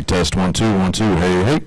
test 1 2 1 2. Hey, hey.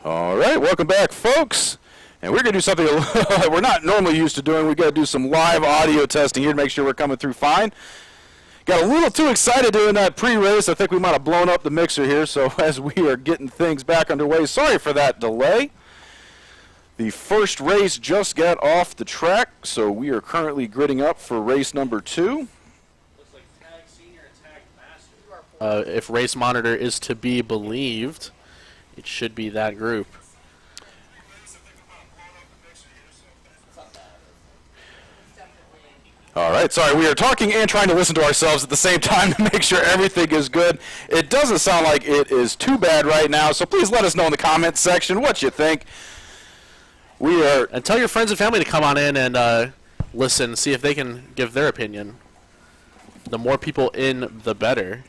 All right, welcome back, folks. And we're going to do something we're not normally used to doing. We've got to do some live audio testing here to make sure we're coming through fine. Got a little too excited doing that pre-race. I think we might have blown up the mixer here. So as we are getting things back underway, sorry for that delay. The first race just got off the track, so we are currently gridding up for race number 2. Looks like Tag Senior and Tag Master. If Race Monitor is to be believed, it should be that group. All right, sorry, we are talking and trying to listen to ourselves at the same time to make sure everything is good. It doesn't sound like it is too bad right now, so please let us know in the comments section what you think. And tell your friends and family to come on in and listen, see if they can give their opinion. The more people in, the better.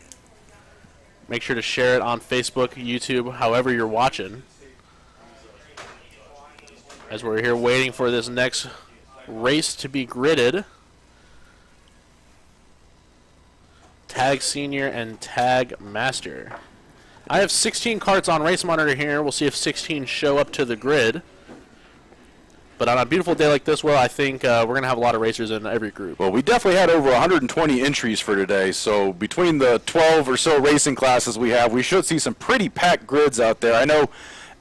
Make sure to share it on Facebook, YouTube, however you're watching. As we're here waiting for this next race to be gridded. Tag Senior and Tag Master. I have 16 carts on Race Monitor here. We'll see if 16 show up to the grid. But on a beautiful day like this, well, I think we're going to have a lot of racers in every group. Well, we definitely had over 120 entries for today, so between the 12 or so racing classes we have, we should see some pretty packed grids out there. I know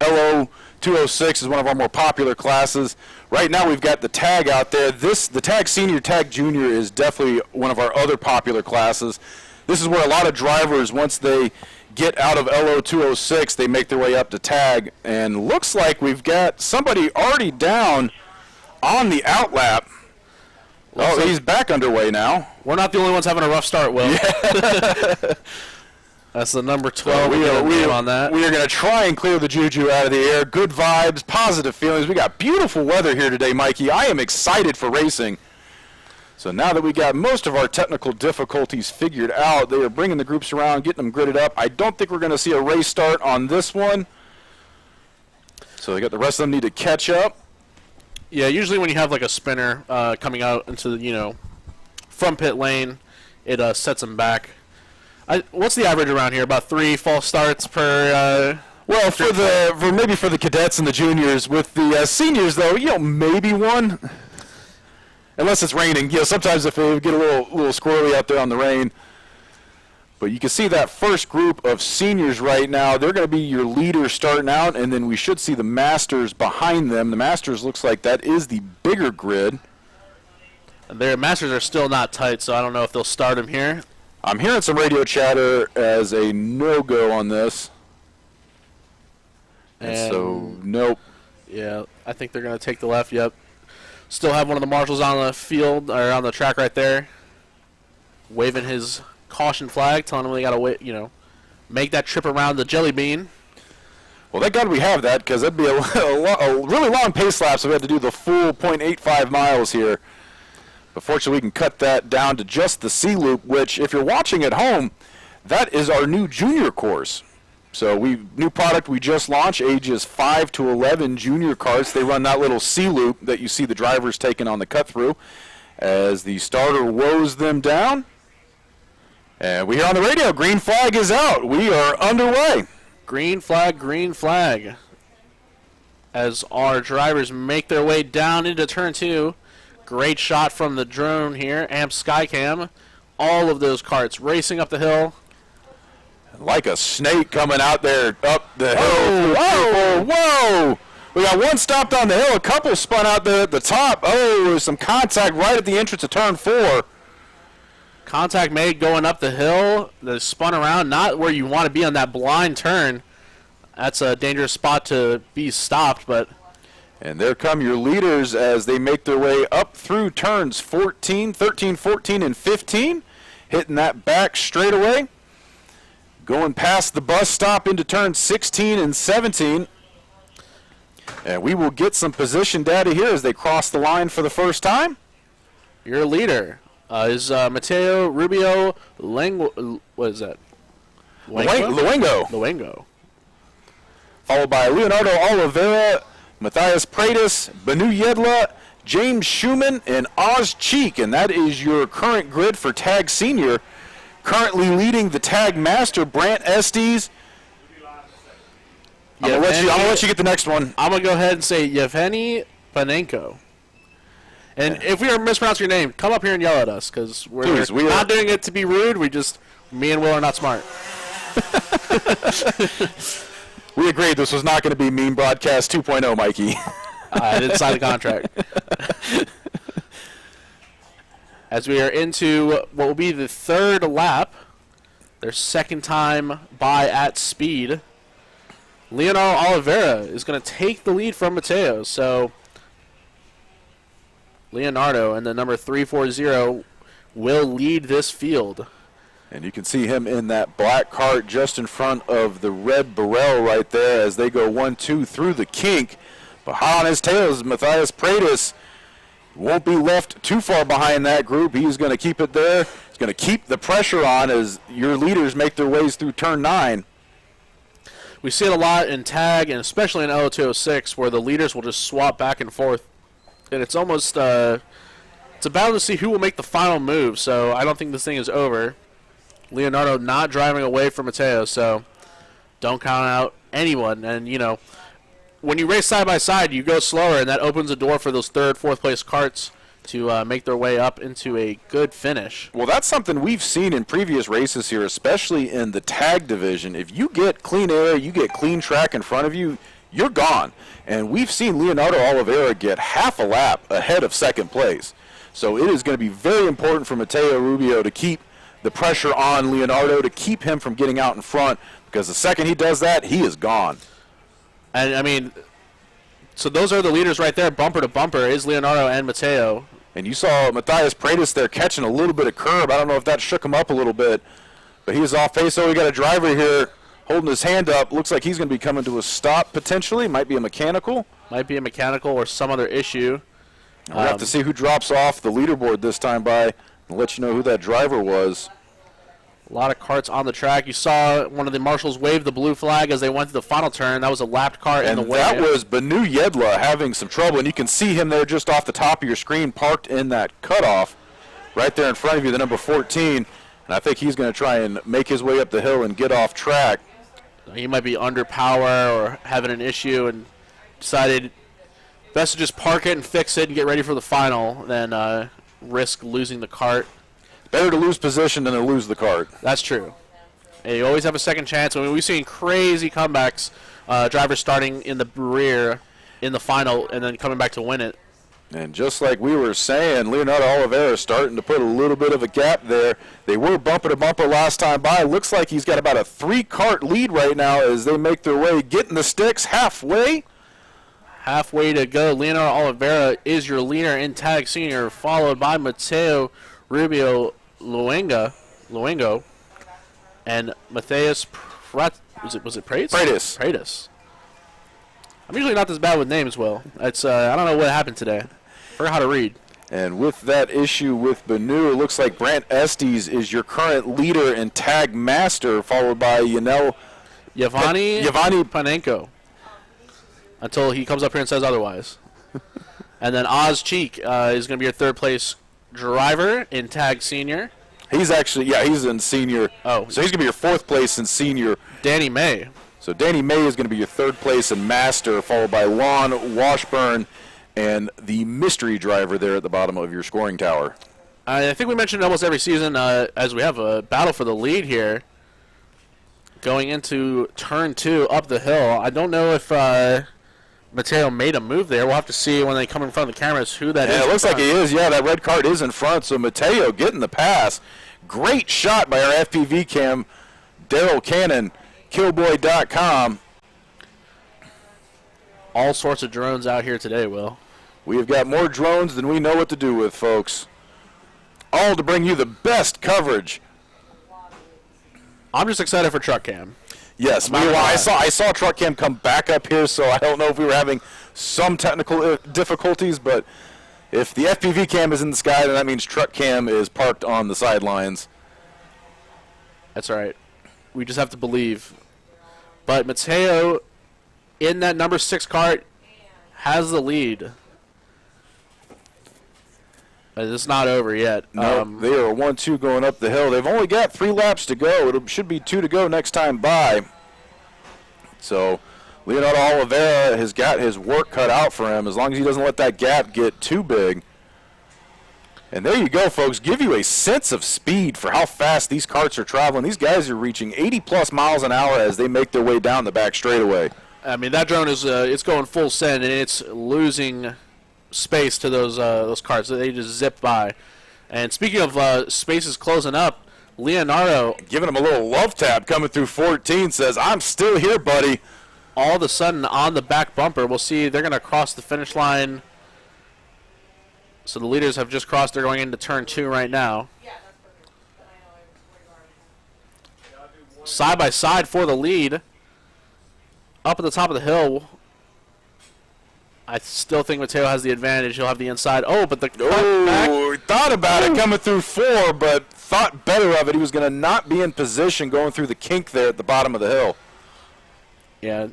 Lo206 is one of our more popular classes. Right now we've got the Tag out there. The Tag Senior, Tag Junior is definitely one of our other popular classes. This is where a lot of drivers, once they get out of Lo206, they make their way up to Tag, and looks like we've got somebody already down on the outlap. Oh, he's back underway now. We're not the only ones having a rough start, Will. Yeah. That's the number 12. We on that. We are going to try and clear the juju out of the air. Good vibes, positive feelings. We got beautiful weather here today, Mikey. I am excited for racing. So now that we got most of our technical difficulties figured out, they are bringing the groups around, getting them gridded up. I don't think we're going to see a race start on this one. So they got the rest of them need to catch up. Yeah, usually when you have like a spinner coming out into the, from pit lane, it sets them back. What's the average around here? About 3 false starts per. Well, maybe for the cadets and the juniors. With the seniors, though, maybe 1. Unless it's raining. Sometimes if we get a little squirrely out there on the rain. But you can see that first group of seniors right now. They're going to be your leaders starting out, and then we should see the Masters behind them. The Masters looks like that is the bigger grid. Their Masters are still not tight, so I don't know if they'll start them here. I'm hearing some radio chatter as a no-go on this. And so, nope. Yeah, I think they're going to take the left, yep. Still have one of the marshals on the field, or on the track right there, waving his caution flag, telling them they got to wait, make that trip around the jelly bean. Well, thank God we have that, because that'd be a really long pace lap, so we have to do the full 0.85 miles here. But fortunately, we can cut that down to just the C loop, which, if you're watching at home, that is our new junior course. So new product we just launched, ages 5 to 11 junior carts. They run that little C loop that you see the drivers taking on the cut through as the starter woes them down. And we hear on the radio, green flag is out. We are underway. Green flag. As our drivers make their way down into turn 2. Great shot from the drone here, Amp Skycam. All of those carts racing up the hill. Like a snake coming out there up the hill. Whoa! Whoa! We got one stopped on the hill, a couple spun out there at the top. Oh, there's some contact right at the entrance of turn 4. Contact made going up the hill. They spun around, not where you want to be on that blind turn. That's a dangerous spot to be stopped, but... And there come your leaders as they make their way up through turns 13, 14, and 15. Hitting that back straightaway. Going past the bus stop into turns 16 and 17. And we will get some position data here as they cross the line for the first time. Your leader is Mateo Rubio what is that? Luengo. Followed by Leonardo Oliveira, Matthias Pratis, Benu Yedla, James Schumann, and Oz Cheek. And that is your current grid for Tag Senior. Currently leading the Tag Master, Brant Estes. I'm going to let you get the next one. I'm going to go ahead and say Yevgeny Panenko. And if we are mispronouncing your name, come up here and yell at us, because we're not doing it to be rude. Me and Will are not smart. We agreed this was not going to be Meme Broadcast 2.0, Mikey. I didn't sign the contract. As we are into what will be the third lap, their second time by at speed, Leonardo Oliveira is going to take the lead from Mateo. So Leonardo and the number 340 will lead this field. And you can see him in that black cart just in front of the red Burrell right there as they go 1-2 through the kink. But hot on his tail is Matthias Pratis. Won't be left too far behind that group. He's going to keep it there. He's going to keep the pressure on as your leaders make their ways through turn 9. We see it a lot in tag, and especially in Lo206, where the leaders will just swap back and forth. And it's almost it's a battle to see who will make the final move, so I don't think this thing is over. Leonardo not driving away from Mateo, so don't count out anyone. And, you know, when you race side by side, you go slower, and that opens the door for those third, fourth place carts to make their way up into a good finish. Well, that's something we've seen in previous races here, especially in the tag division. If you get clean air, you get clean track in front of you, you're gone. And we've seen Leonardo Oliveira get half a lap ahead of second place. So it is going to be very important for Mateo Rubio to keep the pressure on Leonardo, to keep him from getting out in front, because the second he does that, he is gone. And, I mean, so those are the leaders right there, bumper to bumper, is Leonardo and Mateo. And you saw Matthias Pratis there catching a little bit of curb. I don't know if that shook him up a little bit, but he is off pace. So we got a driver here holding his hand up. Looks like he's going to be coming to a stop potentially. Might be a mechanical. Might be a mechanical or some other issue. We'll have to see who drops off the leaderboard this time by and let you know who that driver was. A lot of carts on the track. You saw one of the marshals wave the blue flag as they went to the final turn. That was a lapped car in the way. And that was Benu Yedla having some trouble, and you can see him there just off the top of your screen parked in that cutoff right there in front of you, the number 14. And I think he's going to try and make his way up the hill and get off track. He might be under power or having an issue and decided best to just park it and fix it and get ready for the final than risk losing the cart. Better to lose position than to lose the cart. That's true. And you always have a second chance. I mean, we've seen crazy comebacks, drivers starting in the rear in the final and then coming back to win it. And just like we were saying, Leonardo Oliveira is starting to put a little bit of a gap there. They were bumper to bumper last time by. Looks like he's got about a 3-cart lead right now as they make their way, getting the sticks halfway. Halfway to go. Leonardo Oliveira is your leader in Tag Senior, followed by Mateo Rubio Luengo, and Matthias was it Pratis? Pratis. I'm usually not this bad with names, Will. It's I don't know what happened today. Forgot how to read. And with that issue with Benu, it looks like Brant Estes is your current leader in Tag Master, followed by Yevgeny Panenko. Until he comes up here and says otherwise. And then Oz Cheek is going to be your third place driver in Tag Senior. He's actually, he's in Senior. Oh. So he's going to be your 4th place in Senior. Danny May. So Danny May is going to be your third place in Master, followed by Lon Washburn and the mystery driver there at the bottom of your scoring tower. I think we mentioned almost every season as we have a battle for the lead here. Going into turn 2 up the hill. I don't know if Mateo made a move there. We'll have to see when they come in front of the cameras who that is. It looks like he is. Yeah, that red cart is in front. So Mateo getting the pass. Great shot by our FPV cam, Daryl Cannon, Killboy.com. All sorts of drones out here today, Will. We have got more drones than we know what to do with, folks. All to bring you the best coverage. I'm just excited for Truck Cam. Yes, I saw Truck Cam come back up here, so I don't know if we were having some technical difficulties, but if the FPV cam is in the sky, then that means Truck Cam is parked on the sidelines. That's right. We just have to believe. But Mateo, in that number 6 cart, has the lead. It's not over yet. No, they are 1-2 going up the hill. They've only got 3 laps to go. It should be 2 to go next time by. So Leonardo Oliveira has got his work cut out for him as long as he doesn't let that gap get too big. And there you go, folks. Give you a sense of speed for how fast these carts are traveling. These guys are reaching 80-plus miles an hour as they make their way down the back straightaway. I mean, that drone is it's going full send, and it's losing space to those carts. They just zip by. And speaking of spaces closing up, Leonardo giving him a little love tap coming through 14, says, I'm still here, buddy. All of a sudden on the back bumper, we'll see they're going to cross the finish line. So the leaders have just crossed. They're going into turn 2 right now. Side by side for the lead. Up at the top of the hill. I still think Mateo has the advantage. He'll have the inside. Oh, but the he thought about it coming through 4, but thought better of it. He was going to not be in position going through the kink there at the bottom of the hill. Yeah.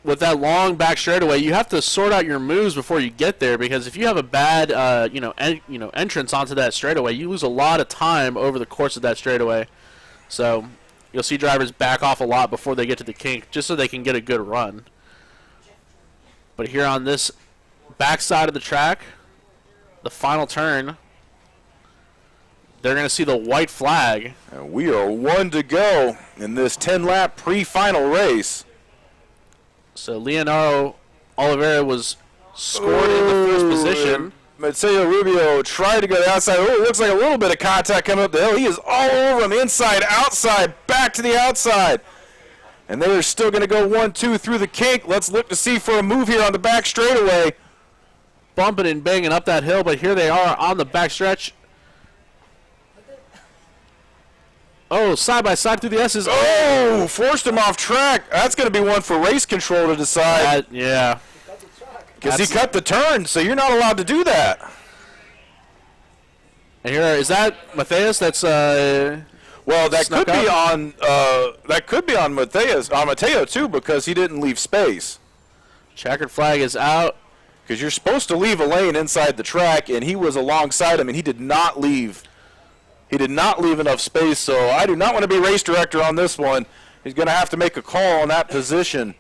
With that long back straightaway, you have to sort out your moves before you get there, because if you have a bad entrance onto that straightaway, you lose a lot of time over the course of that straightaway. So you'll see drivers back off a lot before they get to the kink, just so they can get a good run. But here on this back side of the track, the final turn, they're going to see the white flag. And we are 1 to go in this 10-lap pre-final race. So Leonardo Oliveira was scored in the first position. Mateo Rubio tried to go to outside. Oh, it looks like a little bit of contact coming up the hill. He is all over him, inside, outside, back to the outside. And they're still going to go 1-2 through the kink. Let's look to see for a move here on the back straightaway. Bumping and banging up that hill, but here they are on the back stretch. Oh, side by side through the S's. Oh, forced him off track. That's going to be one for race control to decide. Yeah. Because he cut the turn, so you're not allowed to do that. And here, is that Matthias? That's well, that could be on Mateo too, because he didn't leave space. Checkered flag is out. Because you're supposed to leave a lane inside the track, and he was alongside him, and he did not leave. He did not leave enough space, so I do not want to be race director on this one. He's going to have to make a call on that position.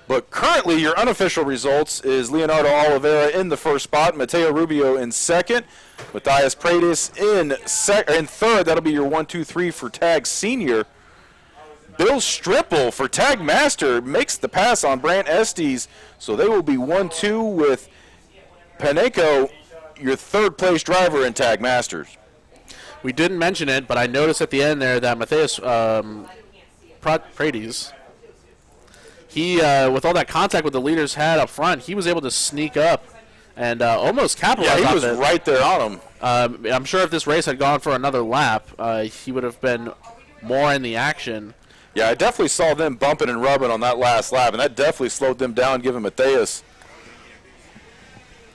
But currently, your unofficial results is Leonardo Oliveira in the first spot, Mateo Rubio in second, Matthias Paredes in third. That'll be your 1-2-3 for Tag Senior. Bill Stripple for Tag Master makes the pass on Brant Estes, so they will be 1-2 with Paneco, your third-place driver in Tag Masters. We didn't mention it, but I noticed at the end there that Matthias Paredes, he, with all that contact with the leaders had up front, he was able to sneak up and almost capitalize on it. Yeah, he was right there on him. I'm sure if this race had gone for another lap, he would have been more in the action. Yeah, I definitely saw them bumping and rubbing on that last lap, and that definitely slowed them down, giving Matthias.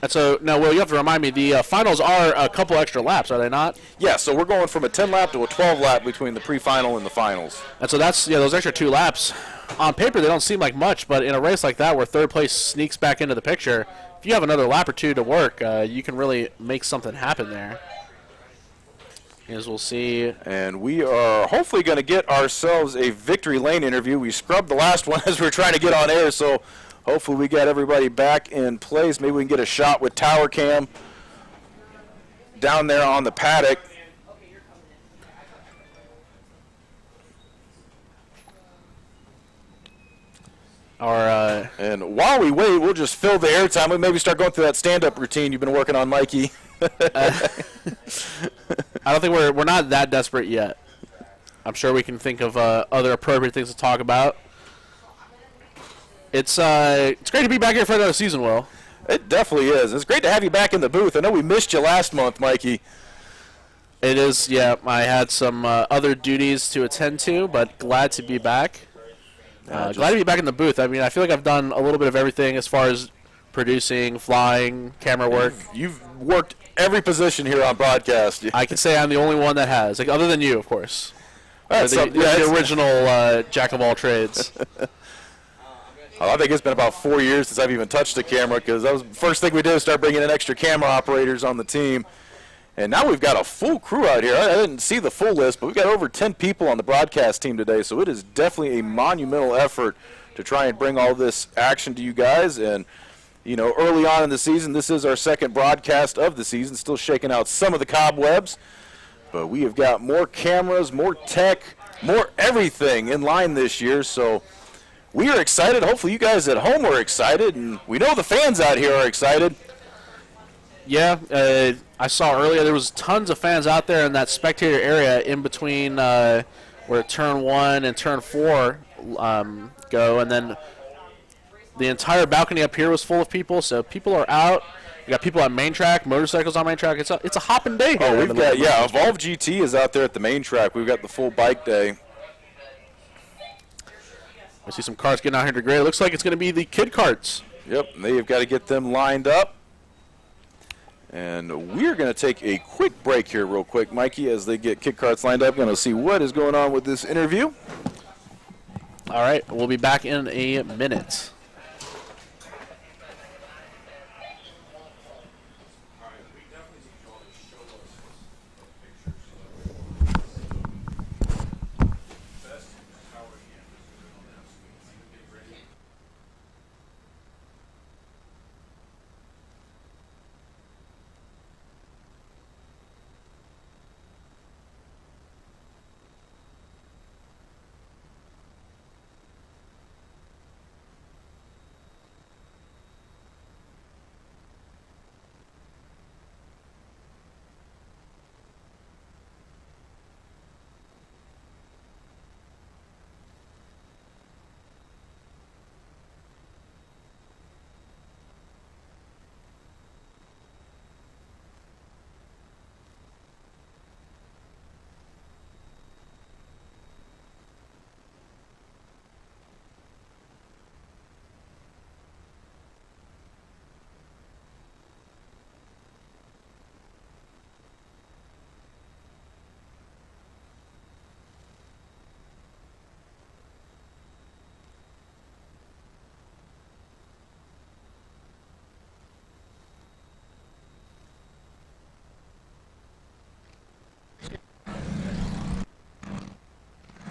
And so, now, Will, you have to remind me, the finals are a couple extra laps, are they not? Yeah, so we're going from a 10-lap to a 12-lap between the pre-final and the finals. And so that's, those extra 2 laps. On paper, they don't seem like much, but in a race like that where third place sneaks back into the picture, if you have another lap or 2 to work, you can really make something happen there. As we'll see. And we are hopefully going to get ourselves a victory lane interview. We scrubbed the last one as we were trying to get on air, so hopefully we got everybody back in place. Maybe we can get a shot with tower cam down there on the paddock. And while we wait, we'll just fill the airtime. We'll maybe start going through that stand-up routine you've been working on, Mikey. I don't think we're not that desperate yet. I'm sure we can think of other appropriate things to talk about. It's great to be back here for another season, Will. It definitely is. It's great to have you back in the booth. I know we missed you last month, Mikey. It is, yeah. I had some other duties to attend to, but glad to be back. Glad to be back in the booth. I mean, I feel like I've done a little bit of everything as far as producing, flying, camera work. You've worked every position here on broadcast. I can say I'm the only one that has, like, other than you, of course. The the original jack of all trades. I think it's been about 4 years since I've even touched a camera, because that was the first thing we did, start bringing in extra camera operators on the team. And now we've got a full crew out here. I didn't see the full list, but we've got over 10 people on the broadcast team today, so it is definitely a monumental effort to try and bring all this action to you guys. And, you know, early on in the season, this is our second broadcast of the season, still shaking out some of the cobwebs. But we have got more cameras, more tech, more everything in line this year, so we are excited. Hopefully you guys at home are excited, and we know the fans out here are excited. Yeah, I saw earlier there was tons of fans out there in that spectator area in between where turn 1 and turn 4 go, and then the entire balcony up here was full of people, so people are out. We got people on main track, motorcycles on main track. It's a hopping day here. Oh, we've got, yeah, Evolve GT is out there at the main track. We've got the full bike day. I see some cars getting out here to grade. It looks like it's going to be the kid carts. Yep, they've got to get them lined up. And we're going to take a quick break here real quick, Mikey, as they get kid carts lined up. Going to see what is going on with this interview. All right, we'll be back in a minute.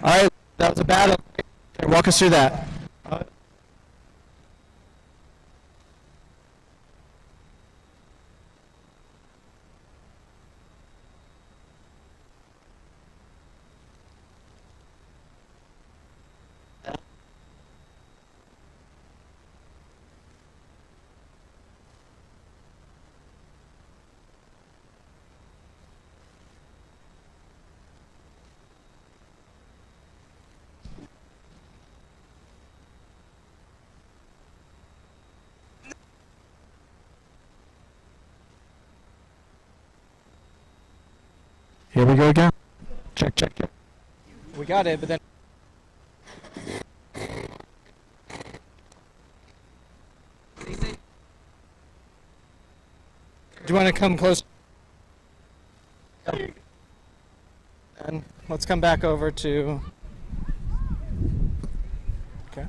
All right, that was a battle. Okay, walk us through that. Here we go again. Check, check, check. We got it, but then... Do you want to come close? And let's come back over to... Okay.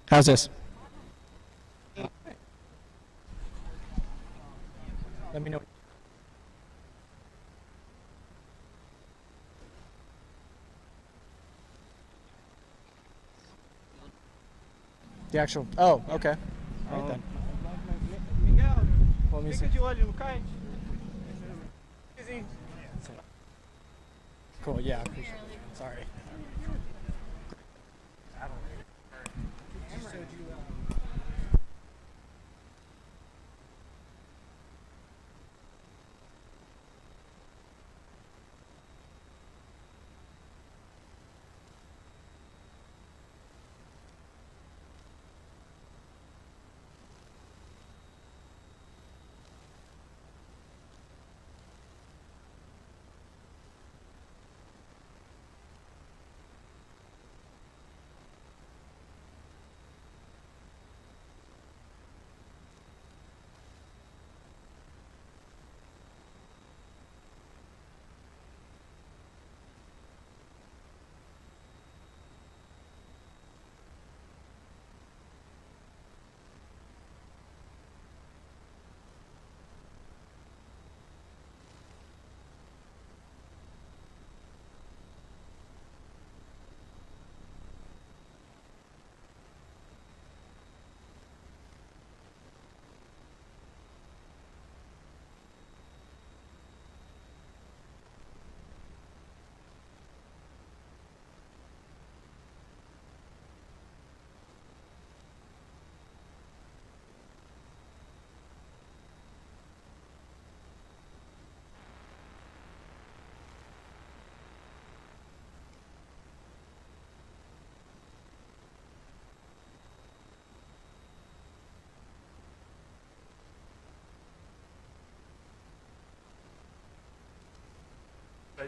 How's this? Let me know. The actual. Oh, okay. All right then. Miguel, Let me see. fica de olho no kite. Cool. Yeah. I appreciate it. Sorry.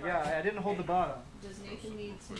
Yeah, I didn't hold the bottom. Does Nathan need to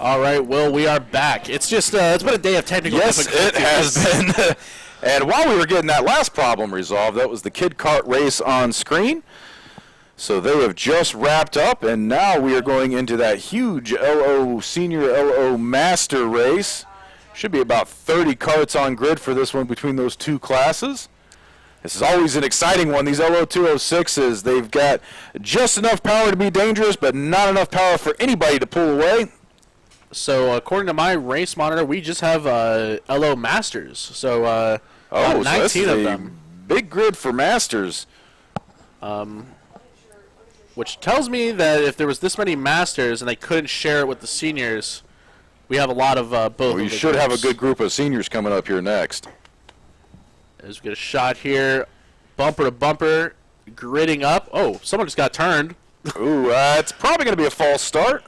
All right, Will, we are back. It's just it's been a day of technical Yes, difficulties. it has been. And while we were getting that last problem resolved, that was the Kid Kart race on screen. So they have just wrapped up, and now we are going into that huge Lo Senior Lo Master race. Should be about 30 karts on grid for this one between those two classes. This is always an exciting one. These Lo206s, they've got just enough power to be dangerous, but not enough power for anybody to pull away. So according to my race monitor, we just have Lo Masters. So, 19 so of them. Big grid for Masters. Which tells me that if there was this many Masters and they couldn't share it with the seniors, we have a lot of both. We of the should have a groups. good group of seniors coming up here next. As we get a shot here, bumper to bumper, gridding up. Oh, someone just got turned. Ooh, it's probably going to be a false start.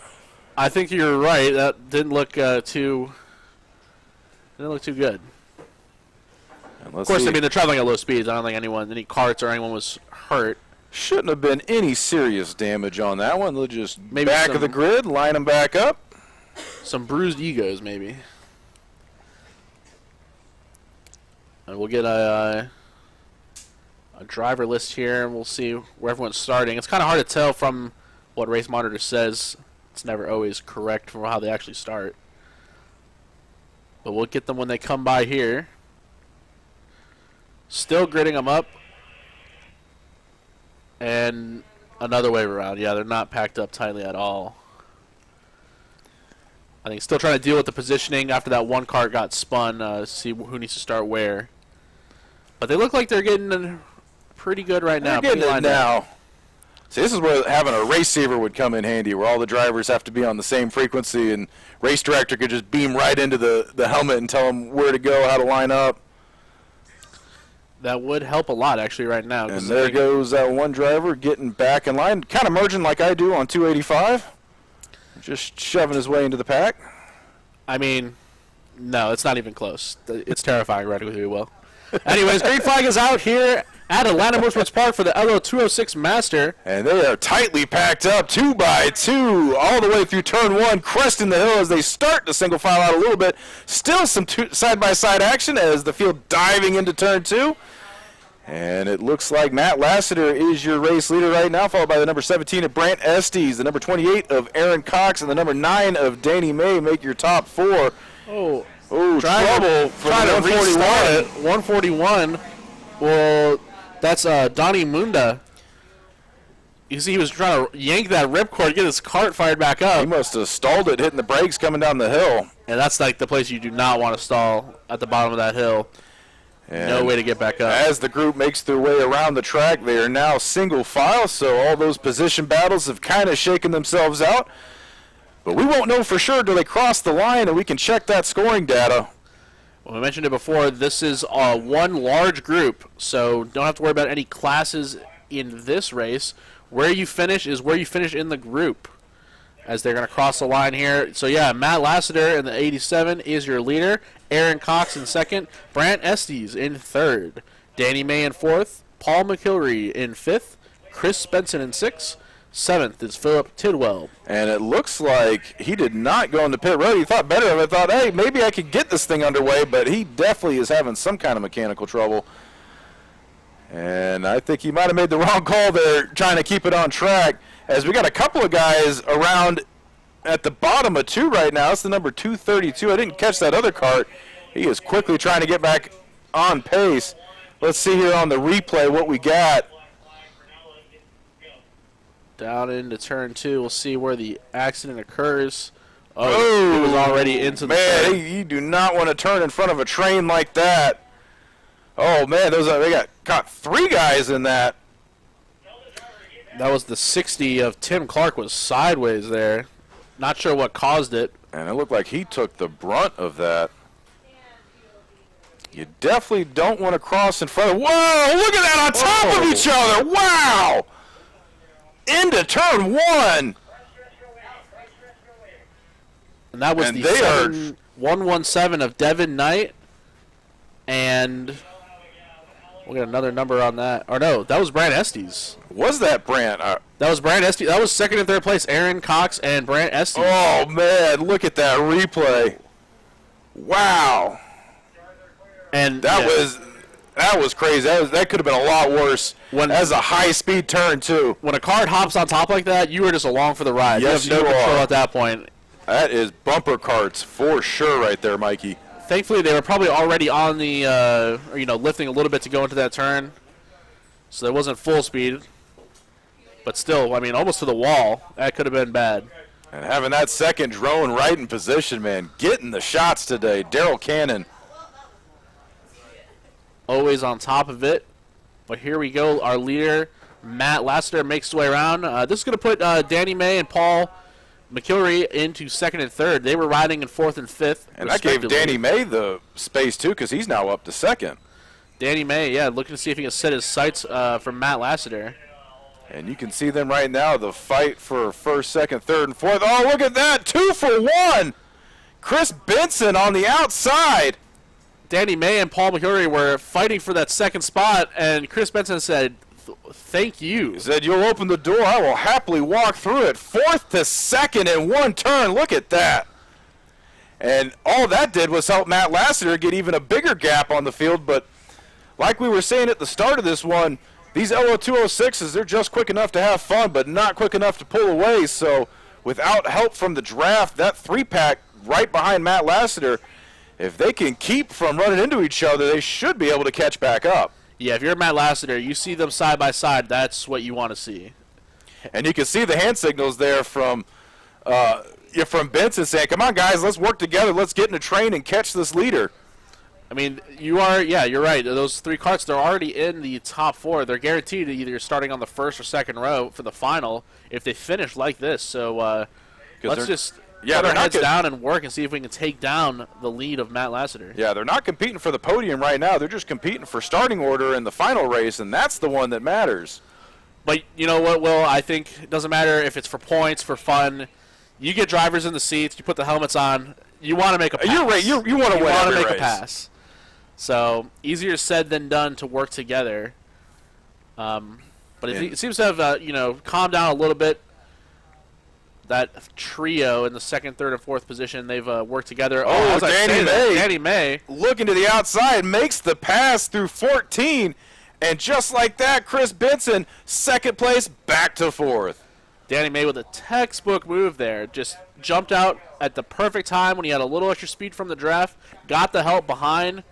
I think you're right. That didn't look too good. Of course, I mean they're traveling at low speeds. I don't think any carts or anyone was hurt. Shouldn't have been any serious damage on that one. They'll just Maybe back of the grid, line them back up. Some bruised egos, maybe. And we'll get a driver list here, and we'll see where everyone's starting. It's kind of hard to tell from what Race Monitor says. It's never always correct from how they actually start. But we'll get them when they come by here. Still gridding them up. And another wave around. Yeah, they're not packed up tightly at all. I think still trying to deal with the positioning after that one cart got spun, see who needs to start where. But they look like they're getting pretty good right now. They're getting it now. See, this is where having a race saver would come in handy, where all the drivers have to be on the same frequency, and race director could just beam right into the helmet and tell them where to go, how to line up. That would help a lot, actually, right now. And there goes that one driver getting back in line, kind of merging like I do on 285. Just shoving his way into the pack. I mean, no, it's not even close. It's terrifying, right? With you, Will. Anyways, green flag is out here at Atlanta Motorsports Park for the Lo206 Master. And they are tightly packed up, 2 by 2, all the way through turn 1, cresting the hill as they start to single file out a little bit. Still some side-by-side action as the field diving into turn 2. And it looks like Matt Lassiter is your race leader right now, followed by the number 17 of Brant Estes, the number 28 of Aaron Cox, and the number 9 of Danny May make your top 4. Oh, trouble for trying the to restart it. 141. Well, that's Donnie Munda. You see, he was trying to yank that ripcord, get his cart fired back up. He must have stalled it, hitting the brakes coming down the hill. And that's like the place you do not want to stall, at the bottom of that hill. And no way to get back up. As the group makes their way around the track, they are now single file, so all those position battles have kind of shaken themselves out. But we won't know for sure until they cross the line, and we can check that scoring data. Well, we mentioned it before. This is one large group, so don't have to worry about any classes in this race. Where you finish is where you finish in the group, as they're going to cross the line here. So, yeah, Matt Lassiter in the 87 is your leader. Aaron Cox in second. Brant Estes in third. Danny May in fourth. Paul McKilry in fifth. Chris Benson in sixth. Seventh is Philip Tidwell. And it looks like he did not go into pit road. He thought better of it. Thought, hey, maybe I could get this thing underway, but he definitely is having some kind of mechanical trouble. And I think he might have made the wrong call there, trying to keep it on track, as we got a couple of guys around at the bottom of 2 right now. It's the number 232. I didn't catch that other cart. He is quickly trying to get back on pace. Let's see here on the replay what we got. Down into turn 2. We'll see where the accident occurs. Oh, he was already into the man, turn. you do not want to turn in front of a train like that. Oh, man, they got 3 guys in that. That was the 60 of Tim Clark was sideways there. Not sure what caused it. And it looked like he took the brunt of that. You definitely don't want to cross in front of... Whoa, look at that on top of each other. Wow. Into turn 1. And that was the 117 of Devin Knight. And we'll get another number on that. Or no, that was Brant Estes. Was that Brant? That was Brant Estes. That was second and third place. Aaron Cox and Brant Estes. Oh, man, look at that replay. Wow. And That was crazy. That could have been a lot worse. As a high-speed turn, too. when a card hops on top like that, you are just along for the ride. Yes, you have no you control are. at that point. That is bumper carts for sure right there, Mikey. Thankfully, they were probably already on the, lifting a little bit to go into that turn. So there wasn't full speed. But still, I mean, almost to the wall. That could have been bad. And having that second drone right in position, man. Getting the shots today. Daryl Cannon. Always on top of it. But here we go. Our leader, Matt Lassiter, makes his way around. This is going to put Danny May and Paul McKillary into second and third. They were riding in fourth and fifth. And that gave Danny May the space, too, because he's now up to second. Danny May, yeah, looking to see if he can set his sights for Matt Lassiter. And you can see them right now, the fight for first, second, third, and fourth. Oh, look at that, 2 for 1. Chris Benson on the outside. Danny May and Paul McKillary were fighting for that second spot, and Chris Benson said, thank you. He said, you'll open the door, I will happily walk through it. Fourth to second in one turn, look at that. And all that did was help Matt Lassiter get even a bigger gap on the field, but like we were saying at the start of this one, these Lo206s, they're just quick enough to have fun, but not quick enough to pull away. So without help from the draft, that 3-pack right behind Matt Lassiter, if they can keep from running into each other, they should be able to catch back up. Yeah, if you're Matt Lassiter, you see them side by side, that's what you want to see. And you can see the hand signals there from Benson saying, come on, guys, let's work together. Let's get in a train and catch this leader. I mean, you're right. Those 3 carts, they're already in the top 4. They're guaranteed either starting on the first or second row for the final if they finish like this. So let's just put our heads down and work and see if we can take down the lead of Matt Lassiter. Yeah, they're not competing for the podium right now. They're just competing for starting order in the final race, and that's the one that matters. But you know what, Will? I think it doesn't matter if it's for points, for fun. You get drivers in the seats, you put the helmets on, you want to make a pass. You're right. You want to win every race. You want to make a pass. So, easier said than done to work together. But it seems to have, calmed down a little bit. That trio in the second, third, and fourth position, they've worked together. Oh, Danny May. Looking to the outside, makes the pass through 14. And just like that, Chris Benson, second place, back to fourth. Danny May with a textbook move there. Just jumped out at the perfect time when he had a little extra speed from the draft. Got the help behind.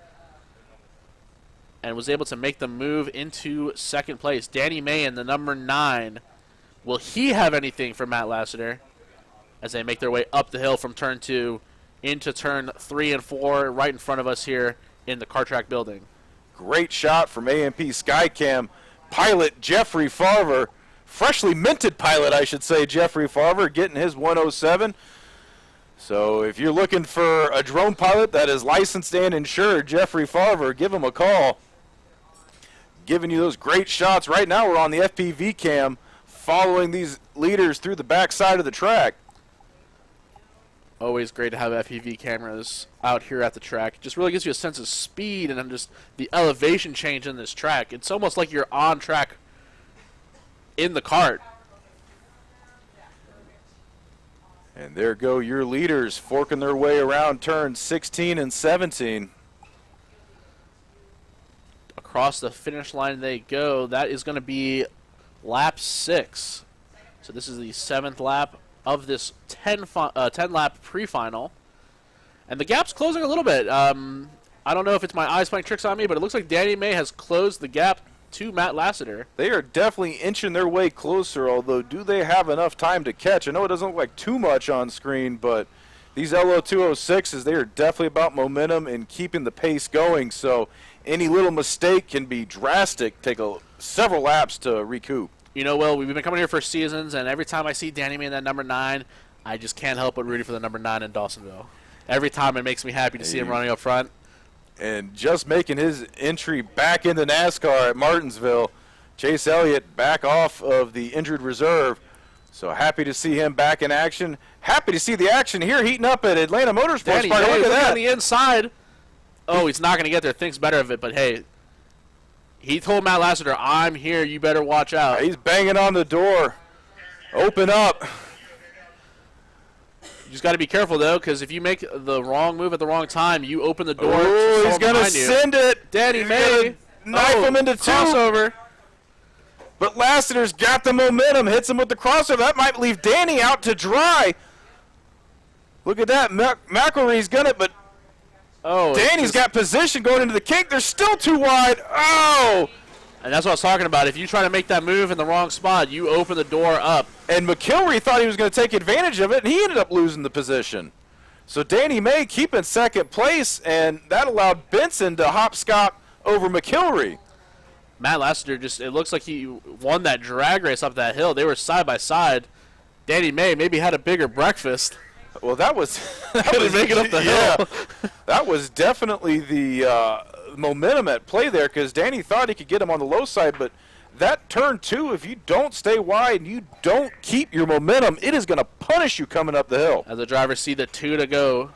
And was able to make the move into second place. Danny May in the number 9. Will he have anything for Matt Lassiter as they make their way up the hill from turn 2 into turn 3 and 4 right in front of us here in the Kart Track building? Great shot from AMP Skycam pilot Jeffrey Farver. Freshly minted pilot, I should say, Jeffrey Farver, getting his 107. So if you're looking for a drone pilot that is licensed and insured, Jeffrey Farver, give him a call. Giving you those great shots. Right now we're on the FPV cam following these leaders through the backside of the track. Always great to have FPV cameras out here at the track. It just really gives you a sense of speed and just the elevation change in this track. It's almost like you're on track in the kart. And there go your leaders forking their way around turns 16 and 17. Across the finish line they go. That is going to be lap 6. So this is the 7th lap of this 10-lap pre-final. And the gap's closing a little bit. I don't know if it's my eyes playing tricks on me, but it looks like Danny May has closed the gap to Matt Lassiter. They are definitely inching their way closer, although do they have enough time to catch? I know it doesn't look like too much on screen, but these Lo206s, they are definitely about momentum and keeping the pace going, so any little mistake can be drastic, take several laps to recoup. You know, Will, we've been coming here for seasons, and every time I see Danny May in that number 9, I just can't help but rooting for the number 9 in Dawsonville. Every time it makes me happy to see him running up front. And just making his entry back into NASCAR at Martinsville, Chase Elliott back off of the injured reserve. So happy to see him back in action. Happy to see the action here heating up at Atlanta Motorsports Danny Park. May Look at that. on the inside. Oh, he's not going to get there. Thinks better of it, but hey, he told Matt Lassiter, I'm here, you better watch out. He's banging on the door. Open up. You just got to be careful, though, because if you make the wrong move at the wrong time, you open the door. Oh, he's going to send it. Danny He's May. gonna knife him into two. Crossover. But Lassiter's got the momentum, hits him with the crossover. That might leave Danny out to dry. Look at that. McElree's got it, but Danny's got position going into the kink. They're still too wide. Oh! And that's what I was talking about. If you try to make that move in the wrong spot, you open the door up. And McElree thought he was going to take advantage of it, and he ended up losing the position. So Danny May keeping second place, and that allowed Benson to hopscotch over McElree. Matt Lassiter it looks like he won that drag race up that hill. They were side by side. Danny May maybe had a bigger breakfast. Well, that was couldn't make it up the hill. That was definitely the momentum at play there, because Danny thought he could get him on the low side, but that turn two, if you don't stay wide and you don't keep your momentum, it is going to punish you coming up the hill. As the drivers see the 2 to go,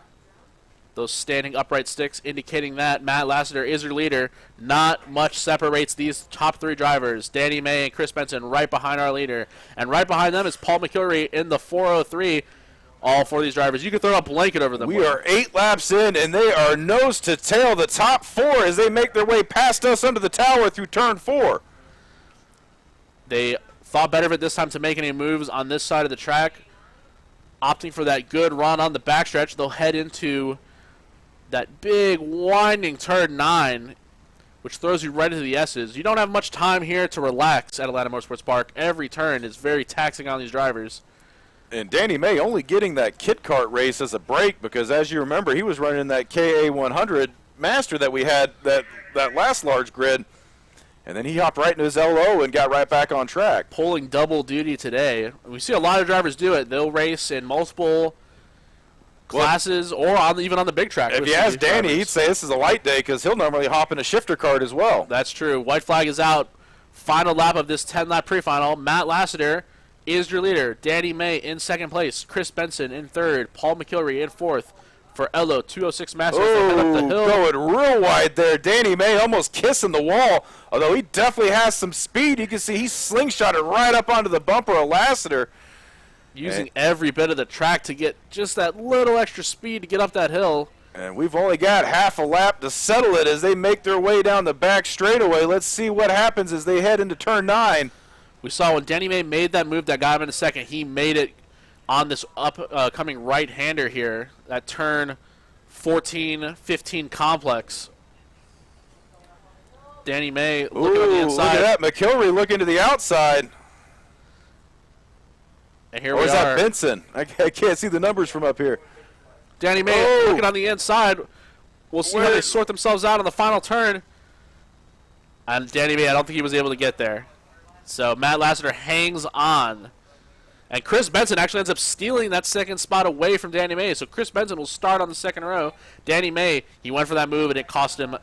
those standing upright sticks indicating that Matt Lassiter is your leader. Not much separates these top 3 drivers, Danny May and Chris Benson, right behind our leader. And right behind them is Paul McElree in the 403. All 4 of these drivers, you can throw a blanket over them. We are 8 laps in, and they are nose to tail, the top 4, as they make their way past us under the tower through turn 4. They thought better of it this time to make any moves on this side of the track, opting for that good run on the backstretch. They'll head into that big winding turn 9, which throws you right into the S's. You don't have much time here to relax at Atlanta Motorsports Park. Every turn is very taxing on these drivers. And Danny May only getting that kit kart race as a break, because as you remember, he was running that KA 100 Master that we had that last large grid, and then he hopped right into his LO and got right back on track. Pulling double duty today. We see a lot of drivers do it. They'll race in multiple classes or even on the big track. If you ask Danny, he'd say this is a light day, because he'll normally hop in a shifter kart as well. That's true. White flag is out. Final lap of this 10-lap pre-final. Matt Lassiter is your leader. Danny May in second place. Chris Benson in third. Paul McElree in fourth for Lo206 Master. Up the hill. Going real wide there. Danny May almost kissing the wall, although he definitely has some speed. You can see he slingshotted right up onto the bumper of Lassiter. Using every bit of the track to get just that little extra speed to get up that hill. And we've only got half a lap to settle it as they make their way down the back straightaway. Let's see what happens as they head into turn 9. We saw when Danny May made that move that got him in a second, he made it on this coming right-hander here, that turn 14-15 complex. Danny May looking on the inside. Look at that. McElree looking to the outside. And here or we is are. that Benson? I can't see the numbers from up here. Danny May looking on the inside. We'll see how they sort themselves out on the final turn. And Danny May, I don't think he was able to get there. So Matt Lassiter hangs on. And Chris Benson actually ends up stealing that second spot away from Danny May. So Chris Benson will start on the second row. Danny May, he went for that move and it cost him.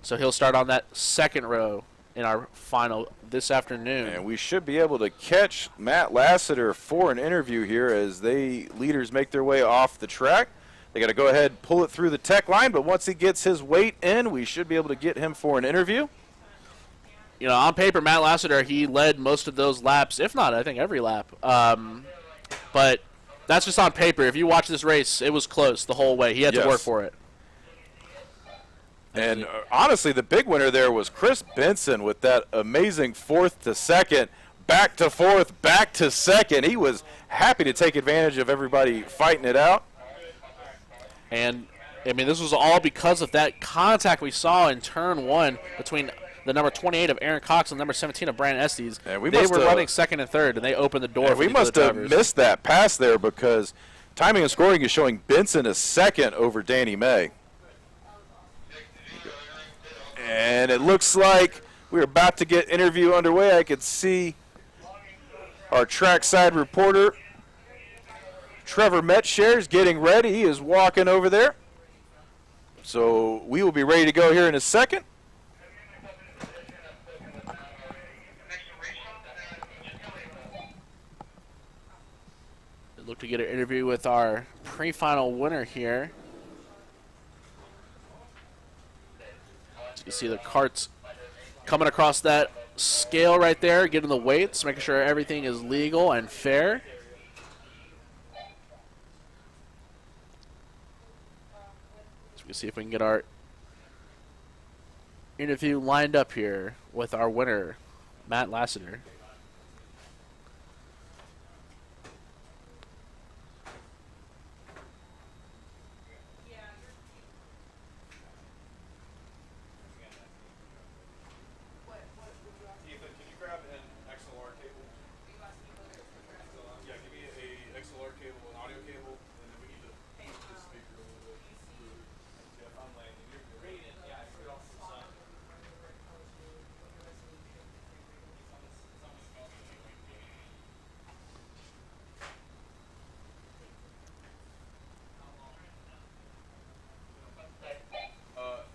So he'll start on that second row in our final this afternoon. And we should be able to catch Matt Lassiter for an interview here as leaders make their way off the track. They got to go ahead and pull it through the tech line, but once he gets his weight in, we should be able to get him for an interview. You know, on paper, Matt Lassiter, he led most of those laps, if not, I think, every lap. But that's just on paper. If you watch this race, it was close the whole way. He had to work for it. And honestly, the big winner there was Chris Benson with that amazing 4th to 2nd, back to 4th, back to 2nd. He was happy to take advantage of everybody fighting it out. And, I mean, this was all because of that contact we saw in turn 1 between the number 28 of Aaron Cox and number 17 of Brandon Estes. They were running second and third, and they opened the door. We must have missed that pass there, because timing and scoring is showing Benson is second over Danny May. And it looks like we're about to get interview underway. I could see our trackside reporter, Trevor Metshare, getting ready. He is walking over there. So we will be ready to go here in a second. Look to get an interview with our pre-final winner here. As you can see the carts coming across that scale right there, getting the weights, making sure everything is legal and fair. Let's see if we can get our interview lined up here with our winner, Matt Lassiter. Ethan, can you grab an XLR cable? Yeah, give me a XLR cable, an audio cable, and then we need to paint this speaker a little bit. Yeah, if I'm landing, you're good. Yeah, I put it off to the side.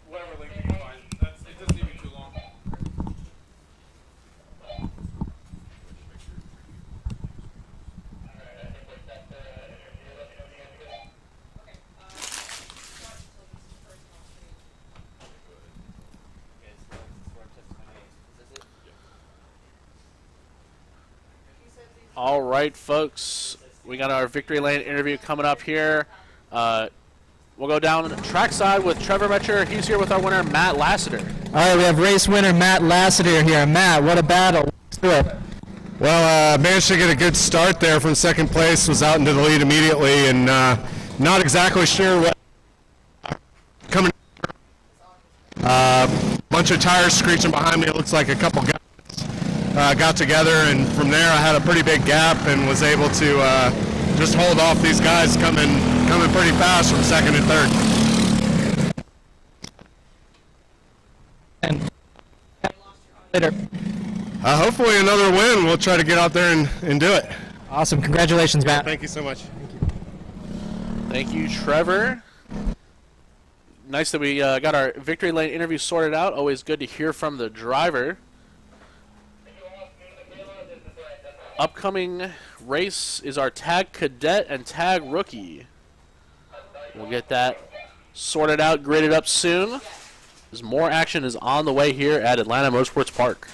Whatever length you can find. It doesn't need to be too long. All right, folks. We got our Victory Lane interview coming up here. We'll go down trackside with Trevor Metcher. He's here with our winner, Matt Lassiter. All right, we have race winner Matt Lassiter here. Matt, what a battle. Let's do it. Well, managed to get a good start there from second place, was out into the lead immediately, and not exactly sure what coming. Bunch of tires screeching behind me. It looks like a couple guys got together, and from there I had a pretty big gap and was able to just hold off these guys coming pretty fast from second and third. And later. Hopefully another win. We'll try to get out there and do it. Awesome. Congratulations, Matt. Thank you so much. Thank you, Trevor. Nice that we got our Victory Lane interview sorted out. Always good to hear from the driver. Upcoming race is our Tag Cadet and Tag Rookie. We'll get that sorted out, graded up soon, as more action is on the way here at Atlanta Motorsports Park.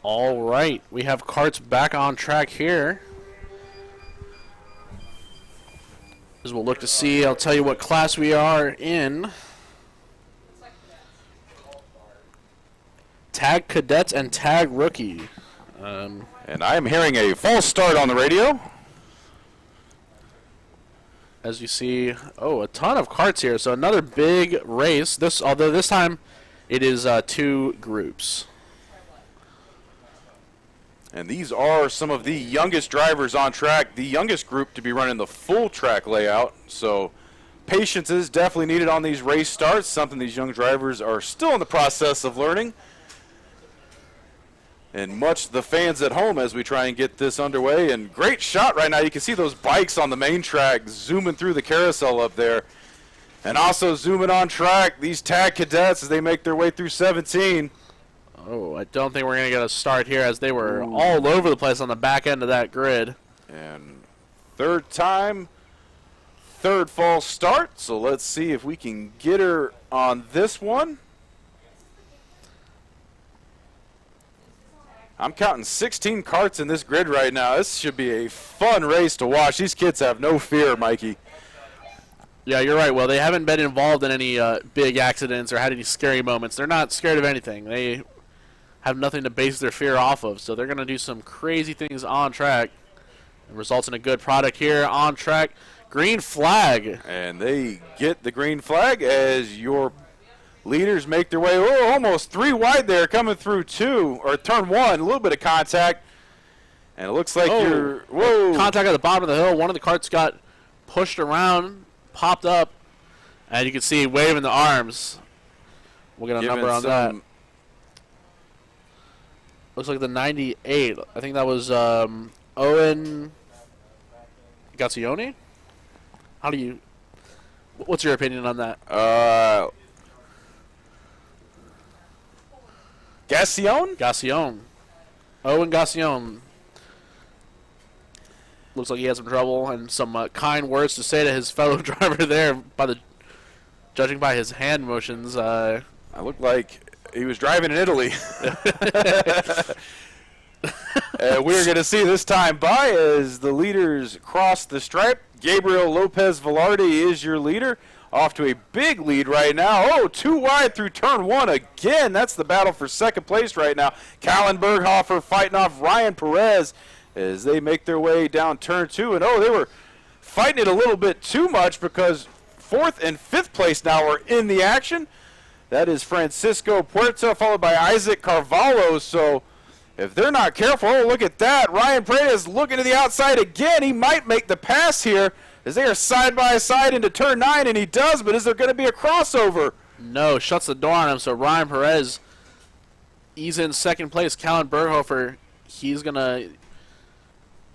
All right, we have carts back on track here. As we'll look to see, I'll tell you what class we are in. Tag Cadets and Tag Rookie. And I'm hearing a false start on the radio. As you see, a ton of carts here. So another big race. Although this time it is 2 groups. And these are some of the youngest drivers on track, the youngest group to be running the full track layout. So patience is definitely needed on these race starts, something these young drivers are still in the process of learning. And much the fans at home as we try and get this underway. And great shot right now. You can see those bikes on the main track zooming through the carousel up there. And also zooming on track, these Tag Cadets as they make their way through 17. Oh, I don't think we're going to get a start here as they were all over the place on the back end of that grid. And third time, third false start. So let's see if we can get her on this one. I'm counting 16 carts in this grid right now. This should be a fun race to watch. These kids have no fear, Mikey. Yeah, you're right. Well, they haven't been involved in any big accidents or had any scary moments. They're not scared of anything. They have nothing to base their fear off of. So they're going to do some crazy things on track. It results in a good product here on track. Green flag. And they get the green flag as your leaders make their way. Almost 3 wide there coming through turn 1. A little bit of contact. And it looks like you're, contact at the bottom of the hill. One of the carts got pushed around, popped up, and you can see waving the arms. We'll get a number on that. Looks like the 98. I think that was Owen Gazioni. What's your opinion on that? Gazione? Owen Gazione. Looks like he had some trouble and some kind words to say to his fellow driver there, judging by his hand motions. I looked like he was driving in Italy. We're going to see this time by as the leaders cross the stripe. Gabriel Lopez Velarde is your leader. Off to a big lead right now. 2 wide through turn 1 again. That's the battle for second place right now. Callan Berghofer fighting off Ryan Perez as they make their way down turn 2. And they were fighting it a little bit too much because 4th and 5th place now are in the action. That is Francisco Puerta followed by Isaac Carvalho. So if they're not careful, look at that. Ryan Perez looking to the outside again. He might make the pass here as they are side by side into turn 9, and he does, but is there going to be a crossover? No, shuts the door on him, so Ryan Perez, he's in second place. Callan Berghofer, he's going to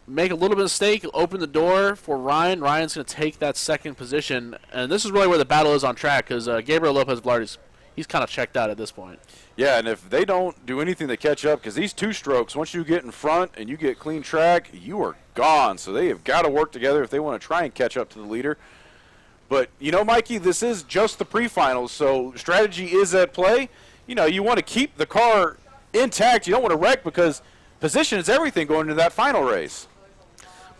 make a little bit of mistake, open the door for Ryan. Ryan's going to take that second position, and this is really where the battle is on track because Gabriel Lopez Velarde, he's kind of checked out at this point. Yeah, and if they don't do anything to catch up, because these 2 strokes, once you get in front and you get clean track, you are gone. So they have got to work together if they want to try and catch up to the leader. But, Mikey, this is just the pre-finals, so strategy is at play. You want to keep the car intact. You don't want to wreck because position is everything going into that final race.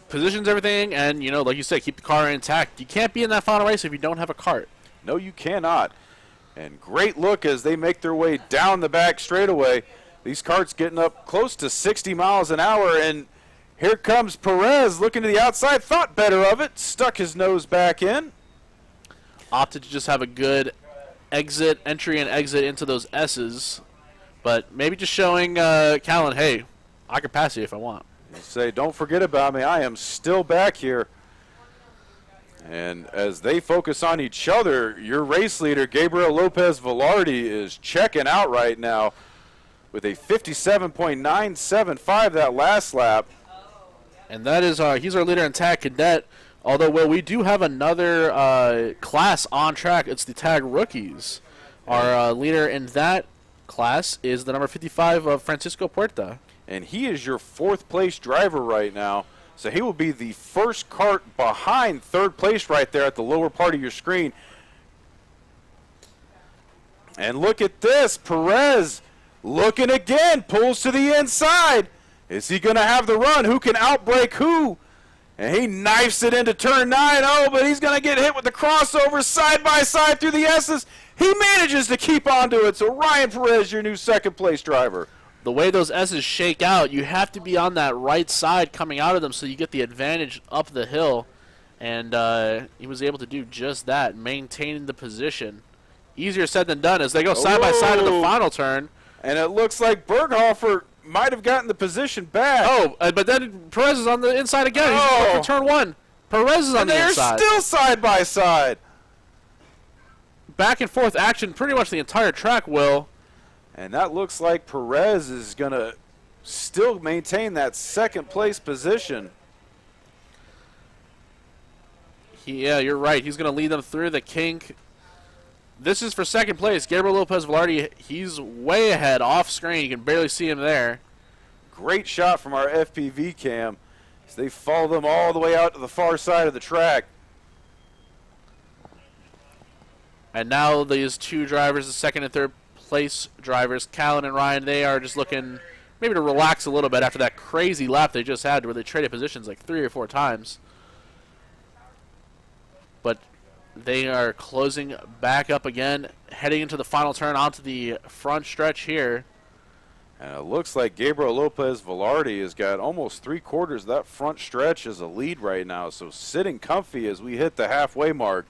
Position's everything, and, like you said, keep the car intact. You can't be in that final race if you don't have a cart. No, you cannot. And great look as they make their way down the back straightaway. These carts getting up close to 60 miles an hour. And here comes Perez looking to the outside. Thought better of it. Stuck his nose back in. Opted to just have a good entry and exit into those S's. But maybe just showing Callan, hey, I can pass you if I want. You say, don't forget about me. I am still back here. And as they focus on each other, your race leader, Gabriel Lopez Velarde, is checking out right now with a 57.975 that last lap. And that is he's our leader in Tag Cadet. Although, we do have another class on track. It's the Tag Rookies. Our leader in that class is the number 55 of Francisco Puerta. And he is your 4th place driver right now. So he will be the first cart behind 3rd place right there at the lower part of your screen. And look at this. Perez looking again, pulls to the inside. Is he going to have the run? Who can outbrake who? And he knifes it into turn 9. Oh, but he's going to get hit with the crossover side by side through the S's. He manages to keep onto it. So Ryan Perez, your new second place driver. The way those S's shake out, you have to be on that right side coming out of them so you get the advantage up the hill. And he was able to do just that, maintaining the position. Easier said than done as they go side by side in the final turn. And it looks like Berghofer might have gotten the position back. Oh, but then Perez is on the inside again. He's going for turn 1. Perez is on the inside. They're still side by side. Back and forth action pretty much the entire track, Will. And that looks like Perez is going to still maintain that second place position. Yeah, you're right. He's going to lead them through the kink. This is for second place. Gabriel Lopez Velarde, he's way ahead off screen. You can barely see him there. Great shot from our FPV cam as they follow them all the way out to the far side of the track. And now these two drivers, the second and third place drivers, Callan and Ryan, they are just looking maybe to relax a little bit after that crazy lap they just had where they traded positions like 3 or 4 times. But they are closing back up again, heading into the final turn onto the front stretch here. And it looks like Gabriel Lopez Velarde has got almost 3/4 of that front stretch as a lead right now. So sitting comfy as we hit the halfway mark.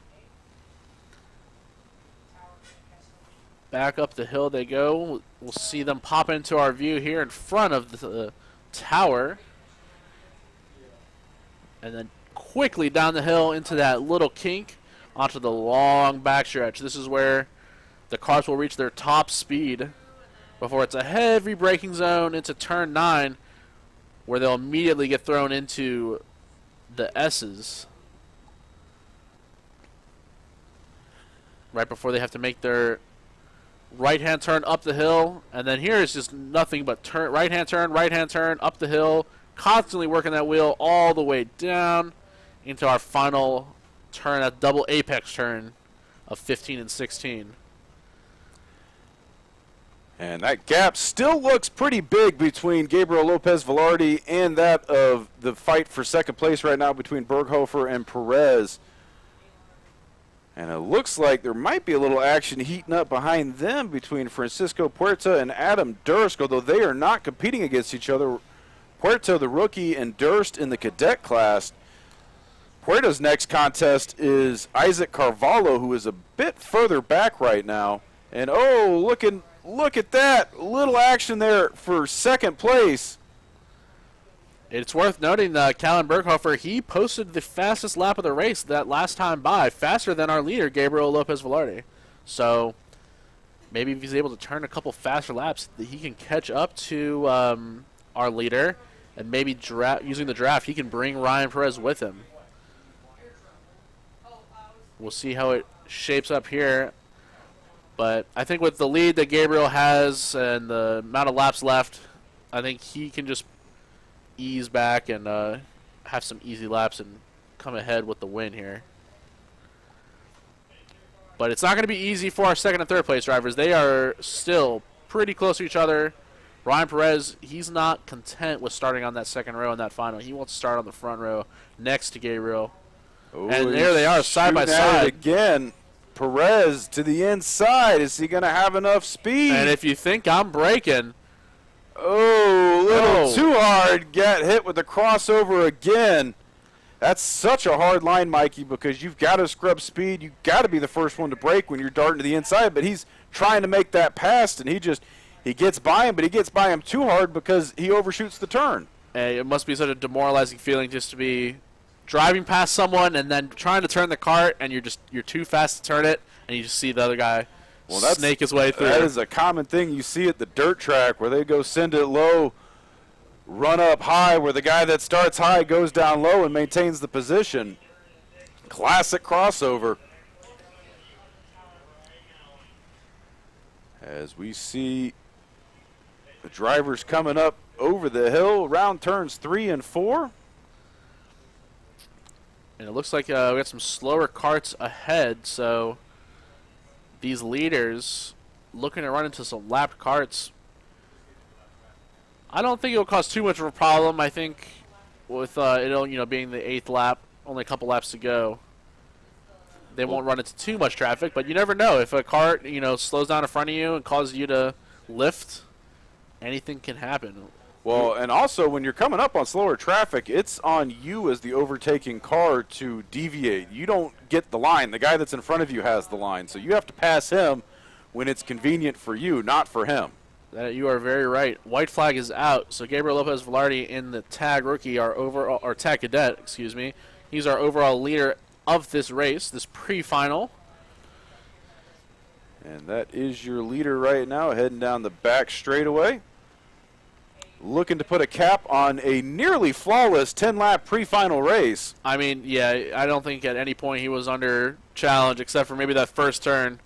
Back up the hill they go. We'll see them pop into our view here in front of the tower. And then quickly down the hill into that little kink onto the long backstretch. This is where the cars will reach their top speed before it's a heavy braking zone into turn 9 where they'll immediately get thrown into the S's right before they have to make their right-hand turn up the hill. And then here is just nothing but turn, right-hand turn, up the hill, constantly working that wheel all the way down into our final turn, a double apex turn of 15 and 16. And that gap still looks pretty big between Gabriel Lopez Velarde and that of the fight for second place right now between Berghofer and Perez. And it looks like there might be a little action heating up behind them between Francisco Puerta and Adam Durst, although they are not competing against each other. Puerta, the rookie, and Durst in the cadet class. Puerta's next contest is Isaac Carvalho, who is a bit further back right now. And oh, look at that. Little action there for second place. It's worth noting that Callan Berghofer, he posted the fastest lap of the race that last time by, faster than our leader, Gabriel Lopez Velarde. So maybe if he's able to turn a couple faster laps, he can catch up to our leader, and maybe using the draft, he can bring Ryan Perez with him. We'll see how it shapes up here. But I think with the lead that Gabriel has and the amount of laps left, I think he can just ease back and have some easy laps and come ahead with the win here. But it's not going to be easy for our second and third place drivers. They are still pretty close to each other. Ryan Perez, he's not content with starting on that second row in that final. He wants to start on the front row next to Gabriel. Ooh, and there they are, side by side. Again, Perez to the inside. Is he going to have enough speed? And if you think I'm braking, oh, a little too hard. Get hit with the crossover again. That's such a hard line, Mikey, because you've got to scrub speed. You've got to be the first one to brake when you're darting to the inside. But he's trying to make that pass, and he gets by him, but he gets by him too hard because he overshoots the turn. Hey, it must be such a demoralizing feeling just to be driving past someone and then trying to turn the cart, and you're too fast to turn it, and you just see the other guy snake his way through. That is a common thing you see at the dirt track where they go send it low, run up high, where the guy that starts high goes down low and maintains the position. Classic crossover. As we see the drivers coming up over the hill around turns 3 and 4. And it looks like we got some slower carts ahead, so these leaders looking to run into some lapped carts I don't think it'll cause too much of a problem. I think with it being the 8th lap, only a couple laps to go, they won't run into too much traffic. But you never know. If a cart slows down in front of you and causes you to lift, anything can happen. Well, and also when you're coming up on slower traffic, it's on you as the overtaking car to deviate. You don't get the line. The guy that's in front of you has the line. So you have to pass him when it's convenient for you, not for him. You are very right. White flag is out. So Gabriel Lopez Velarde in the tag rookie, or tag cadet, excuse me. He's our overall leader of this race, this pre-final. And that is your leader right now, heading down the back straightaway. Looking to put a cap on a nearly flawless 10-lap pre-final race. I mean, yeah, I don't think at any point he was under challenge except for maybe that first turn.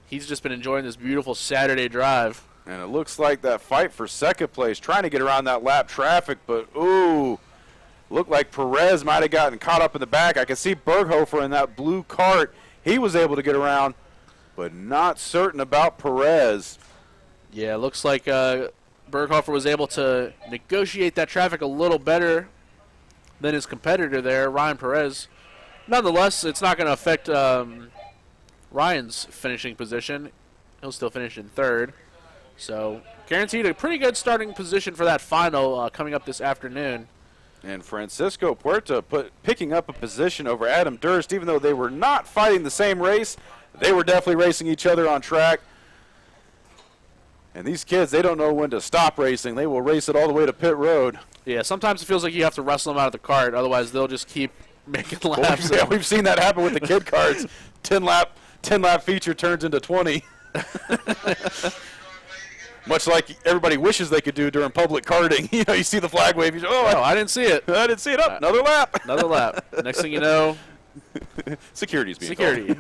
He's just been enjoying this beautiful Saturday drive. And it looks like that fight for second place, trying to get around that lap traffic, but ooh, looked like Perez might have gotten caught up in the back. I can see Berghofer in that blue cart. He was able to get around, but not certain about Perez. Yeah, it looks like Berghofer was able to negotiate that traffic a little better than his competitor there, Ryan Perez. Nonetheless, it's not going to affect Ryan's finishing position. He'll still finish in 3rd. So, guaranteed a pretty good starting position for that final coming up this afternoon. And Francisco Puerta picking up a position over Adam Durst, even though they were not fighting the same race. They were definitely racing each other on track. And these kids, they don't know when to stop racing. They will race it all the way to pit road. Yeah, sometimes it feels like you have to wrestle them out of the cart. Otherwise, they'll just keep making laps. Yeah, we've seen that happen with the kid carts. 10-lap feature turns into 20. Much like everybody wishes they could do during public karting. You see the flag wave. You go, I didn't see it. I didn't see it. Up. Another lap. Another lap. Next thing you know, security's being security.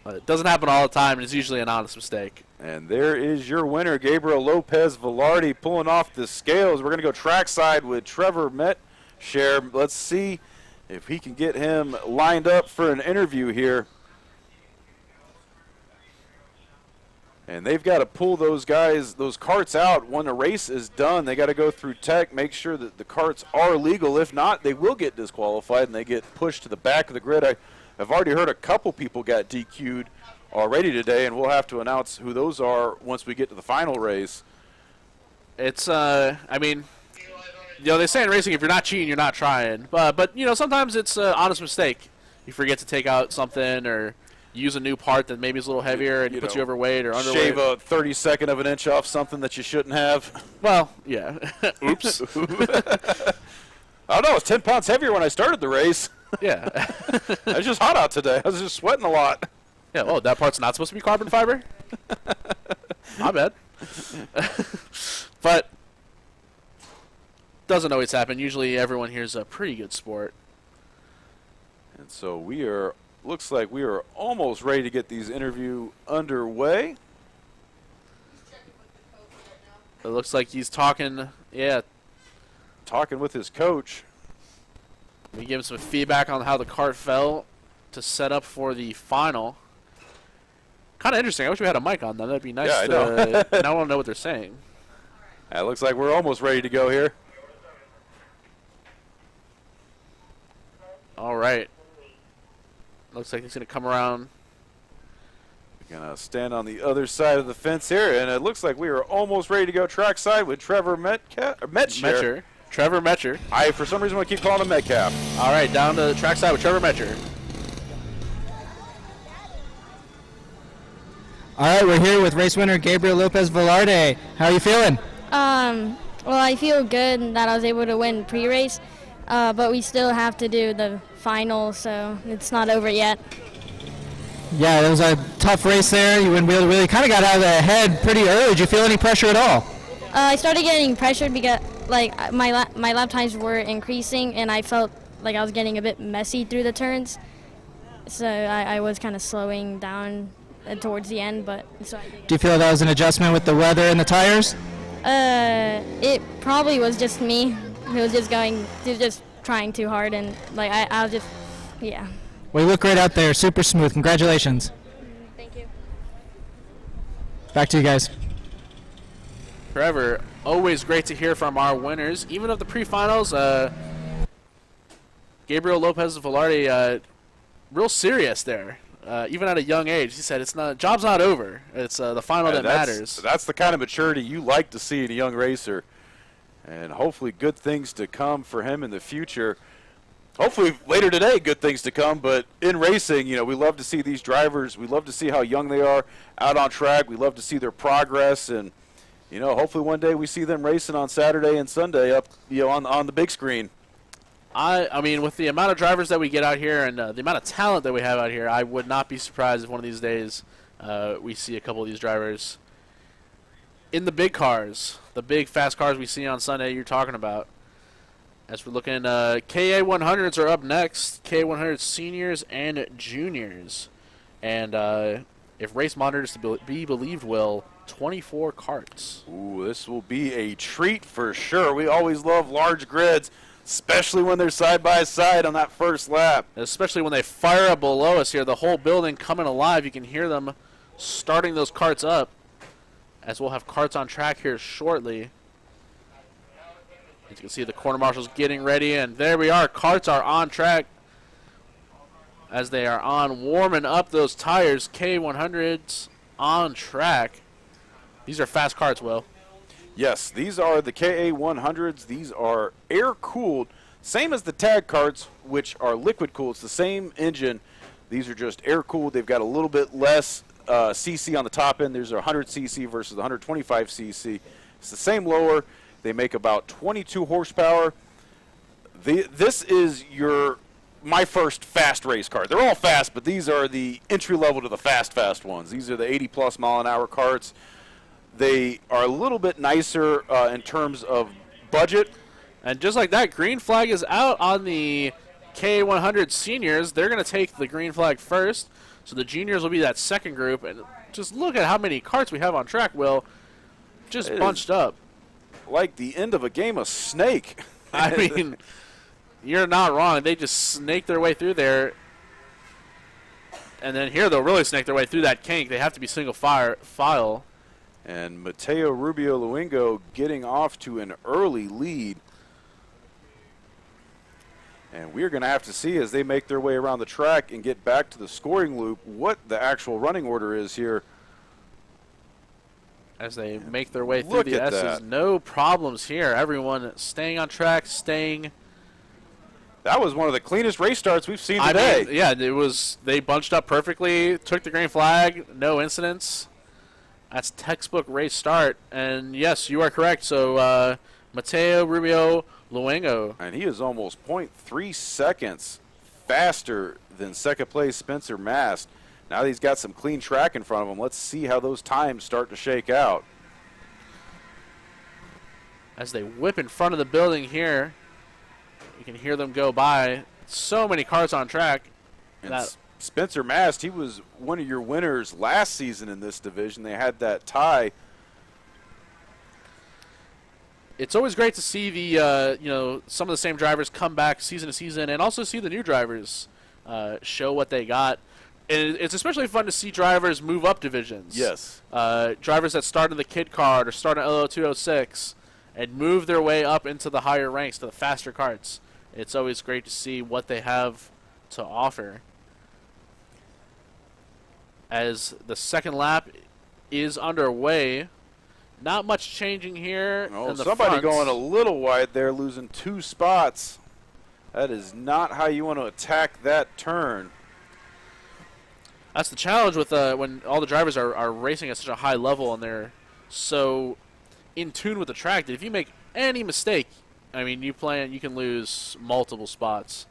It doesn't happen all the time, and it's usually an honest mistake. And there is your winner, Gabriel Lopez Velarde, pulling off the scales. We're going to go trackside with Trevor Metshare. Let's see if he can get him lined up for an interview here. And they've got to pull those carts out when the race is done. They got to go through tech, make sure that the carts are legal. If not, they will get disqualified and they get pushed to the back of the grid. I've already heard a couple people got DQ'd already today, and we'll have to announce who those are once we get to the final race. It's, I mean, they say in racing, if you're not cheating, you're not trying. But sometimes it's an honest mistake. You forget to take out something or use a new part that maybe is a little heavier and puts you overweight or underweight. Shave a 32nd of an inch off something that you shouldn't have. Well, yeah. Oops. I don't know. It's 10 pounds heavier when I started the race. Yeah. I was just hot out today. I was just sweating a lot. Yeah, oh, that part's not supposed to be carbon fiber? My bad. But doesn't always happen. Usually everyone here's a pretty good sport. And so looks like we are almost ready to get these interview underway. It looks like he's talking, talking with his coach. We give him some feedback on how the cart fell to set up for the final. Kind of interesting. I wish we had a mic on them. That'd be nice. Yeah, I know. And I want to know what they're saying. It looks like we're almost ready to go here. All right. Looks like he's going to come around. We're going to stand on the other side of the fence here, and it looks like we are almost ready to go trackside with Trevor Metshare. Trevor Metcher. I, for some reason, want to keep calling him Metcalf. All right, down to the trackside with Trevor Metcher. All right, we're here with race winner Gabriel Lopez Velarde. How are you feeling? Well, I feel good that I was able to win pre-race, but we still have to do the final, so it's not over yet. Yeah, it was a tough race there. You really kind of got out of the head pretty early. Did you feel any pressure at all? I started getting pressured because my lap times were increasing, and I felt like I was getting a bit messy through the turns. So I was kind of slowing down towards the end. But so do you feel that was an adjustment with the weather and the tires? It probably was just me who was just trying too hard, and I was just, yeah. Well, you look great out there. Super smooth. Congratulations. Thank you. Back to you guys. forever. Always great to hear from our winners. Even of the pre-finals, Gabriel Lopez Velarde, real serious there. Even at a young age, he said, job's not over. It's the final that matters. That's the kind of maturity you like to see in a young racer. And hopefully good things to come for him in the future. Hopefully later today, good things to come. But in racing, we love to see these drivers. We love to see how young they are out on track. We love to see their progress. And, hopefully one day we see them racing on Saturday and Sunday up, on the big screen. I mean, with the amount of drivers that we get out here and the amount of talent that we have out here, I would not be surprised if one of these days we see a couple of these drivers in the big cars, the big fast cars we see on Sunday you're talking about. As we're looking, KA 100s are up next, KA 100 seniors and juniors. And if race monitors to be believed, 24 carts. Ooh, this will be a treat for sure. We always love large grids, especially when they're side by side on that first lap. Especially when they fire up below us here, the whole building coming alive. You can hear them starting those carts up, as we'll have carts on track here shortly. As you can see, the corner marshals getting ready, and there we are. Carts are on track as they are warming up those tires. K100s on track. These are fast carts, Will. Yes, these are the KA100s. These are air-cooled, same as the tag carts, which are liquid-cooled. It's the same engine. These are just air-cooled. They've got a little bit less cc on the top end. There's a 100 cc versus the 125 cc. It's the same lower. They make about 22 horsepower. This is my first fast race car. They're all fast, but these are the entry level to the fast ones. These are the 80+ mile an hour carts. They are a little bit nicer in terms of budget. And just like that, green flag is out on the K100 seniors. They're going to take the green flag first. So the juniors will be that second group. And just look at how many carts we have on track, Will. Just bunched up. Like the end of a game of Snake. I mean, you're not wrong. They just snake their way through there. And then here they'll really snake their way through that kink. They have to be single file. And Mateo Rubio Luengo getting off to an early lead. And we're going to have to see as they make their way around the track and get back to the scoring loop what the actual running order is here. As they make their way through the S's, no problems here. Everyone staying on track, staying. That was one of the cleanest race starts we've seen today. I mean, yeah, it was. They bunched up perfectly, took the green flag, no incidents. That's textbook race start. And yes, you are correct. So Mateo Rubio Luengo. And he is almost 0.3 seconds faster than second place Spencer Mast. Now that he's got some clean track in front of him, let's see how those times start to shake out. As they whip in front of the building here, you can hear them go by. So many cars on track. And Spencer Mast, he was one of your winners last season in this division. They had that tie. It's always great to see the some of the same drivers come back season to season, and also see the new drivers show what they got. And it's especially fun to see drivers move up divisions. Yes. Drivers that start in the kid card or start in Lo206 and move their way up into the higher ranks, to the faster carts. It's always great to see what they have to offer. As the second lap is underway, not much changing here. Oh, in the somebody front. going a little wide there, losing 2 spots. That is not how you want to attack that turn. That's the challenge with when all the drivers are racing at such a high level and they're so in tune with the track that if you make any mistake, I mean, you can lose multiple spots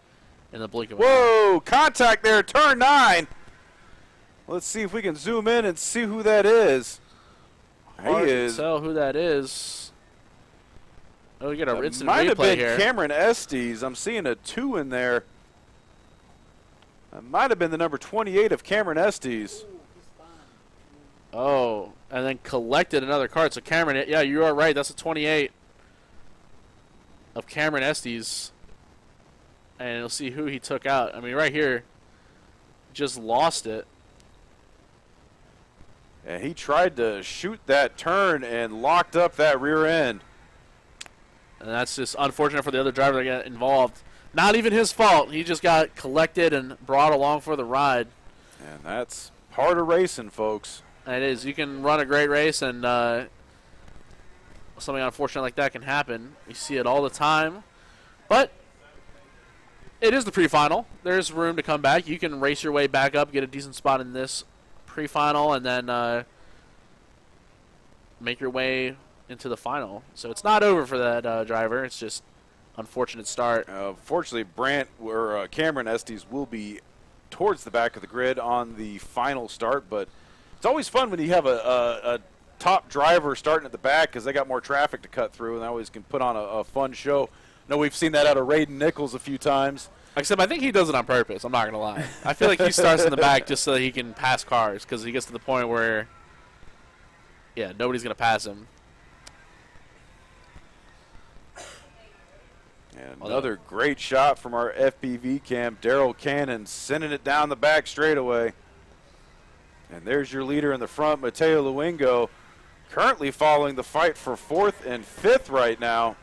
in the blink of an eye. Whoa, contact there, turn 9. Let's see if we can zoom in and see who that is. Hard to tell who that is. Oh, we got an instant might have replay been here. Cameron Estes. I'm seeing a 2 in there. That might have been the number 28 of Cameron Estes. Oh, and then collected another card. So Cameron, yeah, you are right. That's a 28 of Cameron Estes. And you'll see who he took out. I mean, right here, just lost it. And he tried to shoot that turn and locked up that rear end. And that's just unfortunate for the other driver that got involved. Not even his fault. He just got collected and brought along for the ride. And that's part of racing, folks. It is. You can run a great race, and something unfortunate like that can happen. You see it all the time. But it is the pre-final. There's room to come back. You can race your way back up, get a decent spot in this pre-final, and then make your way into the final. So it's not over for that driver. It's just unfortunate start. Fortunately, Cameron Estes will be towards the back of the grid on the final start, but it's always fun when you have a top driver starting at the back because they got more traffic to cut through, and they always can put on a fun show. I know we've seen that out of Raiden Nichols a few times. Except I think he does it on purpose. I'm not going to lie. I feel like he starts in the back just so that he can pass cars because he gets to the point where, yeah, nobody's going to pass him. And another great shot from our FPV cam, Daryl Cannon, sending it down the back straightaway. And there's your leader in the front, Mateo Luengo, currently following the fight for 4th and 5th right now.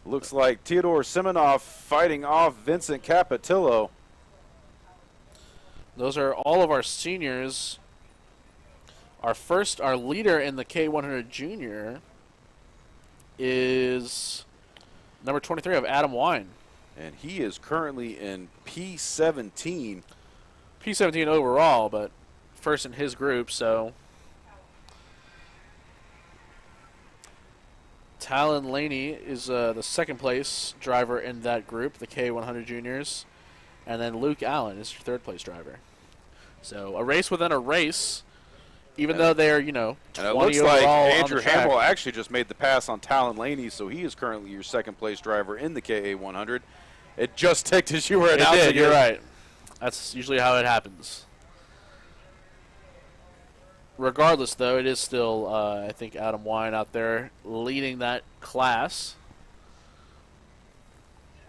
Looks like Theodore Simonoff fighting off Vincent Capatillo. Those are all of our seniors. Our leader in the K100 Junior is number 23 of Adam Wine. And he is currently in P17. P17 overall, but first in his group, so. Talon Laney is the 2nd place driver in that group, the K100 Juniors. And then Luke Allen is your 3rd place driver. So a race within a race, even though they're, 20 and it looks overall like on Andrew the track. Hamill actually just made the pass on Talon Laney, so he is currently your 2nd place driver in the KA100. It just ticked as you were announcing It did, you're right. That's usually how it happens. Regardless, though, it is still, I think, Adam Wine out there leading that class.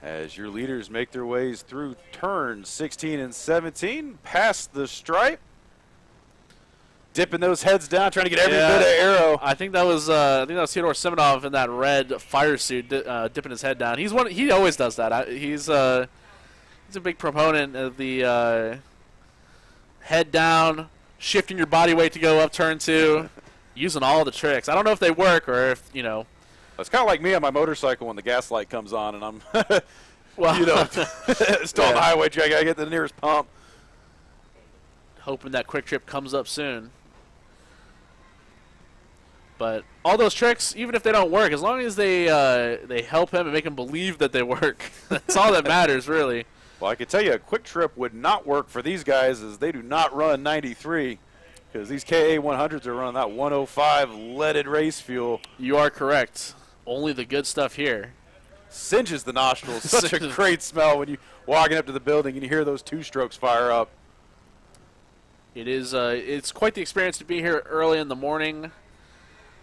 As your leaders make their ways through turns 16 and 17, past the stripe, dipping those heads down, trying to get every bit of aero. I think that was Theodore Simonov in that red fire suit, dipping his head down. He always does that. He's a big proponent of the head down, shifting your body weight to go up turn 2, using all the tricks. I don't know if they work or if, It's kind of like me on my motorcycle when the gas light comes on and I'm, well, still on the highway. I got to get to the nearest pump. Hoping that quick trip comes up soon. But all those tricks, even if they don't work, as long as they help him and make him believe that they work, that's all that matters, really. Well, I can tell you a quick trip would not work for these guys as they do not run 93 because these KA100s are running that 105 leaded race fuel. You are correct. Only the good stuff here. Singes the nostrils. Such a great smell when you walking up to the building and you hear those 2 strokes fire up. It is. It's quite the experience to be here early in the morning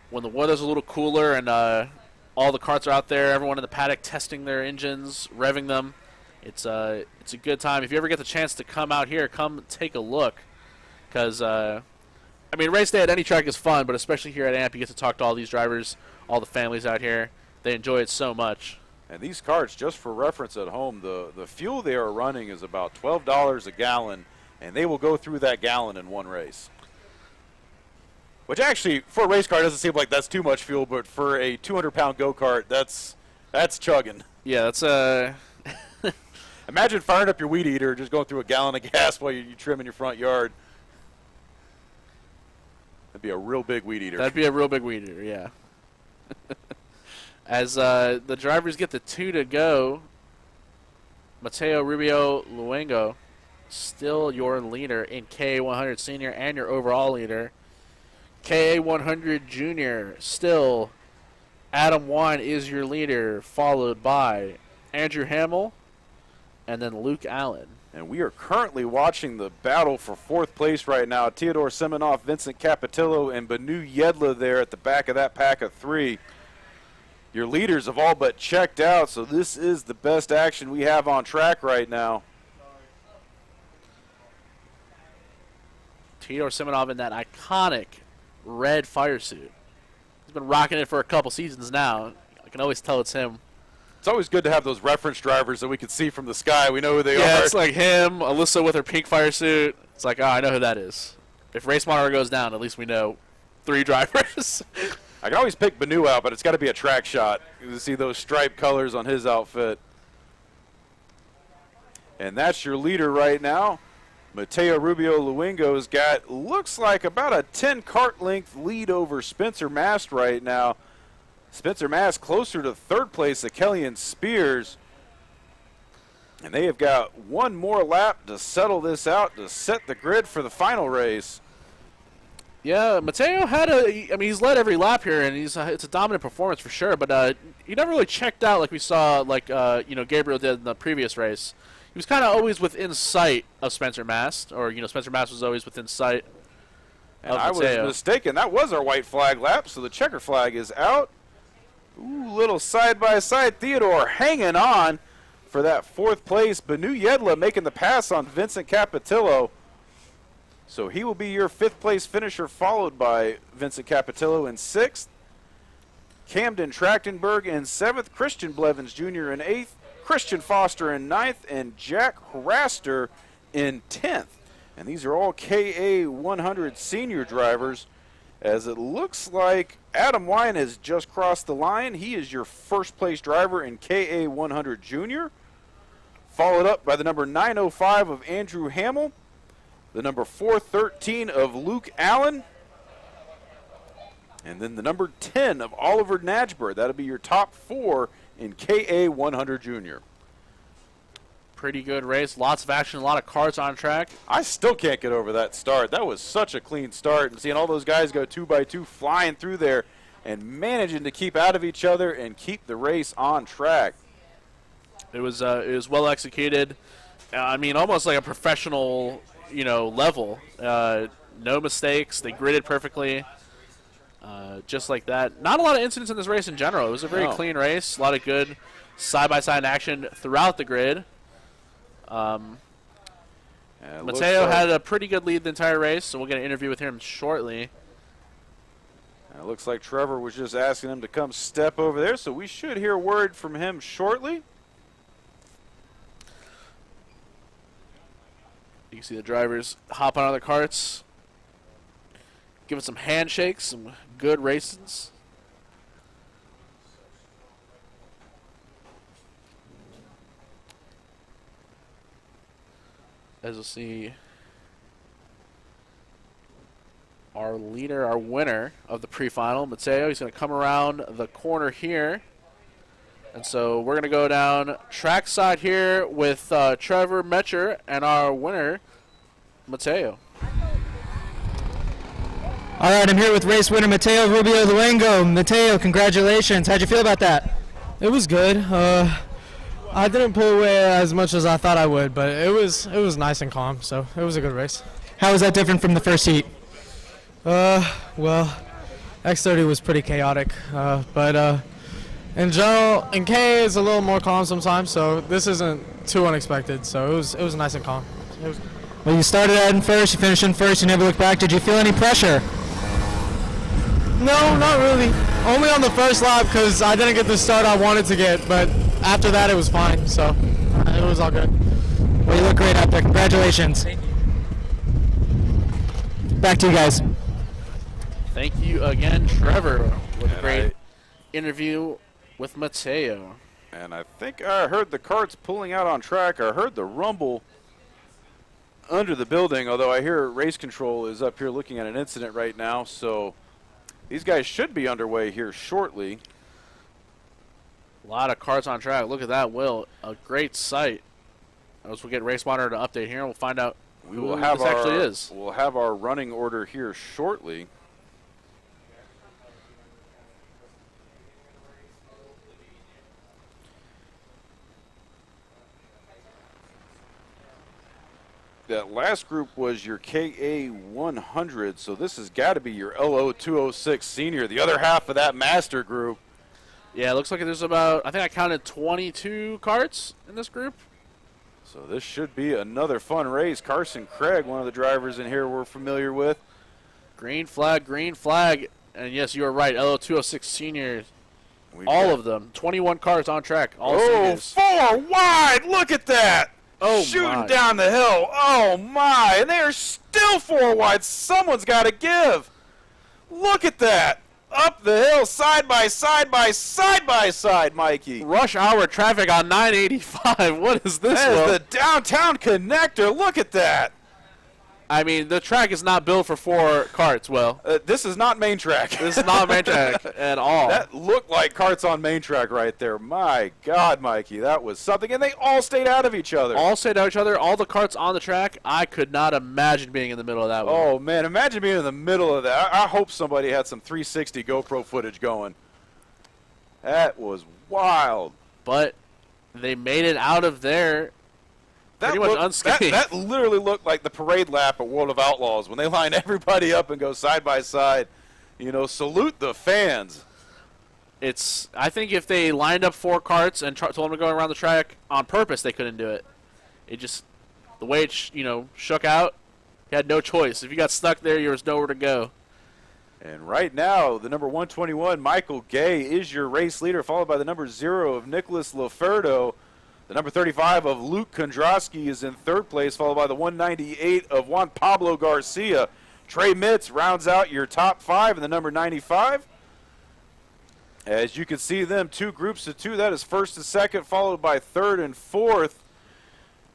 when the weather's a little cooler and all the karts are out there. Everyone in the paddock testing their engines, revving them. It's a good time. If you ever get the chance to come out here, come take a look. Because, race day at any track is fun, but especially here at AMP, you get to talk to all these drivers, all the families out here. They enjoy it so much. And these karts, just for reference at home, the fuel they are running is about $12 a gallon, and they will go through that gallon in one race. Which actually, for a race car, doesn't seem like that's too much fuel, but for a 200-pound go-kart, that's chugging. Yeah, that's Imagine firing up your weed eater, just going through a gallon of gas while you're trimming your front yard. That'd be a real big weed eater. That'd be a real big weed eater, yeah. As the drivers get the 2 to go, Mateo Rubio Luengo, still your leader in KA100 Senior and your overall leader. KA100 Junior, still Adam Wine is your leader, followed by Andrew Hamill and then Luke Allen. And we are currently watching the battle for 4th place right now. Theodore Simonoff, Vincent Capatillo, and Banu Yedla there at the back of that pack of 3. Your leaders have all but checked out, so this is the best action we have on track right now. Theodore Simonov in that iconic red fire suit. He's been rocking it for a couple seasons now. I can always tell it's him. It's always good to have those reference drivers that we can see from the sky. We know who they are. Yeah, it's like him, Alyssa with her pink fire suit. It's like, oh, I know who that is. If Race Monitor goes down, at least we know 3 drivers. I can always pick Banu out, but it's got to be a track shot. You see those striped colors on his outfit. And that's your leader right now. Mateo Rubio Luengo's got, looks like about a 10 kart length lead over Spencer Mast right now. Spencer Mast closer to 3rd place at Kellyan Spears. And they have got one more lap to settle this out, to set the grid for the final race. Yeah, Mateo had he's led every lap here, and it's a dominant performance for sure, but he never really checked out like we saw, Gabriel did in the previous race. He was kind of always within sight of Spencer Mast, or, Spencer Mast was always within sight and of I was Mateo. mistaken. That was our white flag lap, so the checker flag is out. Ooh, little side-by-side. Theodore hanging on for that 4th place. Banu Yedla making the pass on Vincent Capitillo. So he will be your 5th place finisher, followed by Vincent Capitillo in 6th. Camden Trachtenberg in 7th. Christian Blevins Jr. in 8th. Christian Foster in 9th. And Jack Haraster in 10th. And these are all KA100 senior drivers, as it looks like Adam Wine has just crossed the line. He is your 1st place driver in KA100 Junior, followed up by the number 905 of Andrew Hamill, the number 413 of Luke Allen, and then the number 10 of Oliver Najber. That'll be your top 4 in KA100 Junior. Pretty good race, lots of action, a lot of karts on track. I still can't get over that start. That was such a clean start, and seeing all those guys go 2 by 2 flying through there and managing to keep out of each other and keep the race on track. It was well executed. Almost like a professional, level. No mistakes. They gridded perfectly, just like that. Not a lot of incidents in this race in general. It was a very clean race. A lot of good side-by-side action throughout the grid. Mateo had a pretty good lead the entire race, so we'll get an interview with him shortly. It looks like Trevor was just asking him to come step over there, so we should hear word from him shortly. You can see the drivers hopping on the carts, giving some handshakes, some good races. As you'll see, our leader, our winner of the pre-final, Mateo, he's going to come around the corner here. And so we're going to go down trackside here with Trevor Metcher and our winner, Mateo. All right, I'm here with race winner Mateo Rubio Luengo. Mateo, congratulations. How'd you feel about that? It was good. I didn't pull away as much as I thought I would, but it was nice and calm, so it was a good race. How was that different from the first heat? Well, X30 was pretty chaotic, but in general, in K it's a little more calm sometimes, so this isn't too unexpected, so it was nice and calm. Well, you started out in first, you finished in first, you never looked back. Did you feel any pressure? No, not really. Only on the first lap because I didn't get the start I wanted to get, but after that it was fine, so it was all good. Well, you look great out there. Congratulations. Back to you guys. Thank you again, Trevor, with a great interview with Mateo. And I think I heard the carts pulling out on track. I heard the rumble under the building, although I hear race control is up here looking at an incident right now, so these guys should be underway here shortly. A lot of carts on track. Look at that, Will. A great sight. As we get Race Monitor to update here, we'll find out who this actually is. We'll have our running order here shortly. That last group was your KA100, so this has got to be your Lo206 Senior, the other half of that Master group. Yeah, it looks like there's about, I think I counted 22 carts in this group. So this should be another fun race. Carson Craig, one of the drivers in here we're familiar with. Green flag, green flag. And yes, you are right. Lo206 Senior. All of them. 21 cars on track. All seniors. 4 wide. Look at that. Oh, shooting my. down the hill. Oh, my. And they are still 4 wide. Someone's got to give. Look at that. Up the hill, side by side by side by side, Mikey. Rush hour traffic on 985. What is this? That is the downtown connector. Look at that. I mean, the track is not built for 4 carts, Will. This is not main track. This is not main track at all. That looked like carts on main track right there. My God, Mikey, that was something. And they all stayed out of each other. All stayed out each other. All the carts on the track. I could not imagine being in the middle of that one. Oh, man, imagine being in the middle of that. I hope somebody had some 360 GoPro footage going. That was wild. But they made it out of there pretty much unscathed. That literally looked like the parade lap at World of Outlaws when they line everybody up and go side by side. You know, salute the fans. I think if they lined up 4 carts and told them to go around the track on purpose, they couldn't do it. It just, the way it shook out, you had no choice. If you got stuck there, there was nowhere to go. And right now, the number 121, Michael Gay, is your race leader, followed by the number 0 of Nicholas Loferdo. The number 35 of Luke Kondrowski is in 3rd place, followed by the 198 of Juan Pablo Garcia. Trey Mitz rounds out your top 5 in the number 95. As you can see them, 2 groups of 2. That is 1st and 2nd, followed by 3rd and 4th.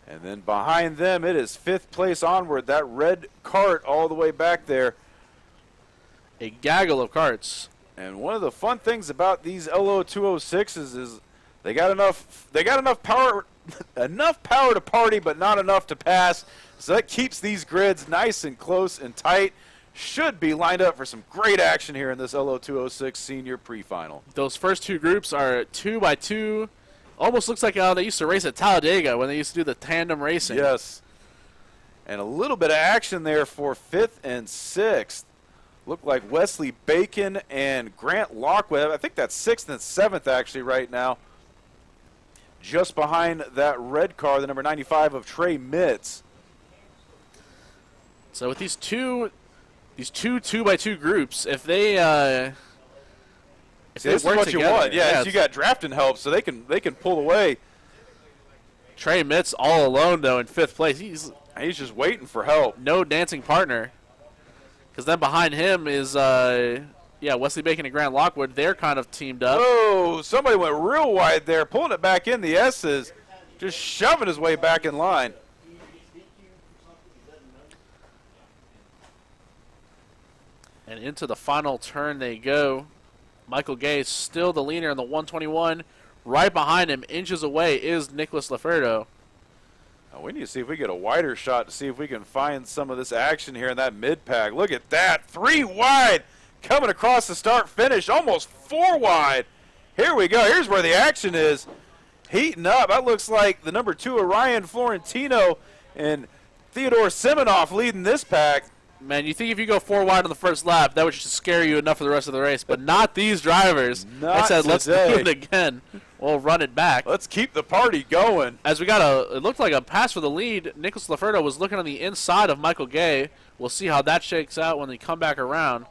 And then behind them, it is 5th place onward. That red cart all the way back there. A gaggle of carts. And one of the fun things about these Lo206s is they got enough power to party, but not enough to pass. So that keeps these grids nice and close and tight. Should be lined up for some great action here in this Lo206 Senior pre-final. Those first 2 groups are 2 by 2. Almost looks like how they used to race at Talladega when they used to do the tandem racing. Yes. And a little bit of action there for 5th and 6th. Look like Wesley Bacon and Grant Lockwood. I think that's 6th and 7th actually right now. Just behind that red car, the number 95 of Trey Mitz. So with these two 2x2 groups, if they work this is what together, you want. Yeah, you got drafting help, so they can pull away. Trey Mitz all alone though in 5th place. He's just waiting for help. No dancing partner. Because then behind him is Wesley Bacon and Grant Lockwood. They're kind of teamed up. Oh, somebody went real wide there, pulling it back in the S's, just shoving his way back in line. And into the final turn they go. Michael Gay is still the leader in the 121. Right behind him, inches away, is Nicholas Loferdo. We need to see if we get a wider shot to see if we can find some of this action here in that mid-pack. Look at that, 3 wide coming across the start-finish, almost 4 wide. Here we go. Here's where the action is heating up. That looks like the number 2 of Ryan Florentino and Theodore Siminoff leading this pack. Man, you think if you go 4 wide on the first lap, that would just scare you enough for the rest of the race, but not these drivers. Not they said, let's do today. it again. We'll run it back. Let's keep the party going. As we got it looked like a pass for the lead. Nicholas Loferdo was looking on the inside of Michael Gay. We'll see how that shakes out when they come back around.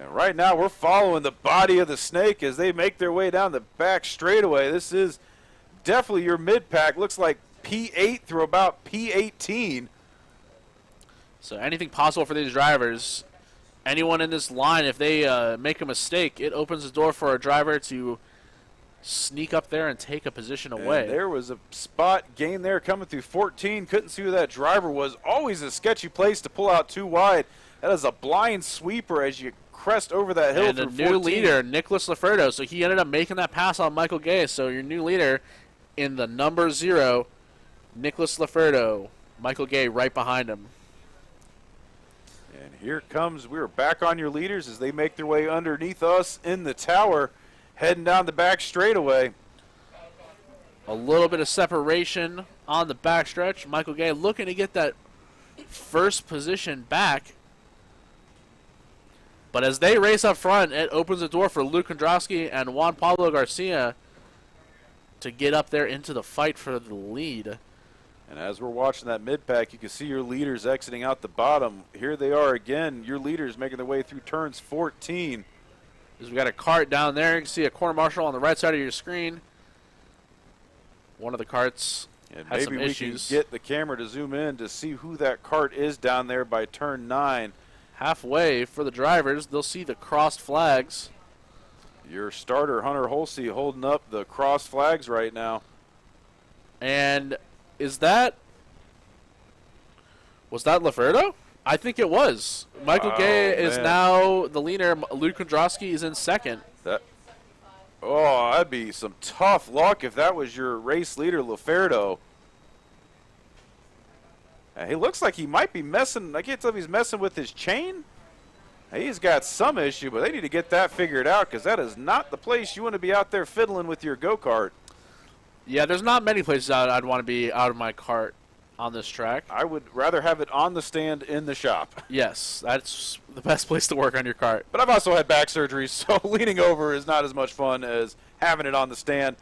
And right now we're following the body of the snake as they make their way down the back straightaway. This is definitely your mid-pack. Looks like P8 through about P18. So anything possible for these drivers. Anyone in this line, if they make a mistake, it opens the door for a driver to sneak up there and take a position away. And there was a spot gain there coming through 14. Couldn't see who that driver was. Always a sketchy place to pull out 2 wide. That is a blind sweeper as you crest over that hill and through a 14. new leader, Nicholas Loferdo. So he ended up making that pass on Michael Gay. So your new leader in the number 0, Nicholas Loferdo. Michael Gay right behind him. And here comes, we're back on your leaders as they make their way underneath us in the tower, heading down the back straightaway. A little bit of separation on the backstretch. Michael Gay looking to get that first position back. But as they race up front, it opens the door for Luke Kondrowski and Juan Pablo Garcia to get up there into the fight for the lead. And as we're watching that mid-pack, you can see your leaders exiting out the bottom. Here they are again, your leaders making their way through turns 14. We've got a Kart down there. You can see a corner marshal on the right side of your screen. One of the carts And has maybe some we issues. can get the camera to zoom in to see who that Kart is down there by turn 9. Halfway for the drivers, they'll see the crossed flags. Your starter, Hunter Holsey, holding up the crossed flags right now. And was that Laferdo? I think it was. Michael Gay is man. now the leader. Luke Kondrowski is in second. That'd be some tough luck if that was your race leader, Laferdo. He looks like he might be messing. I can't tell if he's messing with his chain. He's got some issue, but they need to get that figured out because that is not the place you want to be out there fiddling with your go-kart. Yeah, there's not many places I'd want to be out of my cart on this track. I would rather have it on the stand in the shop. Yes, that's the best place to work on your cart. But I've also had back surgery, so leaning over is not as much fun as having it on the stand.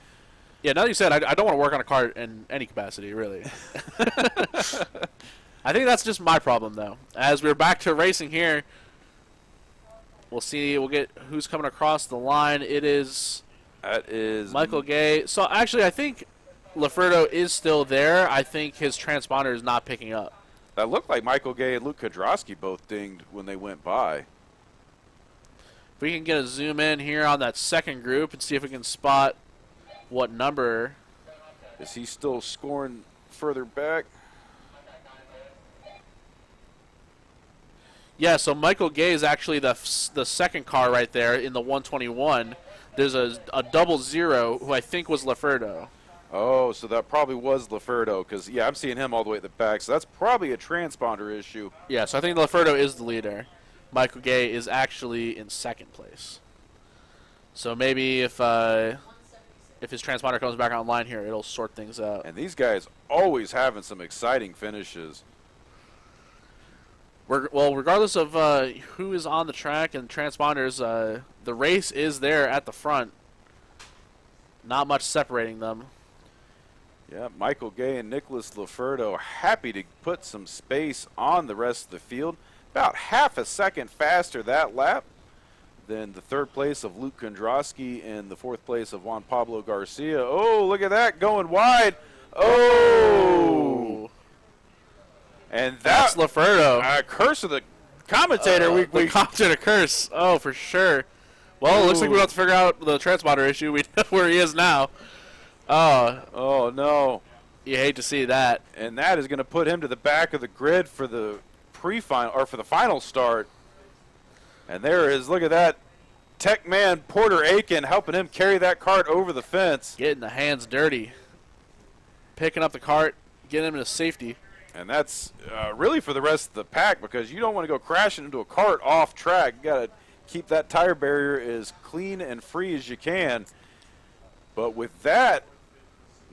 Yeah, now that you said, I don't want to work on a cart in any capacity, really. I think that's just my problem, though. As we're back to racing here, we'll see. We'll get who's coming across the line. That is Michael Gay. So, actually, I think Laferdo is still there. I think his transponder is not picking up. That looked like Michael Gay and Luke Kondrowski both dinged when they went by. If we can get a zoom in here on that second group and see if we can spot what number. Is he still scoring further back? Yeah, so Michael Gay is actually the second car right there in the 121. There's a double zero who I think was Laferdo. Oh, so that probably was Laferdo because, yeah, I'm seeing him all the way at the back. So that's probably a transponder issue. Yeah, so I think Laferdo is the leader. Michael Gay is actually in second place. So maybe if his transponder comes back online here, it'll sort things out. And these guys always having some exciting finishes. Well, regardless of who is on the track and transponders, the race is there at the front. Not much separating them. Yeah, Michael Gay and Nicholas Laferdo happy to put some space on the rest of the field. About half a second faster that lap than the third place of Luke Kondrowski and the fourth place of Juan Pablo Garcia. Oh, look at that, going wide. Oh! And That's Laferdo. Curse of the commentator. We commented a curse. Oh, for sure. Well, it looks like we have to figure out the transponder issue. We know where he is now. Oh, no. You hate to see that. And that is going to put him to the back of the grid for the pre-final or for the final start. And there is, look at that, tech man Porter Aiken helping him carry that cart over the fence. Getting the hands dirty. Picking up the cart, getting him to safety. And that's really for the rest of the pack because you don't want to go crashing into a cart off track. You got to keep that tire barrier as clean and free as you can. But with that,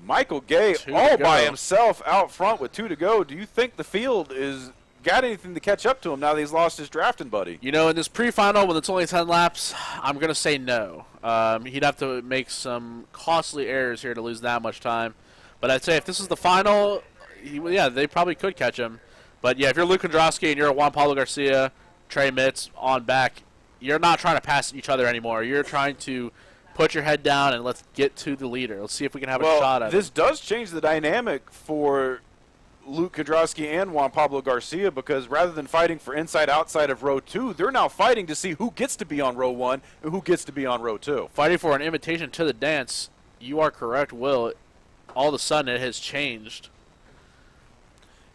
Michael Gay all by himself out front with 2 to go. Do you think the field is got anything to catch up to him now that he's lost his drafting buddy? You know, in this pre-final when it's only 10 laps, I'm going to say no. He'd have to make some costly errors here to lose that much time. But I'd say if this is the final, yeah, they probably could catch him. But, yeah, if you're Luke Kondrowski and you're Juan Pablo Garcia, Trey Mitz on back, you're not trying to pass each other anymore. You're trying to put your head down and let's get to the leader. Let's see if we can have a shot at this it. does change the dynamic for Luke Kondrowski and Juan Pablo Garcia because rather than fighting for inside-outside of row 2, they're now fighting to see who gets to be on row 1 and who gets to be on row 2. Fighting for an invitation to the dance. You are correct, Will. All of a sudden it has changed.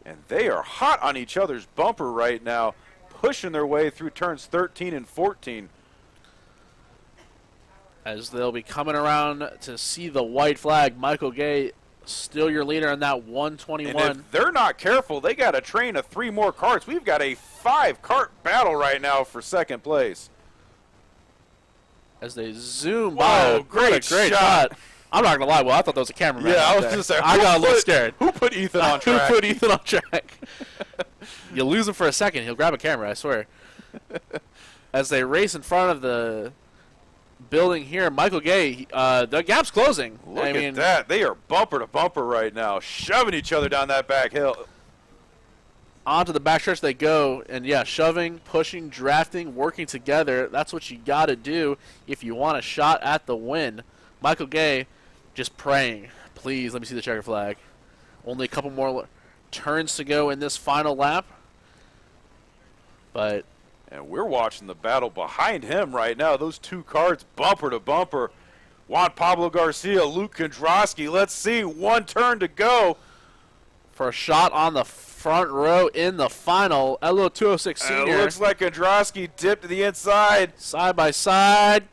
And they are hot on each other's bumper right now, pushing their way through turns 13 and 14. As they'll be coming around to see the white flag. Michael Gay, still your leader in that 121. And if they're not careful, they got a train of 3 more carts. We've got a 5-cart battle right now for second place. As they zoom by. Great shot. I'm not going to lie, Well, I thought that was a cameraman. Yeah, I was going going to say, I got a little scared. Who put Ethan on track? Who put Ethan on track? You lose him for a second, he'll grab a camera, I swear. As they race in front of the building here. Michael Gay, the gap's closing. Look at that. They are bumper to bumper right now, shoving each other down that back hill. Onto the backstretch they go, and yeah, shoving, pushing, drafting, working together. That's what you got to do if you want a shot at the win. Michael Gay just praying, please let me see the checker flag. Only a couple more turns to go in this final lap. But and we're watching the battle behind him right now. Those two cards bumper to bumper. Juan Pablo Garcia, Luke Kondrowski. Let's see, one turn to go. For a shot on the front row in the final, Lo206 Senior. It looks like Kondrowski dipped to the inside. Side by side.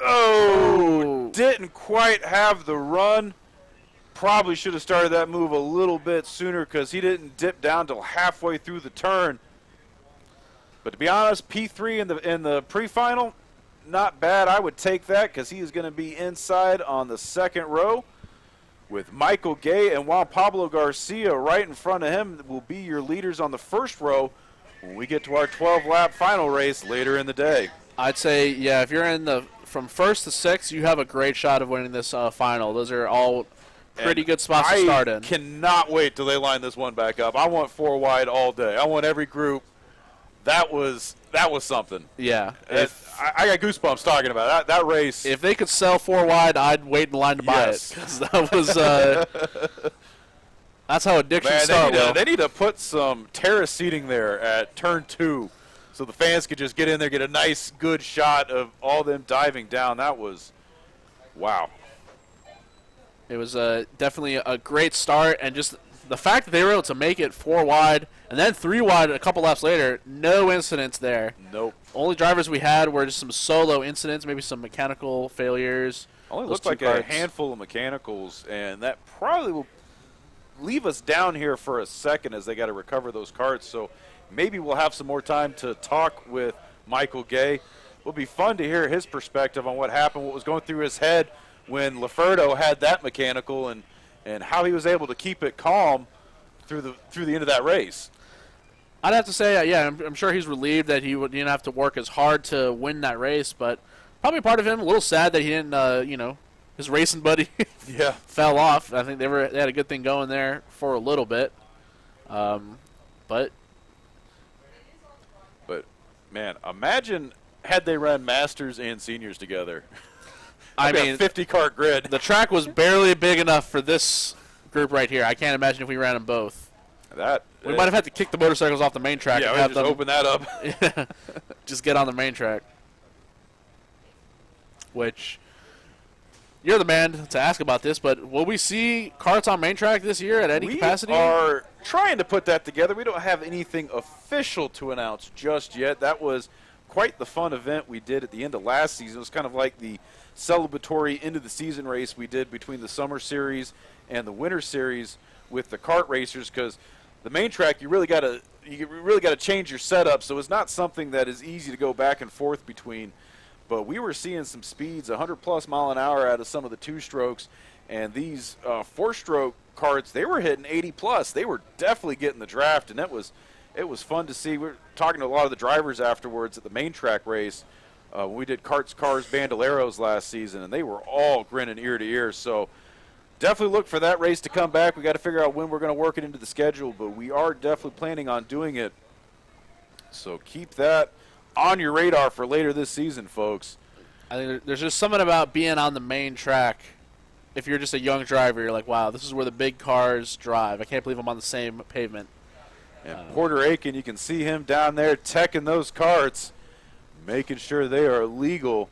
Oh, didn't quite have the run. Probably should have started that move a little bit sooner because he didn't dip down till halfway through the turn. But to be honest, P3 in the pre-final, not bad. I would take that because he is going to be inside on the second row. With Michael Gay and Juan Pablo Garcia right in front of him will be your leaders on the first row when we get to our 12-lap final race later in the day. I'd say, yeah, if you're in the from first to sixth, you have a great shot of winning this final. Those are all pretty good spots to start in. I cannot wait till they line this one back up. I want 4 wide all day. I want every group. That was something. Yeah. I got goosebumps talking about that race. If they could sell 4 wide, I'd wait in line to buy it. Because that was that's how addictions start. They need to put some terrace seating there at turn 2 so the fans could just get in there, get a nice, good shot of all them diving down. That was, wow. It was definitely a great start, and just the fact that they were able to make it 4 wide and then 3 wide a couple laps later, no incidents there. Nope. Only drivers we had were just some solo incidents, maybe some mechanical failures. Only looked like a handful of mechanicals, and that probably will leave us down here for a second as they got to recover those carts. So maybe we'll have some more time to talk with Michael Gay. It'll be fun to hear his perspective on what happened, what was going through his head when Laferdo had that mechanical, and how he was able to keep it calm through the end of that race. I'd have to say, yeah, I'm sure he's relieved that he didn't have to work as hard to win that race, but probably part of him a little sad that he didn't, his racing buddy fell off. I think they had a good thing going there for a little bit, but man, imagine had they run Masters and Seniors together. I mean, 50 cart grid. The track was barely big enough for this group right here. I can't imagine if we ran them both. We might have had to kick the motorcycles off the main track. Yeah, and we have just open that up. Just get on the main track. Which, you're the man to ask about this, but will we see karts on main track this year at any capacity? We are trying to put that together. We don't have anything official to announce just yet. That was quite the fun event we did at the end of last season. It was kind of like the celebratory end of the season race we did between the summer series and the winter series with the kart racers, because the main track you really got to change your setup, so it's not something that is easy to go back and forth between. But we were seeing some speeds 100+ mile an hour out of some of the 2-strokes, and these 4-stroke karts, they were hitting 80+. They were definitely getting the draft, and it was fun to see. We were talking to a lot of the drivers afterwards at the main track race when we did Karts, Cars, Bandoleros last season, and they were all grinning ear to ear. So definitely look for that race to come back. We got to figure out when we're going to work it into the schedule, but we are definitely planning on doing it. So keep that on your radar for later this season, folks. I think there's just something about being on the main track. If you're just a young driver, you're like, wow, this is where the big cars drive. I can't believe I'm on the same pavement. And Porter Aiken, you can see him down there teching those karts, making sure they are legal.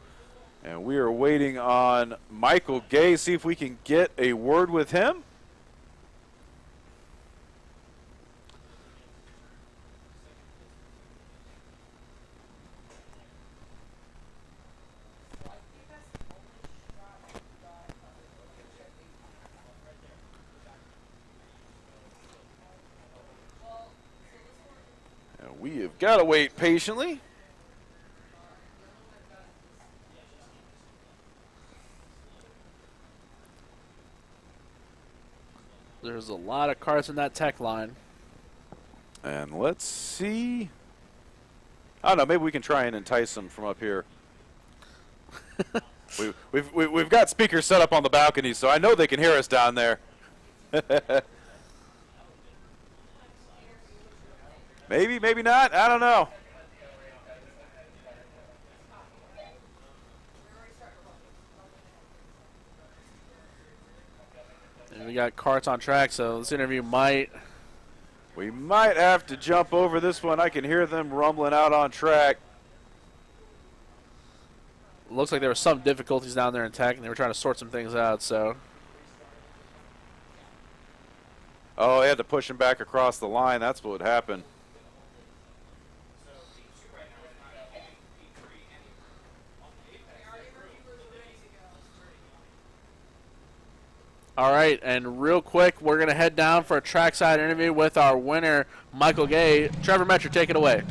And we are waiting on Michael Gay, see if we can get a word with him. And we have got to wait patiently. There's a lot of cars in that tech line. And let's see. I don't know, maybe we can try and entice them from up here. We've got speakers set up on the balcony, so I know they can hear us down there. Maybe, maybe not. I don't know. And we got carts on track, so this interview might. We might have to jump over this one. I can hear them rumbling out on track. Looks like there were some difficulties down there in tech, and they were trying to sort some things out, so. Oh, they had to push him back across the line. That's what happened. All right, and real quick, we're going to head down for a trackside interview with our winner, Michael Gay. Trevor Metcher, take it away.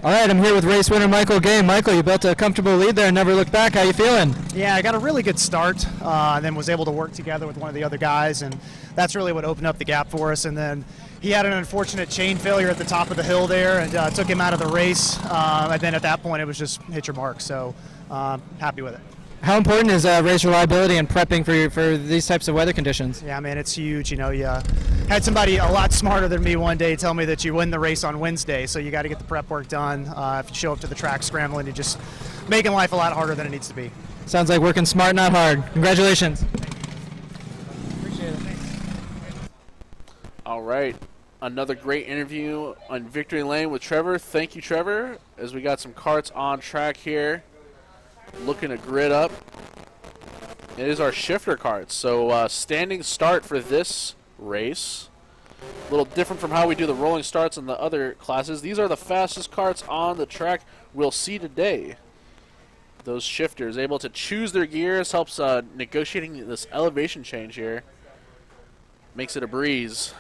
All right, I'm here with race winner Michael Gay. Michael, you built a comfortable lead there and never looked back. How you feeling? Yeah, I got a really good start, and then was able to work together with one of the other guys, and that's really what opened up the gap for us. And then he had an unfortunate chain failure at the top of the hill there, and took him out of the race. And then at that point, it was just hit your mark. So happy with it. How important is race reliability and prepping for these types of weather conditions? Yeah, man, it's huge. You know, you had somebody a lot smarter than me one day tell me that you win the race on Wednesday, so you got to get the prep work done. If you show up to the track scrambling, you're just making life a lot harder than it needs to be. Sounds like working smart, not hard. Congratulations. Appreciate it. All right, another great interview on Victory Lane with Trevor. Thank you, Trevor, as we got some carts on track here. Looking to grid up. It is our shifter carts. So standing start for this race. A little different from how we do the rolling starts in the other classes. These are the fastest carts on the track we'll see today. Those shifters able to choose their gears, helps negotiating this elevation change here. Makes it a breeze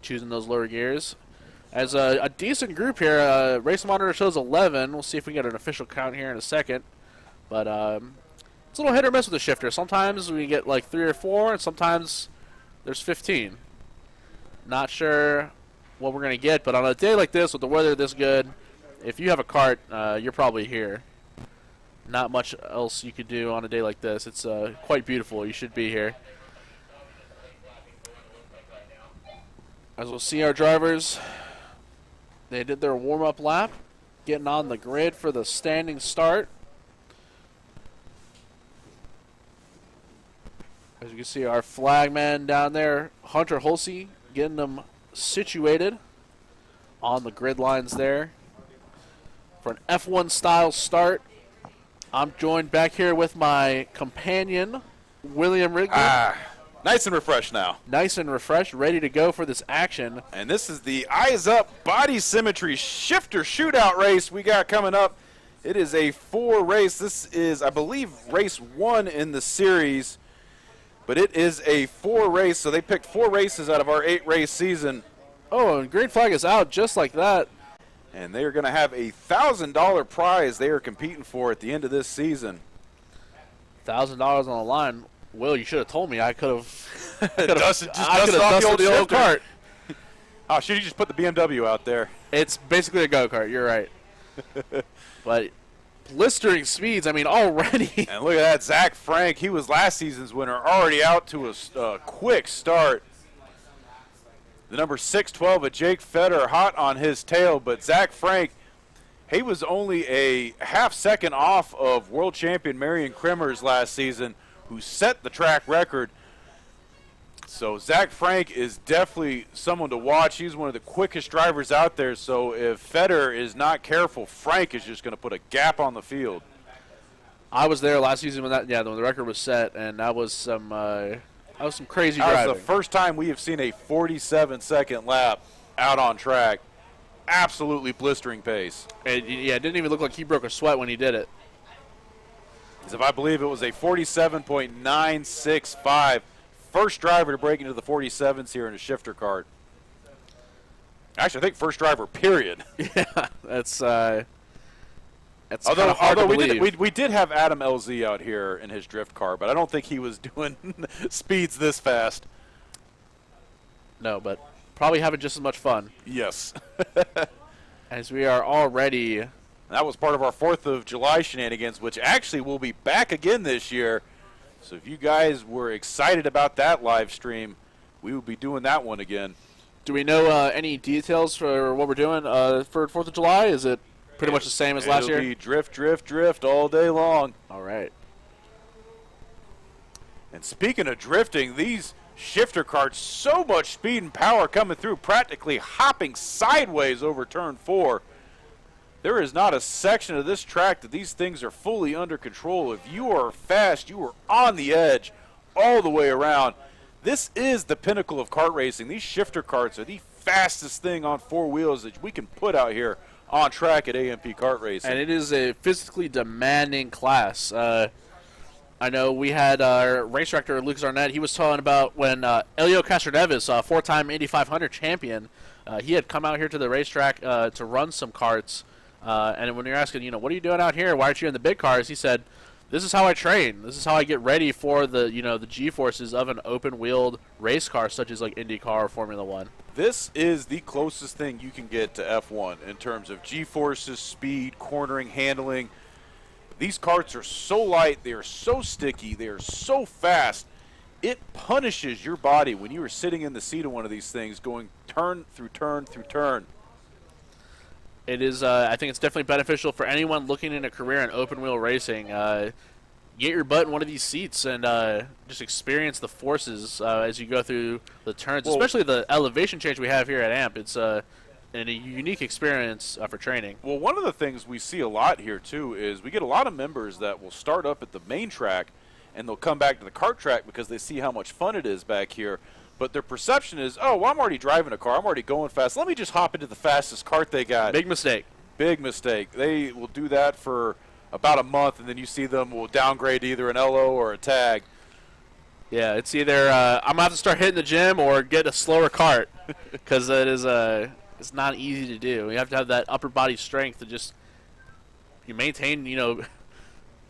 choosing those lower gears. As a decent group here, race monitor shows 11. We'll see if we get an official count here in a second. But it's a little hit or miss with the shifter. Sometimes we get like 3 or 4, and sometimes there's 15. Not sure what we're going to get, but on a day like this with the weather this good, if you have a cart, you're probably here. Not much else you could do on a day like this. It's quite beautiful. You should be here. As we'll see our drivers, they did their warm-up lap, getting on the grid for the standing start. As you can see, our flagman down there, Hunter Hulsey, getting them situated on the grid lines there for an F1 style start. I'm joined back here with my companion, William Wrigley. Nice and refreshed now. Nice and refreshed, ready to go for this action. And this is the Eyes Up Body Symmetry Shifter Shootout race we got coming up. It is a 4 race. This is, I believe, race 1 in the series. But it is a 4 race, so they picked 4 races out of our 8 race season. Oh, and green flag is out just like that. And they are going to have a $1,000 prize they are competing for at the end of this season. $1,000 on the line. Will, you should have told me. I could have dusted the old cart. Oh, should you just put the BMW out there? It's basically a go-kart. You're right. But blistering speeds, I mean, already. And look at that, Zach Frank. He was last season's winner, already out to a quick start. The number 612 of Jake Feder hot on his tail, but Zach Frank, he was only a half second off of world champion Marion Kremers last season, who set the track record. So Zach Frank is definitely someone to watch. He's one of the quickest drivers out there, so if Feder is not careful, Frank is just going to put a gap on the field. I was there last season when when the record was set, and that was some crazy driving. That was the first time we have seen a 47-second lap out on track. Absolutely blistering pace. And, yeah, it didn't even look like he broke a sweat when he did it. As if I believe it was a 47.965. First driver to break into the 47s here in a shifter kart. Actually, I think first driver, period. Yeah, that's kind of hard although to believe. we did have Adam LZ out here in his drift car, but I don't think he was doing speeds this fast. No, but probably having just as much fun. Yes. As we are already And that was part of our 4th of July shenanigans, which actually will be back again this year. So if you guys were excited about that live stream, we will be doing that one again. Do we know any details for what we're doing for 4th of July? Is it pretty much the same as last year? It'll be drift, drift, drift all day long. All right. And speaking of drifting, these shifter carts, so much speed and power coming through, practically hopping sideways over turn 4. There is not a section of this track that these things are fully under control. If you are fast, you are on the edge all the way around. This is the pinnacle of kart racing. These shifter carts are the fastest thing on 4 wheels that we can put out here on track at AMP Kart Racing. And it is a physically demanding class. I know we had our race director, Lucas Arnett, he was talking about when Elio Castroneves, a 4-time Indy 500 champion, he had come out here to the racetrack to run some karts. And when you're asking, what are you doing out here? Why aren't you in the big cars? He said, this is how I train. This is how I get ready for the, the G-forces of an open-wheeled race car such as like IndyCar or Formula One. This is the closest thing you can get to F1 in terms of G-forces, speed, cornering, handling. These karts are so light, they are so sticky, they are so fast. It punishes your body when you are sitting in the seat of one of these things going turn through turn through turn. It is, I think it's definitely beneficial for anyone looking in a career in open-wheel racing. Get your butt in one of these seats and just experience the forces as you go through the turns, especially the elevation change we have here at AMP. It's a unique experience for training. Well, one of the things we see a lot here, too, is we get a lot of members that will start up at the main track and they'll come back to the kart track because they see how much fun it is back here. But their perception is, oh, well, I'm already driving a car. I'm already going fast. Let me just hop into the fastest kart they got. Big mistake. Big mistake. They will do that for about a month, and then you see them will downgrade to either an LO or a tag. Yeah, it's either I'm going to have to start hitting the gym or get a slower kart because it is it's not easy to do. You have to have that upper body strength to just maintain,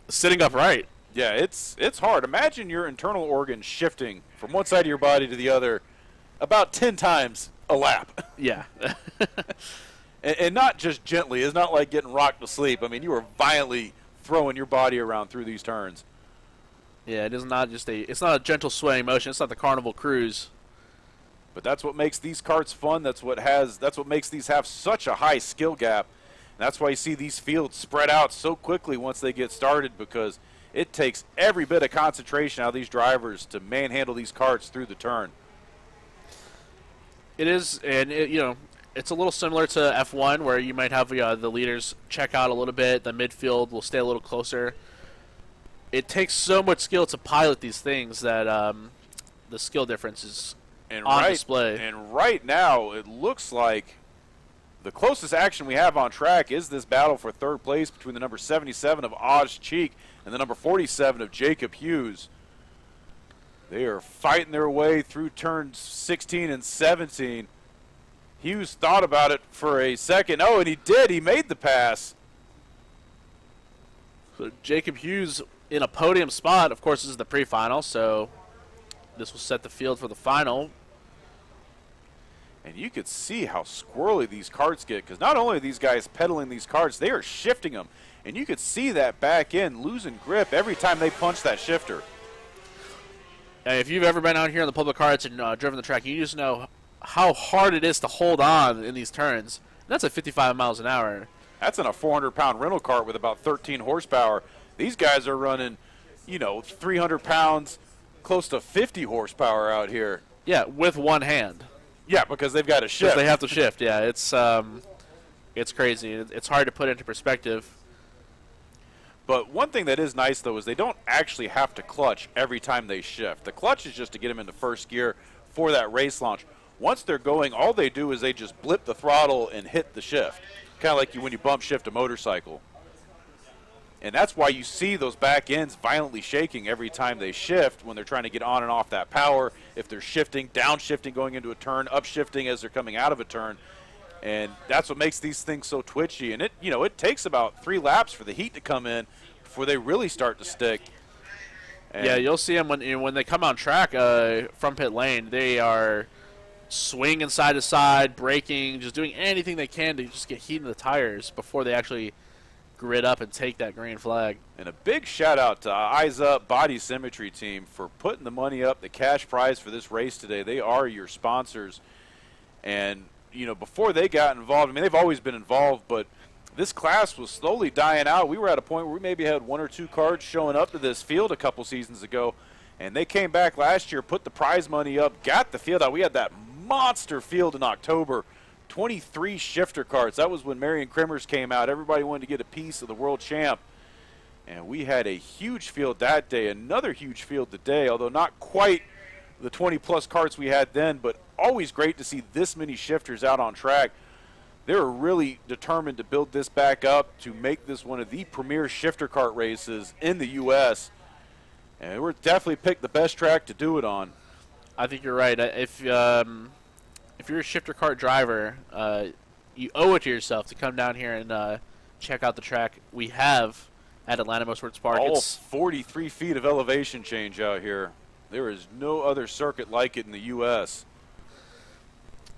sitting upright. Yeah, it's hard. Imagine your internal organs shifting from one side of your body to the other about 10 times a lap. Yeah. and not just gently. It's not like getting rocked to sleep. I mean, you are violently throwing your body around through these turns. Yeah, it is not just it's not a gentle swaying motion. It's not the Carnival Cruise. But that's what makes these karts fun. That's what makes these have such a high skill gap. And that's why you see these fields spread out so quickly once they get started, because it takes every bit of concentration out of these drivers to manhandle these karts through the turn. It is, and it's a little similar to F1 where you might have the leaders check out a little bit, the midfield will stay a little closer. It takes so much skill to pilot these things that the skill difference is on display. And right now, it looks like the closest action we have on track is this battle for third place between the number 77 of Oz Cheek and the number 47 of Jacob Hughes. They are fighting their way through turns 16 and 17. Hughes thought about it for a second. Oh, and he did. He made the pass. So Jacob Hughes in a podium spot. Of course, this is the pre-final, so this will set the field for the final. And you could see how squirrely these karts get, because not only are these guys pedaling these karts, they are shifting them. And you could see that back end losing grip every time they punch that shifter. If you've ever been out here on the public karts and driven the track, you just know how hard it is to hold on in these turns. And that's at 55 miles an hour. That's in a 400-pound rental cart with about 13 horsepower. These guys are running, 300 pounds, close to 50 horsepower out here. Yeah, with one hand. Yeah, because they've got to shift. They have to shift, yeah. It's crazy. It's hard to put into perspective. But one thing that is nice, though, is they don't actually have to clutch every time they shift. The clutch is just to get them into first gear for that race launch. Once they're going, all they do is they just blip the throttle and hit the shift, kind of like when you bump shift a motorcycle. And that's why you see those back ends violently shaking every time they shift when they're trying to get on and off that power. If they're shifting, downshifting going into a turn, upshifting as they're coming out of a turn. And that's what makes these things so twitchy. And it takes about 3 laps for the heat to come in before they really start to stick. And yeah, you'll see them when they come on track from pit lane. They are swinging side to side, braking, just doing anything they can to just get heat in the tires before they actually grid up and take that green flag. And a big shout out to Eyes Up Body Symmetry team for putting the money up, the cash prize for this race today. They are your sponsors. And, you know, before they got involved, I mean, they've always been involved, but this class was slowly dying out. We were at a point where we maybe had 1 or 2 cards showing up to this field a couple seasons ago. And they came back last year, put the prize money up, got the field out. We had that monster field in October. 23 shifter carts. That was when Marion Krimmers came out. Everybody wanted to get a piece of the world champ. And we had a huge field that day, another huge field today, although not quite the 20-plus carts we had then, but always great to see this many shifters out on track. They were really determined to build this back up to make this one of the premier shifter kart races in the U.S. And we're definitely picked the best track to do it on. I think you're right. If you're a shifter kart driver, you owe it to yourself to come down here and check out the track we have at Atlanta Motorsports Park. All It's 43 feet of elevation change out here. There is no other circuit like it in the U.S.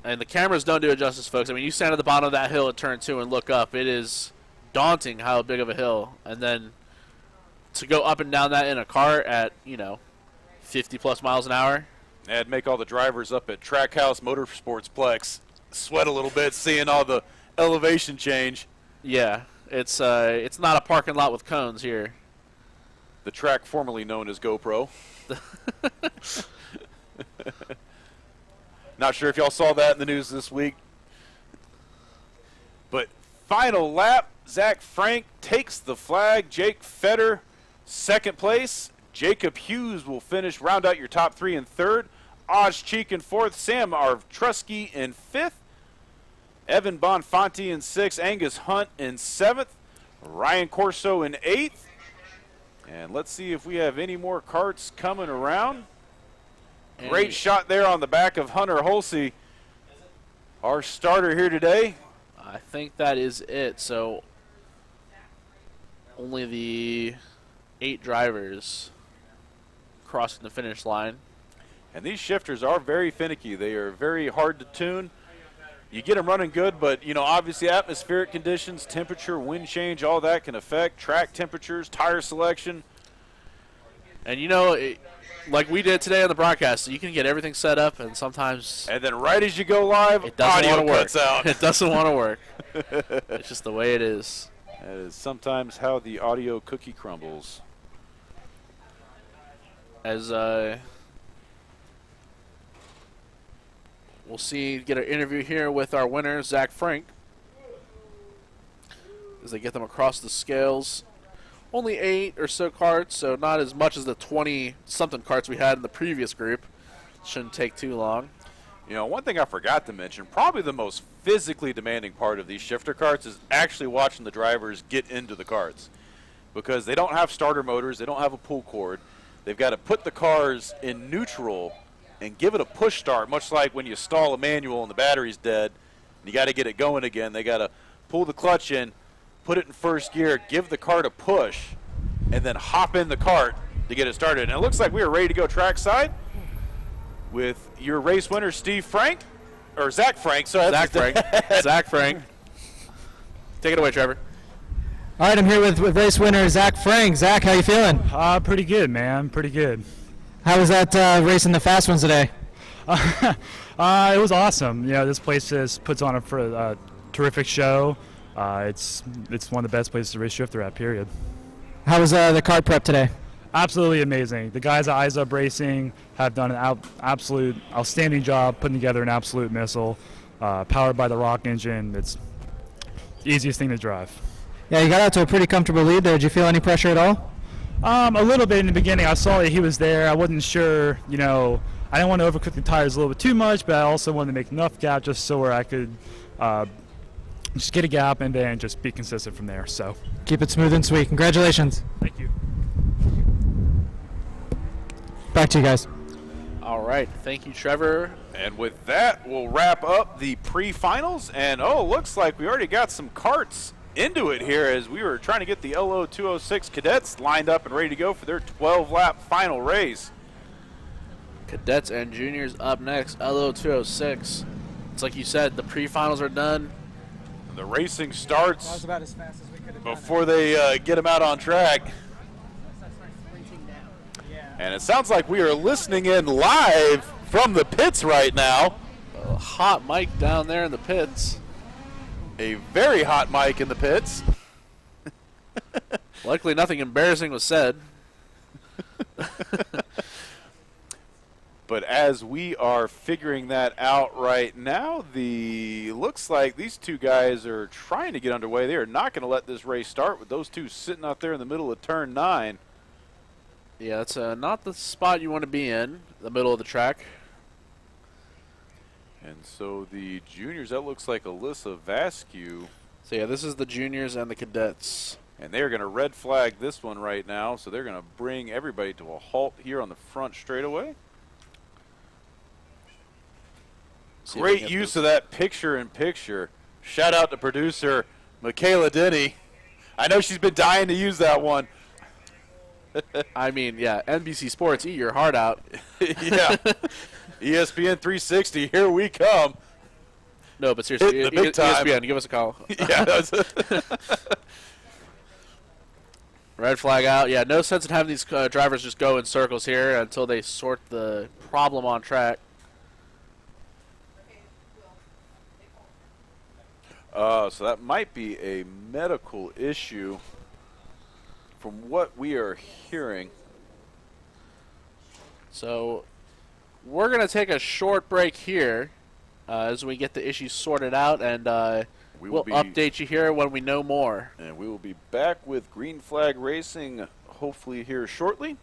And the cameras don't do it justice, folks. I mean, you stand at the bottom of that hill at turn 2 and look up. It is daunting how big of a hill. And then to go up and down that in a car at, 50-plus miles an hour. That'd make all the drivers up at Trackhouse Motorsportsplex sweat a little bit seeing all the elevation change. Yeah, it's not a parking lot with cones here. The track formerly known as GoPro. Not sure if y'all saw that in the news this week. But final lap, Zach Frank takes the flag. Jake Fetter, second place. Jacob Hughes will round out your top 3 in third. Oz Cheek in fourth. Sam Arvtrusky in fifth. Evan Bonfanti in sixth. Angus Hunt in seventh. Ryan Corso in eighth. And let's see if we have any more carts coming around. Great shot there on the back of Hunter Holsey, our starter here today. I think that is it. So only the 8 drivers crossing the finish line. And these shifters are very finicky. They are very hard to tune. You get them running good, but, obviously atmospheric conditions, temperature, wind change, all that can affect track temperatures, tire selection. And, like we did today on the broadcast, you can get everything set up, and sometimes... And then right as you go live, it doesn't audio want to work. cuts out. It doesn't want to work. It's just the way it is. That is sometimes how the audio cookie crumbles. As we'll get an interview here with our winner, Zach Frank, as they get them across the scales. Only 8 or so carts, so not as much as the 20-something carts we had in the previous group. Shouldn't take too long. One thing I forgot to mention, probably the most physically demanding part of these shifter carts is actually watching the drivers get into the carts. Because they don't have starter motors, they don't have a pull cord. They've got to put the cars in neutral and give it a push start, much like when you stall a manual and the battery's dead. And you got to get it going again. They got to pull the clutch in, put it in first gear, give the cart a push, and then hop in the cart to get it started. And it looks like we are ready to go trackside with your race winner, Zach Frank. Zach Frank. Zach Frank. Take it away, Trevor. All right, I'm here with race winner Zach Frank. Zach, how you feeling? Pretty good, man. Pretty good. How was that racing the fast ones today? It was awesome. This place puts on a terrific show. It's one of the best places to race shifter at, period. How was the kart prep today? Absolutely amazing. The guys at Eyes Up Racing have done an absolute outstanding job putting together an absolute missile, powered by the Rock engine. It's the easiest thing to drive. Yeah, you got out to a pretty comfortable lead there. Did you feel any pressure at all? A little bit in the beginning. I saw that he was there. I wasn't sure, I didn't want to overcook the tires a little bit too much, but I also wanted to make enough gap just so where I could just get a gap and then just be consistent from there. So keep it smooth and sweet. Congratulations. Thank you. Back to you guys. All right. Thank you, Trevor. And with that, we'll wrap up the pre-finals. And, looks like we already got some carts into it here as we were trying to get the Lo206 cadets lined up and ready to go for their 12-lap final race. Cadets and juniors up next, Lo206. It's like you said, the pre-finals are done. The racing starts. That was about as fast as we could have before they get him out on track. And it sounds like we are listening in live from the pits right now. A hot mic down there in the pits. A very hot mic in the pits. Likely nothing embarrassing was said. But as we are figuring that out right now, looks like these two guys are trying to get underway. They are not going to let this race start with those two sitting out there in the middle of turn 9. Yeah, that's not the spot you want to be in, the middle of the track. And so the juniors, that looks like Alyssa Vasquez. So yeah, this is the juniors and the cadets. And they're going to red flag this one right now, so they're going to bring everybody to a halt here on the front straightaway. Great use of that picture-in-picture. Shout out to producer Michaela Denny. I know she's been dying to use that one. I mean, yeah, NBC Sports, eat your heart out. Yeah. ESPN 360, here we come. No, but seriously, Hit the big time. ESPN, give us a call. Yeah, that's Red flag out. Yeah, no sense in having these drivers just go in circles here until they sort the problem on track. So that might be a medical issue from what we are hearing. So we're going to take a short break here as we get the issues sorted out, and we'll update you here when we know more. And we will be back with Green Flag Racing hopefully here shortly.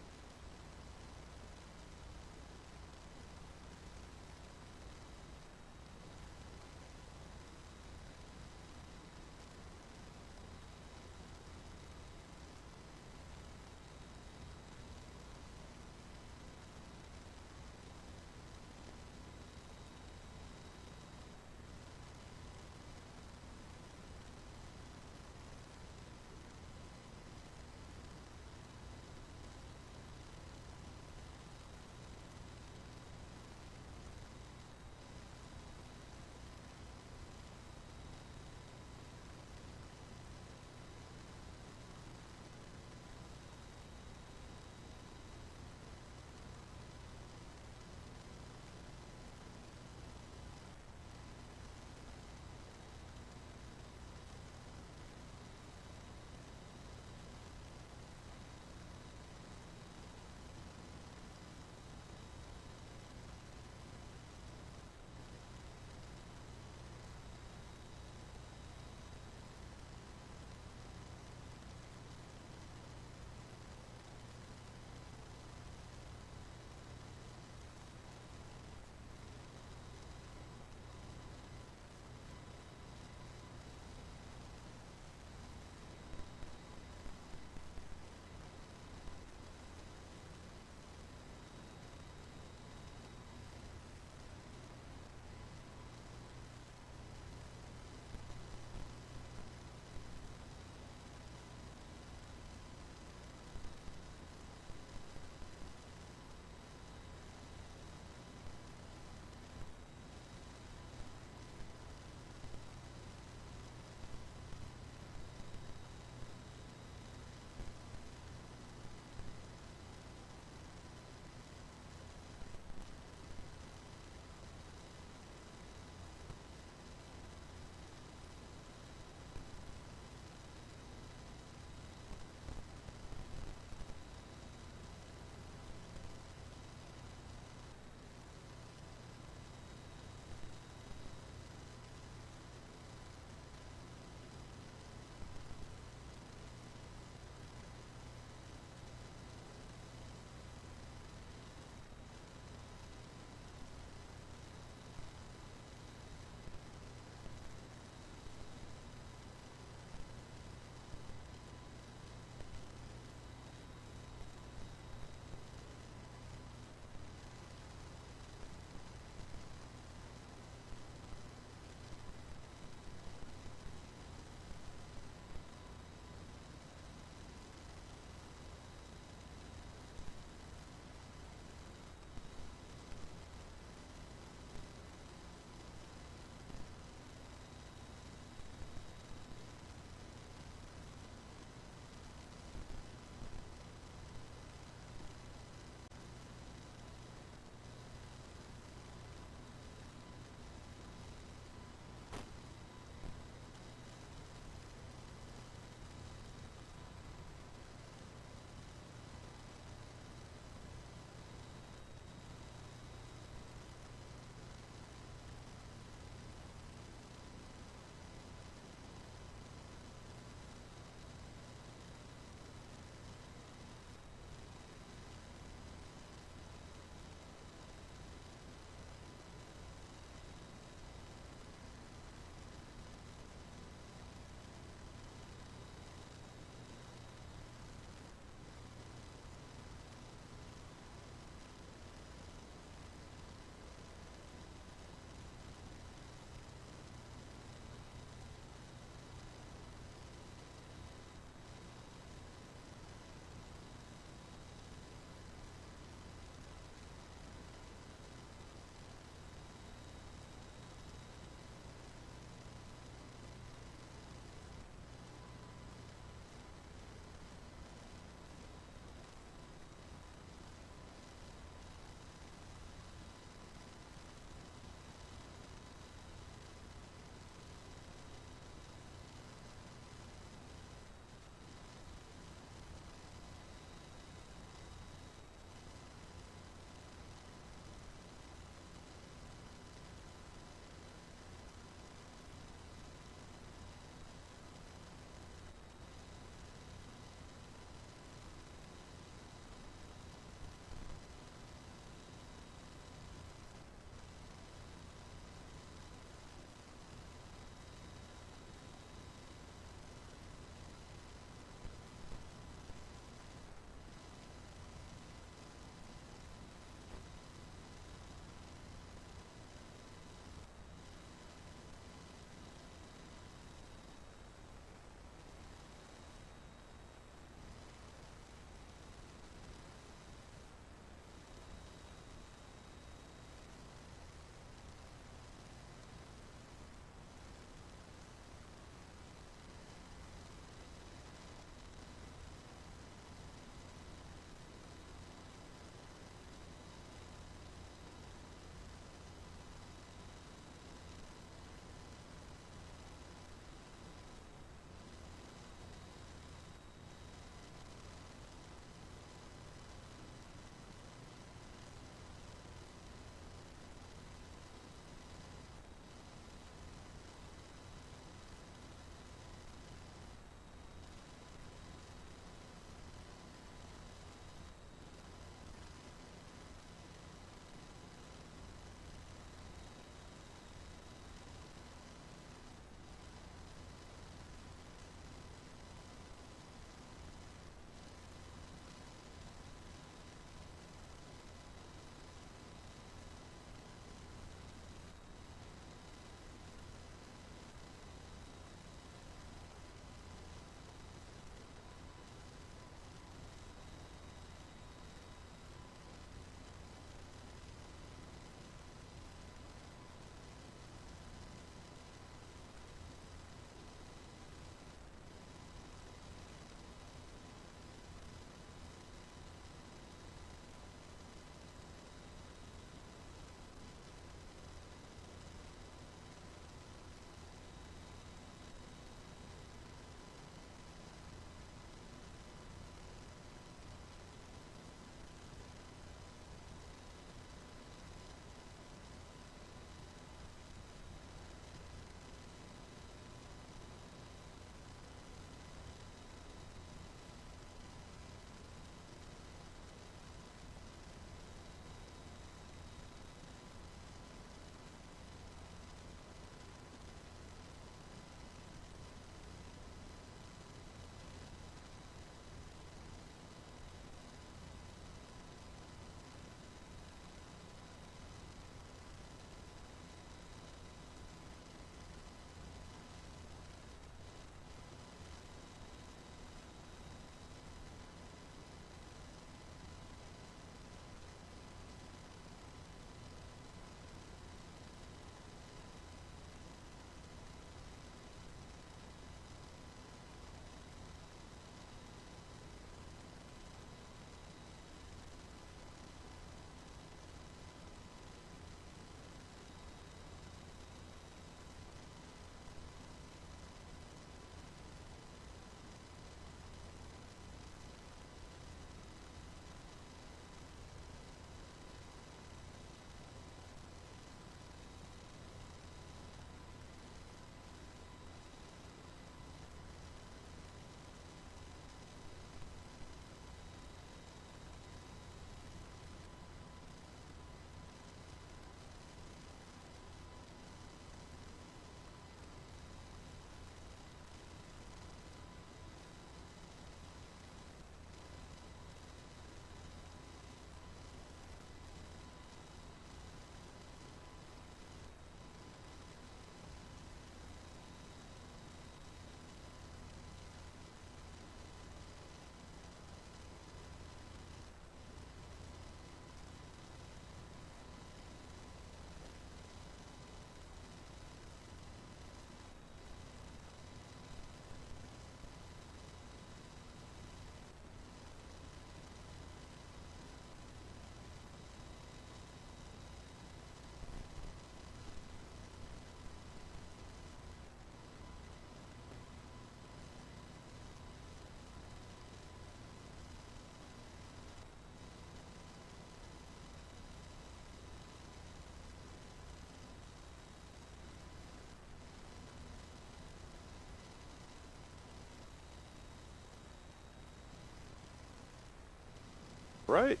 Right.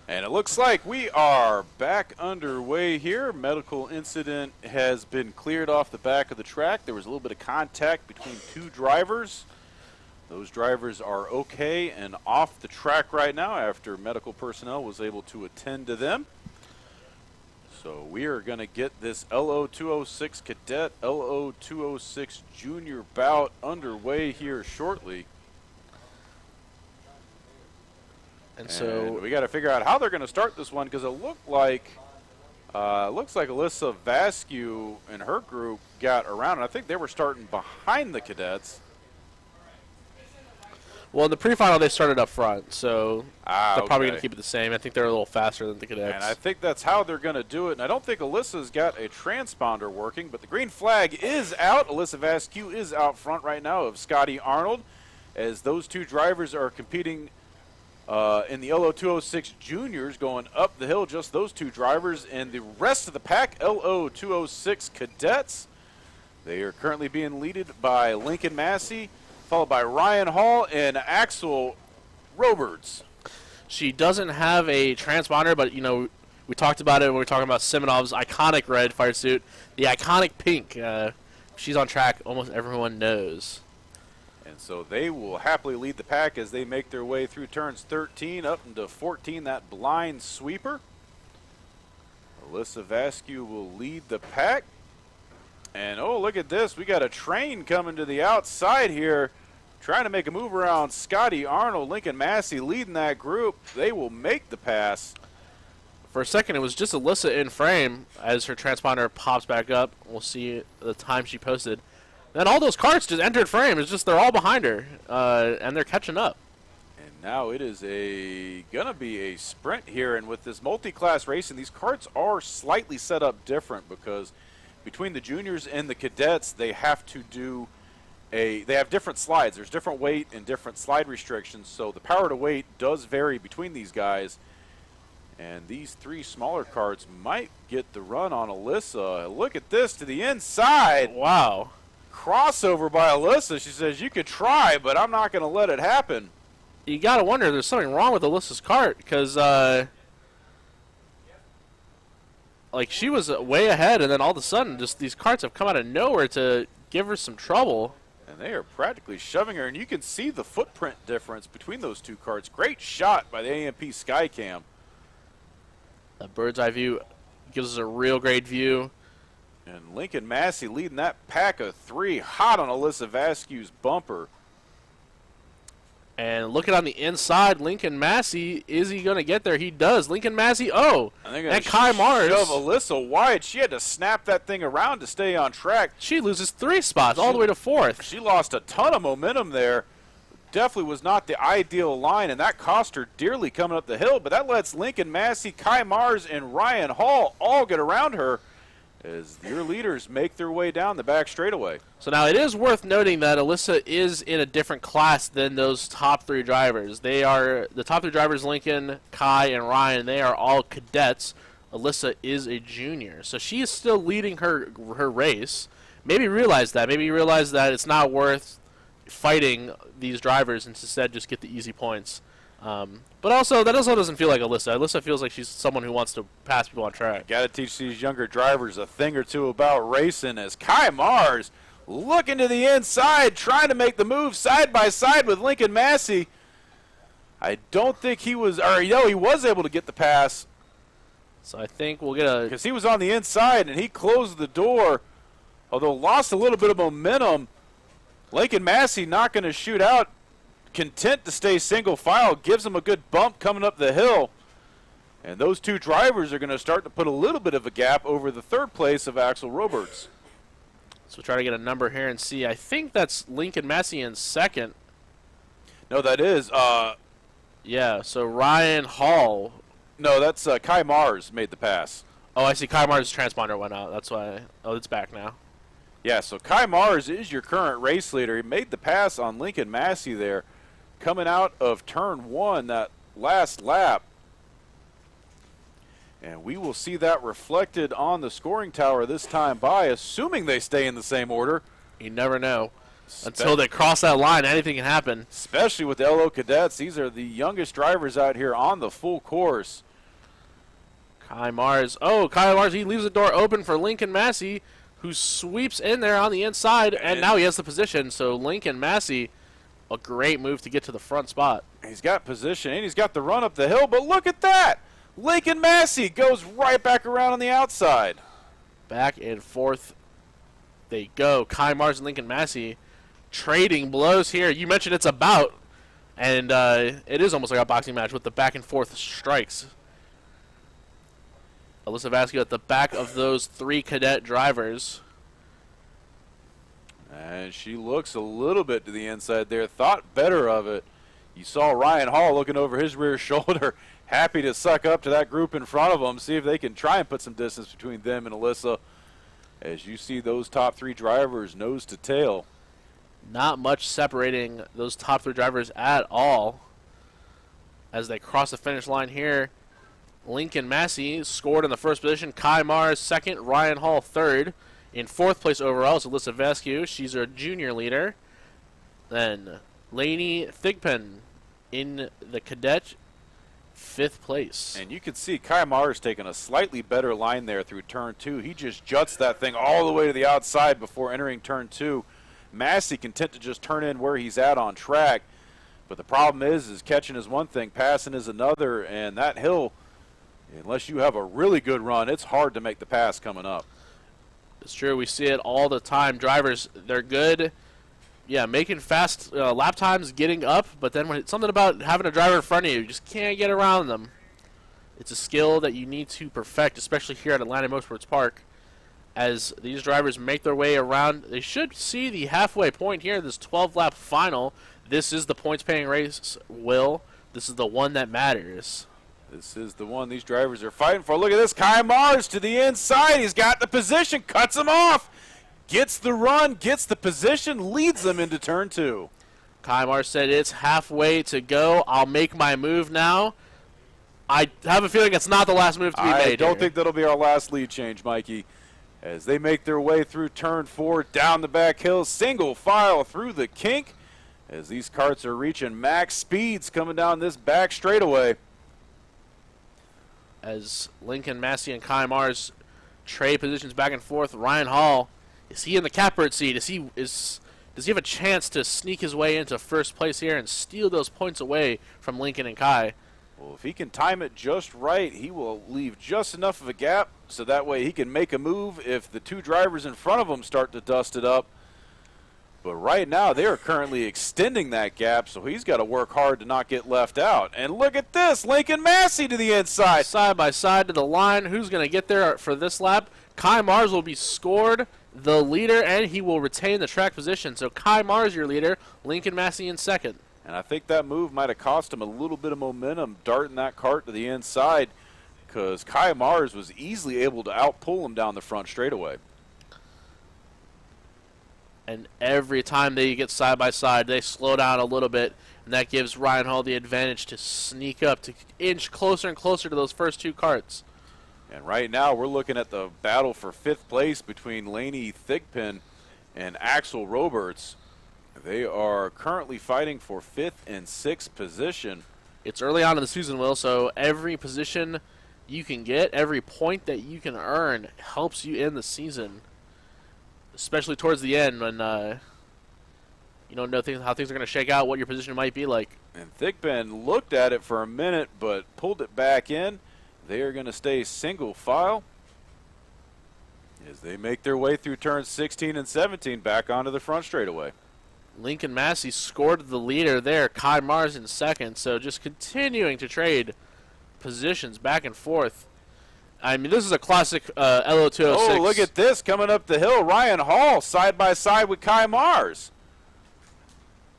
And it looks like we are back underway here. Medical incident has been cleared off the back of the track. There was a little bit of contact between two drivers. Those drivers are okay and off the track right now after medical personnel was able to attend to them. So we are going to get this Lo206 Cadet, Lo206 Junior bout underway here shortly. And so we got to figure out how they're going to start this one because it looks like Alyssa Vasquez and her group got around, and I think they were starting behind the cadets. well, in the pre-final they started up front, so they're probably okay. going to keep it the same. I think they're a little faster than the cadets. And I think that's how they're going to do it. And I don't think Alyssa's got a transponder working, but the green flag is out. Alyssa Vasquez is out front right now of Scotty Arnold, as those two drivers are competing in the Lo206 Juniors going up the hill, just those two drivers. And the rest of the pack, Lo206 Cadets, they are currently being leaded by Lincoln Massey, followed by Ryan Hall and Axel Roberts. She doesn't have a transponder, but, you know, we talked about it when we were talking about Simonov's iconic red fire suit, the iconic pink. She's on track, almost everyone knows. And so they will happily lead the pack as they make their way through turns 13 up into 14, that blind sweeper. Alyssa Vasquez will lead the pack. And, oh, look at this. We got a train coming to the outside here, trying to make a move around Scotty Arnold. Lincoln Massey leading that group. They will make the pass. For a second, it was just Alyssa in frame as her transponder pops back up. We'll see the time she posted. Then all those carts just entered frame. It's just they're all behind her, and they're catching up. And now it is gonna be a sprint here. And with this multi-class racing, these carts are slightly set up different because between the juniors and the cadets, they have to do they have different slides. There's different weight and different slide restrictions, so the power to weight does vary between these guys. And these three smaller carts might get the run on Alyssa. Look at this to the inside. Wow. Crossover by Alyssa. She says, you could try, but I'm not going to let it happen. You got to wonder, there's something wrong with Alyssa's cart, because, like, she was way ahead, and then all of a sudden, just these carts have come out of nowhere to give her some trouble. And they are practically shoving her, and you can see the footprint difference between those two carts. Great shot by the AMP Skycam. The bird's eye view gives us a real great view. And Lincoln Massey leading that pack of three, hot on Alyssa Vasquez's bumper. And looking on the inside, Lincoln Massey, is he going to get there? He does. Lincoln Massey, and Kai Mars. Shove Alyssa wide. She had to snap that thing around to stay on track. She loses 3 spots all the way to 4th. She lost a ton of momentum there. Definitely was not the ideal line, and that cost her dearly coming up the hill. But that lets Lincoln Massey, Kai Mars, and Ryan Hall all get around her as your leaders make their way down the back straightaway. So now it is worth noting that Alyssa is in a different class than those top 3 drivers. They are the top 3 drivers, Lincoln, Kai, and Ryan. They are all cadets. Alyssa is a junior, so she is still leading her race. Maybe realize that. Maybe realize that it's not worth fighting these drivers and instead just get the easy points. But also, that also doesn't feel like Alyssa. Alyssa feels like she's someone who wants to pass people on track. Got to teach these younger drivers a thing or two about racing as Kai Mars looking to the inside, trying to make the move side by side with Lincoln Massey. I don't think he was, or no, he was able to get the pass. So I think we'll get a... Because he was on the inside and he closed the door, although lost a little bit of momentum. Lincoln Massey not going to shoot out. Content to stay single file, gives him a good bump coming up the hill. And those two drivers are going to start to put a little bit of a gap over the 3rd place of Axel Roberts. So we'll try to get a number here and see. I think that's Lincoln Massey in 2nd. No, that is. Yeah, so Ryan Hall. No, that's Kai Mars made the pass. Oh, I see. Kai Mars' transponder went out. That's why. Oh, it's back now. Yeah, so Kai Mars is your current race leader. He made the pass on Lincoln Massey there. Coming out of turn 1, that last lap. And we will see that reflected on the scoring tower this time by, assuming they stay in the same order. You never know. Until they cross that line, anything can happen. Especially with the LO Cadets. These are the youngest drivers out here on the full course. Kai Mars. Oh, Kai Mars, he leaves the door open for Lincoln Massey, who sweeps in there on the inside, and now he has the position. So Lincoln Massey, a great move to get to the front spot. He's got position, and he's got the run up the hill, but look at that! Lincoln Massey goes right back around on the outside. Back and forth they go. Kai Mars and Lincoln Massey trading blows here. You mentioned it's a bout, and it is almost like a boxing match with the back and forth strikes. Alyssa Vasquez at the back of those 3 cadet drivers. And she looks a little bit to the inside there. Thought better of it. You saw Ryan Hall looking over his rear shoulder, happy to suck up to that group in front of them, see if they can try and put some distance between them and Alyssa. As you see those top 3 drivers nose to tail. Not much separating those top 3 drivers at all. As they cross the finish line here, Lincoln Massey scored in the first position. Kai Mars second. Ryan Hall third. In 4th place overall is Alyssa Vasquez. She's our junior leader. Then Lainey Thigpen in the cadet, 5th place. And you can see Kai Mars taking a slightly better line there through turn 2. He just juts that thing all the way to the outside before entering turn 2. Massey content to just turn in where he's at on track. But the problem is catching is one thing, passing is another, and that hill, unless you have a really good run, it's hard to make the pass coming up. It's true. We see it all the time. Drivers, they're good. Yeah, making fast lap times, getting up, but then when it's something about having a driver in front of you, you just can't get around them. It's a skill that you need to perfect, especially here at Atlanta Motorsports Park. As these drivers make their way around, they should see the halfway point here, this 12-lap final. This is the points-paying race, Will. This is the one that matters. This is the one these drivers are fighting for. Look at this. Kai Mars to the inside. He's got the position, cuts him off. Gets the run, gets the position, leads them into turn 2. Kai Mars said it's halfway to go. I'll make my move now. I have a feeling it's not the last move to be made. I don't think that'll be our last lead change, Mikey. As they make their way through turn 4, down the back hill, single file through the kink. As these karts are reaching max speeds coming down this back straightaway. As Lincoln Massey and Kai Mars trade positions back and forth, Ryan Hall, is he in the catbird seat? Does he have a chance to sneak his way into first place here and steal those points away from Lincoln and Kai? Well, if he can time it just right, he will leave just enough of a gap so that way he can make a move if the 2 drivers in front of him start to dust it up. But right now, they are currently extending that gap, so he's got to work hard to not get left out. And look at this, Lincoln Massey to the inside. Side by side to the line. Who's going to get there for this lap? Kai Mars will be scored the leader, and he will retain the track position. So Kai Mars, your leader, Lincoln Massey in second. And I think that move might have cost him a little bit of momentum darting that kart to the inside because Kai Mars was easily able to outpull him down the front straightaway. And every time they get side by side, they slow down a little bit, and that gives Ryan Hall the advantage to sneak up, to inch closer and closer to those first 2 karts. And right now we're looking at the battle for 5th place between Lainey Thigpen and Axel Roberts. They are currently fighting for 5th and 6th position. It's early on in the season, Will, so every position you can get, every point that you can earn helps you in the season. Especially towards the end when you don't know how things are going to shake out, what your position might be like. And Thigpen looked at it for a minute but pulled it back in. They are going to stay single file as they make their way through turns 16 and 17 back onto the front straightaway. Lincoln Massey scored the leader there, Kai Mars in second, so just continuing to trade positions back and forth. I mean, this is a classic Lo206. Oh, look at this coming up the hill. Ryan Hall side by side with Kai Mars.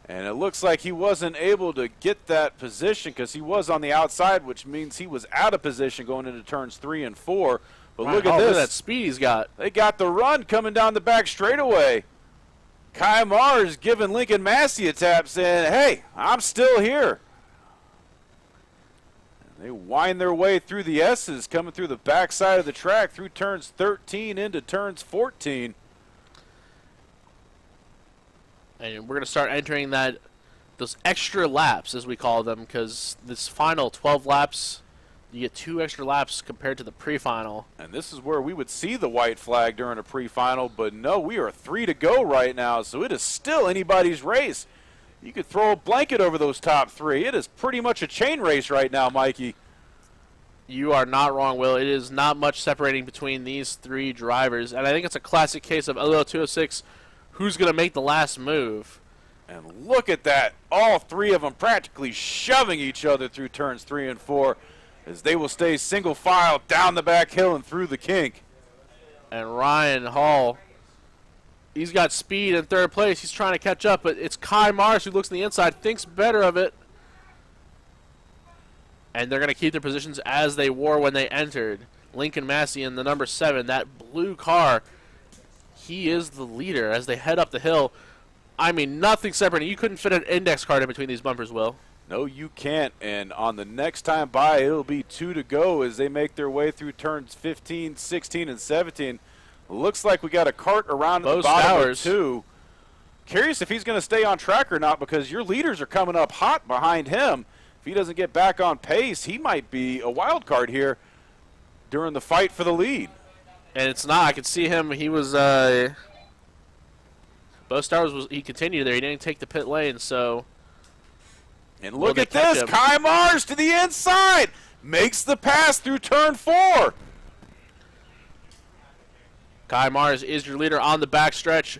And it looks like he wasn't able to get that position because he was on the outside, which means he was out of position going into turns 3 and 4. But Ryan look at Hall, this. Look at that speed he's got. They got the run coming down the back straightaway. Kai Mars giving Lincoln Massey a tap saying, hey, I'm still here. They wind their way through the S's, coming through the backside of the track, through turns 13 into turns 14. And we're going to start entering those extra laps, as we call them, because this final 12 laps, you get 2 extra laps compared to the pre-final. And this is where we would see the white flag during a pre-final, but no, we are 3 to go right now, so it is still anybody's race. You could throw a blanket over those top 3. It is pretty much a chain race right now, Mikey. You are not wrong, Will. It is not much separating between these 3 drivers, and I think it's a classic case of Lo206, who's going to make the last move. And look at that. All 3 of them practically shoving each other through turns 3 and 4 as they will stay single file down the back hill and through the kink. And Ryan Hall, he's got speed in 3rd place. He's trying to catch up, but it's Kai Mars who looks on the inside, thinks better of it. And they're going to keep their positions as they were when they entered. Lincoln Massey in the number 7, that blue car, he is the leader as they head up the hill. I mean, nothing separating. You couldn't fit an index card in between these bumpers, Will. No, you can't. And on the next time by, it'll be 2 to go as they make their way through turns 15, 16, and 17. Looks like we got a cart around at the bottom of 2. Curious if he's going to stay on track or not, because your leaders are coming up hot behind him. If he doesn't get back on pace, he might be a wild card here during the fight for the lead. And it's not. I could see him. He was Bo Stars was. He continued there. He didn't take the pit lane. So. And look at this. Kai Mars to the inside. Makes the pass through turn 4. Kai Mars is your leader on the backstretch.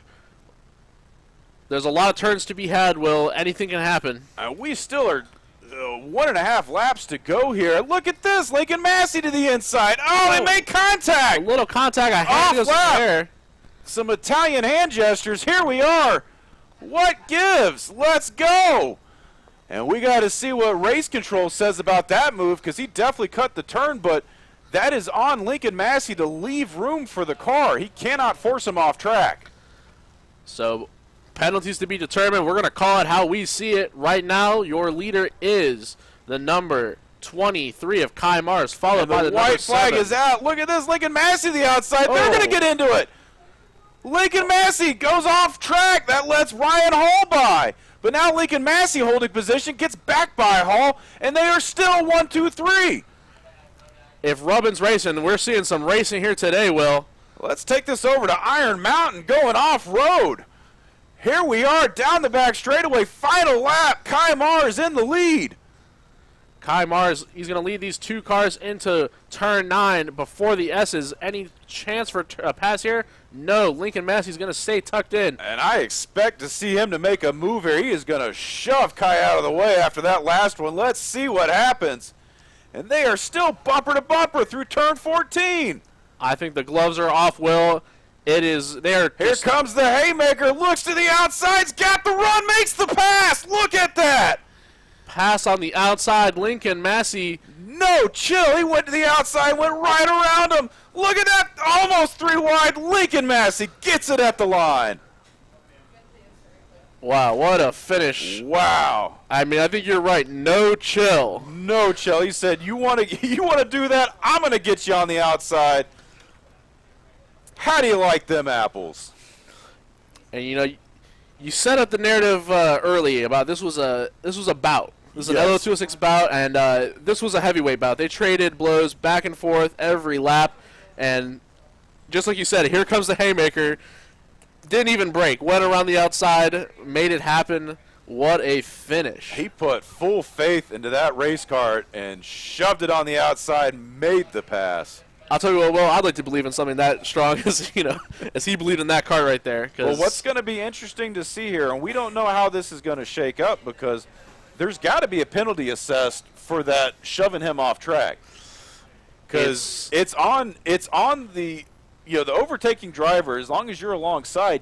There's a lot of turns to be had, Will. Anything can happen. We still are 1.5 laps to go here. Look at this. Lincoln Massey to the inside. Oh, they made contact. A little contact. I had to go there. Some Italian hand gestures. Here we are. What gives? Let's go. And we got to see what race control says about that move, because he definitely cut the turn, but that is on Lincoln Massey to leave room for the car. He cannot force him off track. So penalties to be determined. We're going to call it how we see it. Right now, your leader is the number 23 of Kai Mars, followed by the white flag 7. is out. Look at this. Lincoln Massey to the outside. They're going to get into it. Lincoln Massey goes off track. That lets Ryan Hall by. But now Lincoln Massey holding position, gets back by Hall, and they are still 1, 2, 3. If Rubbin's racing, we're seeing some racing here today, Will. Let's take this over to Iron Mountain going off-road. Here we are down the back straightaway. Final lap. Kai Mars in the lead. Kai Mars, he's going to lead these 2 cars into turn 9 before the S's. Any chance for a pass here? No. Lincoln Massey's going to stay tucked in. And I expect to see him to make a move here. He is going to shove Kai out of the way after that last one. Let's see what happens. And they are still bumper to bumper through turn 14. I think the gloves are off, Will. It is there. Here comes the haymaker. Looks to the outside's got the run, makes the pass. Look at that. Pass on the outside. Lincoln Massey. No chill. He went to the outside, went right around him. Look at that. Almost 3 wide. Lincoln Massey gets it at the line. Wow, what a finish. Wow. I mean, I think you're right. No chill. No chill. He said, you want to do that? I'm going to get you on the outside. How do you like them apples? And you know, you set up the narrative early about this was a bout. This is an Lo206 bout, and this was a heavyweight bout. They traded blows back and forth every lap, and just like you said, here comes the haymaker. Didn't even break. Went around the outside, made it happen. What a finish. He put full faith into that race cart and shoved it on the outside, made the pass. I'll tell you what, Will, I'd like to believe in something that strong as as he believed in that car right there. Well, what's going to be interesting to see here, and we don't know how this is going to shake up, because there's got to be a penalty assessed for that shoving him off track, because it's on the the overtaking driver. As long as you're alongside,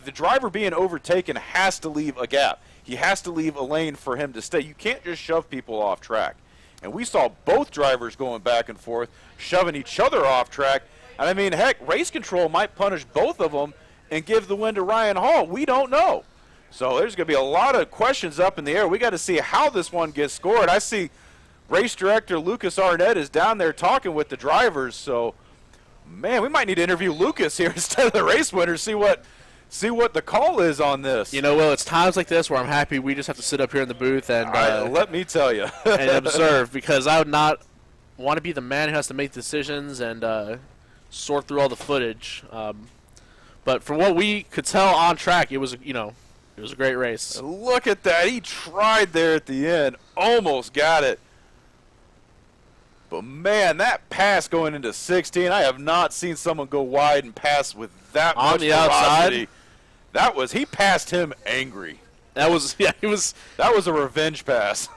the driver being overtaken has to leave a gap. He has to leave a lane for him to stay. You can't just shove people off track. And we saw both drivers going back and forth, shoving each other off track. And I mean, heck, race control might punish both of them and give the win to Ryan Hall. We don't know. So there's going to be a lot of questions up in the air. We got to see how this one gets scored. I see race director Lucas Arnett is down there talking with the drivers. So, man, we might need to interview Lucas here instead of the race winner, see what see what the call is on this. You know, Will, it's times like this where I'm happy we just have to sit up here in the booth and let me tell you. and observe, because I would not want to be the man who has to make decisions and sort through all the footage. But from what we could tell on track, it was a great race. Look at that. He tried there at the end. Almost got it. But, man, that pass going into 16, I have not seen someone go wide and pass with that on much the velocity. outside. He passed him angry. That was That was a revenge pass.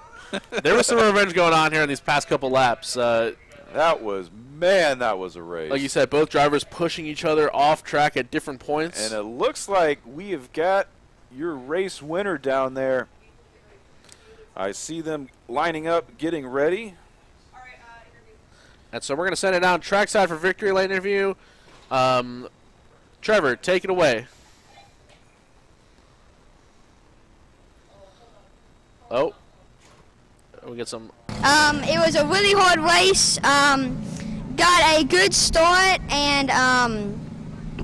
There was some revenge going on here in these past couple laps. That was a race. Like you said, both drivers pushing each other off track at different points. And it looks like we have got your race winner down there. I see them lining up, getting ready. And so we're going to send it down trackside for victory lane interview. Trevor, take it away. Oh. We get some. It was a really hard race. Got a good start, and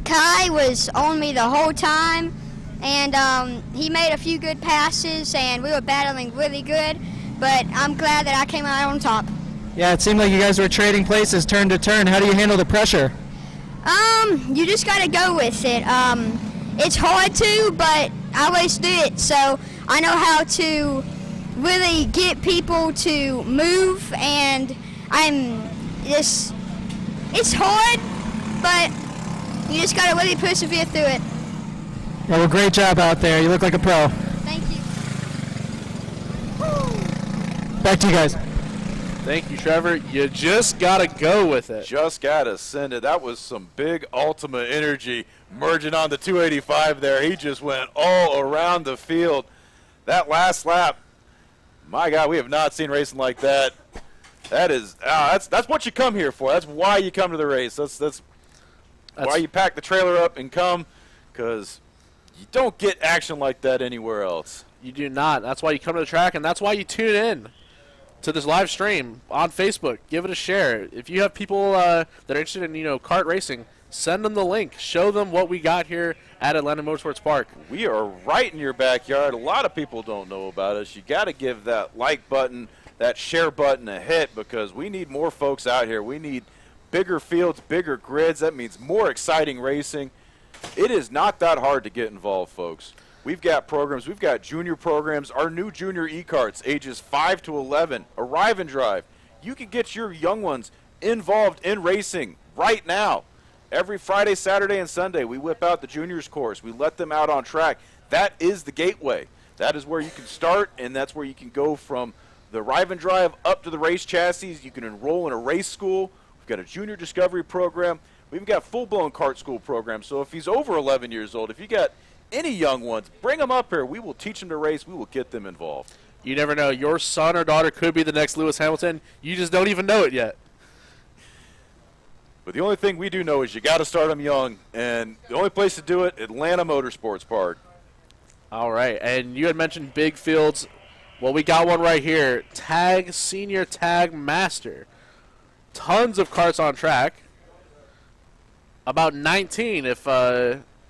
Kai was on me the whole time, and he made a few good passes, and we were battling really good, but I'm glad that I came out on top. Yeah, it seemed like you guys were trading places turn to turn. How do you handle the pressure? You just got to go with it. It's hard to, but I always do it, so I know how to really get people to move, and it's hard, but you just got to really persevere through it. Yeah, well, great job out there. You look like a pro. Thank you. Back to you guys. Thank you, Trevor. You just got to go with it. Just got to send it. That was some big ultimate energy merging on the 285 there. He just went all around the field. That last lap, my God, we have not seen racing like that. That's what you come here for. That's why you come to the race. That's why you pack the trailer up and come, because you don't get action like that anywhere else. You do not. That's why you come to the track, and that's why you tune in to this live stream on Facebook. Give it a share. If you have people that are interested in kart racing, send them the link. Show them what we got here at Atlanta Motorsports Park. We are right in your backyard. A lot of people don't know about us. You got to give that like button, that share button a hit, because we need more folks out here. We need bigger fields, bigger grids. That means more exciting racing. It is not that hard to get involved, folks. We've got programs. We've got junior programs. Our new junior e-karts, ages 5 to 11, arrive and drive. You can get your young ones involved in racing right now. Every Friday, Saturday, and Sunday, we whip out the juniors course. We let them out on track. That is the gateway. That is where you can start, and that's where you can go from the arrive and drive up to the race chassis. You can enroll in a race school. We've got a junior discovery program. We've got full-blown kart school programs. So if he's over 11 years old, if you got any young ones, bring them up here. We will teach them to race. We will get them involved. You never know. Your son or daughter could be the next Lewis Hamilton. You just don't even know it yet. But the only thing we do know is you got to start them young, and the only place to do it, Atlanta Motorsports Park. All right, and you had mentioned big fields. Well, we got one right here. Tag Senior, Tag Master. Tons of karts on track. About 19 if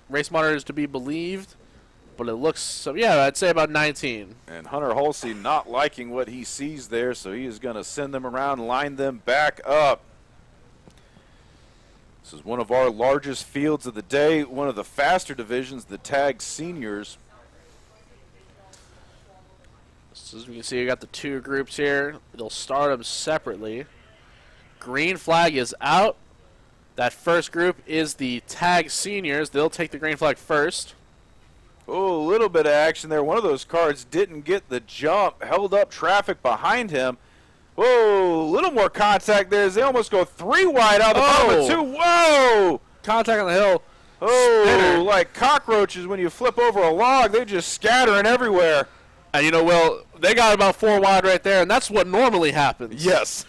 race monitor is to be believed. But it looks, so yeah, I'd say about 19. And Hunter Halsey not liking what he sees there, so he is going to send them around and line them back up. This is one of our largest fields of the day, one of the faster divisions, the Tag Seniors. So as we can see, you got the two groups here. They'll start them separately. Green flag is out. That first group is the Tag Seniors. They'll take the green flag first. Oh, a little bit of action there. One of those cars didn't get the jump, held up traffic behind him. Whoa, a little more contact there as they almost go 3 wide out the bottom of 2. Whoa! Contact on the hill. Oh, Spinner. like cockroaches when you flip over a log. They're just scattering everywhere. And Will, they got about 4 wide right there, and that's what normally happens. Yes.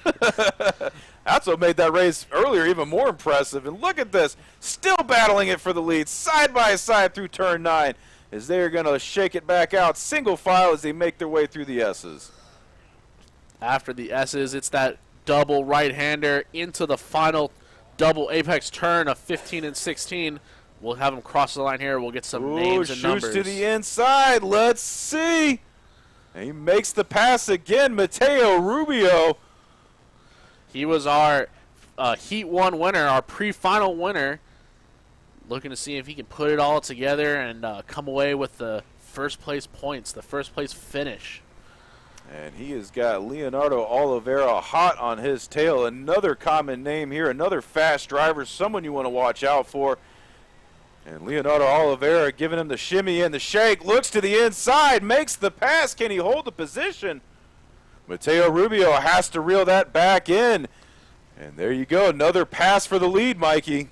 That's what made that race earlier even more impressive. And look at this, still battling it for the lead, side by side through turn 9, as they're going to shake it back out, single file as they make their way through the S's. After the S's, it's that double right-hander into the final double apex turn of 15 and 16. We'll have him cross the line here. We'll get some Ooh, names and shoots numbers. to the inside. Let's see. And he makes the pass again. Mateo Rubio. He was our Heat 1 winner, our pre-final winner. Looking to see if he can put it all together and come away with the first place points, the first place finish. And he has got Leonardo Oliveira hot on his tail. Another common name here, another fast driver, someone you want to watch out for. And Leonardo Oliveira giving him the shimmy and the shake, looks to the inside, makes the pass. Can he hold the position? Mateo Rubio has to reel that back in. And there you go, another pass for the lead, Mikey.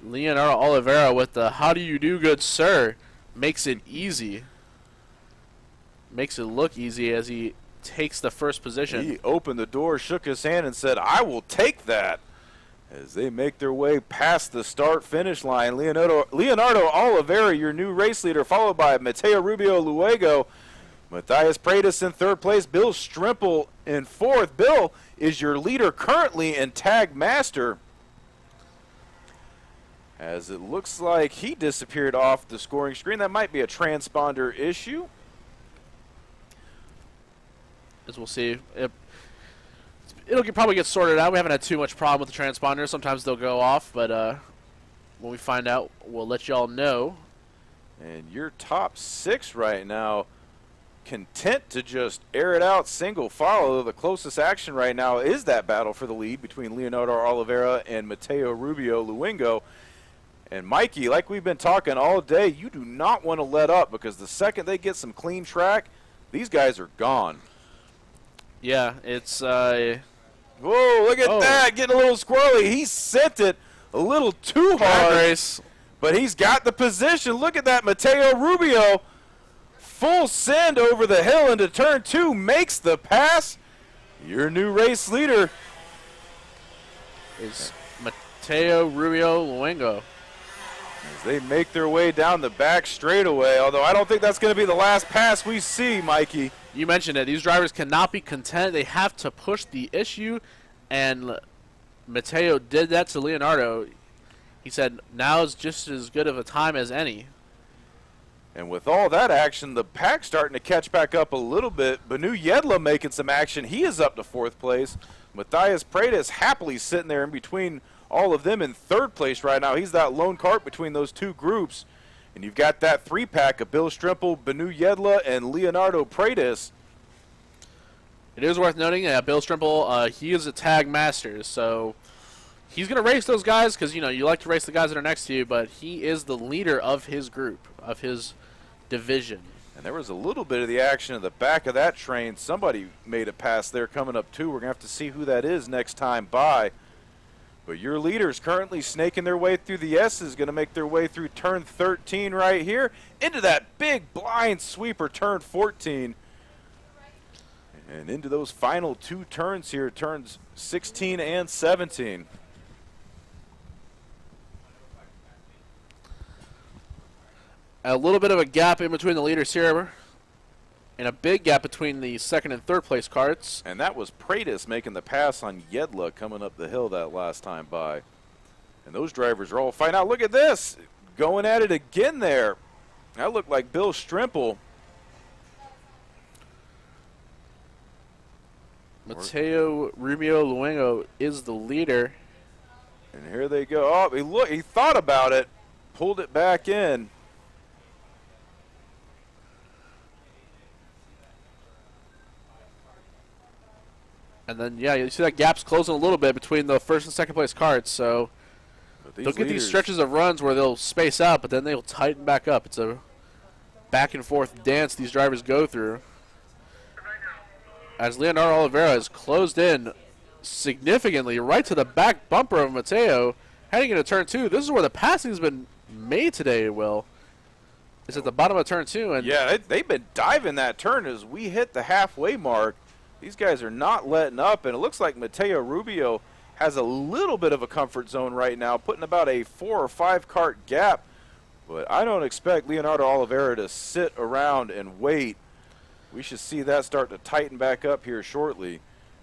Leonardo Oliveira with the "How do you do, good sir?" makes it easy. Makes it look easy as he takes the first position. He opened the door, shook his hand, and said, "I will take that." As they make their way past the start-finish line, Leonardo Oliveira, your new race leader, followed by Mateo Rubio Luego, Matthias Pratis in third place, Bill Strimple in fourth. Bill is your leader currently in Tag Master, as it looks like he disappeared off the scoring screen. That might be a transponder issue. As we'll see. It'll probably get sorted out. We haven't had too much problem with the transponders. Sometimes they'll go off, but when we find out, we'll let y'all know. And your top 6 right now, content to just air it out single file. The closest action right now is that battle for the lead between Leonardo Oliveira and Mateo Rubio Luengo. And Mikey, like we've been talking all day, you do not want to let up, because the second they get some clean track, these guys are gone. Yeah, it's whoa, look at that, getting a little squirrely. He sent it a little too hard, but he's got the position. Look at that, Mateo Rubio, full send over the hill into turn 2, makes the pass. Your new race leader is Mateo Rubio Luengo. As they make their way down the back straightaway, although I don't think that's going to be the last pass we see, Mikey. You mentioned it. These drivers cannot be content. They have to push the issue, and Mateo did that to Leonardo. He said, now is just as good of a time as any. And with all that action, the pack's starting to catch back up a little bit. Banu Yedla making some action. He is up to 4th place. Matthias Pratis happily sitting there in between all of them in 3rd place right now. He's that lone cart between those two groups. And you've got that 3-pack of Bill Strimple, Banu Yedla, and Leonardo Pratis. It is worth noting that Bill Strimple, he is a Tag Master, so he's going to race those guys because, you know, you like to race the guys that are next to you, but he is the leader of his group, of his division. And there was a little bit of the action at the back of that train. Somebody made a pass there coming up too. We're going to have to see who that is next time by. But your leaders currently snaking their way through the S's, going to make their way through turn 13 right here into that big blind sweeper turn 14. And into those final 2 turns here, turns 16 and 17. A little bit of a gap in between the leaders here, and a big gap between the 2nd and 3rd place carts. And that was Pratis making the pass on Yedla coming up the hill that last time by. And those drivers are all fighting out. Look at this, going at it again there. That looked like Bill Strimple. Mateo Rubio Luengo is the leader. And here they go. Oh, he thought about it, pulled it back in. And then, yeah, you see that gap's closing a little bit between the 1st and 2nd place carts. So they'll get these stretches of runs where they'll space out, but then they'll tighten back up. It's a back and forth dance these drivers go through. As Leonardo Oliveira is closed in significantly right to the back bumper of Mateo, heading into turn 2. This is where the passing has been made today, Will. It's at the bottom of turn 2. And yeah, they've been diving that turn as we hit the halfway mark. These guys are not letting up, and it looks like Mateo Rubio has a little bit of a comfort zone right now, putting about a 4 or 5 cart gap. But I don't expect Leonardo Oliveira to sit around and wait. We should see that start to tighten back up here shortly.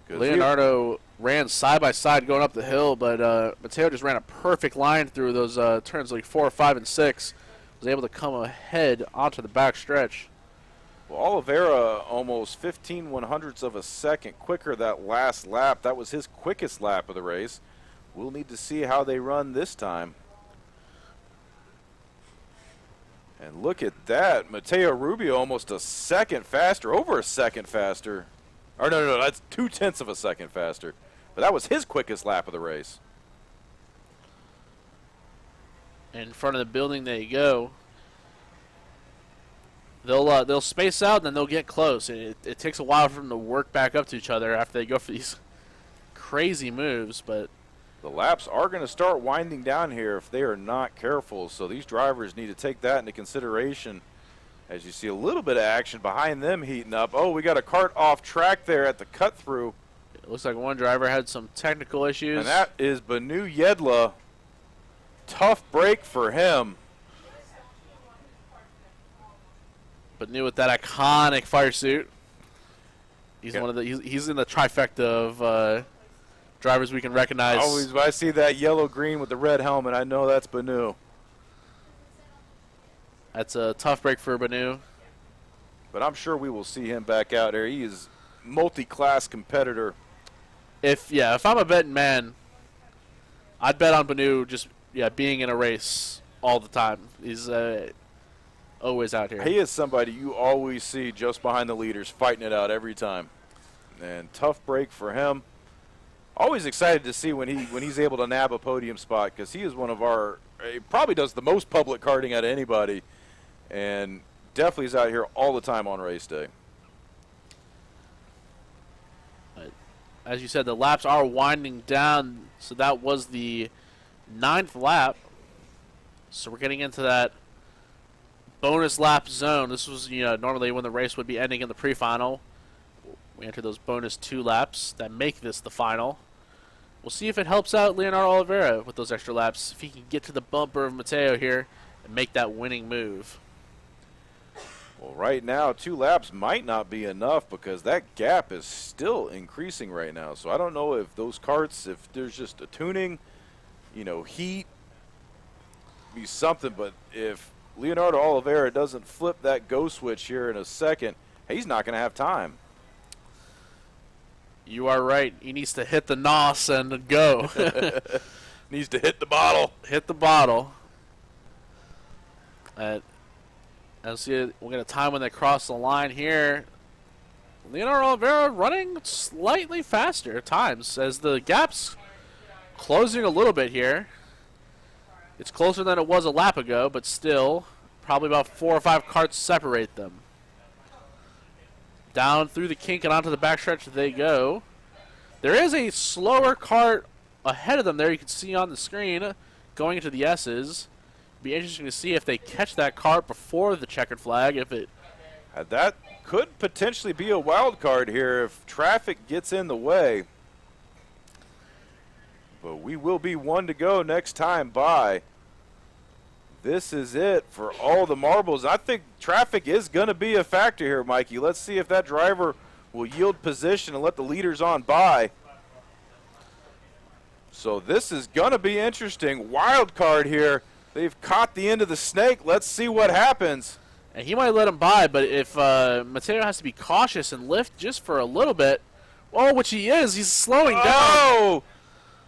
Leonardo ran side by side going up the hill, but Mateo just ran a perfect line through those turns like 4, 5, and 6. Was able to come ahead onto the back stretch. Well, Oliveira almost 15/100ths of a second quicker that last lap. That was his quickest lap of the race. We'll need to see how they run this time. And look at that. Mateo Rubio almost a second faster, over a second faster. Or no, that's 0.2 of a second faster. But that was his quickest lap of the race. In front of the building they go. They'll space out and then they'll get close. And it takes a while for them to work back up to each other after they go for these crazy moves, but the laps are going to start winding down here if they are not careful. So these drivers need to take that into consideration as you see a little bit of action behind them heating up. Oh, we got a cart off track there at the cut through. It looks like one driver had some technical issues. And that is Banu Yedla. Tough break for him. Banu with that iconic fire suit. He's one of the he's in the trifecta of drivers we can recognize. Always when I see that yellow-green with the red helmet, I know that's Banu. That's a tough break for Banu. But I'm sure we will see him back out there. He is multi-class competitor. If I'm a betting man, I'd bet on Banu just being in a race all the time. He's always out here. He is somebody you always see just behind the leaders fighting it out every time. And tough break for him. Always excited to see when he's able to nab a podium spot, because he is one of our, he probably does the most public karting out of anybody, and definitely is out here all the time on race day. As you said, the laps are winding down, so that was the 9th lap. So we're getting into that bonus lap zone. This was normally when the race would be ending in the pre-final. We enter those bonus 2 laps that make this the final. We'll see if it helps out Leonardo Oliveira with those extra laps, if he can get to the bumper of Mateo here and make that winning move. Well, right now, 2 laps might not be enough because that gap is still increasing right now. So I don't know if those karts, if there's just a tuning, heat, be something. But if Leonardo Oliveira doesn't flip that go switch here in a second, he's not going to have time. You are right. He needs to hit the NOS and go. Needs to hit the bottle. Hit the bottle. And see, we'll get a time when they cross the line here. Leonardo Oliveira running slightly faster at times as the gap's closing a little bit here. It's closer than it was a lap ago, but still probably about 4 or 5 karts separate them. Down through the kink and onto the backstretch they go. There is a slower kart ahead of them there, you can see on the screen, going into the S's. Be interesting to see if they catch that kart before the checkered flag. That could potentially be a wild card here if traffic gets in the way. But we will be 1 to go next time by. This is it for all the marbles. I think traffic is going to be a factor here, Mikey. Let's see if that driver will yield position and let the leaders on by. So this is going to be interesting. Wild card here. They've caught the end of the snake. Let's see what happens. And he might let him by, but if Mateo has to be cautious and lift just for a little bit, which he is, he's slowing down.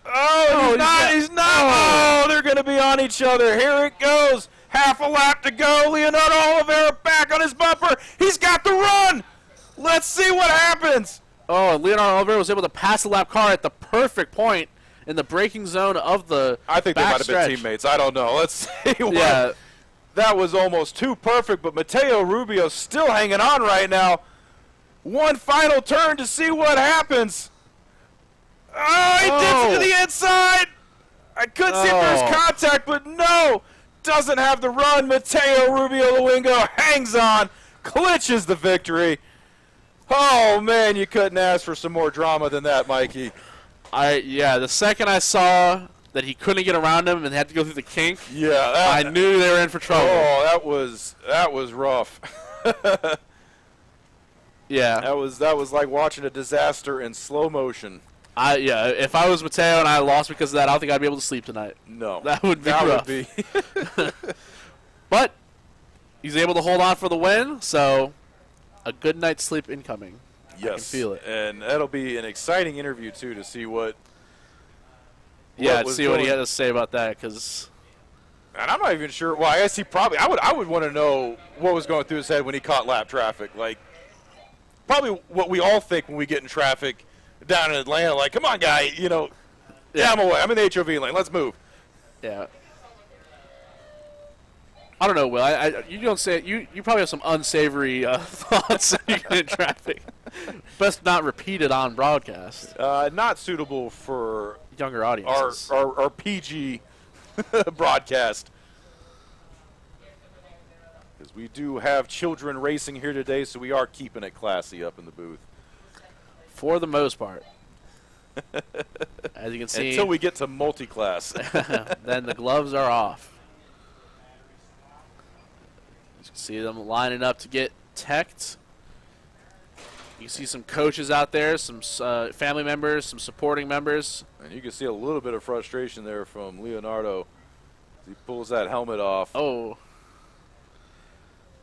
He's not. Oh, they're going to be on each other. Here it goes. Half a lap to go. Leonardo Oliveira back on his bumper. He's got the run. Let's see what happens. Oh, Leonardo Oliveira was able to pass the lap car at the perfect point in the braking zone of the I think they might have been teammates. I don't know. Let's see what. Yeah. That was almost too perfect, but Mateo Rubio still hanging on right now. One final turn to see what happens. Oh, he dips it to the inside. I couldn't see if there was contact, but no. Doesn't have the run. Mateo Rubio Luengo hangs on, clinches the victory. Oh, man, you couldn't ask for some more drama than that, Mikey. The second I saw that he couldn't get around him and had to go through the kink, I knew they were in for trouble. Oh, that was rough. Yeah. That was like watching a disaster in slow motion. Yeah, if I was Mateo and I lost because of that, I don't think I'd be able to sleep tonight. No. That would be rough. But he's able to hold on for the win, so a good night's sleep incoming. Yes. I can feel it. And that'll be an exciting interview, too, to see what to see what he had to say about that, because... And I'm not even sure. Well, I guess he probably. I would want to know what was going through his head when he caught lap traffic. Like, probably what we all think when we get in traffic down in Atlanta. Like, come on, guy. You know, yeah, I'm away. I'm in the HOV lane. Let's move. Yeah. I don't know, Will. You don't say you probably have some unsavory thoughts when you get in traffic. Best not repeated on broadcast. Not suitable for younger audiences. Our PG broadcast. Because we do have children racing here today, so we are keeping it classy up in the booth. For the most part. As you can see. Until we get to multi-class. Then the gloves are off. You can see them lining up to get teched. You see some coaches out there, some family members, some supporting members. And you can see a little bit of frustration there from Leonardo as he pulls that helmet off. Oh.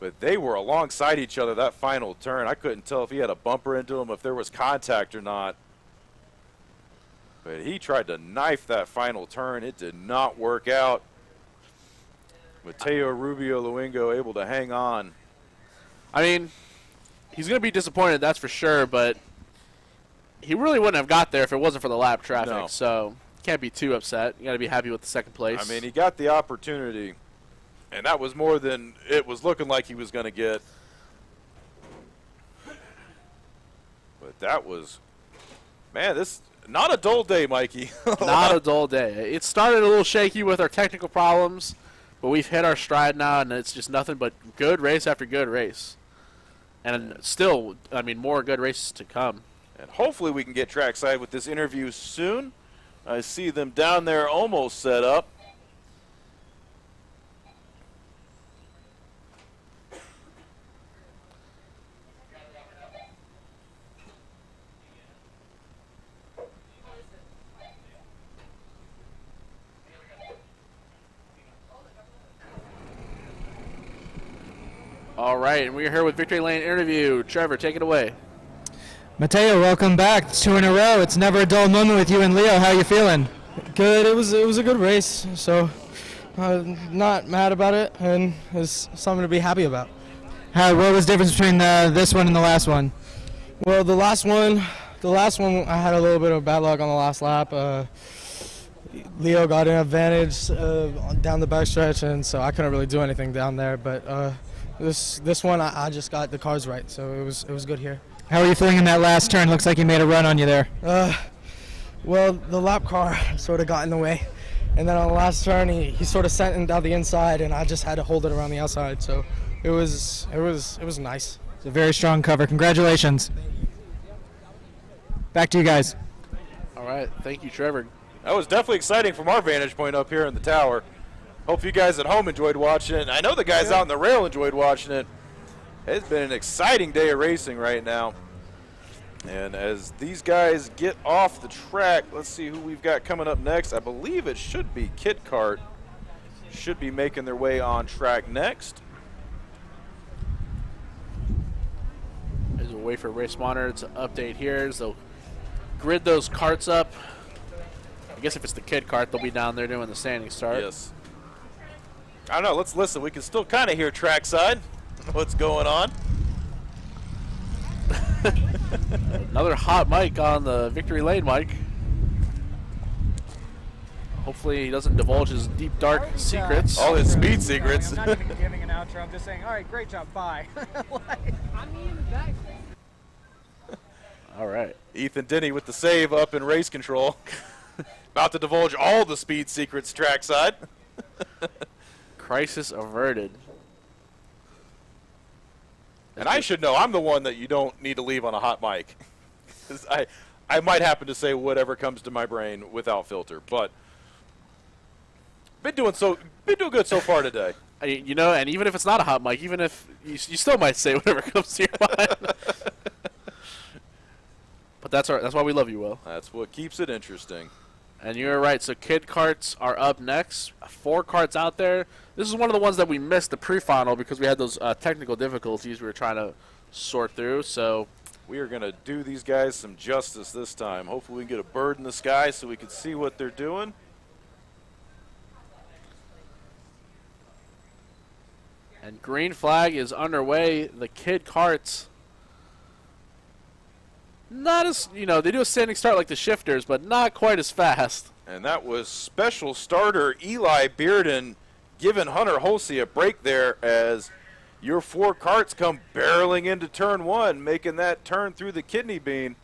But they were alongside each other that final turn. I couldn't tell if he had a bumper into him, if there was contact or not. But he tried to knife that final turn. It did not work out. Mateo Rubio Luengo able to hang on. I mean, he's going to be disappointed, that's for sure, but he really wouldn't have got there if it wasn't for the lap traffic. No. So can't be too upset. You got to be happy with the second place. I mean, he got the opportunity, and that was more than it was looking like he was going to get. But that was, man, this not a dull day, Mikey. Not a dull day. It started a little shaky with our technical problems, but we've hit our stride now, and it's just nothing but good race after good race. And still, I mean, more good races to come. And hopefully we can get trackside with this interview soon. I see them down there almost set up. All right, and we're here with Victory Lane interview. Trevor, take it away. Mateo, welcome back. It's 2 in a row. It's never a dull moment with you and Leo. How are you feeling? Good. It was a good race, so not mad about it, and it's something to be happy about. What was the difference between this one and the last one? Well, the last one, I had a little bit of bad luck on the last lap. Leo got an advantage down the backstretch, and so I couldn't really do anything down there. But this one, I just got the cars right, so it was good here. How are you feeling in that last turn? Looks like he made a run on you there. Well, the lap car sort of got in the way, and then on the last turn, he sort of sent it down the inside, and I just had to hold it around the outside. So it was nice. It's a very strong cover. Congratulations. Back to you guys. All right, thank you, Trevor. That was definitely exciting from our vantage point up here in the tower. Hope you guys at home enjoyed watching it. I know the guys out on the rail enjoyed watching it. It's been an exciting day of racing right now. And as these guys get off the track, let's see who we've got coming up next. I believe it should be Kart. Should be making their way on track next. As we wait for Race Monitor to update here, as they'll grid those carts up. I guess if it's the Kart, they'll be down there doing the standing start. Yes. I don't know. Let's listen. We can still kind of hear trackside. What's going on? Another hot mic on the Victory Lane mic. Hopefully he doesn't divulge his deep, dark secrets. All his speed secrets. I'm not even giving an outro. I'm just saying, all right, great job, bye. All right. Ethan Denny with the save up in race control. About to divulge all the speed secrets trackside. Crisis averted. And I should know, I'm the one that you don't need to leave on a hot mic. 'Cause I might happen to say whatever comes to my brain without filter, but been doing good so far today. You know, and even if it's not a hot mic, even if you still might say whatever comes to your mind. But that's why we love you, Will. That's what keeps it interesting. And you're right. So kid karts are up next. 4 karts out there. This is one of the ones that we missed the pre-final because we had those technical difficulties we were trying to sort through. So we are going to do these guys some justice this time. Hopefully we can get a bird in the sky so we can see what they're doing. And green flag is underway. The kid karts, not as, they do a standing start like the shifters, but not quite as fast. And that was special starter Eli Bearden giving Hunter Holsey a break there as your 4 karts come barreling into turn 1, making that turn through the kidney bean.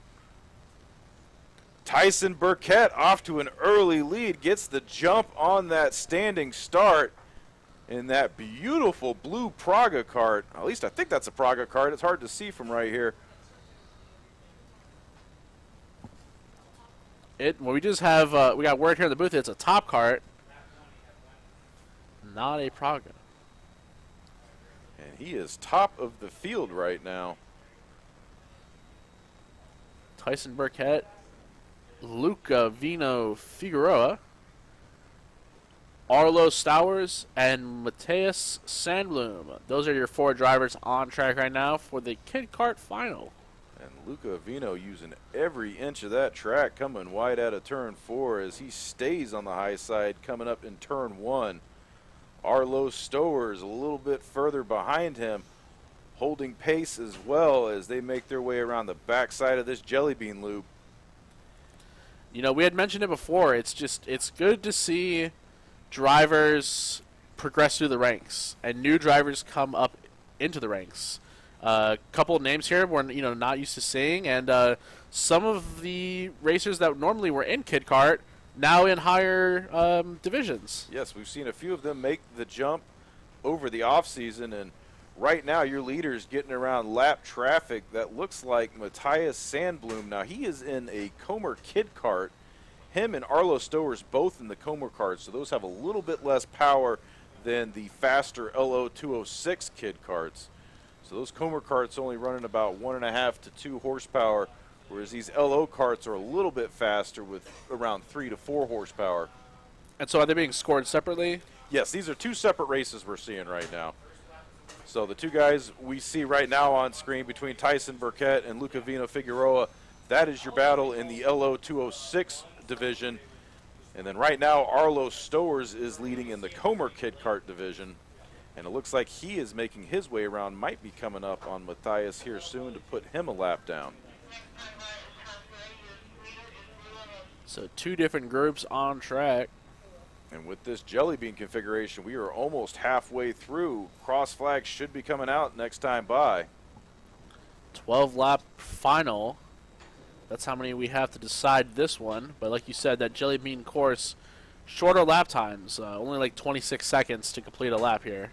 Tyson Burkett off to an early lead, gets the jump on that standing start in that beautiful blue Praga kart. At least I think that's a Praga kart. It's hard to see from right here. We just have, we got word here in the booth, it's a top kart, not a Praga. And he is top of the field right now. Tyson Burkett, Luca Vino Figueroa, Arlo Stowers, and Mateus Sandblom. Those are your 4 drivers on track right now for the kid kart final. And Luca Vino using every inch of that track, coming wide out of turn 4 as he stays on the high side coming up in turn 1. Arlo Stowers a little bit further behind him, holding pace as well as they make their way around the backside of this jelly bean loop. We had mentioned it before. It's good to see drivers progress through the ranks and new drivers come up into the ranks. A couple of names here we're not used to seeing, and some of the racers that normally were in kid kart now in higher divisions. Yes, we've seen a few of them make the jump over the offseason, and right now your leader's getting around lap traffic that looks like Matthias Sandblom. Now he is in a Comer kid kart. Him and Arlo Stowers both in the Comer kart, so those have a little bit less power than the faster Lo206 kid karts. So those Comer karts only running about 1.5 to 2 horsepower, whereas these LO karts are a little bit faster with around 3 to 4 horsepower. And so are they being scored separately? Yes, these are 2 separate races we're seeing right now. So the 2 guys we see right now on screen between Tyson Burkett and Luca Vino Figueroa, that is your battle in the Lo206 division. And then right now Arlo Stowers is leading in the Comer kid kart division. And it looks like he is making his way around, might be coming up on Matthias here soon to put him a lap down. So 2 different groups on track. And with this jelly bean configuration, we are almost halfway through. Cross flags should be coming out next time by. 12-lap final. That's how many we have to decide this one. But like you said, that jelly bean course, shorter lap times, only like 26 seconds to complete a lap here.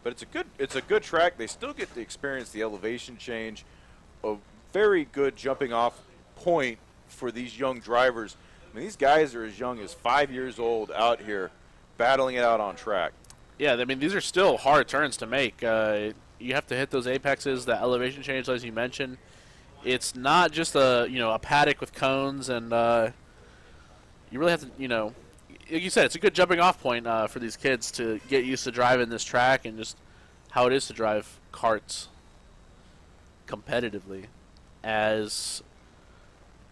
But it's a good track. They still get to experience the elevation change. A very good jumping off point for these young drivers. I mean, these guys are as young as 5 years old out here battling it out on track. Yeah, I mean, these are still hard turns to make. You have to hit those apexes, that elevation change, as you mentioned. It's not just a paddock with cones, and you really have to, like you said, it's a good jumping off point for these kids to get used to driving this track and just how it is to drive karts competitively. As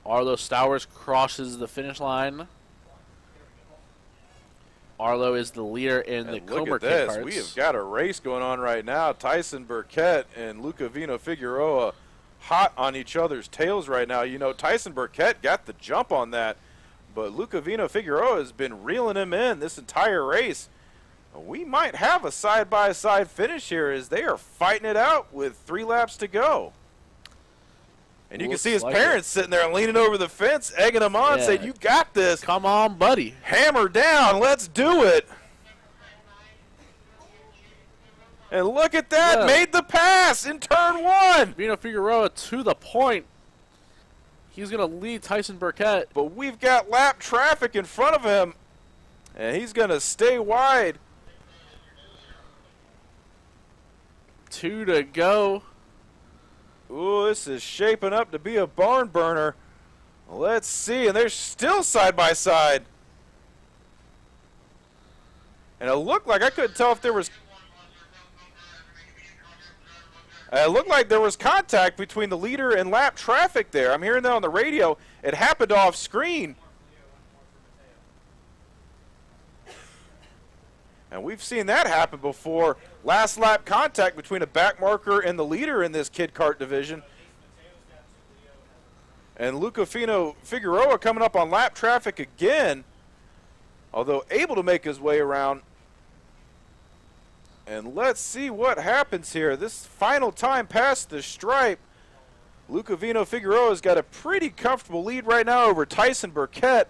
Arlo Stowers crosses the finish line. Arlo is the leader in the Comer kid karts. We have got a race going on right now. Tyson Burkett and Luca Vino Figueroa hot on each other's tails right now. Tyson Burkett got the jump on that, but Luca Vino Figueroa has been reeling him in this entire race. We might have a side-by-side finish here as they are fighting it out with 3 laps to go. And you can see his parents sitting there and leaning over the fence, egging him on, saying, "You got this. Come on, buddy. Hammer down. Let's do it." And look at that. Made the pass in turn 1. Vino Figueroa to the point. He's going to lead Tyson Burkett. But we've got lap traffic in front of him, and he's going to stay wide. 2 to go. Ooh, this is shaping up to be a barn burner. Let's see, and they're still side by side. And it looked like, I couldn't tell if there was, it looked like there was contact between the leader and lap traffic there. I'm hearing that on the radio. It happened off screen. And we've seen that happen before. Last lap contact between a back marker and the leader in this kid kart division. And Lucafino Figueroa coming up on lap traffic again, although able to make his way around. And let's see what happens here. This final time past the stripe, Lucavino Figueroa's got a pretty comfortable lead right now over Tyson Burkett.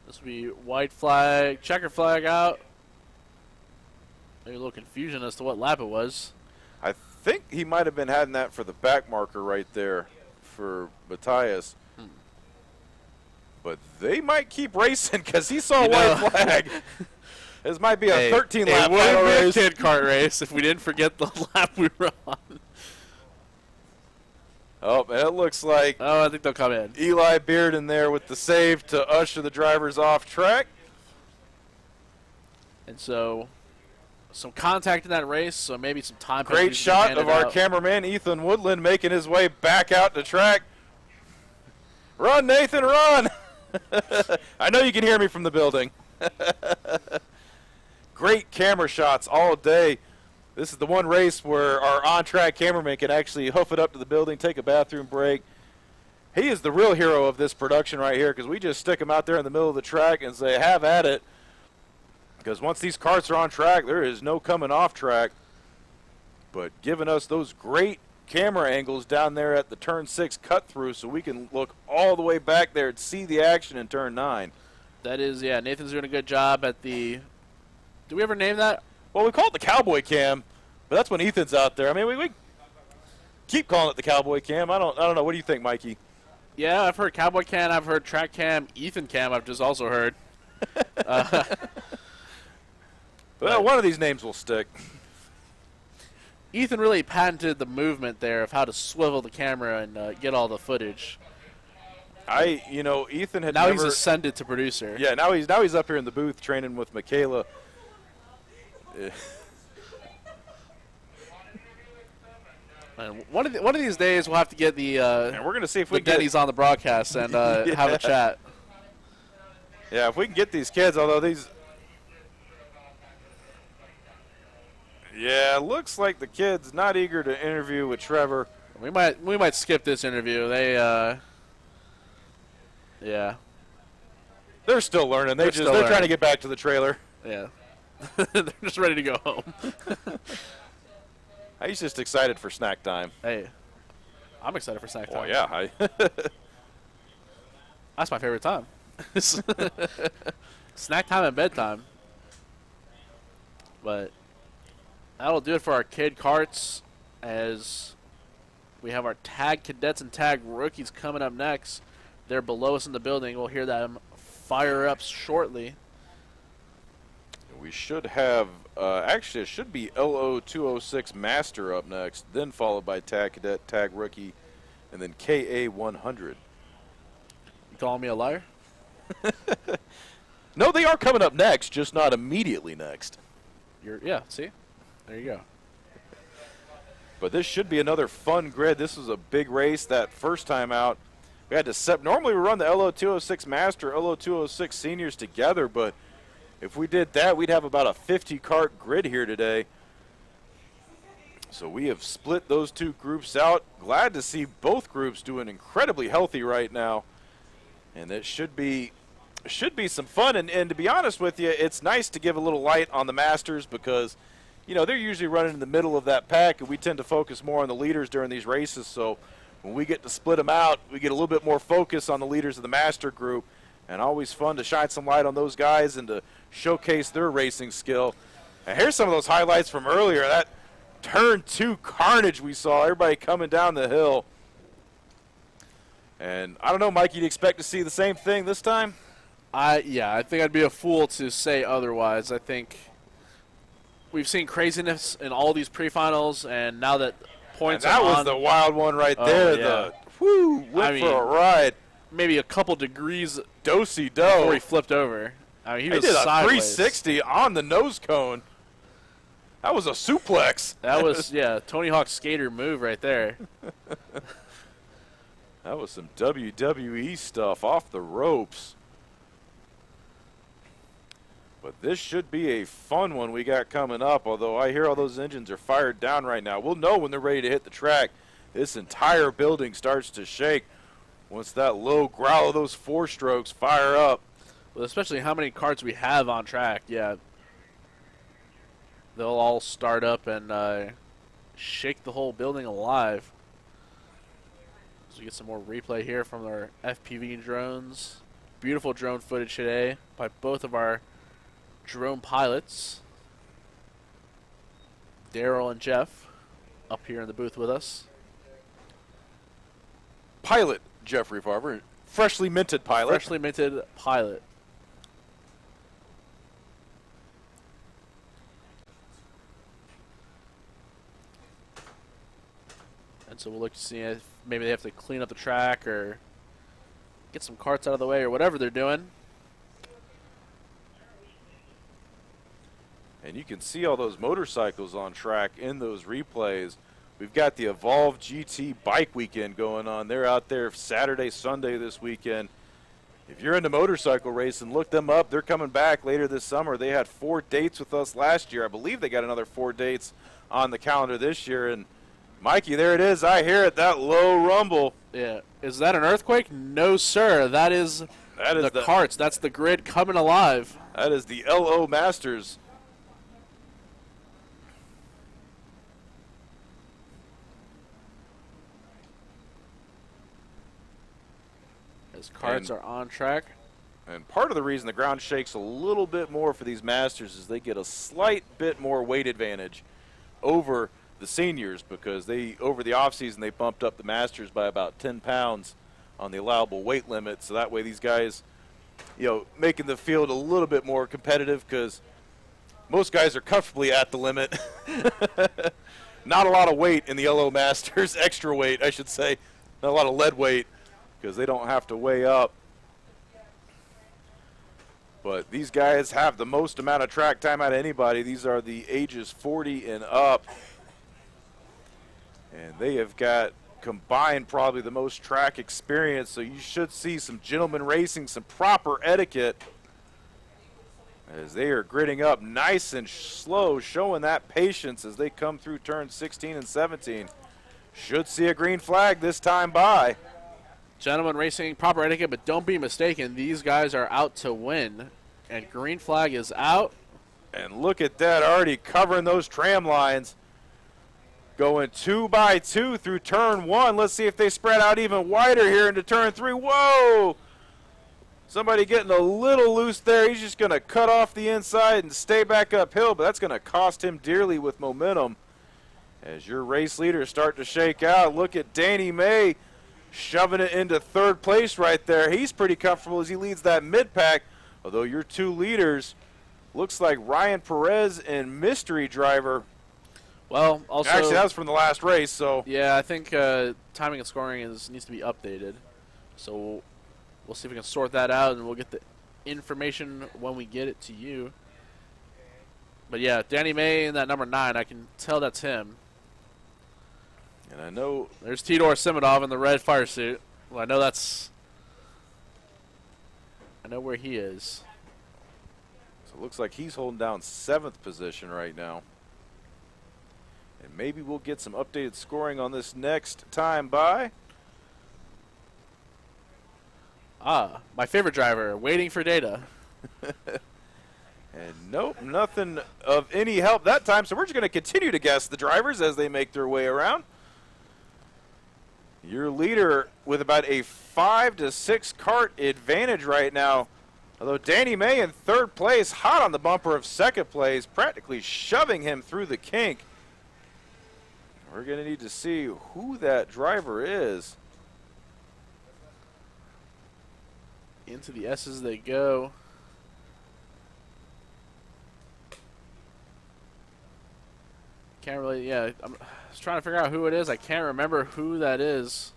This will be white flag, checker flag out. Maybe a little confusion as to what lap it was. I think he might have been having that for the back marker right there for Matthias. But they might keep racing because he saw a white flag. This might be a 13-lap final race. Kid kart race if we didn't forget the lap we were on. Oh, and it looks like I think they'll come in. Eli Beard in there with the save to usher the drivers off track. And so, some contact in that race, so maybe some time. Great shot of our cameraman, Ethan Woodland, making his way back out to track. Run, Nathan, run! I know you can hear me from the building. Great camera shots all day. This is the one race where our on-track cameraman can actually hoof it up to the building, take a bathroom break. He is the real hero of this production right here because we just stick him out there in the middle of the track and say, have at it. Because once these karts are on track, there is no coming off track. But giving us those great camera angles down there at the turn 6 cut through so we can look all the way back there and see the action in turn 9. That is, yeah, Nathan's doing a good job at the, do we ever name that? Well, we call it the cowboy cam, but that's when Ethan's out there. I mean, we keep calling it the cowboy cam. I don't know. What do you think, Mikey? Yeah, I've heard cowboy cam. I've heard track cam. Ethan cam. I've just also heard. Well, one of these names will stick. Ethan really patented the movement there of how to swivel the camera and get all the footage. Ethan had now never, he's ascended to producer. Yeah, now he's up here in the booth training with Michaela. And one of these days we'll have to get the and we're gonna see if we get Denny's on the broadcast and have a chat. Yeah, if we can get these kids, although these, yeah, looks like the kid's not eager to interview with Trevor. We might skip this interview. They yeah, they're still learning. They're trying to get back to the trailer. Yeah. They're just ready to go home. He's just excited for snack time. Hey, I'm excited for snack time. Oh, yeah. That's my favorite time. Snack time and bedtime. But that'll do it for our kid karts as we have our tag cadets and tag rookies coming up next. They're below us in the building. We'll hear them fire up shortly. We should have, actually it should be Lo206 Master up next, then followed by Tag Cadet, Tag Rookie, and then KA100. You calling me a liar? No, they are coming up next, just not immediately next. Yeah, see? There you go. But this should be another fun grid. This was a big race that first time out. We had to normally we run the Lo206 Master, Lo206 Seniors together, but if we did that, we'd have about a 50 kart grid here today. So we have split those two groups out. Glad to see both groups doing incredibly healthy right now. And it should be some fun. And to be honest with you, it's nice to give a little light on the Masters because, they're usually running in the middle of that pack, and we tend to focus more on the leaders during these races. So when we get to split them out, we get a little bit more focus on the leaders of the Master group. And always fun to shine some light on those guys and to showcase their racing skill. And here's some of those highlights from earlier. That turn 2 carnage we saw, everybody coming down the hill. And I don't know, Mike, you'd expect to see the same thing this time? Yeah, I think I'd be a fool to say otherwise. I think we've seen craziness in all these pre-finals, and now that points. And that was on, the wild one right Oh, there. yeah. Went for a ride. Maybe a couple degrees Do-si-do. before he flipped over. I mean, he was did a sideways. 360 on the nose cone. That was a suplex. That was, yeah, Tony Hawk's skater move right there. That was some WWE stuff off the ropes. But this should be a fun one we got coming up, although I hear all those engines are fired down right now. We'll know when they're ready to hit the track. This entire building starts to shake once that low growl of those 4 strokes fire up. Well, especially how many karts we have on track, yeah. They'll all start up and shake the whole building alive. So we get some more replay here from our FPV drones. Beautiful drone footage today by both of our drone pilots. Daryl and Jeff up here in the booth with us. Pilot Jeffrey Farber, freshly minted pilot. Freshly minted pilot. And so we'll look to see if maybe they have to clean up the track or get some carts out of the way or whatever they're doing. And you can see all those motorcycles on track in those replays. We've got the Evolve GT Bike Weekend going on. They're out there Saturday, Sunday this weekend. If you're into motorcycle racing, look them up. They're coming back later this summer. They had 4 dates with us last year. I believe they got another 4 dates on the calendar this year. And Mikey, there it is. I hear it, that low rumble. Yeah. Is that an earthquake? No, sir. That is the carts. That's the grid coming alive. That is the Lo Masters. As carts are on track. And part of the reason the ground shakes a little bit more for these Masters is they get a slight bit more weight advantage over the seniors, because they, over the offseason, they bumped up the Masters by about 10 pounds on the allowable weight limit. So that way these guys, you know, making the field a little bit more competitive, because most guys are comfortably at the limit. Not a lot of weight in the Lo Masters, extra weight, I should say. Not a lot of lead weight, because they don't have to weigh up. But these guys have the most amount of track time out of anybody. These are the ages 40 and up. And they have got combined probably the most track experience, so you should see some gentleman racing, some proper etiquette, as they are gridding up nice and slow, showing that patience as they come through turns 16 and 17. Should see a green flag this time by. Gentlemen racing, proper etiquette, but don't be mistaken. These guys are out to win, and green flag is out. And look at that, already covering those tram lines. Going 2 by 2 through turn 1. Let's see if they spread out even wider here into turn 3. Whoa! Somebody getting a little loose there. He's just going to cut off the inside and stay back uphill, but that's going to cost him dearly with momentum. As your race leaders start to shake out, look at Danny May shoving it into 3rd place right there. He's pretty comfortable as he leads that mid-pack, although your 2 leaders looks like Ryan Perez and Mystery Driver. Well, also, actually, that was from the last race, so. Yeah, I think timing and scoring needs to be updated. So we'll see if we can sort that out, and we'll get the information when we get it to you. But yeah, Danny May in that number 9, I can tell that's him. And I know there's Tidor Simidov in the red fire suit. Well, I know where he is. So it looks like he's holding down 7th position right now. And maybe we'll get some updated scoring on this next time by. My favorite driver, waiting for data. And nope, nothing of any help that time. So we're just going to continue to guess the drivers as they make their way around. Your leader with about a 5 to 6 kart advantage right now. Although Danny May in 3rd place, hot on the bumper of 2nd place, practically shoving him through the kink. We're going to need to see who that driver is. Into the S's they go. Can't really, yeah. I'm just trying to figure out who it is. I can't remember who that is,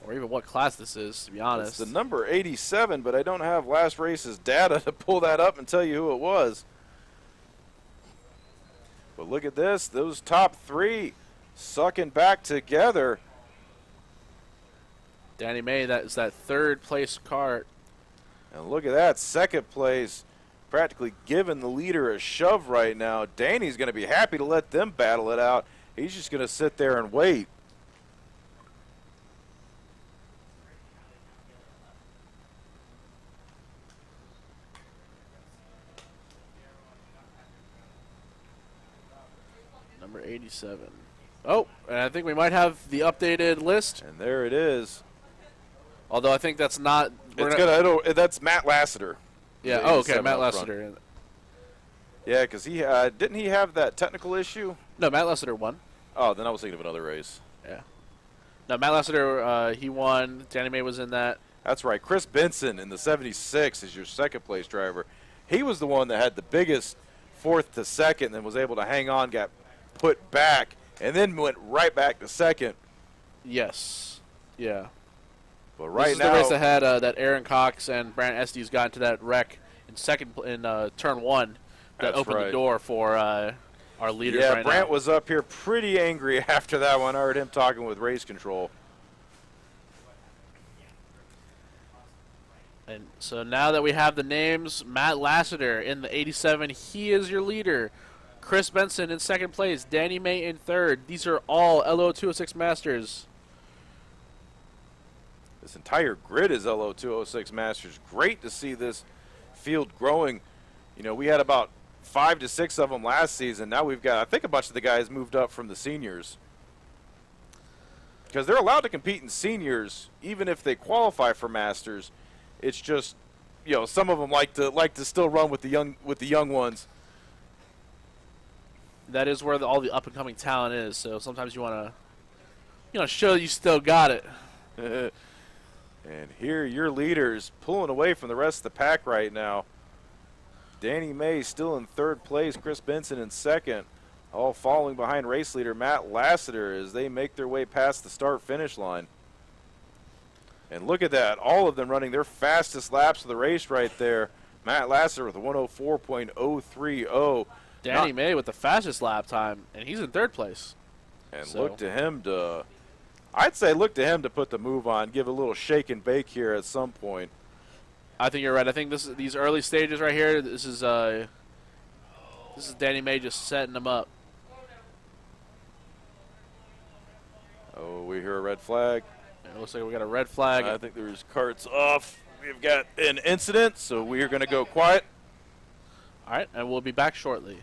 or even what class this is, to be honest. It's the number 87, but I don't have last race's data to pull that up and tell you who it was. But look at this. Those top three sucking back together. Danny May, that is that third place Kart. And look at that, second place, practically giving the leader a shove right now. Danny's going to be happy to let them battle it out. He's just going to sit there and wait. Number 87. Oh, and I think we might have the updated list. And there it is. Although I think that's not. That's Matt Lassiter. Yeah. Oh, okay. Matt Lassiter. Yeah, because he didn't he have that technical issue? No, Matt Lassiter won. Oh, then I was thinking of another race. Yeah. No, Matt Lassiter, he won. Danny May was in that. That's right. Chris Benson in the 76 is your second place driver. He was the one that had the biggest fourth to second and then was able to hang on, got put back, and then went right back to second. Yes. Yeah. But right this is now, the race that had that Aaron Cox and Brant Estes got into that wreck in turn one that opened the door for our leaders right now. Yeah, Brant was up here pretty angry after that one. I heard him talking with race control. And so now that we have the names, Matt Lassiter in the 87, he is your leader. Chris Benson in second place, Danny May in third. These are all Lo206 Masters. This entire grid is Lo206 Masters. Great to see this field growing. You know, we had about 5 to 6 of them last season. Now we've got, I think, a bunch of the guys moved up from the seniors. Because they're allowed to compete in seniors, even if they qualify for Masters. It's just, you know, some of them like to still run with the young ones. That is where all the up and coming talent is. So sometimes you want to, show you still got it. And here your leaders pulling away from the rest of the pack right now. Danny May still in third place, Chris Benson in second, all falling behind race leader Matt Lassiter as they make their way past the start-finish line. And look at that, all of them running their fastest laps of the race right there. Matt Lassiter with a 104.030. Danny May with the fastest lap time, and he's in third place. And look to him to, I'd say look to him to put the move on, give a little shake and bake here at some point. I think you're right. I think these early stages right here, this is Danny May just setting them up. Oh, we hear a red flag. It looks like we got a red flag. I think there's carts off. We've got an incident, so we are going to go quiet. All right, and we'll be back shortly.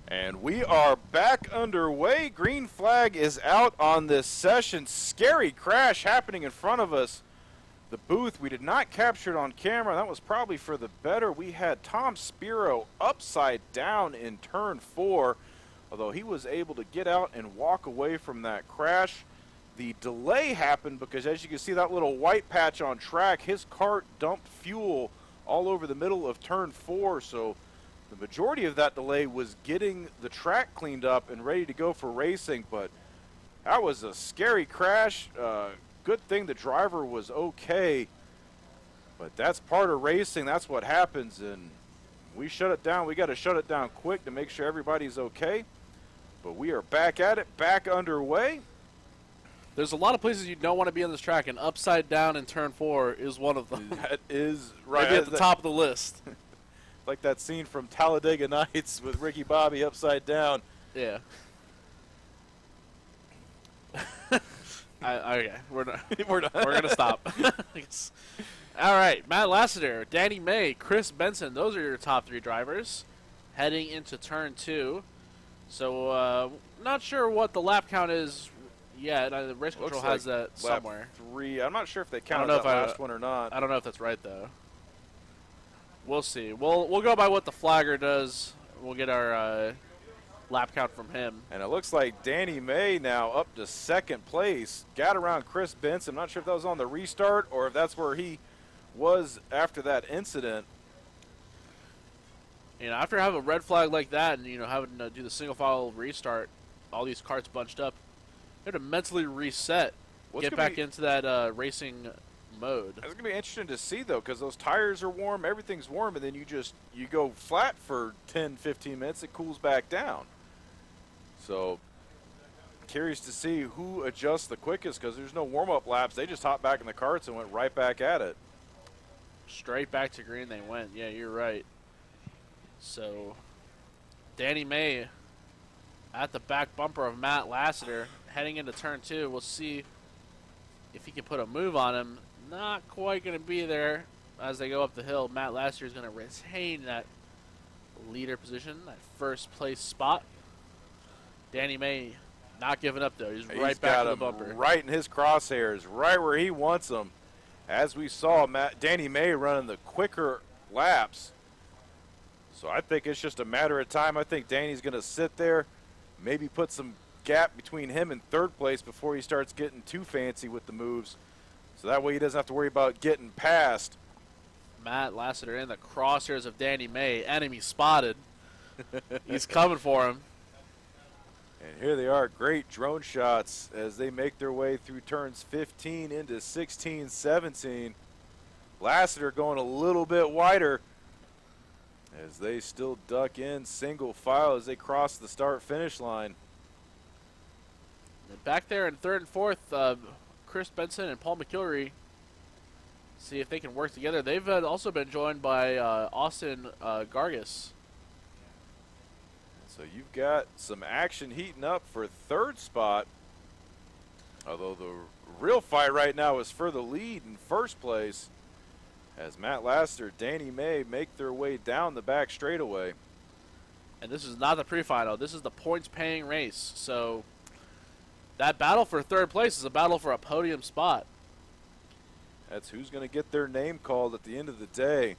And we are back underway. Green flag is out on this session. Scary crash happening in front of us. The booth, we did not capture it on camera. That was probably for the better. We had Tom Spiro upside down in turn 4, although he was able to get out and walk away from that crash. The delay happened because, as you can see, that little white patch on track, his cart dumped fuel all over the middle of turn 4, so the majority of that delay was getting the track cleaned up and ready to go for racing, but that was a scary crash. Good thing the driver was okay, but that's part of racing. That's what happens, and we shut it down. We got to shut it down quick to make sure everybody's okay, but we are back at it, back underway. There's a lot of places you don't want to be on this track, and upside down in turn 4 is one of them. That is right. Maybe at the top of the list. Like that scene from Talladega Nights with Ricky Bobby upside down. Yeah. Okay, we're done. We're gonna stop. All right, Matt Lassiter, Danny May, Chris Benson. Those are your top 3 drivers heading into turn 2. So not sure what the lap count is yet. The race control has that somewhere. Lap 3. I'm not sure if they counted that last one or not. I don't know if that's right though. We'll see. We'll go by what the flagger does. We'll get our lap count from him. And it looks like Danny May now up to 2nd place. Got around Chris Benson. I'm not sure if that was on the restart or if that's where he was after that incident. You know, after having a red flag like that and, having to do the single file restart, all these carts bunched up, you have to mentally reset, get back into that racing mode. It's going to be interesting to see, though, because those tires are warm, everything's warm, and then you go flat for 10, 15 minutes, it cools back down. So, curious to see who adjusts the quickest, because there's no warm-up laps. They just hopped back in the carts and went right back at it. Straight back to green they went. Yeah, you're right. So, Danny May at the back bumper of Matt Lassiter heading into turn 2. We'll see if he can put a move on him. Not quite going to be there as they go up the hill. Matt Lassiter is going to retain that leader position, that 1st place spot. Danny May not giving up, though. He's right back to the bumper. Right in his crosshairs, right where he wants them. As we saw, Danny May running the quicker laps. So I think it's just a matter of time. I think Danny's going to sit there, maybe put some gap between him and 3rd place before he starts getting too fancy with the moves. So that way he doesn't have to worry about getting past. Matt Lassiter in the crosshairs of Danny May. Enemy spotted. He's coming for him. And here they are, great drone shots as they make their way through turns 15 into 16, 17. Lassiter going a little bit wider as they still duck in single file as they cross the start-finish line. And back there in 3rd and 4th, Chris Benson and Paul McKillary, see if they can work together. They've also been joined by Austin Gargis. So you've got some action heating up for 3rd spot. Although the real fight right now is for the lead in 1st place as Matt Lassiter, Danny May make their way down the back straightaway. And this is not the pre-final. This is the points-paying race. So that battle for 3rd place is a battle for a podium spot. That's who's going to get their name called at the end of the day.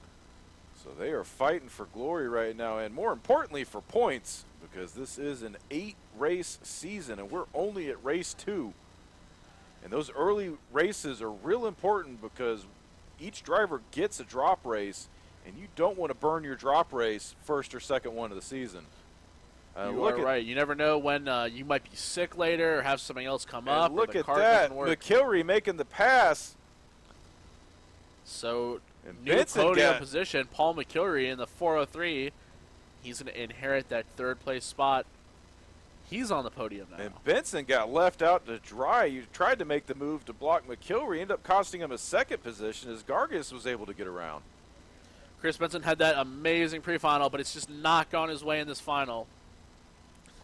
So they are fighting for glory right now, and more importantly for points, because this is an 8-race season, and we're only at race 2. And those early races are real important because each driver gets a drop race, and you don't want to burn your drop race 1st or 2nd one of the season. You are right. You never know when you might be sick later or have something else come up. Look or the at cart that. doesn't work. McKillary making the pass. So, and new podium position, Paul McKillary in the 403. He's going to inherit that 3rd place spot. He's on the podium now. And Benson got left out to dry. He tried to make the move to block McKillary. Ended up costing him a 2nd position as Gargis was able to get around. Chris Benson had that amazing pre-final, but it's just not gone his way in this final.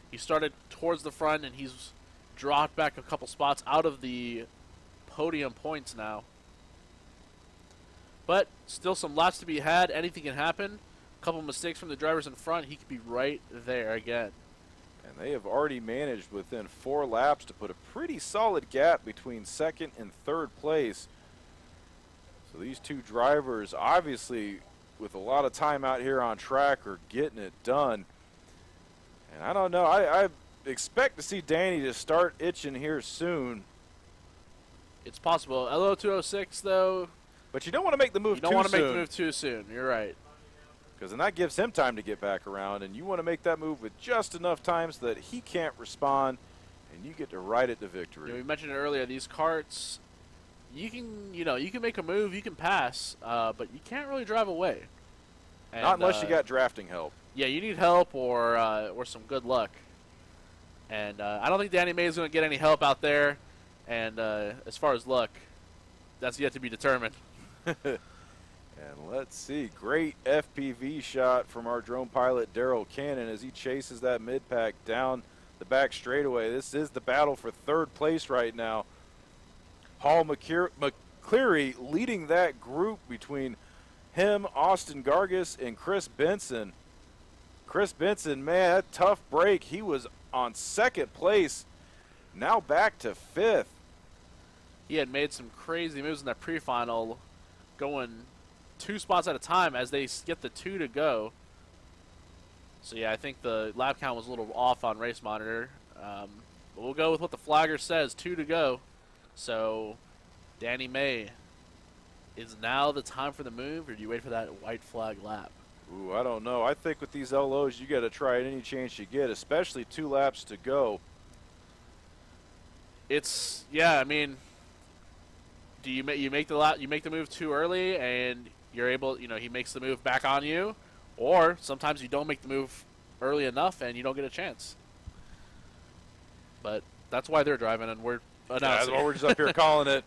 He started towards the front, and he's dropped back a couple spots out of the podium points now. But still some laps to be had. Anything can happen. couple mistakes from the drivers in front, he could be right there again. And they have already managed within 4 laps to put a pretty solid gap between second and third place. So these two drivers, obviously, with a lot of time out here on track, are getting it done. And I don't know, I expect to see Danny to start itching here soon. It's possible. Lo206, though. But you don't want to make the move too soon. You don't want to make the move too soon. You're right. Because then that gives him time to get back around, and you want to make that move with just enough time so that he can't respond, and you get to ride it to victory. We mentioned it earlier. These karts, you can make a move, you can pass, but you can't really drive away. And, not unless you got drafting help. Yeah, you need help or some good luck. And I don't think Danny May is going to get any help out there. And as far as luck, that's yet to be determined. And let's see, great FPV shot from our drone pilot Daryl Cannon as he chases that mid-pack down the back straightaway. This is the battle for third place right now. Paul McCleary leading that group between him, Austin Gargis, and Chris Benson. Chris Benson, man, that tough break. He was on second place, now back to fifth. He had made some crazy moves in that pre-final, going 2 spots at a time as they get the 2 to go. So yeah, I think the lap count was a little off on Race Monitor. But we'll go with what the flagger says, 2 to go. So Danny May, is now the time for the move, or do you wait for that white flag lap? Ooh, I don't know. I think with these LOs, you got to try it any chance you get, especially 2 laps to go. It's, yeah, I mean, do you make the move too early and you're able, he makes the move back on you, or sometimes you don't make the move early enough and you don't get a chance. But that's why they're driving and we're announcing. Yeah, that's why we're just up here calling it.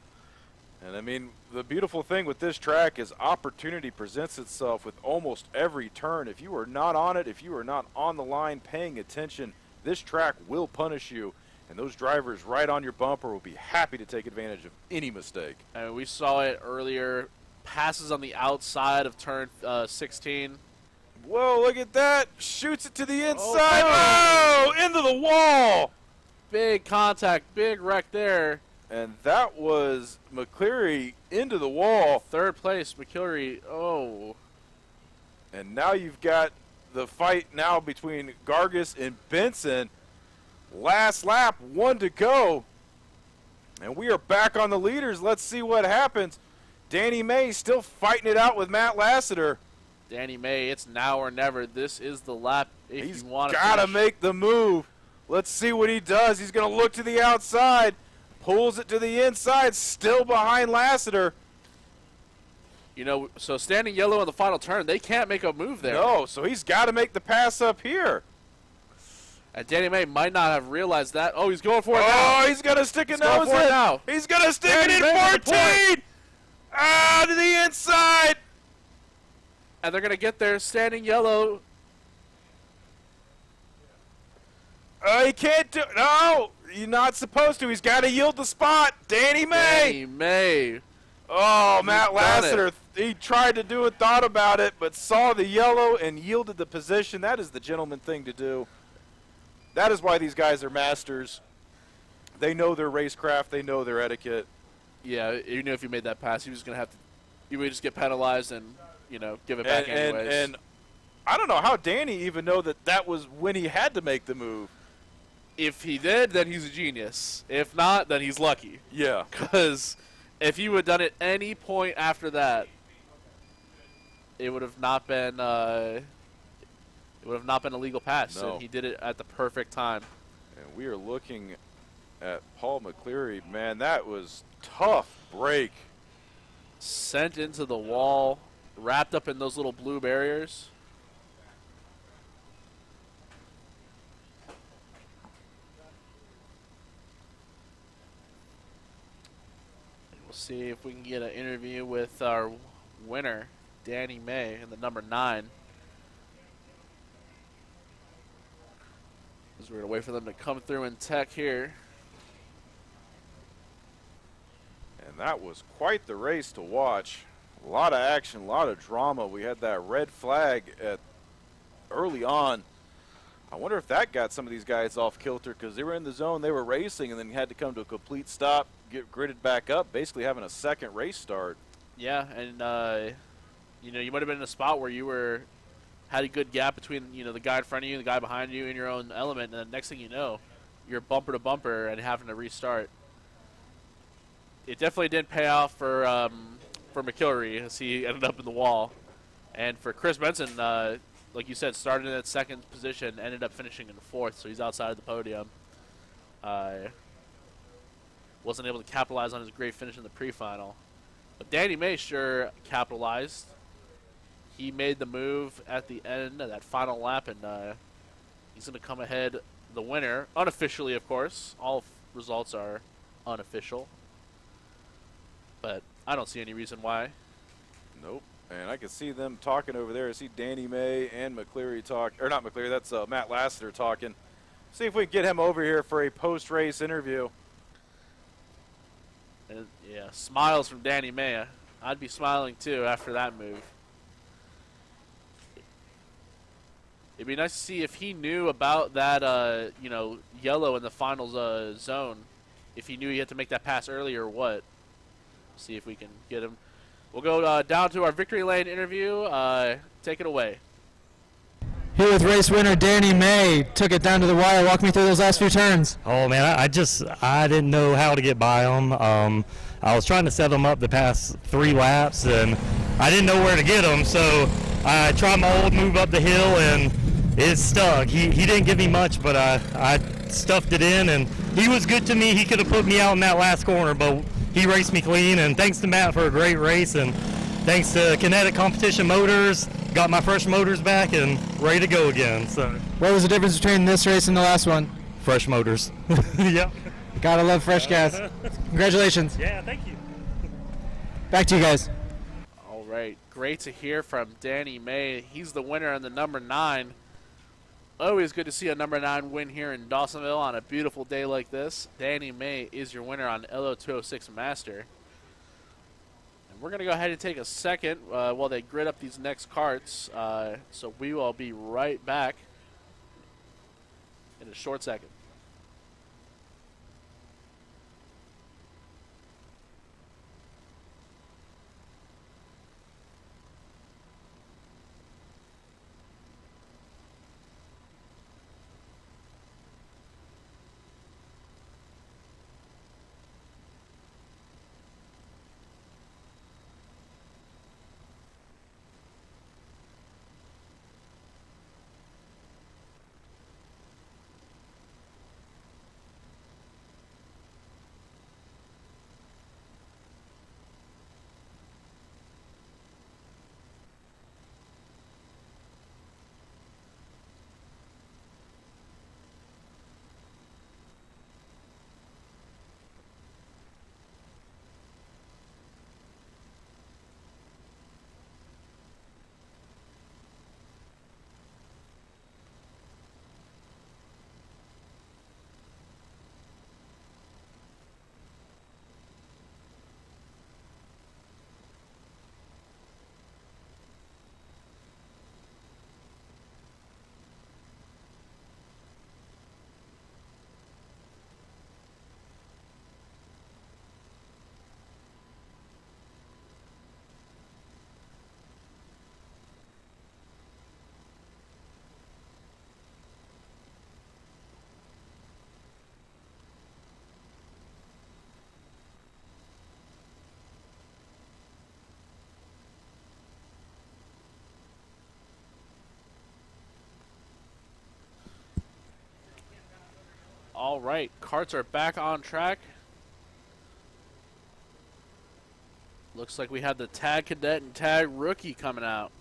And I mean, the beautiful thing with this track is opportunity presents itself with almost every turn. If you are not on it, if you are not on the line paying attention, this track will punish you. And those drivers right on your bumper will be happy to take advantage of any mistake. And we saw it earlier. Passes on the outside of turn 16. Whoa, look at that. Shoots it to the inside. Oh, into the wall. Big contact, big wreck there. And that was McCleary into the wall. Third place, McCleary. Oh. And now you've got the fight now between Gargis and Benson. Last lap, 1 to go. And we are back on the leaders. Let's see what happens. Danny May still fighting it out with Matt Lassiter. Danny May, it's now or never. This is the lap if He's you want to got to finish. make the move. Let's see what he does. He's going to look to the outside. Pulls it to the inside. Still behind Lassiter. So standing yellow in the final turn, they can't make a move there. No, so he's got to make the pass up here. And Danny May might not have realized that. Oh, he's going for it now. Oh, he's going to stick it going for it now. He's going to stick it in 14. Ah, to the inside. And they're going to get there standing yellow. He can't do. No, you're not supposed to. He's got to yield the spot. Danny May. Danny May. Oh, Matt Lassiter. He tried to do it, thought about it, but saw the yellow and yielded the position. That is the gentleman thing to do. That is why these guys are masters. They know their racecraft. They know their etiquette. Yeah, even if you made that pass, he was going to have to. You would just get penalized and give it back anyways. And I don't know how Danny even know that was when he had to make the move. If he did, then he's a genius. If not, then he's lucky. Yeah. Because if you had done it any point after that, it would have not been. It would have not been a legal pass. No. And he did it at the perfect time. And we are looking at Paul McCleary. Man, that was tough break. Sent into the wall, wrapped up in those little blue barriers. We'll see if we can get an interview with our winner, Danny May, in the number 9. As we're going to wait for them to come through in tech here. And that was quite the race to watch. A lot of action, a lot of drama. We had that red flag early on. I wonder if that got some of these guys off kilter because they were in the zone, they were racing, and then had to come to a complete stop, get gridded back up, basically having a second race start. Yeah, and you know, you might have been in a spot where you had a good gap between, you know, the guy in front of you and the guy behind you in your own element, and the next thing you know, you're bumper to bumper and having to restart. It definitely didn't pay off for McKillary as he ended up in the wall, and for Chris Benson, like you said, started in that second position, ended up finishing in the fourth, so he's outside of the podium. Wasn't able to capitalize on his great finish in the pre-final. But Danny May sure capitalized. He made the move at the end of that final lap, and he's going to come ahead the winner, unofficially, of course. All results are unofficial. But I don't see any reason why. Nope. And I can see them talking over there. I see Danny May and McCleary talk, or not McCleary, that's Matt Lassiter talking. See if we can get him over here for a post-race interview. And, yeah, smiles from Danny May. I'd be smiling too after that move. It'd be nice to see if he knew about that, you know, yellow in the finals zone. If he knew he had to make that pass earlier or what. See if we can get him. We'll go down to our victory lane interview. Take it away. Here with race winner Danny May. Took it down to the wire. Walk me through those last few turns. Oh, man, I didn't know how to get by them. I was trying to set them up the past 3 laps, and I didn't know where to get them, so I tried my old move up the hill, and it stuck. He didn't give me much, but I stuffed it in, and he was good to me. He could have put me out in that last corner, but he raced me clean, and thanks to Matt for a great race, and thanks to Cadet Competition Motors, got my fresh motors back and ready to go again. So, what was the difference between this race and the last one? Fresh motors. Yep. Gotta love fresh gas. Congratulations. Yeah, thank you. Back to you guys. All right, great to hear from Danny May. He's the winner on the number 9. Always good to see a number 9 win here in Dawsonville on a beautiful day like this. Danny May is your winner on Lo206 Master. And we're going to go ahead and take a second while they grid up these next carts. So we will be right back in a short second. All right, carts are back on track. Looks like we have the Tag Cadet and Tag Rookie coming out.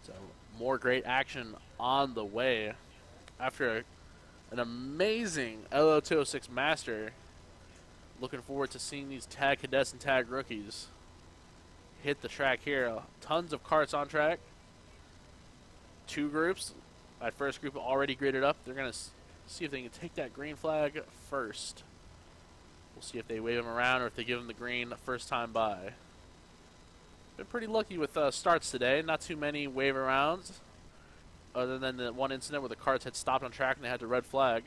So more great action on the way. After an amazing Lo206 Master, looking forward to seeing these Tag Cadets and Tag Rookies hit the track here. Tons of carts on track. 2 groups. That first group already gridded up. They're going to see if they can take that green flag first. We'll see if they wave them around or if they give them the green first time by. Been pretty lucky with starts today. Not too many waiver rounds, other than the one incident where the carts had stopped on track and they had the red flag.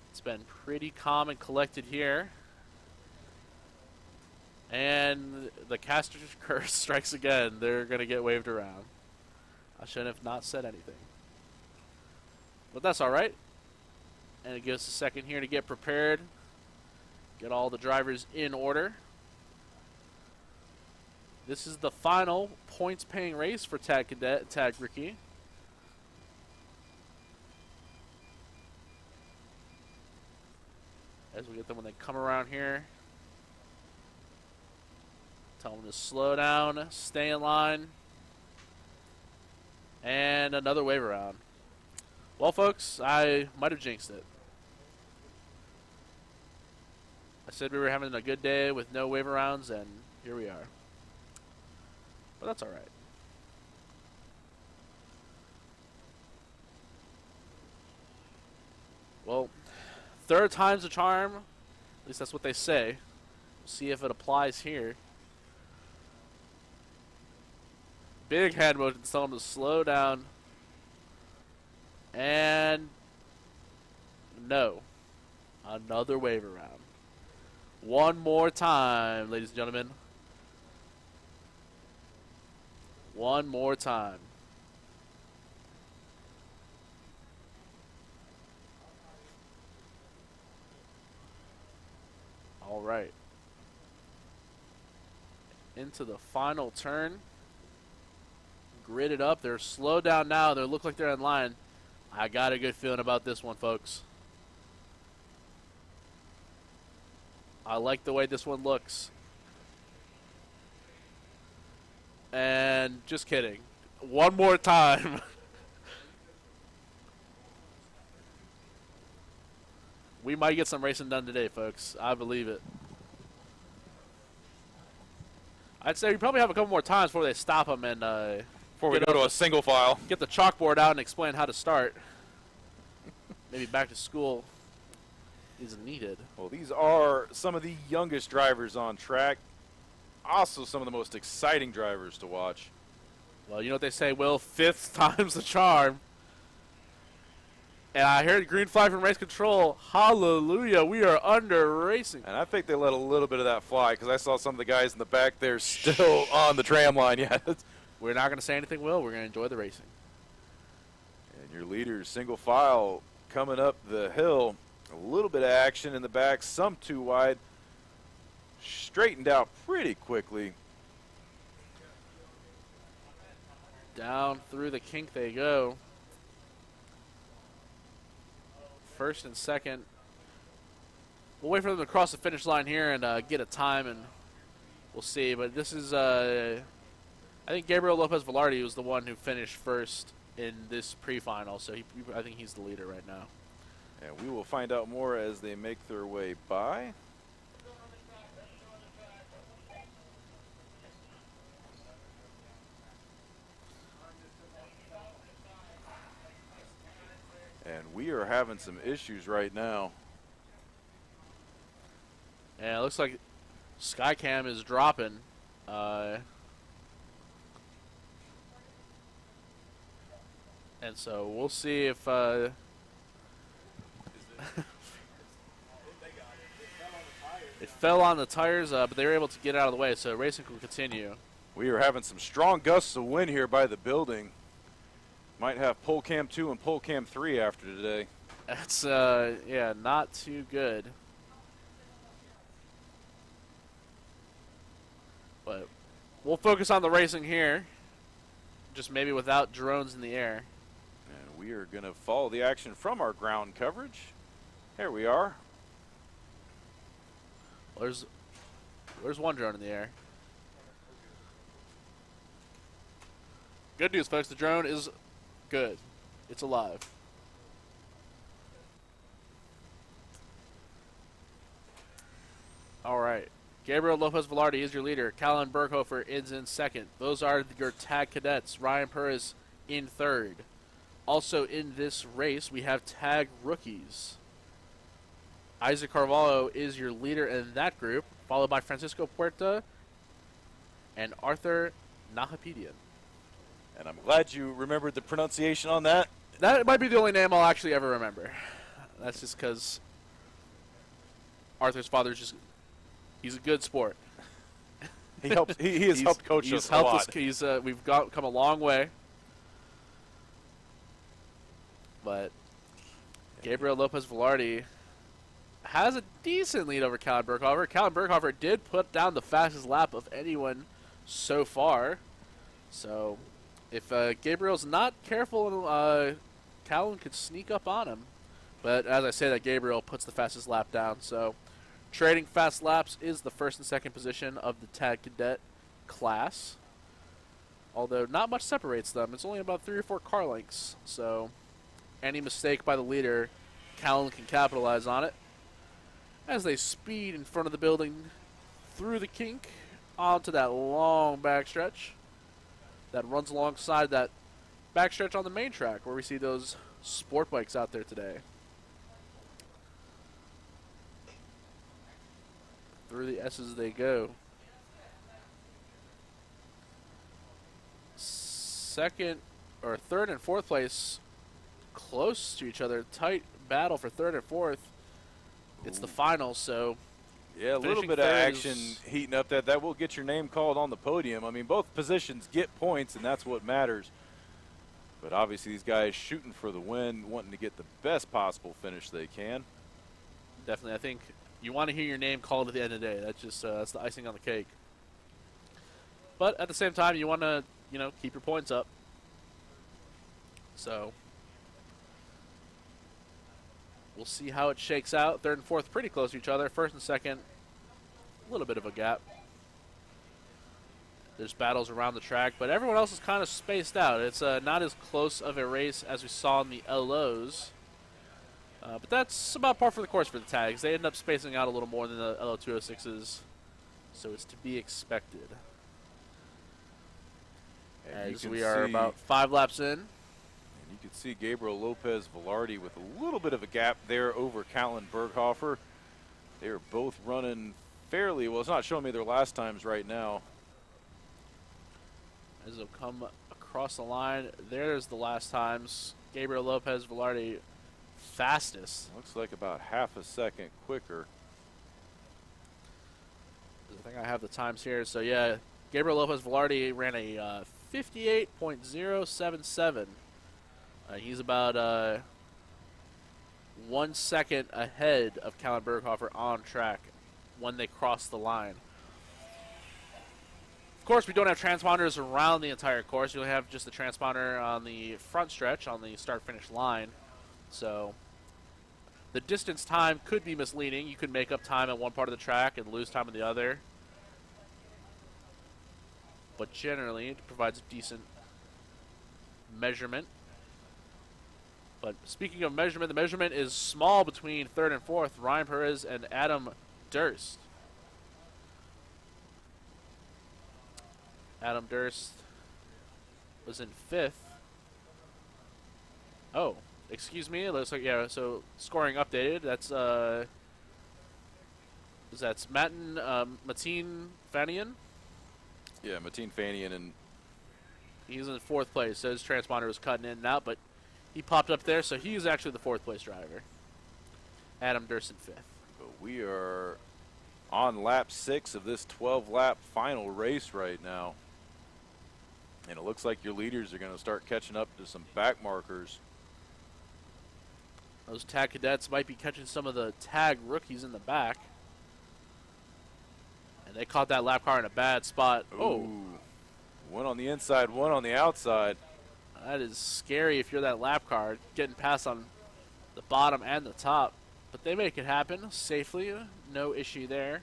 It's been pretty calm and collected here. And the caster's curse strikes again. They're going to get waved around. I shouldn't have not said anything. But that's all right. And it gives us a second here to get prepared. Get all the drivers in order. This is the final points-paying race for Tag Cadet, Tag Rookie. As we get them when they come around here. Tell them to slow down, stay in line. And another wave around. Well, folks, I might have jinxed it. I said we were having a good day with no wave rounds, and here we are. But that's all right. Well, third time's a charm. At least that's what they say. We'll see if it applies here. Big hand motion to tell him to slow down. And no. Another wave around. One more time, ladies and gentlemen. One more time. All right. Into the final turn. Gridded up. They're slowed down now. They look like they're in line. I got a good feeling about this one, folks. I like the way this one looks. And just kidding. One more time. We might get some racing done today, folks. I believe it. I'd say we probably have a couple more times before they stop them and before we go to a single file. Get the chalkboard out and explain how to start. Maybe back to school is needed. Well, these are some of the youngest drivers on track. Also some of the most exciting drivers to watch. Well, you know what they say, Will? Fifth time's the charm. And I heard green flag from race control. Hallelujah, we are under racing. And I think they let a little bit of that fly because I saw some of the guys in the back there still on the tram line yet. We're not going to say anything, Will. We're going to enjoy the racing. And your leaders, single file, coming up the hill. A little bit of action in the back, some too wide. Straightened out pretty quickly. Down through the kink they go. First and second. We'll wait for them to cross the finish line here and get a time, and we'll see. But this is, I think Gabriel Lopez Velarde was the one who finished first in this pre-final, so I think he's the leader right now. And we will find out more as they make their way by. And we are having some issues right now. And it looks like Skycam is dropping. And so we'll see if it fell on the tires, but they were able to get out of the way, so racing will continue. We are having some strong gusts of wind here by the building. Might have pole cam 2 and pole cam 3 after today. That's, yeah, not too good. But we'll focus on the racing here, just maybe without drones in the air. And we are going to follow the action from our ground coverage. Here we are. Well, there's one drone in the air. Good news, folks. The drone is good. It's alive. All right. Gabriel Lopez Velarde is your leader. Callan Berghofer is in second. Those are your tag cadets. Ryan Perez in third. Also in this race, we have tag rookies. Isaac Carvalho is your leader in that group, followed by Francisco Puerta and Arthur Nahapedian. And I'm glad you remembered the pronunciation on that. That might be the only name I'll actually ever remember. That's just because Arthur's father's he's a good sport. He helps. He has helped coach us a lot. We've come a long way. But Gabriel Lopez Velarde has a decent lead over Callan Berghofer. Callan Berghofer did put down the fastest lap of anyone so far. So if Gabriel's not careful, Callan could sneak up on him. But as I say that, Gabriel puts the fastest lap down. So trading fast laps is the first and second position of the Tag Cadet class. Although not much separates them. It's only about 3 or 4 car lengths. So any mistake by the leader, Callan can capitalize on it as they speed in front of the building through the kink onto that long backstretch that runs alongside that backstretch on the main track where we see those sport bikes out there today. Through the S's they go. Third and fourth place close to each other. Tight battle for third and fourth. It's the finals, so yeah, a little bit of action heating up. That will get your name called on the podium. I mean, both positions get points, and that's what matters. But obviously these guys shooting for the win, wanting to get the best possible finish they can. Definitely, I think you want to hear your name called at the end of the day. That's just that's the icing on the cake. But at the same time, you want to keep your points up. So we'll see how it shakes out. Third and fourth pretty close to each other. First and second, a little bit of a gap. There's battles around the track, but everyone else is kind of spaced out. It's not as close of a race as we saw in the LOs. But that's about par for the course for the tags. They end up spacing out a little more than the Lo206s, so it's to be expected. As we are about 5 laps in. And you can see Gabriel Lopez Velarde with a little bit of a gap there over Callan Berghofer. They are both running fairly well. It's not showing me their last times right now. As they'll come across the line, there's the last times. Gabriel Lopez Velarde fastest. Looks like about half a second quicker. I think I have the times here. So yeah, Gabriel Lopez Velarde ran a 58.077. He's about 1 second ahead of Callan Berghofer on track when they cross the line. Of course, we don't have transponders around the entire course. We only have just the transponder on the front stretch, on the start-finish line. So the distance time could be misleading. You could make up time at one part of the track and lose time in the other. But generally, it provides a decent measurement. But speaking of measurement, the measurement is small between third and fourth. Ryan Perez and Adam Durst. Adam Durst was in 5th. Oh, excuse me. It looks like, yeah, so scoring updated. That's Mateen Fanian? Yeah, Mateen Fanian, and he's in 4th place. So his transponder was cutting in and out, but he popped up there, so he's actually the 4th place driver. Adam Durst in 5th. But we are on lap 6 of this 12-lap final race right now. And it looks like your leaders are going to start catching up to some back markers. Those tag cadets might be catching some of the tag rookies in the back. And they caught that lap car in a bad spot. Ooh. Oh. One on the inside, one on the outside. That is scary if you're that lap car, getting passed on the bottom and the top. But they make it happen safely. No issue there.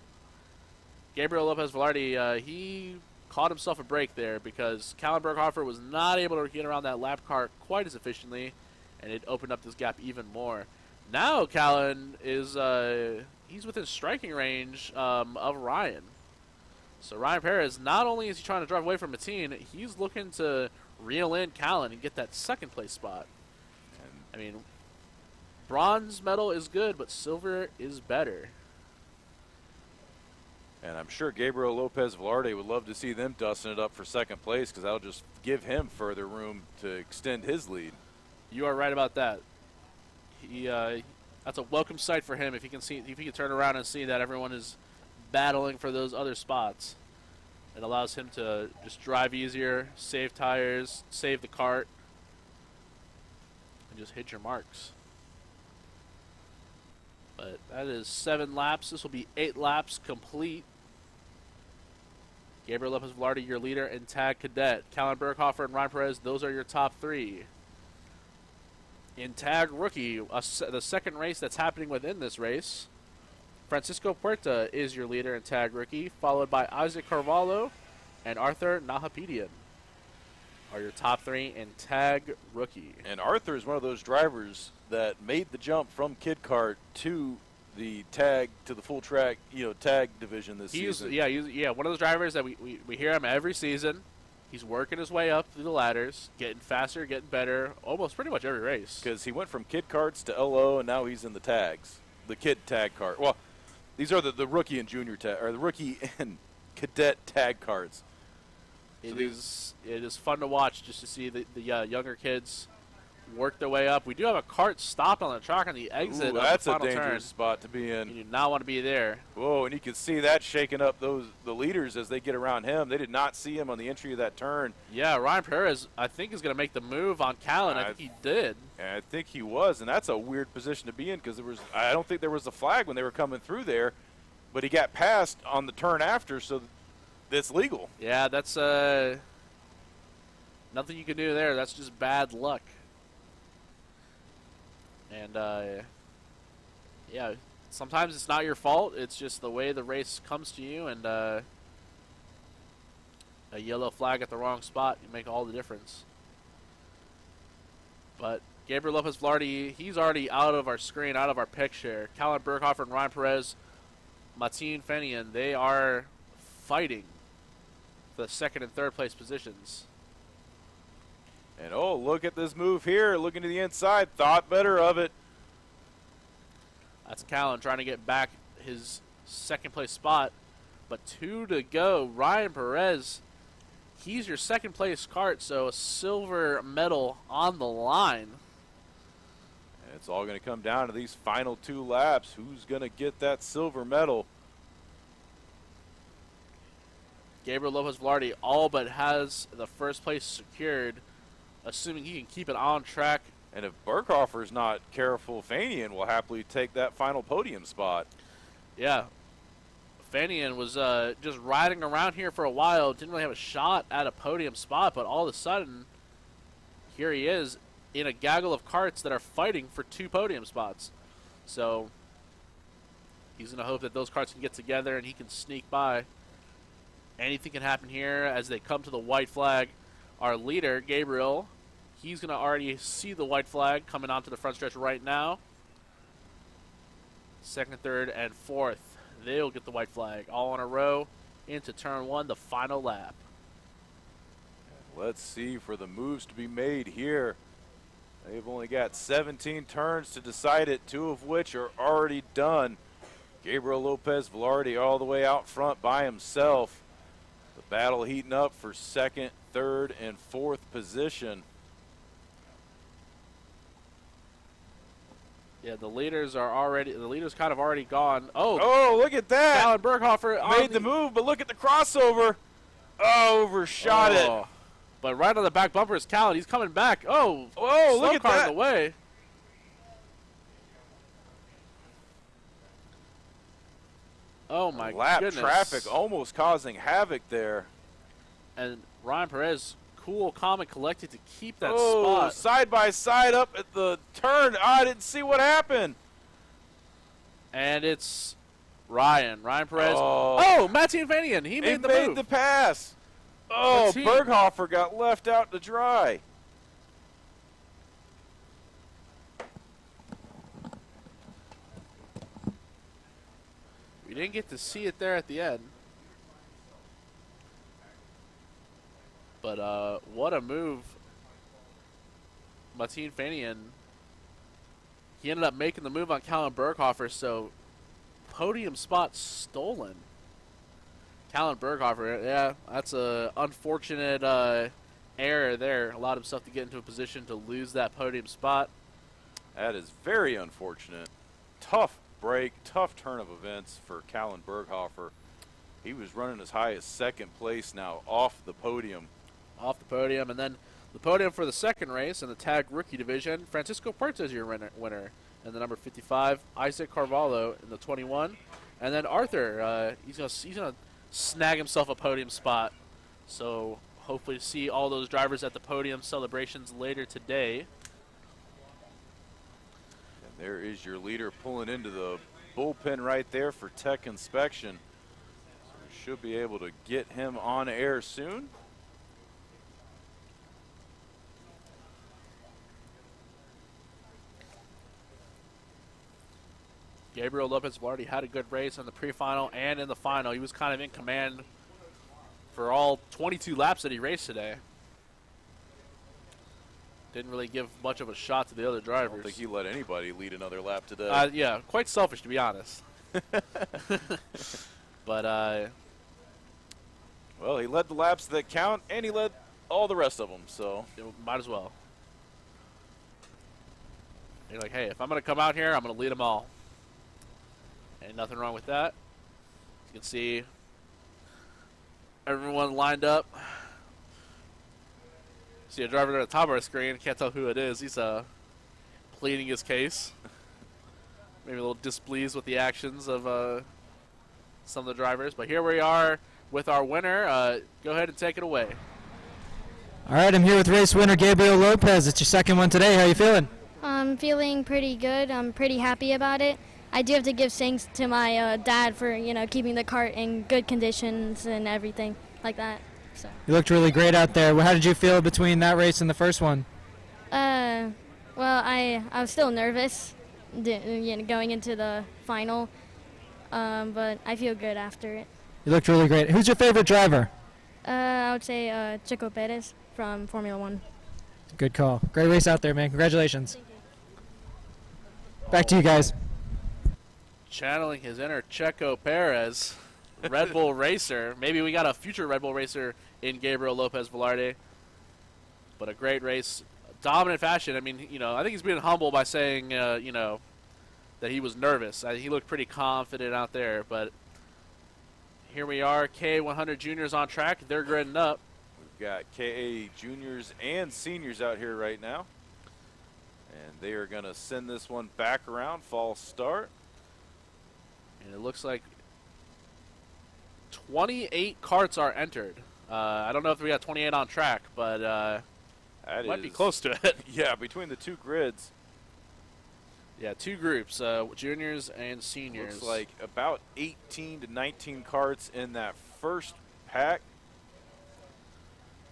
Gabriel Lopez Velarde, he caught himself a break there because Callan Berghofer was not able to get around that lap car quite as efficiently, and it opened up this gap even more. Now Callan is he's within striking range of Ryan. So Ryan Perez, not only is he trying to drive away from Mateen, he's looking to reel in Callan and get that 2nd place spot. I mean, bronze medal is good, but silver is better. And I'm sure Gabriel Lopez Velarde would love to see them dusting it up for second place because that'll just give him further room to extend his lead. You are right about that. That's a welcome sight for him if he can turn around and see that everyone is battling for those other spots. It allows him to just drive easier, save tires, save the kart, and just hit your marks. But that is 7 laps. This will be 8 laps complete. Gabriel Lopez Velarde, your leader, and Tag Cadet. Callan Berghofer and Ryan Perez, those are your top 3. In Tag Rookie, the second race that's happening within this race, Francisco Puerta is your leader in Tag Rookie, followed by Isaac Carvalho and Arthur Nahapedian are your top 3 in Tag Rookie. And Arthur is one of those drivers that made the jump from Kid Kart to the tag, to the full track, tag division this season. Yeah, one of those drivers that we hear him every season. He's working his way up through the ladders, getting faster, getting better, almost pretty much every race. Because he went from Kid Karts to LO, and now he's in the tags, the Kid Tag Kart. Well, these are the rookie and junior tag, or the rookie and cadet tag carts. It is fun to watch just to see the younger kids work their way up. We do have a kart stopped on the track on the exit. Ooh, that's the a final dangerous turn. spot to be in. You do not want to be there. Whoa, and you can see that shaking up the leaders as they get around him. They did not see him on the entry of that turn. Yeah, Ryan Perez, I think, is going to make the move on Callan. I think he did. I think he was, and that's a weird position to be in because I don't think there was a flag when they were coming through there, but he got passed on the turn after, so that's legal. Yeah, that's nothing you can do there. That's just bad luck. And, yeah, sometimes it's not your fault. It's just the way the race comes to you, and a yellow flag at the wrong spot, you make all the difference. But Gabriel Lopez Velarde, he's already out of our screen, out of our picture. Callan Berghofer and Ryan Perez, Martin Fenian, they are fighting for the second and third place positions. And, oh, look at this move here. Looking to the inside. Thought better of it. That's Callan trying to get back his second place spot. But 2 to go. Ryan Perez, he's your second place kart, so a silver medal on the line. And it's all going to come down to these final 2 laps. Who's going to get that silver medal? Gabriel Lopez Velarde all but has the first place secured, assuming he can keep it on track. And if Berghofer's not careful, Fanian will happily take that final podium spot. Yeah. Fanian was just riding around here for a while, didn't really have a shot at a podium spot, but all of a sudden, here he is in a gaggle of karts that are fighting for 2 podium spots. So he's going to hope that those karts can get together and he can sneak by. Anything can happen here as they come to the white flag. Our leader, Gabriel, he's going to already see the white flag coming onto the front stretch right now. Second, third, and fourth, they'll get the white flag all in a row into turn 1, the final lap. Let's see for the moves to be made here. They've only got 17 turns to decide it, 2 of which are already done. Gabriel Lopez Velarde all the way out front by himself. The battle heating up for second, third, and fourth position. Yeah, the leaders kind of already gone. Oh, look at that. Callan Berghofer made the move, but look at the crossover. Oh, overshot it. But right on the back bumper is Callan. He's coming back. Oh, look at that. In the way. Oh, my goodness. Lap traffic almost causing havoc there. And Ryan Perez, cool, calm, and collected to keep that spot. spot. Side by side up at the turn. I didn't see what happened. And it's Ryan Perez. Oh, Martin Fenian. He made the move. He made the pass. Oh, Berghofer got left out to dry. We didn't get to see it there at the end. But what a move. Martin Fenian, he ended up making the move on Callan Berghofer, so podium spot stolen. Callan Berghofer, yeah, that's a unfortunate error there. Allowed himself to get into a position to lose that podium spot. That is very unfortunate. Tough break, tough turn of events for Callan Berghofer. He was running as high as second place now off the podium. Off the podium, and then the podium for the second race in the tag rookie division. Francisco Puerta is your winner in the number 55. Isaac Carvalho in the 21, and then Arthur. He's gonna snag himself a podium spot. So hopefully see all those drivers at the podium celebrations later today. And there is your leader pulling into the bullpen right there for tech inspection. So we should be able to get him on air soon. Gabriel Lopez already had a good race in the pre-final and in the final. He was kind of in command for all 22 laps that he raced today. Didn't really give much of a shot to the other drivers. I don't think he let anybody lead another lap today. Yeah, quite selfish to be honest. But well, he led the laps that count, and he led all the rest of them. So might as well. You're like, hey, if I'm gonna come out here, I'm gonna lead them all. Ain't nothing wrong with that. You can see everyone lined up. See a driver at the top of our screen. Can't tell who it is. He's pleading his case. Maybe a little displeased with the actions of some of the drivers. But here we are with our winner. Go ahead and take it away. All right, I'm here with race winner Gabriel Lopez. It's your second one today. How you feeling? I'm feeling pretty good. I'm pretty happy about it. I do have to give thanks to my dad for, keeping the cart in good conditions and everything like that. So. You looked really great out there. How did you feel between that race and the first one? Well, I was still nervous, going into the final, but I feel good after it. You looked really great. Who's your favorite driver? I would say Chico Perez from Formula One. Good call. Great race out there, man. Congratulations. Thank you. Back to you guys. Channeling his inner Checo Perez, Red Bull racer. Maybe we got a future Red Bull racer in Gabriel Lopez Velarde. But a great race, dominant fashion. I mean, I think he's being humble by saying, that he was nervous. He looked pretty confident out there. But here we are, KA100 juniors on track. They're gridding up. We've got KA juniors and seniors out here right now. And they are going to send this one back around, false start. And it looks like 28 carts are entered. I don't know if we got 28 on track, but might be close to it. Yeah, between the two grids. Yeah, two groups, juniors and seniors. Looks like about 18 to 19 carts in that first pack.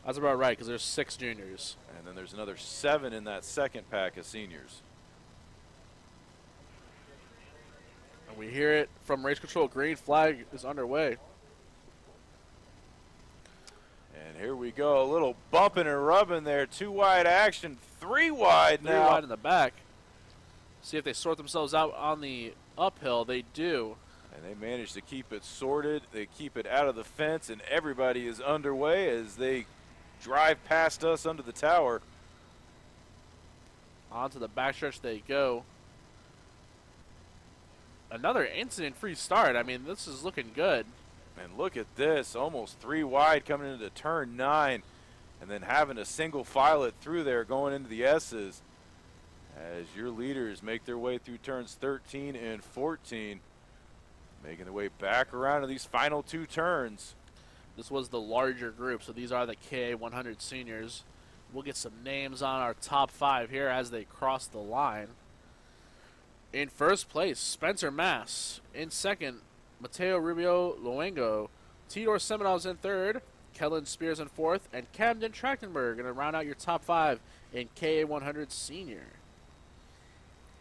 That's about right, because there's 6 juniors. And then there's another 7 in that second pack of seniors. And we hear it from race control. Green flag is underway. And here we go. A little bumping and rubbing there. 2 wide action. 3 wide now. 3 wide in the back. See if they sort themselves out on the uphill. They do. And they manage to keep it sorted. They keep it out of the fence, and everybody is underway as they drive past us under the tower. Onto the backstretch they go. Another incident-free start. I mean, this is looking good. And look at this. Almost 3 wide coming into turn 9. And then having a single file it through there going into the S's. As your leaders make their way through turns 13 and 14. Making their way back around to these final 2 turns. This was the larger group, so these are the KA100 seniors. We'll get some names on our top 5 here as they cross the line. In first place, Spencer Mass. In second, Mateo Rubio Luengo. Tidor Seminov's in third. Kellen Spears in fourth. And Camden Trachtenberg going to round out your top 5 in KA100 senior.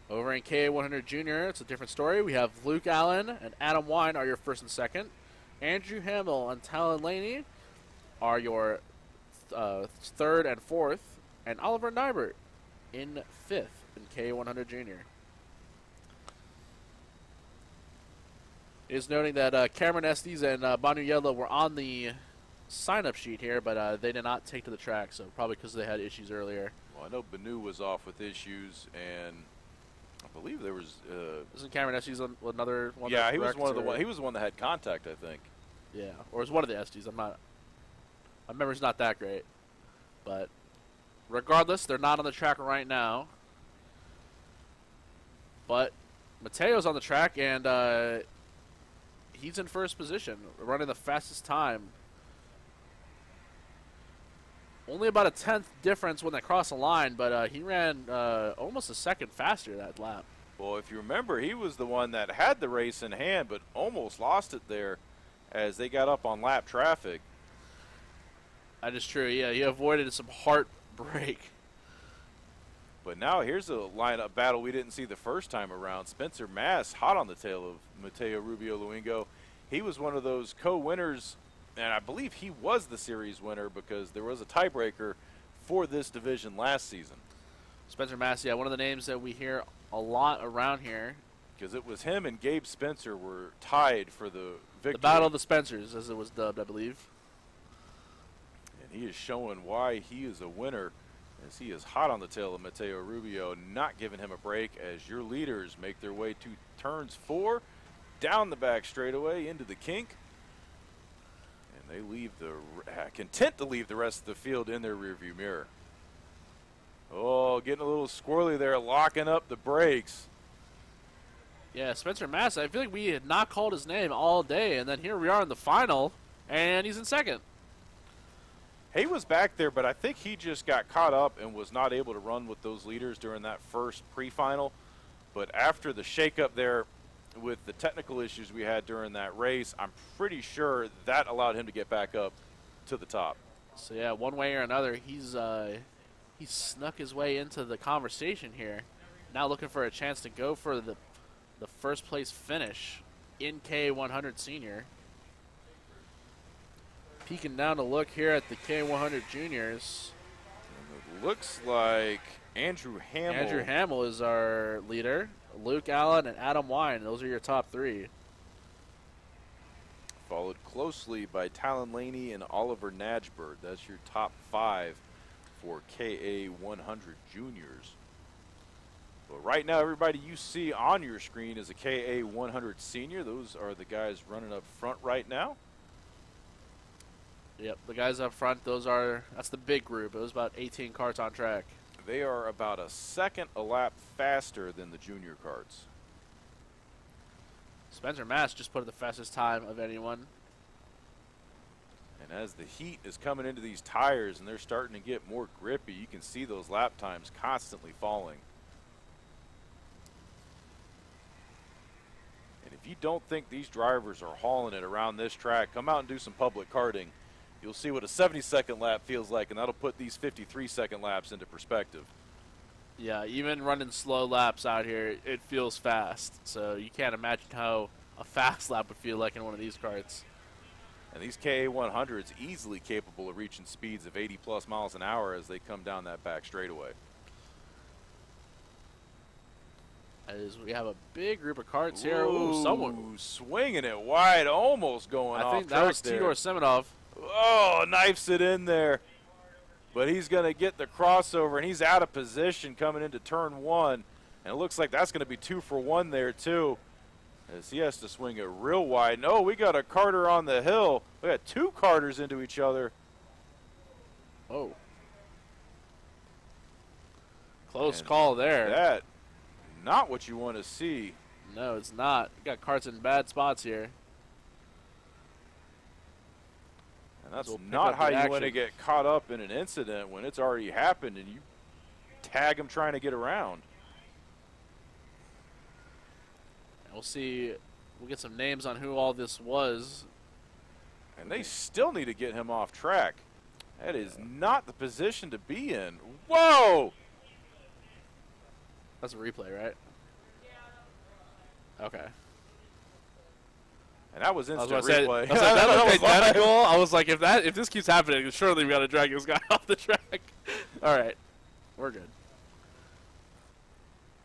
Over in KA100 junior, it's a different story. We have Luke Allen and Adam Wine are your first and second. Andrew Hamill and Talon Laney are your third and fourth. And Oliver Nybert in fifth in KA100 junior. Is noting that Cameron Estes and Banu Yellow were on the sign-up sheet here, but they did not take to the track, so probably because they had issues earlier. Well, I know Banu was off with issues, and I believe there was. Isn't Cameron Estes another one? Yeah, he was one of the one. He was the one that had contact, I think. Yeah, or it was one of the Estes. My memory's not that great, but regardless, they're not on the track right now. But Mateo's on the track, and he's in first position, running the fastest time. Only about a 10th difference when they cross the line, but he ran almost a second faster that lap. Well, if you remember, he was the one that had the race in hand, but almost lost it there as they got up on lap traffic. That is true. Yeah, he avoided some heartbreak. But now here's a lineup battle we didn't see the first time around. Spencer Mass hot on the tail of Mateo Rubio Luengo. He was one of those co-winners, and I believe he was the series winner because there was a tiebreaker for this division last season. Spencer Mass, yeah, one of the names that we hear a lot around here. Because it was him and Gabe Spencer were tied for the victory. The Battle of the Spencers, as it was dubbed, I believe. And he is showing why he is a winner, as he is hot on the tail of Mateo Rubio, not giving him a break as your leaders make their way to turns 4, down the back straightaway into the kink. And they leave content to leave the rest of the field in their rearview mirror. Oh, getting a little squirrely there, locking up the brakes. Yeah, Spencer Mass, I feel like we had not called his name all day, and then here we are in the final, and he's in second. He was back there, but I think he just got caught up and was not able to run with those leaders during that first pre-final. But after the shakeup there with the technical issues we had during that race, I'm pretty sure that allowed him to get back up to the top. So yeah, one way or another, he's snuck his way into the conversation here. Now looking for a chance to go for the first place finish in K100 Senior. Peeking down to look here at the K100 Juniors. And it looks like Andrew Hamill. Andrew Hamill is our leader. Luke Allen and Adam Wine. Those are your top 3. Followed closely by Talon Laney and Oliver Najberg. That's your top 5 for KA100 Juniors. But right now, everybody you see on your screen is a KA100 Senior. Those are the guys running up front right now. Yep, the guys up front, that's the big group. It was about 18 carts on track. They are about a second a lap faster than the junior carts. Spencer Mass just put in the fastest time of anyone. And as the heat is coming into these tires and they're starting to get more grippy, you can see those lap times constantly falling. And if you don't think these drivers are hauling it around this track, come out and do some public karting. You'll see what a 70-second lap feels like, and that'll put these 53-second laps into perspective. Yeah, even running slow laps out here, it feels fast. So you can't imagine how a fast lap would feel like in one of these carts. And these KA100s easily capable of reaching speeds of 80+ miles an hour as they come down that back straightaway. As we have a big group of carts here. Ooh, someone swinging it wide, almost going off. I think that was Tidor Semenov. Oh, knifes it in there. But he's going to get the crossover, and he's out of position coming into turn 1. And it looks like that's going to be 2 for 1 there, too, as he has to swing it real wide. No, we got a carter on the hill. We got 2 carters into each other. Oh. Close call there. That, not what you want to see. No, it's not. We got carts in bad spots here. And that's not how you want to get caught up in an incident when it's already happened and you tag them trying to get around. We'll see. We'll get some names on who all this was. And they still need to get him off track. That is not the position to be in. Whoa! That's a replay, right? Okay. And that was instant I replay. was like, that looked identical. I was like, if this keeps happening, surely we got to drag this guy off the track. All right, we're good.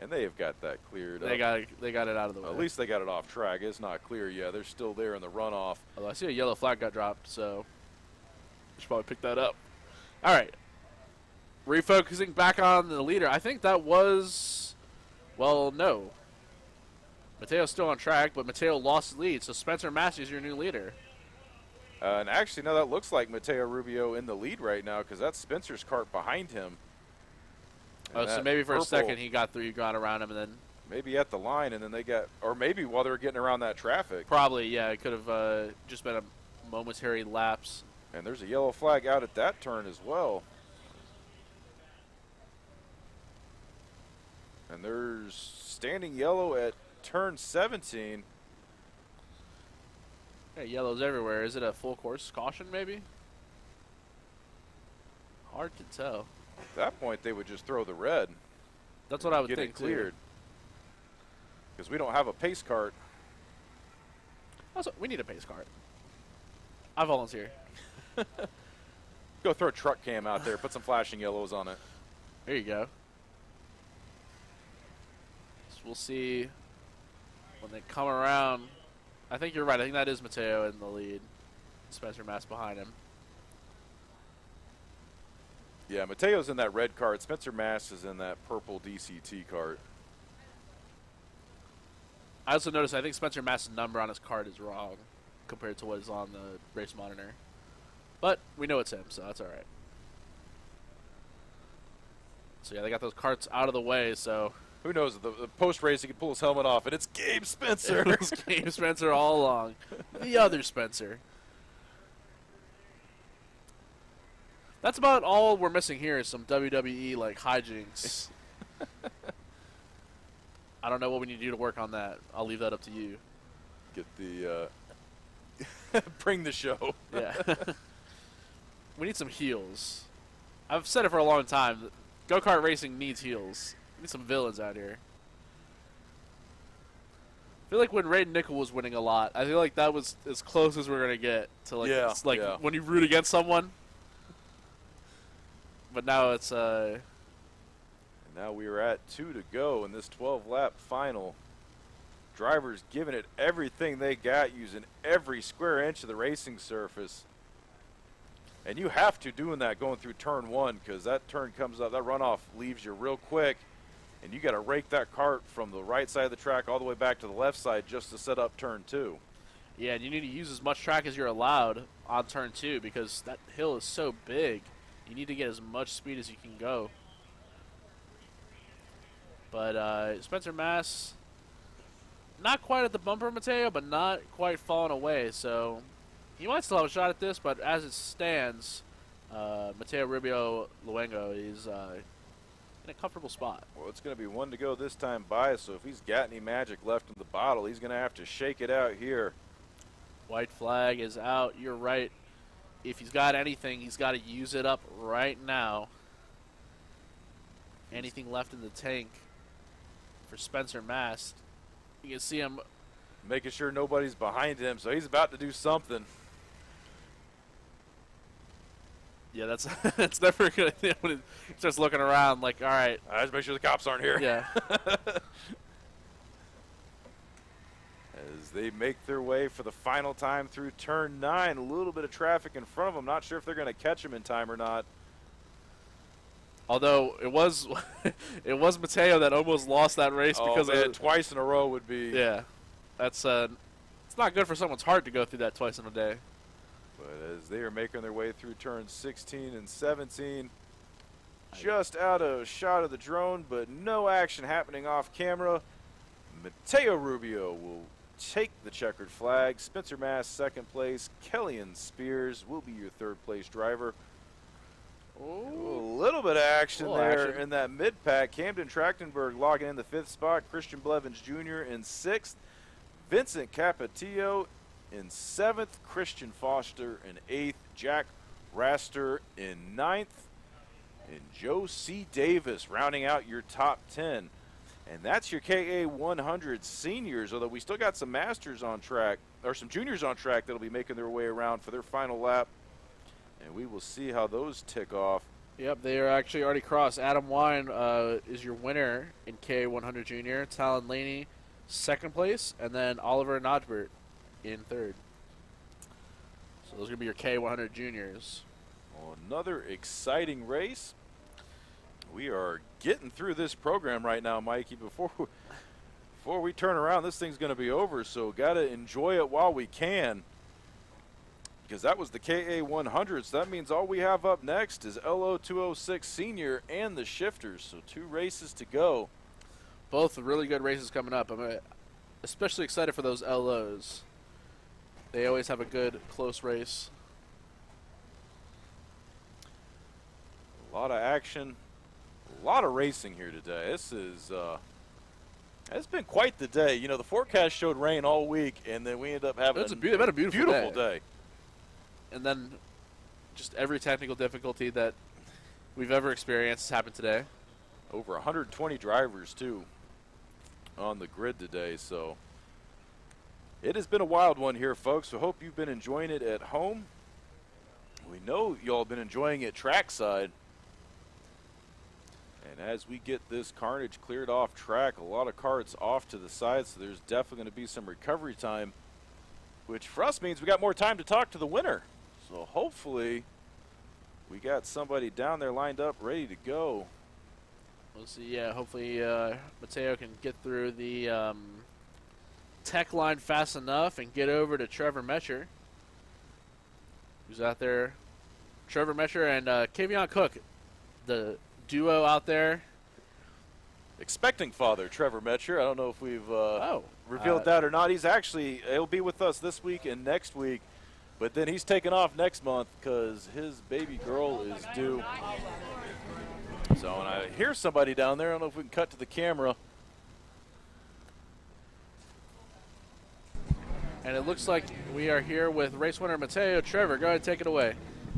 And they have got that cleared They up. got it out of the way. At least they got it off track. It's not clear yet. They're still there in the runoff. Although I see a yellow flag got dropped, so should probably pick that up. All right. Refocusing back on the leader. I think that was, well, no. Mateo's still on track, but Mateo lost his lead, so Spencer Master is your new leader. And actually, no, that looks like Mateo Rubio in the lead right now because that's Spencer's cart behind him. Oh, so maybe for a second he got through, you got around him, and then maybe at the line, and then they got, or maybe while they were getting around that traffic. Probably, yeah. It could have just been a momentary lapse. And there's a yellow flag out at that turn as well. And there's standing yellow at turn 17. Yeah, yellow's everywhere. Is it a full course caution, maybe? Hard to tell. At that point, they would just throw the red. That's what I would get think, it cleared. Because we don't have a pace cart. Also, we need a pace cart. I volunteer. Go throw a truck cam out there. Put some flashing yellows on it. There you go. So we'll see when they come around. I think you're right. I think that is Mateo in the lead. Spencer Mass behind him. Yeah, Mateo's in that red cart. Spencer Mass is in that purple DCT cart. I also noticed I think Spencer Mass's number on his card is wrong compared to what is on the race monitor. But we know it's him, so that's all right. So yeah, they got those carts out of the way, so who knows? The post-race, he can pull his helmet off, and it's Gabe Spencer. It was Gabe Spencer all along. The other Spencer. That's about all we're missing here is some WWE like hijinks. I don't know what we need to do to work on that. I'll leave that up to you. Get the bring the show. Yeah. We need some heels. I've said it for a long time. Go-kart racing needs heels. We need some villains out here. I feel like when Ray Nickel was winning a lot, I feel like that was as close as we're gonna get to like when you root against someone. But now it's And now we are at 2 to go in this 12-lap final. Drivers giving it everything they got, using every square inch of the racing surface. And you have to doing that going through turn 1 because that turn comes up, that runoff leaves you real quick. And you got to rake that cart from the right side of the track all the way back to the left side just to set up turn 2. Yeah, and you need to use as much track as you're allowed on turn 2 because that hill is so big. You need to get as much speed as you can go. But Spencer Mass, not quite at the bumper, Mateo, but not quite falling away. So he might still have a shot at this, but as it stands, Mateo Rubio Luengo is in a comfortable spot. Well, it's going to be 1 to go this time by, so if he's got any magic left in the bottle, he's going to have to shake it out here. White flag is out. You're right. If he's got anything, he's got to use it up right now. Anything left in the tank for Spencer Mast. You can see him making sure nobody's behind him, so he's about to do something. Yeah, that's never a good thing when he starts looking around like, all right. I just make sure the cops aren't here. Yeah. As they make their way for the final time through turn 9, a little bit of traffic in front of them. Not sure if they're going to catch him in time or not. Although it was it was Mateo that almost lost that race because man, of twice in a row would be. Yeah. That's it's not good for someone's heart to go through that twice in a day. But as they are making their way through turns 16 and 17, just out of shot of the drone, but no action happening off camera. Mateo Rubio will take the checkered flag. Spencer Mass second place. Kellyan Spears will be your third place driver. Ooh, a little bit of action there in that mid-pack. Camden Trachtenberg logging in the 5th spot. Christian Blevins Jr. in 6th. Vincent Capetillo in 7th. Christian Foster in 8th. Jack Raster in 9th. And Joe C. Davis rounding out your top 10. And that's your KA 100 seniors, although we still got some masters on track, or some juniors on track that'll be making their way around for their final lap. And we will see how those tick off Yep, they are actually already crossed. Adam Wine is your winner in K100 Junior. Talon Laney, second place, and then Oliver Nodbert in third. So those are going to be your K100 Juniors. Well, another exciting race. We are getting through this program right now, Mikey. Before we turn around, this thing's going to be over, so got to enjoy it while we can. Because that was the KA100, so that means all we have up next is Lo206 Senior and the Shifters. So 2 races to go. Both really good races coming up. I'm especially excited for those LOs. They always have a good, close race. A lot of action, a lot of racing here today. This is it's been quite the day. You know, the forecast showed rain all week, and then we ended up having It's been a beautiful day. And then just every technical difficulty that we've ever experienced has happened today. Over 120 drivers, too, on the grid today. So it has been a wild one here, folks. So hope you've been enjoying it at home. We know y'all have been enjoying it trackside. And as we get this carnage cleared off track, a lot of carts off to the side, so there's definitely going to be some recovery time, which for us means we got more time to talk to the winner. So hopefully we got somebody down there lined up, ready to go. We'll see. Yeah, hopefully Mateo can get through the tech line fast enough and get over to Trevor Mescher, who's out there. Trevor Mescher and Kavion Cook, the duo out there. Expecting father, Trevor Mescher. I don't know if we've revealed that or not. He'll be with us this week and next week, but then he's taking off next month because his baby girl is due. So, and I hear somebody down there. I don't know if we can cut to the camera. And it looks like we are here with race winner Mateo. Trevor, go ahead and take it away.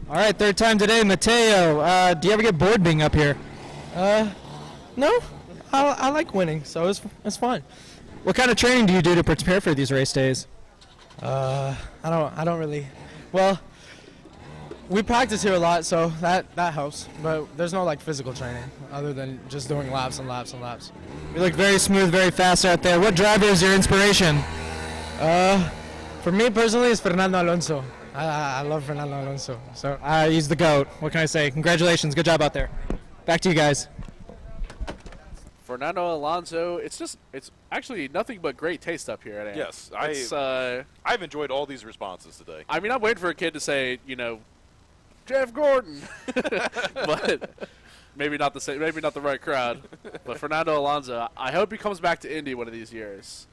All right, third time today, Mateo. Do you ever get bored being up here? No, I like winning, so it's fun. What kind of training do you do to prepare for these race days? I don't really. Well, we practice here a lot, so that helps. But there's no like physical training other than just doing laps and laps and laps. You look very smooth, very fast out there. What driver is your inspiration? For me personally, it's Fernando Alonso. I love Fernando Alonso. So He's the GOAT. What can I say? Congratulations. Good job out there. Back to you guys. Fernando Alonso, it's actually nothing but great taste up here at Yes, I've enjoyed all these responses today. I mean, I'm waiting for a kid to say, you know, Jeff Gordon, but maybe not the same, maybe not the right crowd. But Fernando Alonso, I hope he comes back to Indy one of these years.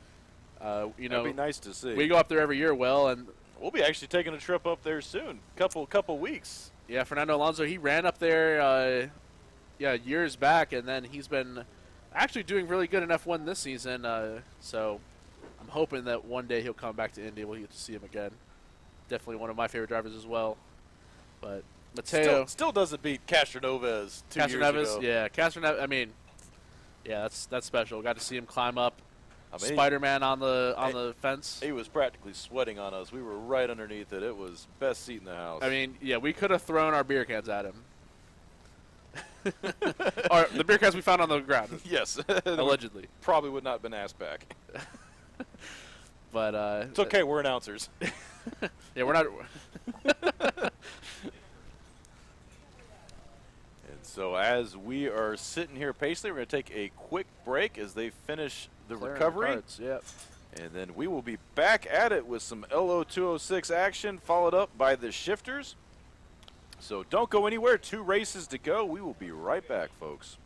That'd be nice to see. We go up there every year, and we'll be actually taking a trip up there soon. Couple weeks. Yeah, Fernando Alonso, he ran up there, years back, and then he's been actually doing really good in F1 this season. So I'm hoping that one day he'll come back to Indy. We'll get to see him again. Definitely one of my favorite drivers as well. But Mateo still doesn't beat Castroneves 2 years ago. Yeah, Castroneves. I mean, yeah, that's special. Got to see him climb up. Spider-Man on the fence. He was practically sweating on us. We were right underneath it. It was best seat in the house. I mean, yeah, we could have thrown our beer cans at him. Or the beer cans we found on the ground. Yes. Allegedly. Probably would not have been asked back. But it's okay, we're announcers. Yeah, we're not. And so as we are sitting here patiently, we're going to take a quick break as they finish the recovery. Yep. And then we will be back at it with some Lo206 action, followed up by the Shifters. So don't go anywhere. 2 races to go. We will be right back, folks.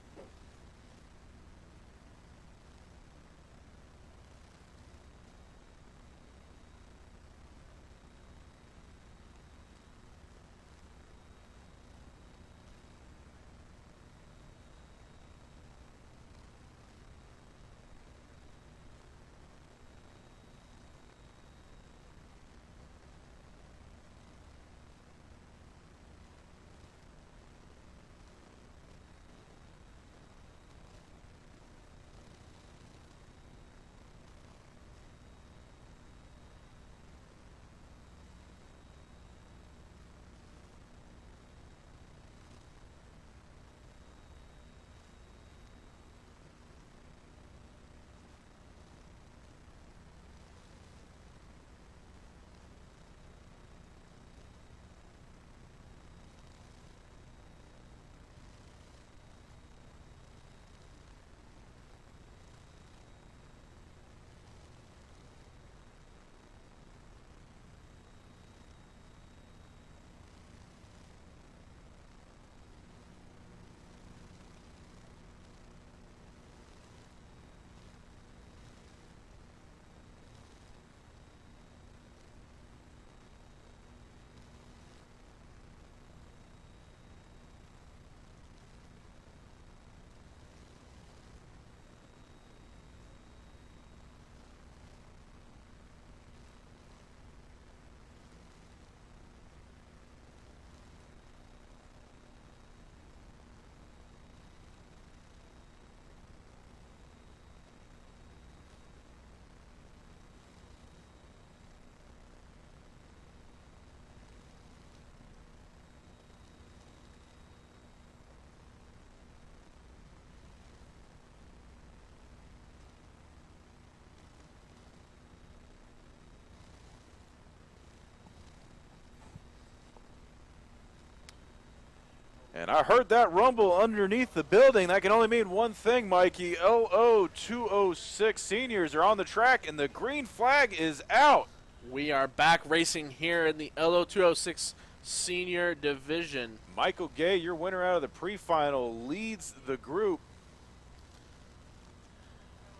And I heard that rumble underneath the building. That can only mean one thing, Mikey. Lo206 Seniors are on the track, and the green flag is out. We are back racing here in the Lo206 Senior Division. Michael Gay, your winner out of the pre-final, leads the group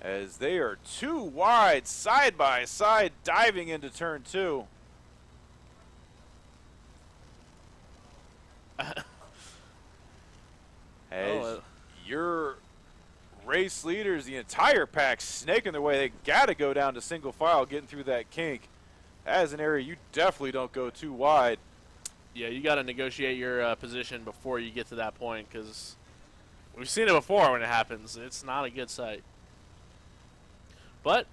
as they are 2 wide, side by side, diving into turn 2. As your race leaders, the entire pack, snaking their way. They got to go down to single file, getting through that kink. That is an area you definitely don't go too wide. Yeah, you got to negotiate your position before you get to that point, because we've seen it before when it happens. It's not a good sight. But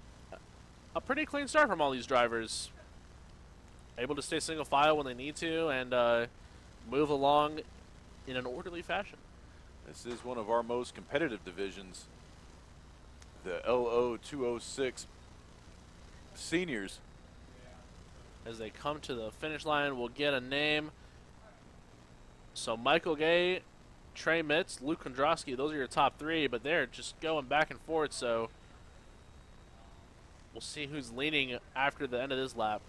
a pretty clean start from all these drivers. Able to stay single file when they need to and move along in an orderly fashion. This is one of our most competitive divisions, the Lo206 Seniors. As they come to the finish line, we'll get a name. So Michael Gay, Trey Mitz, Luke Kondrowski, those are your top 3, but they're just going back and forth, so we'll see who's leading after the end of this lap.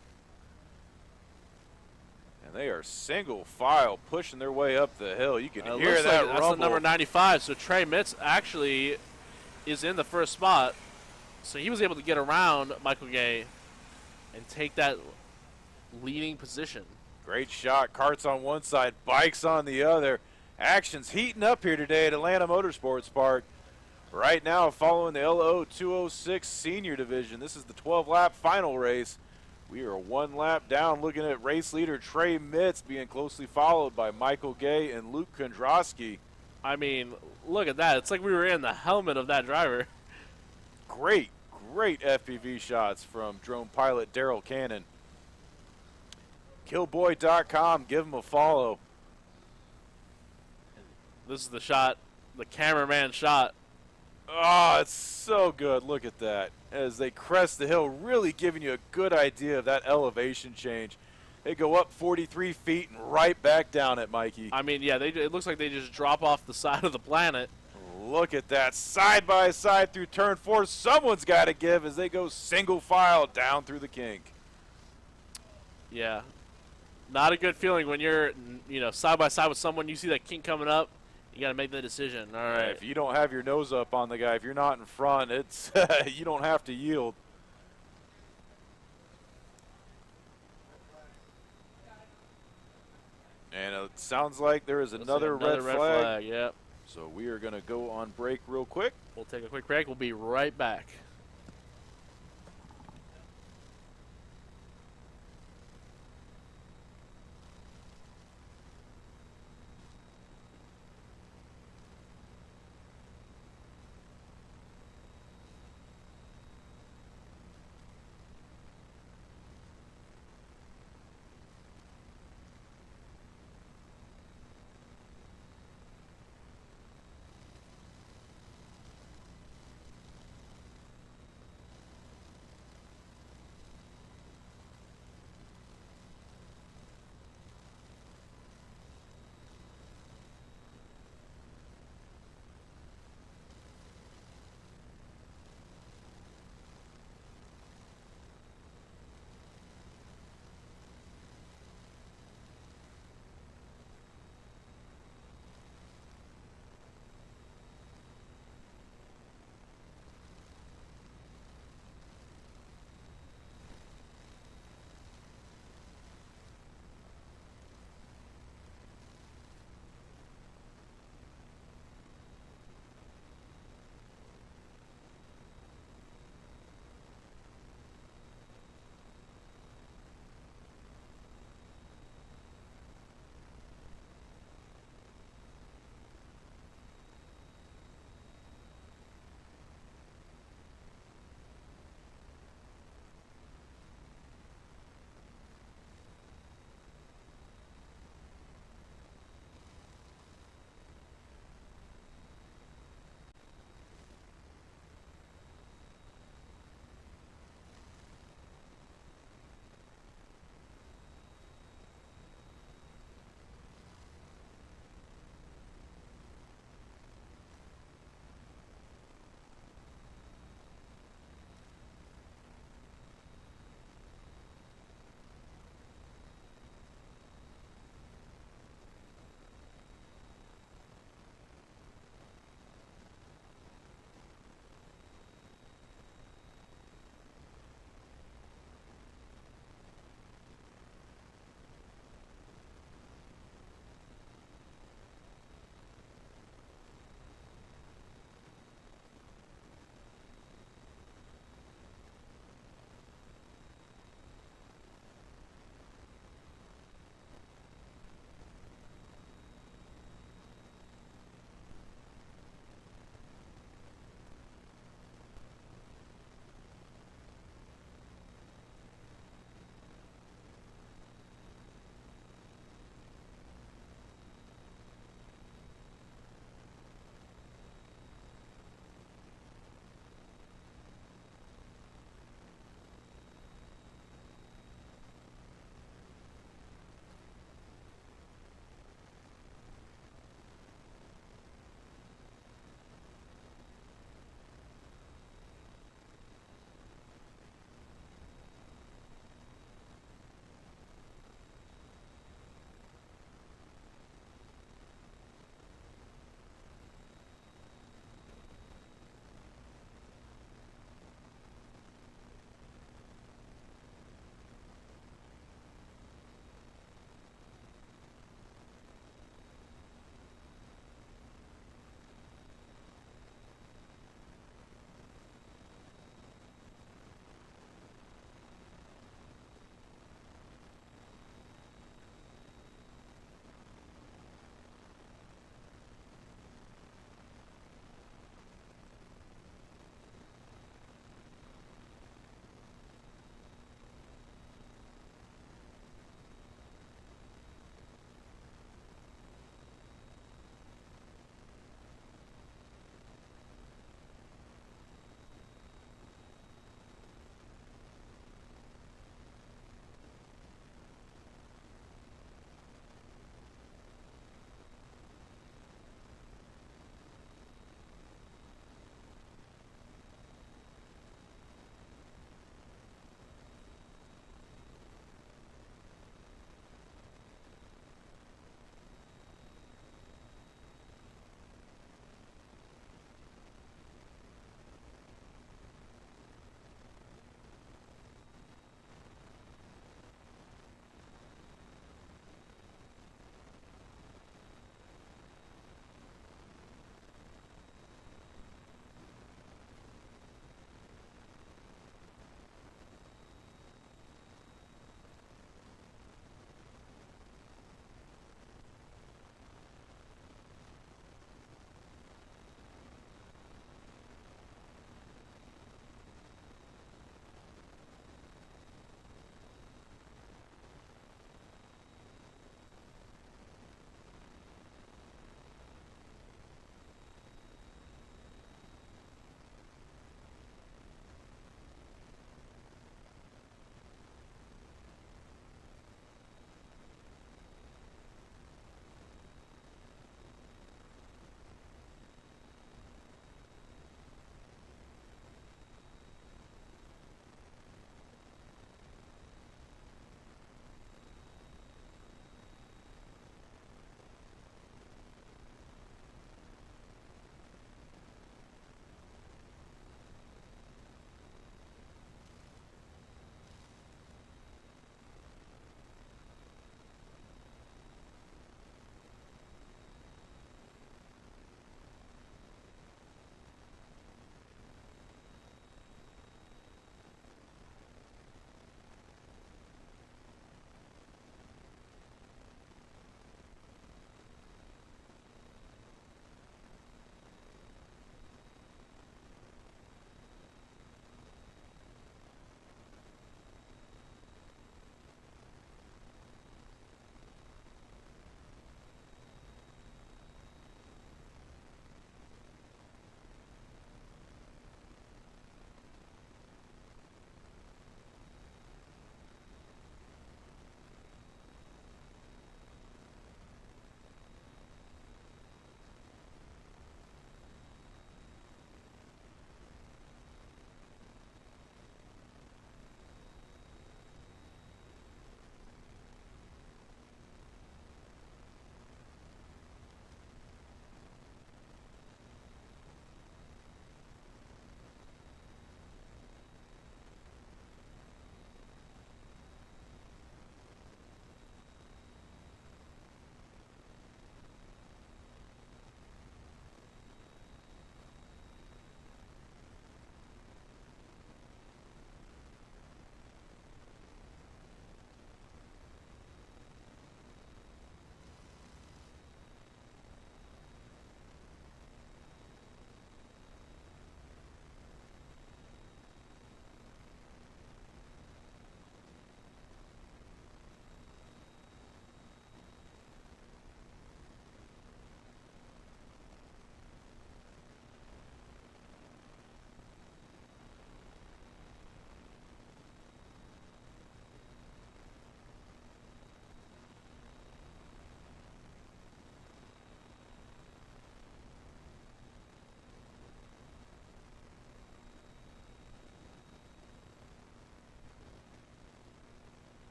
And they are single file pushing their way up the hill. You can hear Looks that like rumble. that's the number 95, so Trey Mitz actually is in the first spot. So he was able to get around Michael Gay and take that leading position. Great shot. Karts on one side, bikes on the other. Action's heating up here today at Atlanta Motorsports Park. Right now, following the Lo206 Senior Division, this is the 12-lap final race. We are 1 lap down, looking at race leader Trey Mitz being closely followed by Michael Gay and Luke Kondrowski. I mean, look at that. It's like we were in the helmet of that driver. Great FPV shots from drone pilot Daryl Cannon. Killboy.com, give him a follow. This is the shot, the cameraman shot. Oh, it's so good. Look at that. As they crest the hill, really giving you a good idea of that elevation change. They go up 43 feet and right back down it, Mikey. I mean, yeah, it looks like they just drop off the side of the planet. Look at that. Side by side through turn 4. Someone's got to give as they go single file down through the kink. Yeah. Not a good feeling when you're, side by side with someone. You see that kink coming up. You got to make the decision. All right. If you don't have your nose up on the guy, if you're not in front, it's you don't have to yield. And it sounds like there is another red flag. Yep. So we are going to go on break real quick. We'll take a quick break. We'll be right back.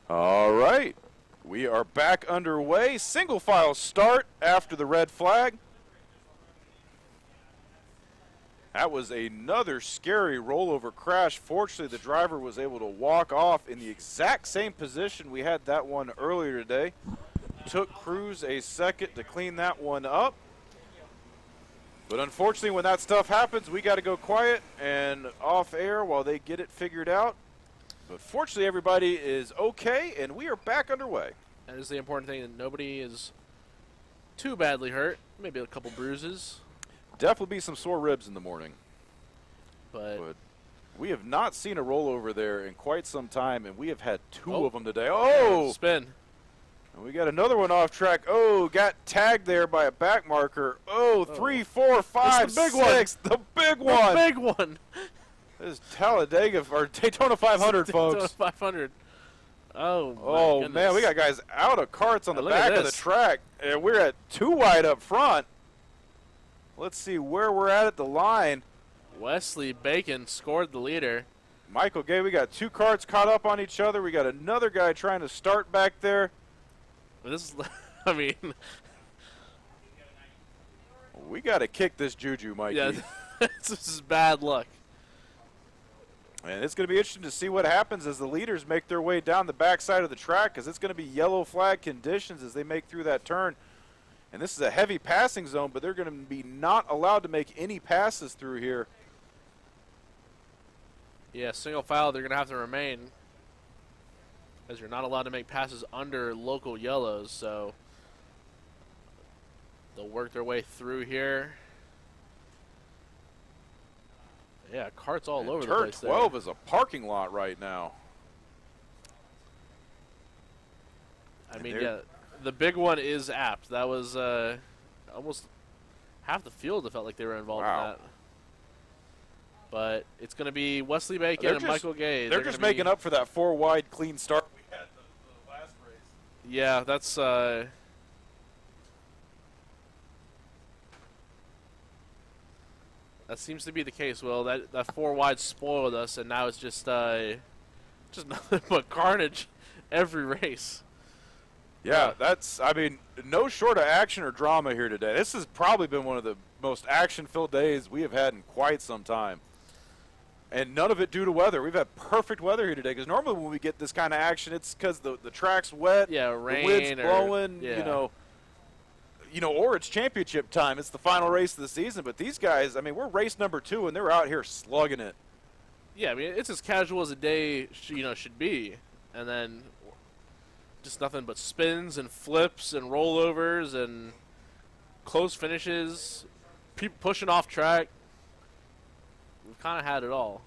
All right. We are back underway. Single file start after the red flag. That was another scary rollover crash. Fortunately, the driver was able to walk off in the exact same position we had that one earlier today. Took crews a second to clean that one up. But unfortunately, when that stuff happens, we got to go quiet and off air while they get it figured out. But fortunately, everybody is okay, and we are back underway. That is the important thing, that nobody is too badly hurt. Maybe a couple bruises. Definitely be some sore ribs in the morning. But we have not seen a rollover there in quite some time, and we have had two Oh. of them today. Oh! Spin. And we got another one off track. Oh, got tagged there by a back marker. Oh, 3, 4, 5, It's the big one. 6. The big one. The big one. This is Talladega, or Daytona 500, Daytona folks. 500. Oh, my Oh, goodness. man, we got guys out of carts on the Look at back of the this. track, and we're at 2 wide up front. Let's see where we're at the line. Wesley Bacon scored the leader. Michael Gay, we got 2 carts caught up on each other. We got another guy trying to start back there. This is, I mean, We got to kick this juju, Mikey. yeah, this is bad luck. And it's going to be interesting to see what happens as the leaders make their way down the backside of the track, because it's going to be yellow flag conditions as they make through that turn. And this is a heavy passing zone, but they're going to be not allowed to make any passes through here. Yeah, single file, they're going to have to remain, as you're not allowed to make passes under local yellows, so they'll work their way through here. Yeah, carts all And over the turn place 12 there. is a parking lot right now. I and mean, they're- yeah, the big one is apt. That was almost half the field. It felt like they were involved Wow. in that. But it's going to be Wesley Bacon They're and just- Michael Gay. They're gonna just be- making up for that 4 wide clean start we had the last race. Yeah, that's that seems to be the case. Will that 4 wide spoiled us, and now it's just nothing but carnage every race. Yeah, that's, I mean, no short of action or drama here today. This has probably been one of the most action-filled days we have had in quite some time. And none of it due to weather. We've had perfect weather here today, because normally when we get this kind of action, it's because the track's wet, Yeah, the rain wind's or blowing, yeah. or it's championship time. It's the final race of the season. But these guys, I mean, we're race number 2, and they're out here slugging it. Yeah, I mean it's as casual as a day should be, and then just nothing but spins and flips and rollovers and close finishes, people pushing off track. We've kind of had it all.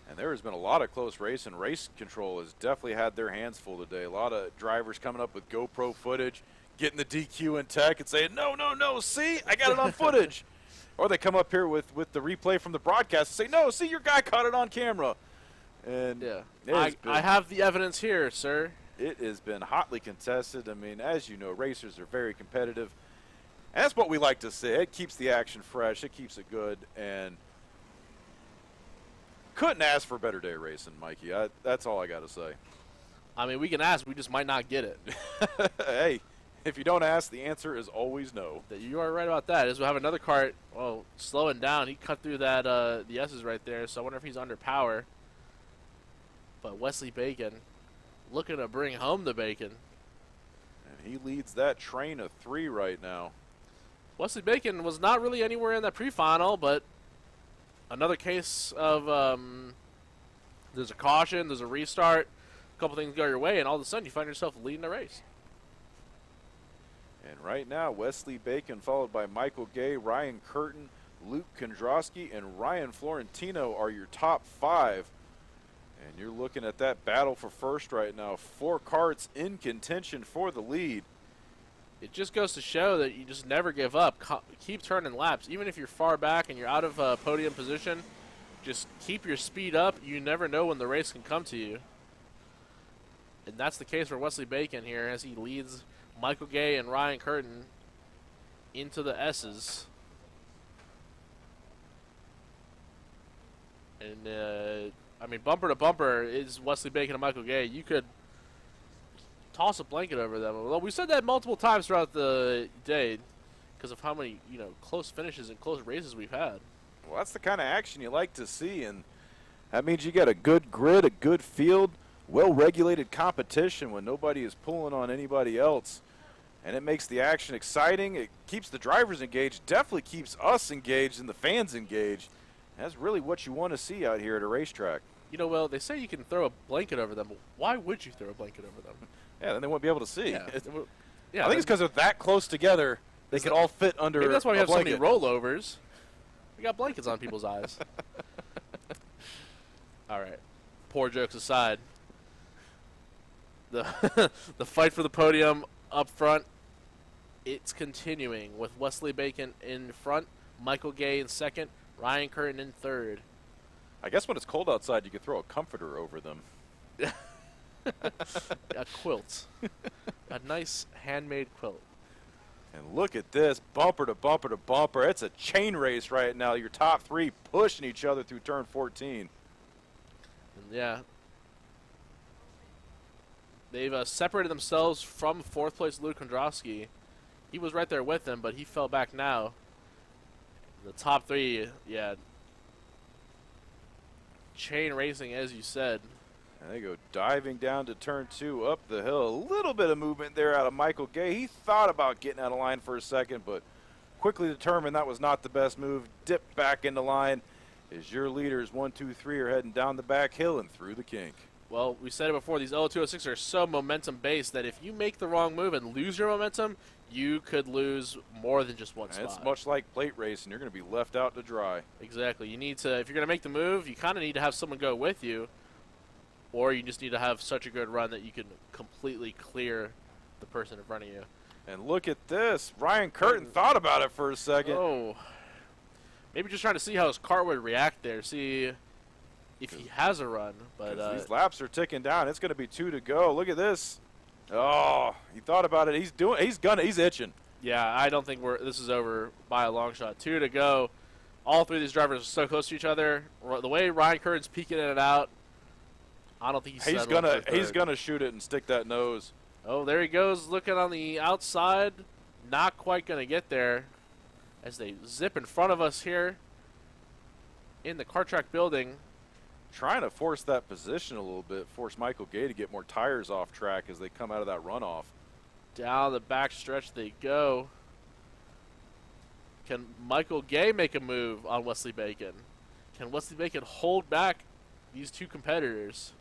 And there has been a lot of close race, and race control has definitely had their hands full today. A lot of drivers coming up with GoPro footage, getting the DQ in tech and saying, no, see, I got it on footage. Or they come up here with the replay from the broadcast and say, no, see, your guy caught it on camera. And Yeah, it has I have the evidence here, sir. It has been hotly contested. I mean, as you know, racers are very competitive. And that's what we like to see. It keeps the action fresh. It keeps it good. And couldn't ask for a better day of racing, Mikey. That's all I got to say. I mean, we can ask, we just might not get it. Hey, if you don't ask, the answer is always no. You are right about that. As we have another cart, slowing down. He cut through that the S's right there, so I wonder if he's under power. But Wesley Bacon looking to bring home the bacon. And he leads that train of 3 right now. Wesley Bacon was not really anywhere in that pre-final, but another case of there's a caution, there's a restart, a couple things go your way, and all of a sudden you find yourself leading the race. And right now, Wesley Bacon followed by Michael Gay, Ryan Curtin, Luke Kondrowski, and Ryan Florentino are your top 5. And you're looking at that battle for first right now. 4 carts in contention for the lead. It just goes to show that you just never give up. Keep turning laps. Even if you're far back and you're out of podium position, just keep your speed up. You never know when the race can come to you. And that's the case for Wesley Bacon here as he leads Michael Gay and Ryan Curtin into the S's. And, I mean, bumper to bumper is Wesley Bacon and Michael Gay. You could toss a blanket over them. Well, we said that multiple times throughout the day because of how many, close finishes and close races we've had. Well, that's the kind of action you like to see, and that means you got a good grid, a good field, well-regulated competition when nobody is pulling on anybody else. And it makes the action exciting. It keeps the drivers engaged, definitely keeps us engaged and the fans engaged. That's really what you want to see out here at a racetrack. Well, they say you can throw a blanket over them. Why would you throw a blanket over them? Yeah, then they won't be able to see. Yeah, I think it's because they're that close together, they can all fit under maybe that's why we have blanket. so many rollovers. We got blankets on people's eyes. All right. Poor jokes aside. The fight for the podium up front, it's continuing with Wesley Bacon in front, Michael Gay in second, Ryan Curtin in third. I guess when it's cold outside, you could throw a comforter over them. A quilt. A nice handmade quilt. And look at this, bumper to bumper to bumper. It's a chain race right now. Your top three pushing each other through turn 14. And yeah. They've separated themselves from fourth place Luke Kondrowski. He was right there with them, but he fell back now. The top three, yeah. Chain racing, as you said. And they go diving down to turn 2 up the hill. A little bit of movement there out of Michael Gay. He thought about getting out of line for a second, but quickly determined that was not the best move. Dipped back into line as your leaders 1, 2, 3 are heading down the back hill and through the kink. Well, we said it before, these Lo206 are so momentum-based that if you make the wrong move and lose your momentum, you could lose more than just one spot. It's much like plate racing. You're going to be left out to dry. Exactly. You need to, if you're going to make the move, you kind of need to have someone go with you, or you just need to have such a good run that you can completely clear the person in front of you. And look at this. Ryan Curtin thought about it for a second. Oh. Maybe just trying to see how his car would react there, see if he has a run. But these laps are ticking down. It's going to be 2 to go. Look at this. Oh, he thought about it. He's itching. Yeah, I don't think this is over by a long shot. 2 to go. All three of these drivers are so close to each other. The way Ryan Curtin's peeking in and out, I don't think he's gonna shoot it and stick that nose. Oh, there he goes, looking on the outside. Not quite gonna get there as they zip in front of us here in the kart track building. Trying to force that position a little bit, force Michael Gay to get more tires off track as they come out of that runoff. Down the back stretch they go. Can Michael Gay make a move on Wesley Bacon? Can Wesley Bacon hold back these two competitors?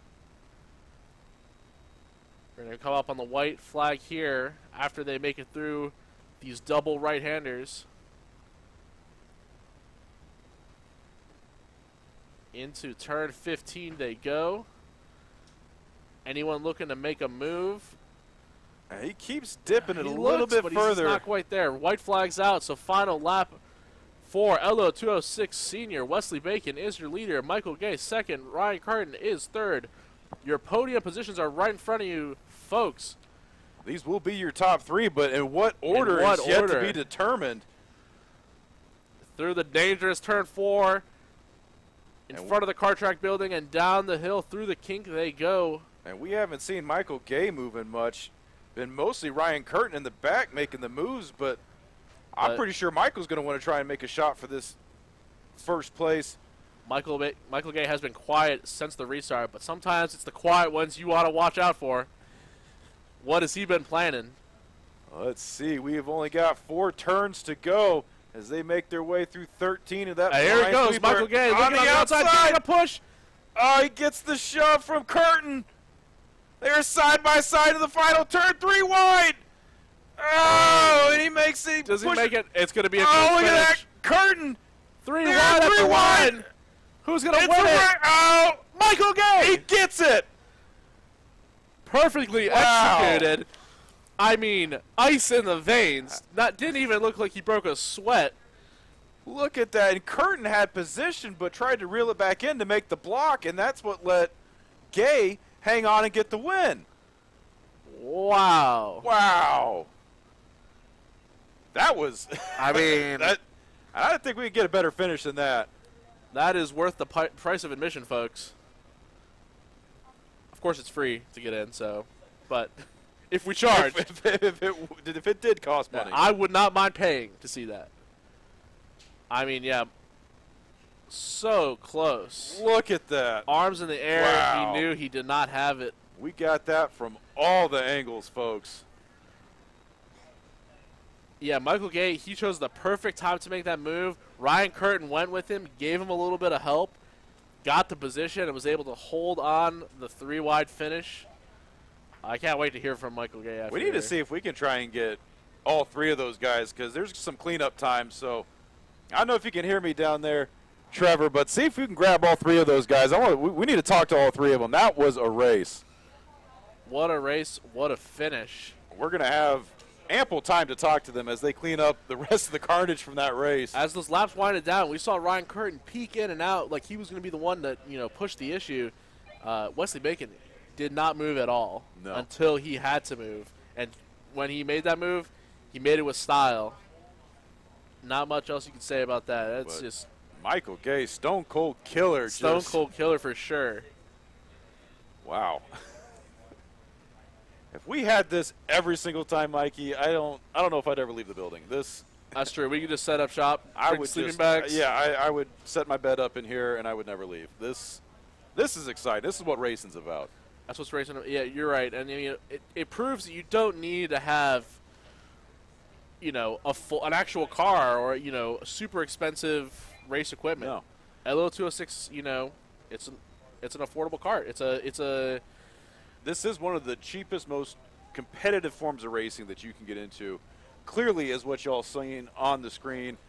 We're going to come up on the white flag here after they make it through these double right-handers. Into turn 15 they go. Anyone looking to make a move? He keeps dipping it a little bit further. He's not quite there. White flag's out, so final lap for Lo206 Senior. Wesley Bacon is your leader. Michael Gay second. Ryan Curtin is third. Your podium positions are right in front of you, folks. These will be your top three, but in what order is yet to be determined. Through the dangerous turn 4, in front of the kart track building, and down the hill through the kink they go. And we haven't seen Michael Gay moving much. Been mostly Ryan Curtin in the back making the moves, but I'm pretty sure Michael's going to want to try and make a shot for this first place. Michael Gay has been quiet since the restart, but sometimes it's the quiet ones you want to watch out for. What has he been planning? Let's see. We have only got 4 turns to go as they make their way through 13 of that. Here he goes, Michael Gay looking on the outside, getting a push. Oh, he gets the shove from Curtin. They're side by side in the final turn, 3 wide. Oh, and he makes it. Does he make it? It's going to be a good finish. Look at that. Curtin. 3 wide at the line. Who's going to win it? Oh, Michael Gay. He gets it. Perfectly executed. I mean, ice in the veins. That didn't even look like he broke a sweat. Look at that. And Curtin had position but tried to reel it back in to make the block, and that's what let Gay hang on and get the win. Wow. Wow. That was, I mean, I don't think we could get a better finish than that. That is worth the price of admission, folks. Of course, it's free to get in, so, but If we charge. If it did cost money. I would not mind paying to see that. I mean, yeah. So close. Look at that. Arms in the air. Wow. He knew he did not have it. We got that from all the angles, folks. Yeah, Michael Gay, he chose the perfect time to make that move. Ryan Curtin went with him, gave him a little bit of help, got the position, and was able to hold on the 3-wide finish. I can't wait to hear from Michael Gay after. We need to see if we can try and get all 3 of those guys, because there's some cleanup time. So I don't know if you can hear me down there, Trevor, but see if we can grab all 3 of those guys. We need to talk to all 3 of them. That was a race. What a race. What a finish. We're going to have ample time to talk to them as they clean up the rest of the carnage from that race. As those laps winded down, we saw Ryan Curtin peek in and out like he was going to be the one that, push the issue. Wesley Bacon did not move at all until he had to move. And when he made that move, he made it with style. Not much else you can say about that. That's just Michael Gay, stone cold killer. Stone cold killer for sure. Wow. If we had this every single time, Mikey, I don't know if I'd ever leave the building. That's true. We could just set up shop. I bring would sleeping bags. Yeah, I would set my bed up in here and I would never leave. This is exciting. This is what racing's about. That's what's racing. Yeah, you're right. And it proves that you don't need to have, an actual car or super expensive race equipment. No. At Lo206, it's an affordable cart. This is one of the cheapest, most competitive forms of racing that you can get into. Clearly, is what y'all seeing on the screen.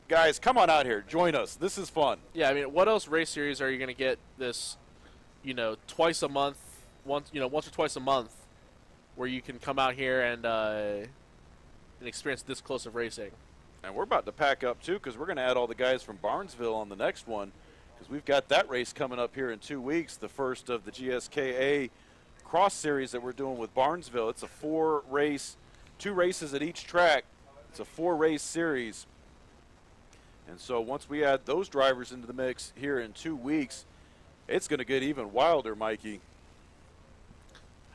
Guys, come on out here. Join us. This is fun. Yeah, I mean, what else race series are you going to get this, twice a month, once or twice a month, where you can come out here and experience this close of racing? And we're about to pack up, too, because we're going to add all the guys from Barnesville on the next one. Because we've got that race coming up here in 2 weeks, the first of the GSKA cross series that we're doing with Barnesville. It's a 4-race, 2 races at each track. It's a 4-race series. And so once we add those drivers into the mix here in 2 weeks, it's going to get even wilder, Mikey.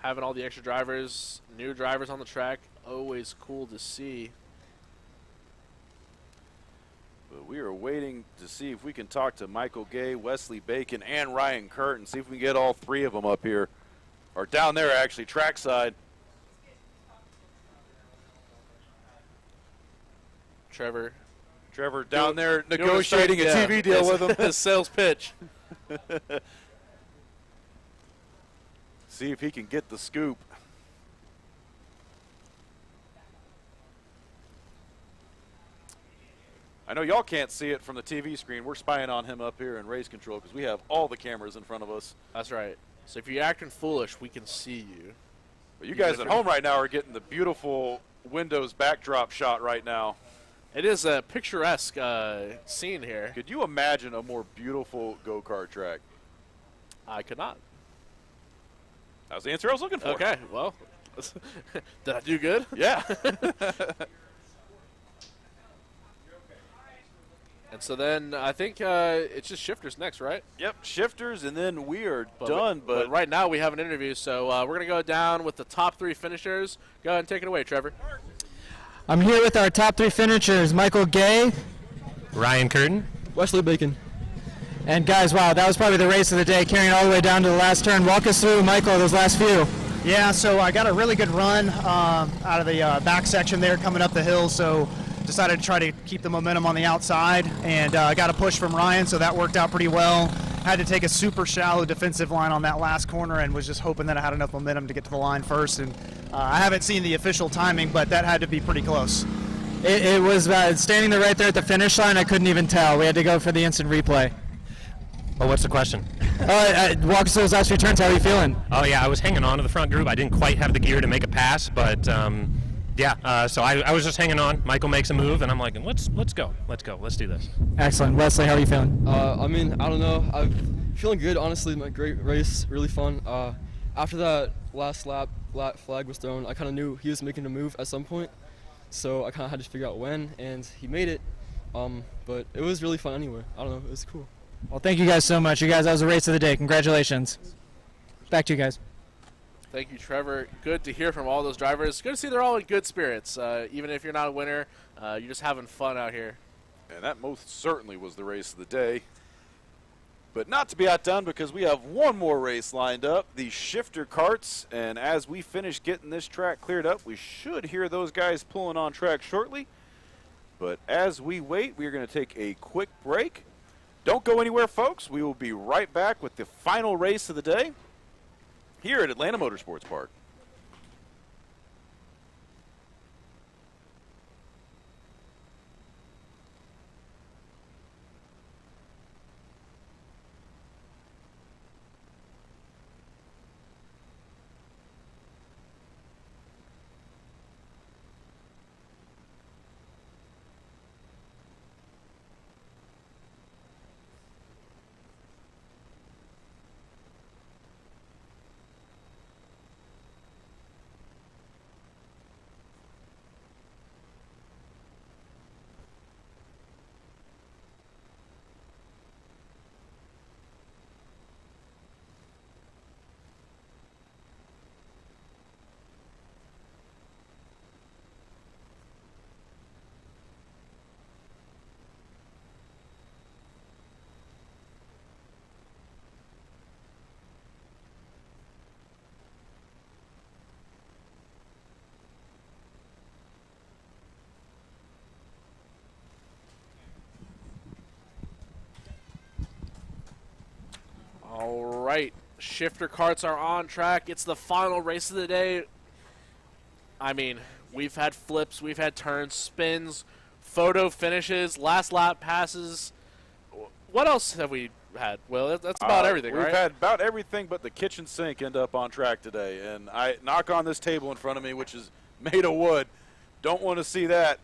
Having all the extra drivers, new drivers on the track, always cool to see. But we are waiting to see if we can talk to Michael Gay, Wesley Bacon, and Ryan Curtin. See if we can get all 3 of them up here. Or down there, actually, trackside. Trevor down there negotiating a TV deal with him. Sales pitch. See if he can get the scoop. I know y'all can't see it from the TV screen. We're spying on him up here in race control because we have all the cameras in front of us. That's right. So if you're acting foolish, we can see you. But you guys at home right now are getting the beautiful Windows backdrop shot right now. It is a picturesque scene here. Could you imagine a more beautiful go-kart track? I could not. That was the answer I was looking for. Okay, well, did I do good? Yeah. And so then I think it's just shifters next, right? Yep, shifters, and then we are done. But right now we have an interview, so we're going to go down with the top 3 finishers. Go ahead and take it away, Trevor. I'm here with our top 3 finishers, Michael Gay, Ryan Curtin, Wesley Bacon. And guys, wow, that was probably the race of the day, carrying all the way down to the last turn. Walk us through, Michael, those last few. Yeah, so I got a really good run out of the back section there coming up the hill, so decided to try to keep the momentum on the outside, and got a push from Ryan, so that worked out pretty well. Had to take a super shallow defensive line on that last corner and was just hoping that I had enough momentum to get to the line first. And I haven't seen the official timing, but that had to be pretty close. It was standing there right there at the finish line. I couldn't even tell. We had to go for the instant replay. Well, what's the question? Walk us through those last few turns. How are you feeling? Oh, yeah, I was hanging on to the front group. I didn't quite have the gear to make a pass, but so I was just hanging on. Michael makes a move, and I'm like, let's go. Let's do this. Excellent. Wesley, how are you feeling? I don't know. I'm feeling good, honestly. My great race, really fun. After that last lap, flag was thrown, I kind of knew he was making a move at some point, so I kind of had to figure out when, and he made it. But it was really fun anyway. I don't know. It was cool. Well, thank you guys so much. You guys, that was the race of the day. Congratulations. Back to you guys. Thank you, Trevor. Good to hear from all those drivers. Good to see they're all in good spirits. Even if you're not a winner, you're just having fun out here. And that most certainly was the race of the day. But not to be outdone, because we have one more race lined up, the shifter carts. And as we finish getting this track cleared up, we should hear those guys pulling on track shortly. But as we wait, we're going to take a quick break. Don't go anywhere, folks. We will be right back with the final race of the day here at Atlanta Motorsports Park. All right, shifter carts are on track. It's the final race of the day. I mean, we've had flips, we've had turns, spins, photo finishes, last lap passes. What else have we had? Well, that's about everything, right? We've had about everything but the kitchen sink end up on track today. And I knock on this table in front of me, which is made of wood. Don't want to see that.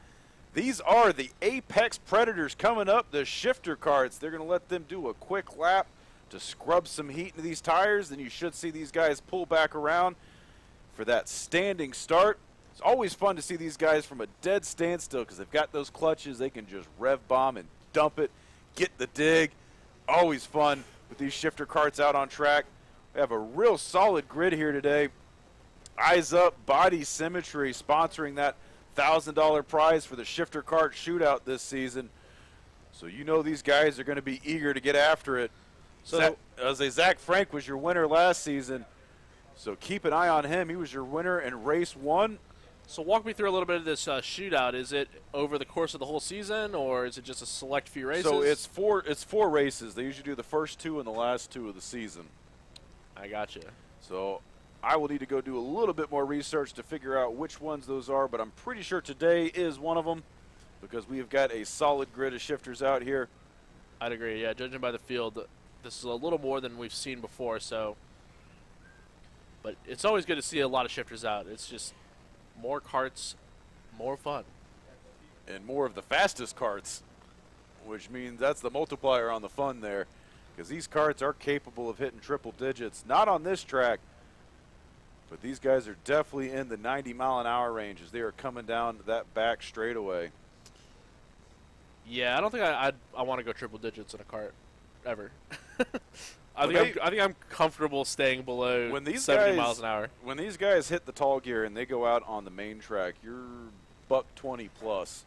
These are the Apex Predators coming up, the shifter carts. They're going to let them do a quick lap to scrub some heat into these tires. Then you should see these guys pull back around for that standing start. It's always fun to see these guys from a dead standstill because they've got those clutches. They can just rev bomb and dump it, get the dig. Always fun with these shifter carts out on track. We have a real solid grid here today. Eyes Up Body Symmetry sponsoring that $1,000 prize for the shifter cart shootout this season. So you know these guys are going to be eager to get after it. So Zach Frank was your winner last season, so keep an eye on him. He was your winner in race 1. So walk me through a little bit of this shootout. Is it over the course of the whole season, or is it just a select few races? So it's four races. They usually do the first 2 and the last 2 of the season. I gotcha. So I will need to go do a little bit more research to figure out which ones those are, but I'm pretty sure today is one of them because we have got a solid grid of shifters out here. I'd agree, yeah. Judging by the field, this is a little more than we've seen before, so. But it's always good to see a lot of shifters out. It's just more carts, more fun. And more of the fastest carts, which means that's the multiplier on the fun there, because these carts are capable of hitting triple digits. Not on this track, but these guys are definitely in the 90-mile-an-hour range as they are coming down that back straightaway. Yeah, I don't think I want to go triple digits in a cart ever. I think I'm comfortable staying below 70 miles an hour. When these guys hit the tall gear and they go out on the main track, you're $120 plus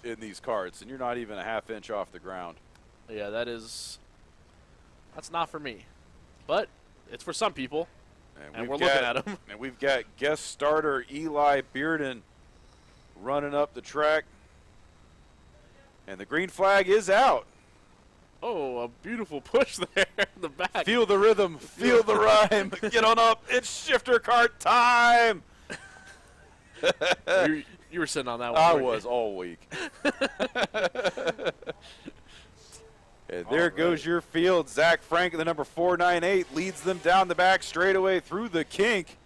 in these carts, and you're not even a half-inch off the ground. Yeah, that's not for me, but it's for some people, and we're looking at them. And we've got guest starter Eli Bearden running up the track, and the green flag is out. Oh, a beautiful push there in the back. Feel the rhythm, feel the rhyme. Get on up, it's shifter cart time. You were sitting on that one. I was all week. And there goes your field. Zach Frank, the number 498, leads them down the back straightaway through the kink.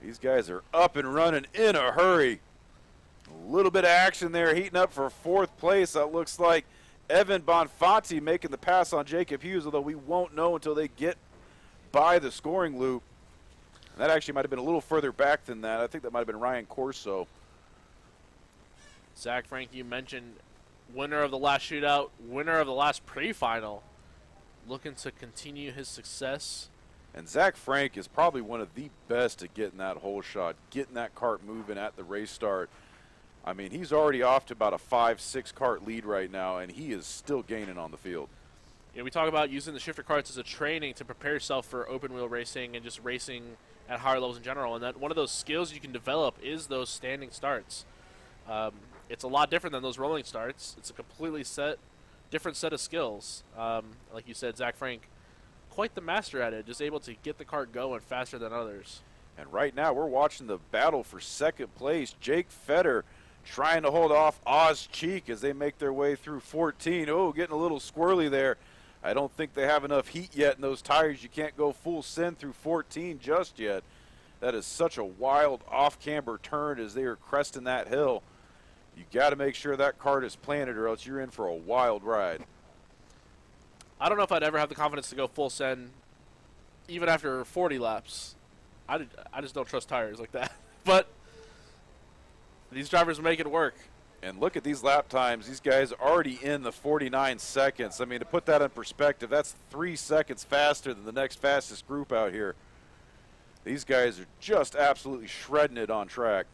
These guys are up and running in a hurry. A little bit of action there, heating up for 4th place. That looks like Evan Bonfanti making the pass on Jacob Hughes, although we won't know until they get by the scoring loop. And that actually might have been a little further back than that. I think that might have been Ryan Corso. Zach Frank, you mentioned winner of the last shootout, winner of the last pre-final, looking to continue his success And Zach Frank is probably one of the best at getting that hole shot, getting that cart moving at the race start. I mean, he's already off to about a 5-6 cart lead right now, and he is still gaining on the field. We talk about using the shifter carts as a training to prepare yourself for open wheel racing and just racing at higher levels in general. And that one of those skills you can develop is those standing starts. It's a lot different than those rolling starts. It's a completely different set of skills. Like you said, Zach Frank, quite the master at it, just able to get the cart going faster than others. And right now we're watching the battle for second place. Jake Fetter trying to hold off Oz Cheek as they make their way through 14. Oh, getting a little squirrely there. I don't think they have enough heat yet in those tires. You can't go full send through 14 just yet. That is such a wild off-camber turn as they are cresting that hill. You got to make sure that cart is planted or else you're in for a wild ride. I don't know if I'd ever have the confidence to go full send even after 40 laps. I just don't trust tires like that. But these drivers make it work. And look at these lap times. These guys are already in the 49 seconds. I mean, to put that in perspective, that's 3 seconds faster than the next fastest group out here. These guys are just absolutely shredding it on track.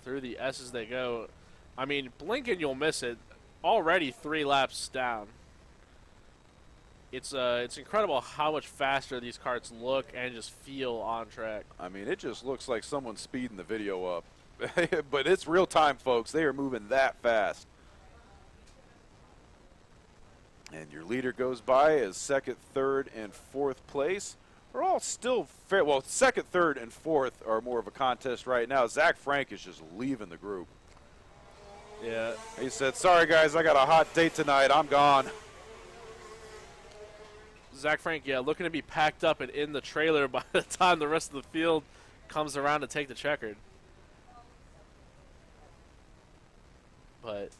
Through the S's they go. I mean, blink and you'll miss it. Already 3 laps down. It's incredible how much faster these carts look and just feel on track. I mean, it just looks like someone's speeding the video up. But it's real time, folks. They are moving that fast. And your leader goes by as second, third, and fourth place. We're all still fair. Well, second, third, and fourth are more of a contest right now. Zach Frank is just leaving the group. Yeah. He said, sorry, guys, I got a hot date tonight. I'm gone. Zach Frank, yeah, looking to be packed up and in the trailer by the time the rest of the field comes around to take the checkered. But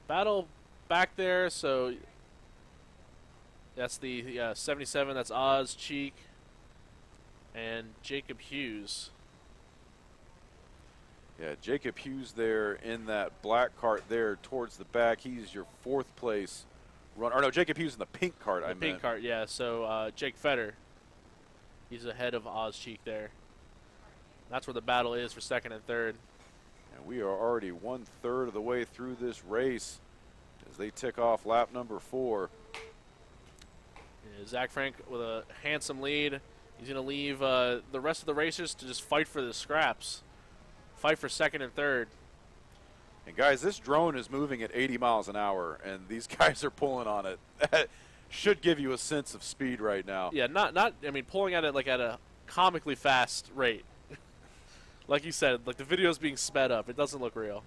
battle back there, so that's the 77, that's Oz, Cheek, and Jacob Hughes. Yeah, Jacob Hughes there in that black cart there towards the back. He's your fourth place runner. Or no, Jacob Hughes in the pink cart, The pink cart, yeah. So Jake Fetter, he's ahead of Oz Cheek there. That's where the battle is for second and third. And we are already 1/3 of the way through this race as they tick off lap number 4. Yeah, Zach Frank with a handsome lead. He's going to leave the rest of the racers to just fight for the scraps. Fight for second and third. And guys, this drone is moving at 80 miles an hour, and these guys are pulling on it. That should give you a sense of speed right now. Yeah, not I mean, pulling at it like at a comically fast rate. Like you said, like the video's being sped up. It doesn't look real.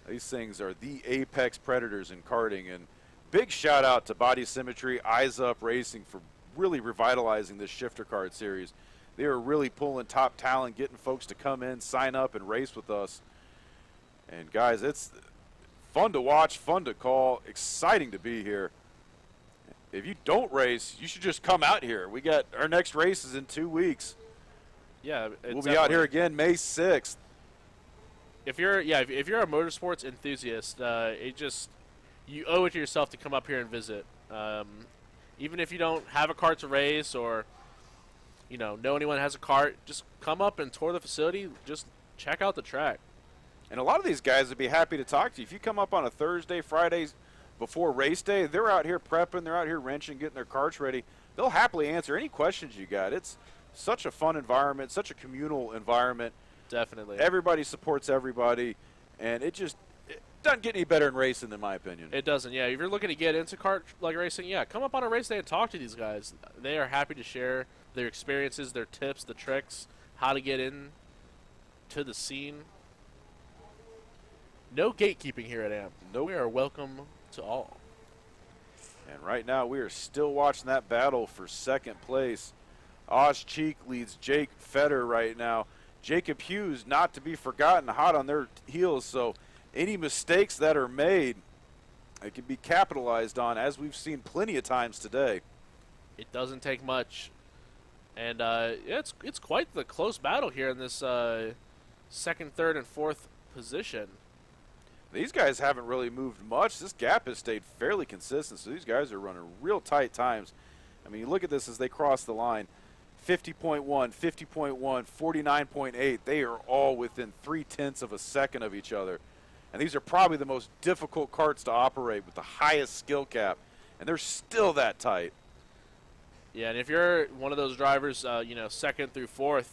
These things are the apex predators in karting, and big shout out to Body Symmetry, Eyes Up Racing for really revitalizing this shifter card series. They are really pulling top talent, getting folks to come in, sign up, and race with us. And guys, it's fun to watch, fun to call, exciting to be here. If you don't race, you should just come out here. We got our next race is in 2 weeks. Yeah, we'll be out here again May 6th. If you're a motorsports enthusiast, you owe it to yourself to come up here and visit. Even if you don't have a cart to race or know anyone that has a cart, just come up and tour the facility. Just check out the track. And a lot of these guys would be happy to talk to you. If you come up on a Thursday, Friday before race day, they're out here prepping, they're out here wrenching, getting their carts ready. They'll happily answer any questions you got. It's such a fun environment, such a communal environment. Definitely. Everybody supports everybody, and it doesn't get any better in racing, in my opinion. It doesn't, yeah. If you're looking to get into kart like racing, yeah, come up on a race day and talk to these guys. They are happy to share their experiences, their tips, the tricks, how to get in to the scene. No gatekeeping here at AMP. No, we are welcome to all. And right now we are still watching that battle for second place. Oz Cheek leads Jake Fetter right now. Jacob Hughes, not to be forgotten, hot on their heels. So any mistakes that are made, it can be capitalized on, as we've seen plenty of times today. It doesn't take much. And it's quite the close battle here in this second, third, and fourth position. These guys haven't really moved much. This gap has stayed fairly consistent, so these guys are running real tight times. I mean, look at this as they cross the line. 50.1, 50.1, 49.8. They are all within 0.3 of a second of each other. And these are probably the most difficult karts to operate with the highest skill cap. And they're still that tight. Yeah, and if you're one of those drivers, you know, 2nd through 4th,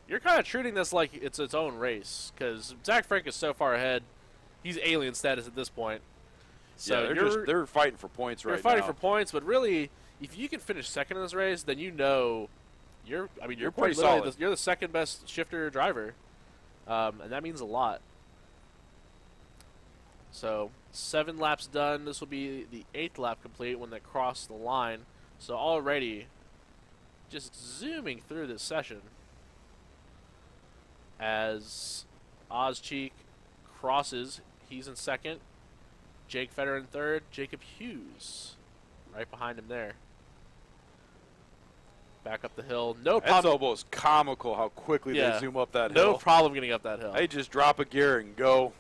you're kind of treating this like it's its own race. Because Zach Frank is so far ahead. He's alien status at this point. So yeah, they're fighting for points right now. They're fighting for points, but really, if you can finish 2nd in this race, then you know you're pretty solid. You're the 2nd best shifter driver, and that means a lot. So 7 laps done. This will be the 8th lap complete when they cross the line. So already, just zooming through this session, as Ozcheek crosses, he's in 2nd. Jake Federer in 3rd. Jacob Hughes right behind him there. Back up the hill. No problem. That's almost comical how quickly they zoom up that hill. No problem getting up that hill. They just drop a gear and go.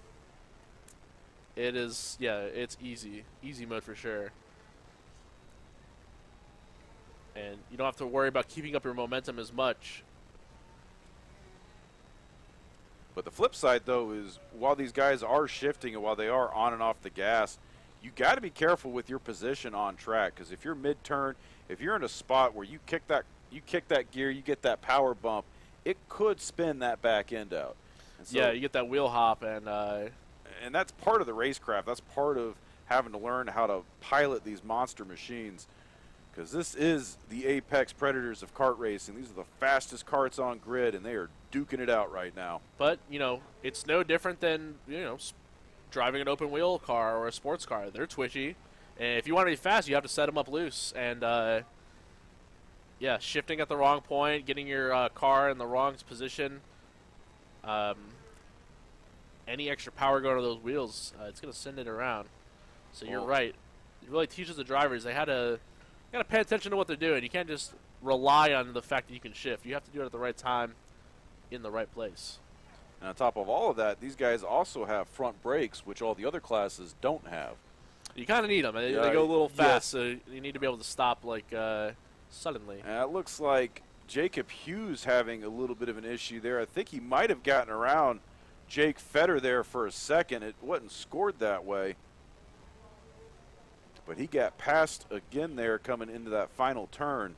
It is, yeah, it's easy. Easy mode for sure. And you don't have to worry about keeping up your momentum as much. But the flip side, though, is while these guys are shifting and while they are on and off the gas, you got to be careful with your position on track. Because if you're mid-turn, if you're in a spot where you kick that gear, you get that power bump, it could spin that back end out. And so, yeah, you get that wheel hop, and that's part of the racecraft. That's part of having to learn how to pilot these monster machines. Because this is the apex predators of kart racing. These are the fastest karts on grid, and they are duking it out right now. But, you know, it's no different than, you know, driving an open wheel car or a sports car. They're twitchy. And if you want to be fast, you have to set them up loose. And, yeah, shifting at the wrong point, getting your car in the wrong position, any extra power going to those wheels, it's going to send it around. So you're right. It really teaches the drivers they got to pay attention to what they're doing. You can't just rely on the fact that you can shift. You have to do it at the right time in the right place. And on top of all of that, these guys also have front brakes, which all the other classes don't have. You kind of need them. They go a little fast, so you need to be able to stop like suddenly. And it looks like Jacob Hughes having a little bit of an issue there. I think he might have gotten around Jake Federer there for a second. It wasn't scored that way. But he got passed again there coming into that final turn.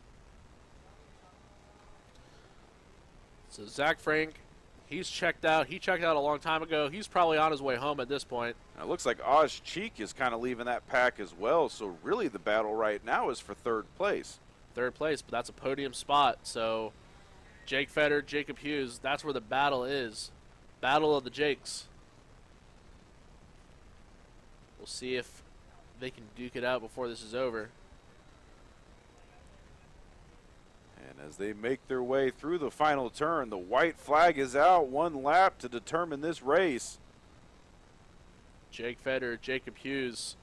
So Zach Frank, he's checked out. He checked out a long time ago. He's probably on his way home at this point. Now, it looks like Ozcheek is kind of leaving that pack as well. So really the battle right now is for 3rd place. 3rd place, but that's a podium spot. So Jake Federer, Jacob Hughes, that's where the battle is. Battle of the Jakes. We'll see if they can duke it out before this is over. And as they make their way through the final turn, the white flag is out. 1 lap to determine this race. Jake Federer, Jacob Hughes,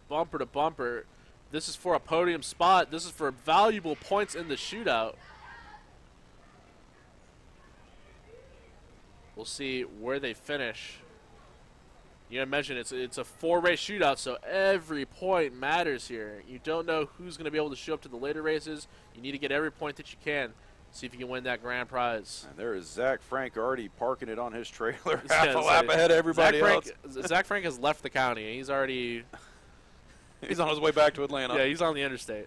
bumper to bumper. This is for a podium spot. This is for valuable points in the shootout. We'll see where they finish. You know, I mentioned it's a 4-race shootout, so every point matters here. You don't know who's going to be able to show up to the later races. You need to get every point that you can. See if you can win that grand prize. And there is Zach Frank already parking it on his trailer, half a lap ahead of everybody else. Zach Frank has left the county. He's already he's on his way back to Atlanta. Yeah, he's on the interstate.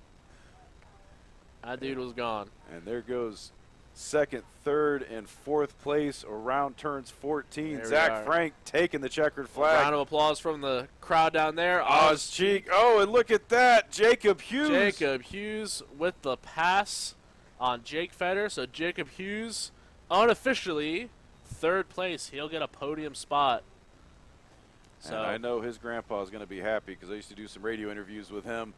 That dude was gone. And there goes 2nd, 3rd, and 4th place around turns 14. Zach Frank taking the checkered flag. A round of applause from the crowd down there. Ozcheek. Oh, and look at that. Jacob Hughes. Jacob Hughes with the pass on Jake Federer. So Jacob Hughes unofficially 3rd place. He'll get a podium spot. So and I know his grandpa is going to be happy because I used to do some radio interviews with him.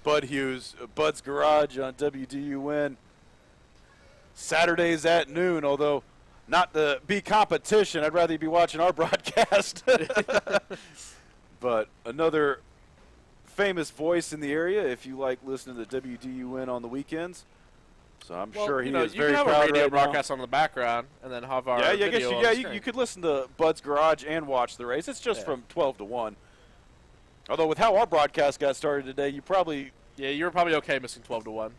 Bud Hughes, Bud's Garage on WDUN. Saturdays at noon, although not to be competition. I'd rather you be watching our broadcast. But another famous voice in the area if you like listening to WDUN on the weekends. So I'm sure he is very proud right now. You can have a radio broadcast on the background and then have our video you could listen to Bud's Garage and watch the race. It's just from 12 to 1. Although with how our broadcast got started today, you probably Yeah, you were probably okay missing 12 to 1.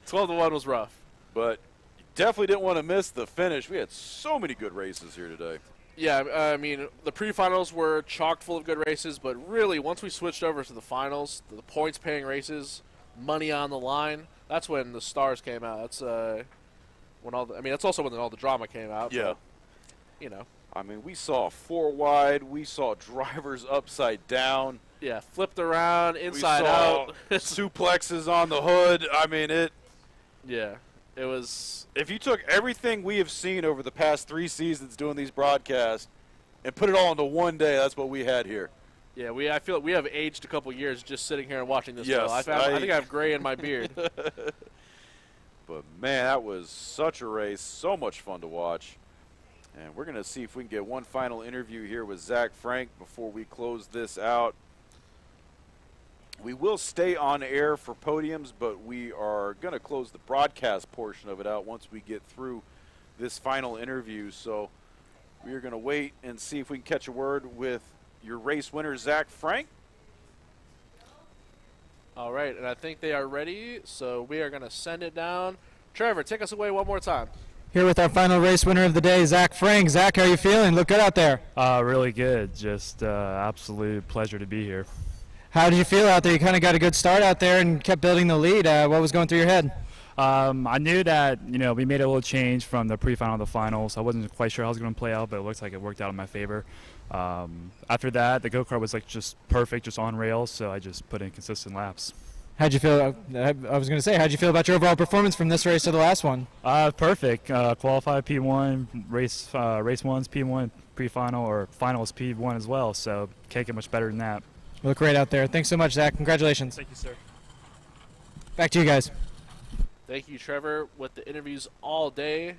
12 to 1 was rough. But you definitely didn't want to miss the finish. We had so many good races here today. Yeah, I mean, the pre-finals were chock full of good races, but really, once we switched over to the finals, the points-paying races, money on the line, that's when the stars came out. That's when that's also when all the drama came out. Yeah. But, you know. I mean, we saw 4 wide. We saw drivers upside down. Yeah, flipped around, inside we saw out. suplexes on the hood. I mean, Yeah, it was. If you took everything we have seen over the past 3 seasons doing these broadcasts and put it all into one day, that's what we had here. Yeah, I feel like we have aged a couple years just sitting here and watching this. Yes, I think I have gray in my beard. But, man, that was such a race. So much fun to watch. And we're going to see if we can get one final interview here with Zach Frank before we close this out. We will stay on air for podiums, but we are going to close the broadcast portion of it out once we get through this final interview. So we are going to wait and see if we can catch a word with your race winner, Zach Frank. All right, and I think they are ready, so we are going to send it down. Trevor, take us away one more time. Here with our final race winner of the day, Zach Frank. Zach, how are you feeling? Look good out there. Really good. Just absolute pleasure to be here. How did you feel out there? You kind of got a good start out there and kept building the lead. What was going through your head? I knew that, we made a little change from the pre-final to the finals. I wasn't quite sure how it was going to play out, but it looks like it worked out in my favor. After that, the go-kart was just perfect, just on rails, so I just put in consistent laps. How'd you feel? I was going to say, how'd you feel about your overall performance from this race to the last one? Perfect. Qualified P1, race one's P1, pre-final, or final is P1 as well, so can't get much better than that. You look great out there. Thanks so much, Zach. Congratulations. Thank you, sir. Back to you guys. Thank you, Trevor, with the interviews all day.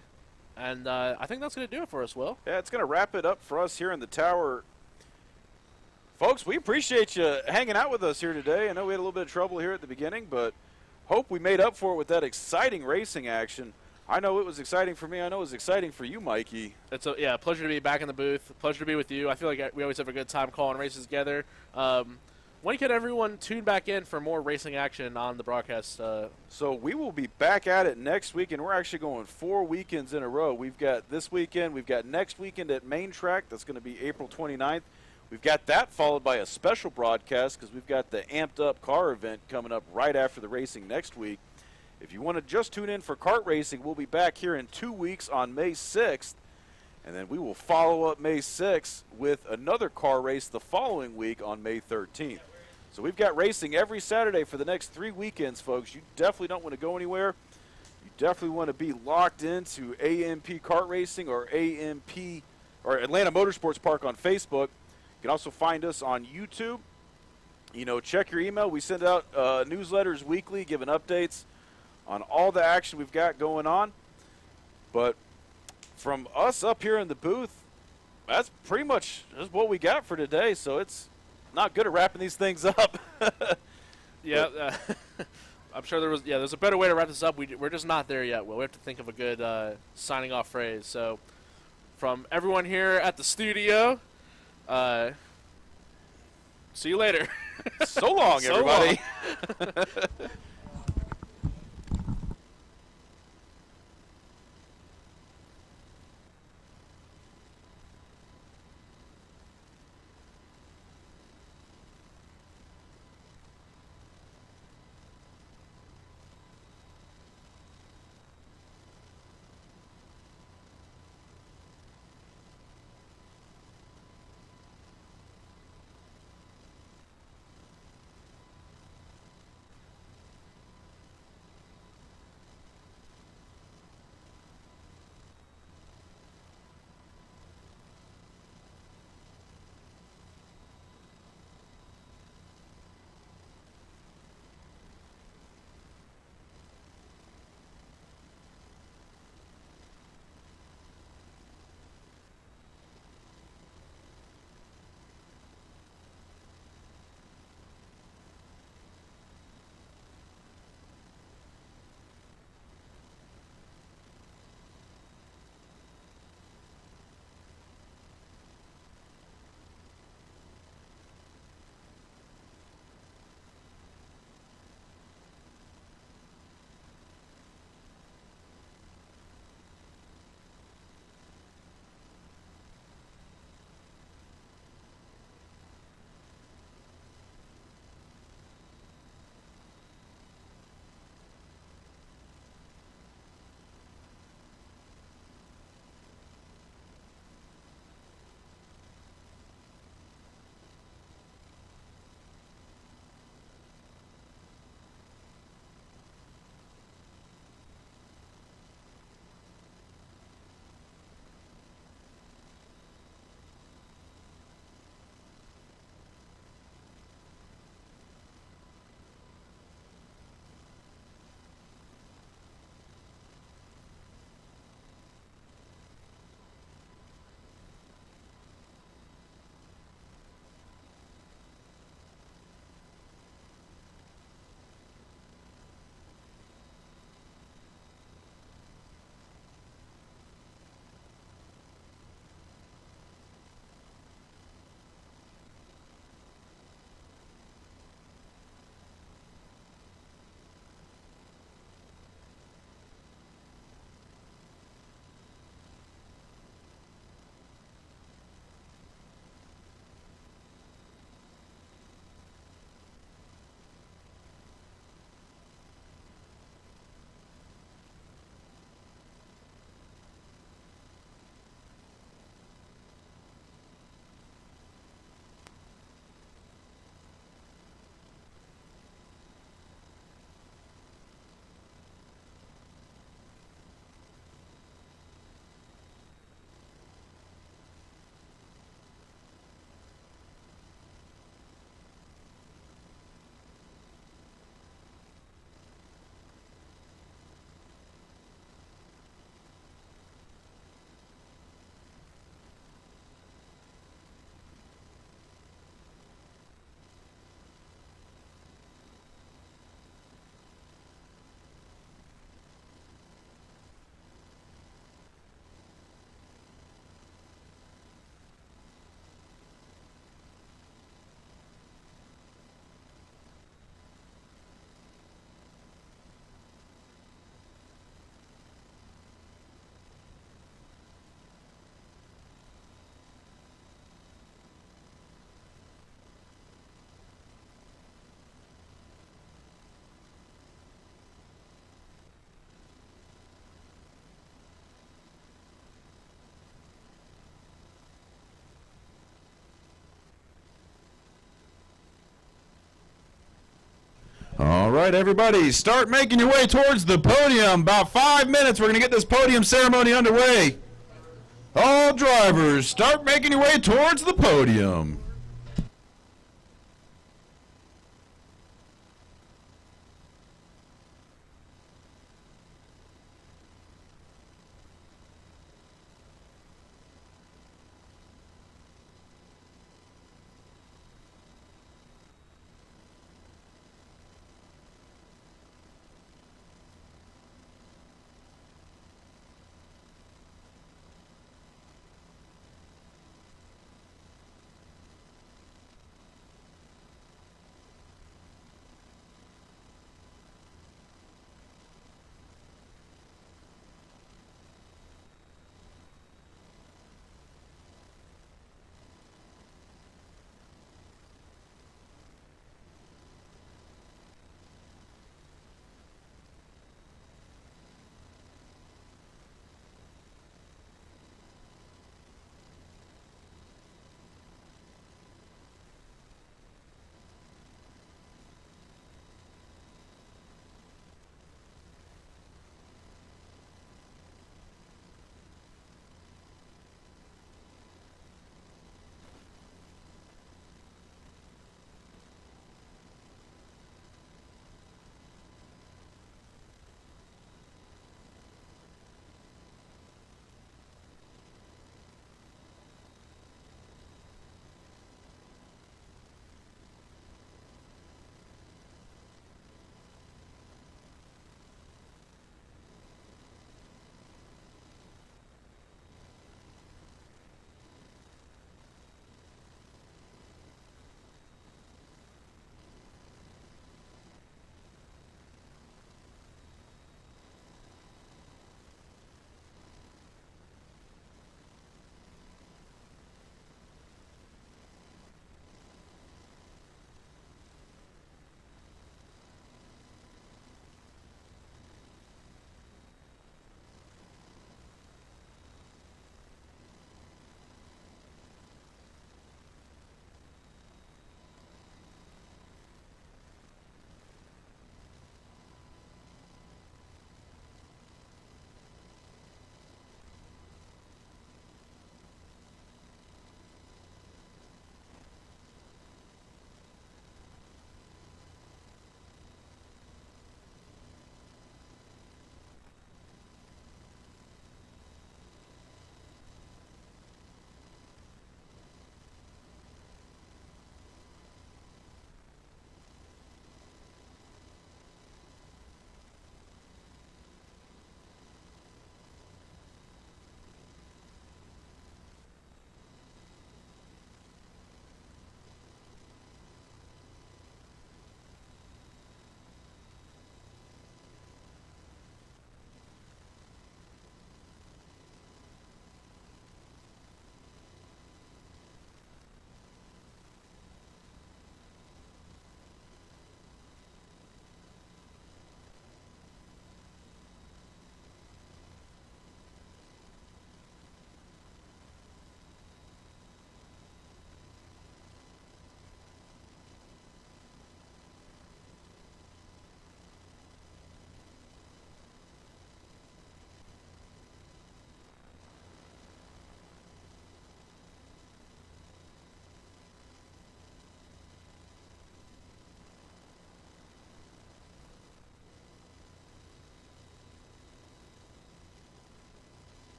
And I think that's going to do it for us, Will. Yeah, it's going to wrap it up for us here in the tower. Folks, we appreciate you hanging out with us here today. I know we had a little bit of trouble here at the beginning, but hope we made up for it with that exciting racing action. I know it was exciting for me. I know it was exciting for you, Mikey. It's a pleasure to be back in the booth. Pleasure to be with you. I feel like we always have a good time calling races together. When can everyone tune back in for more racing action on the broadcast? So we will be back at it next week, and we're actually going 4 weekends in a row. We've got this weekend. We've got next weekend at Main Track. That's going to be April 29th. We've got that followed by a special broadcast because we've got the Amped Up Car event coming up right after the racing next week. If you want to just tune in for kart racing, we'll be back here in 2 weeks on May 6th. And then we will follow up May 6th with another car race the following week on May 13th. So we've got racing every Saturday for the next 3 weekends, folks. You definitely don't want to go anywhere. You definitely want to be locked into AMP Kart Racing or AMP or Atlanta Motorsports Park on Facebook. You can also find us on YouTube. Check your email. We send out newsletters weekly giving updates on all the action we've got going on. But from us up here in the booth, that's pretty much just what we got for today. So it's not good at wrapping these things up. Yeah, I'm sure there's a better way to wrap this up. We're just not there yet. Well, we have to think of a good signing off phrase. So from everyone here at the studio, see you later. So long, everybody. Long. right, everybody, start making your way towards the podium. About 5 minutes, we're going to get this podium ceremony underway. All drivers, start making your way towards the podium.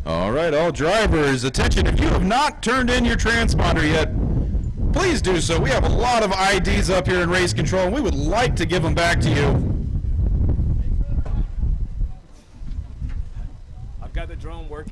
All right, all drivers, attention. If you have not turned in your transponder yet, please do so. We have a lot of IDs up here in race control, and we would like to give them back to you. got the drone working.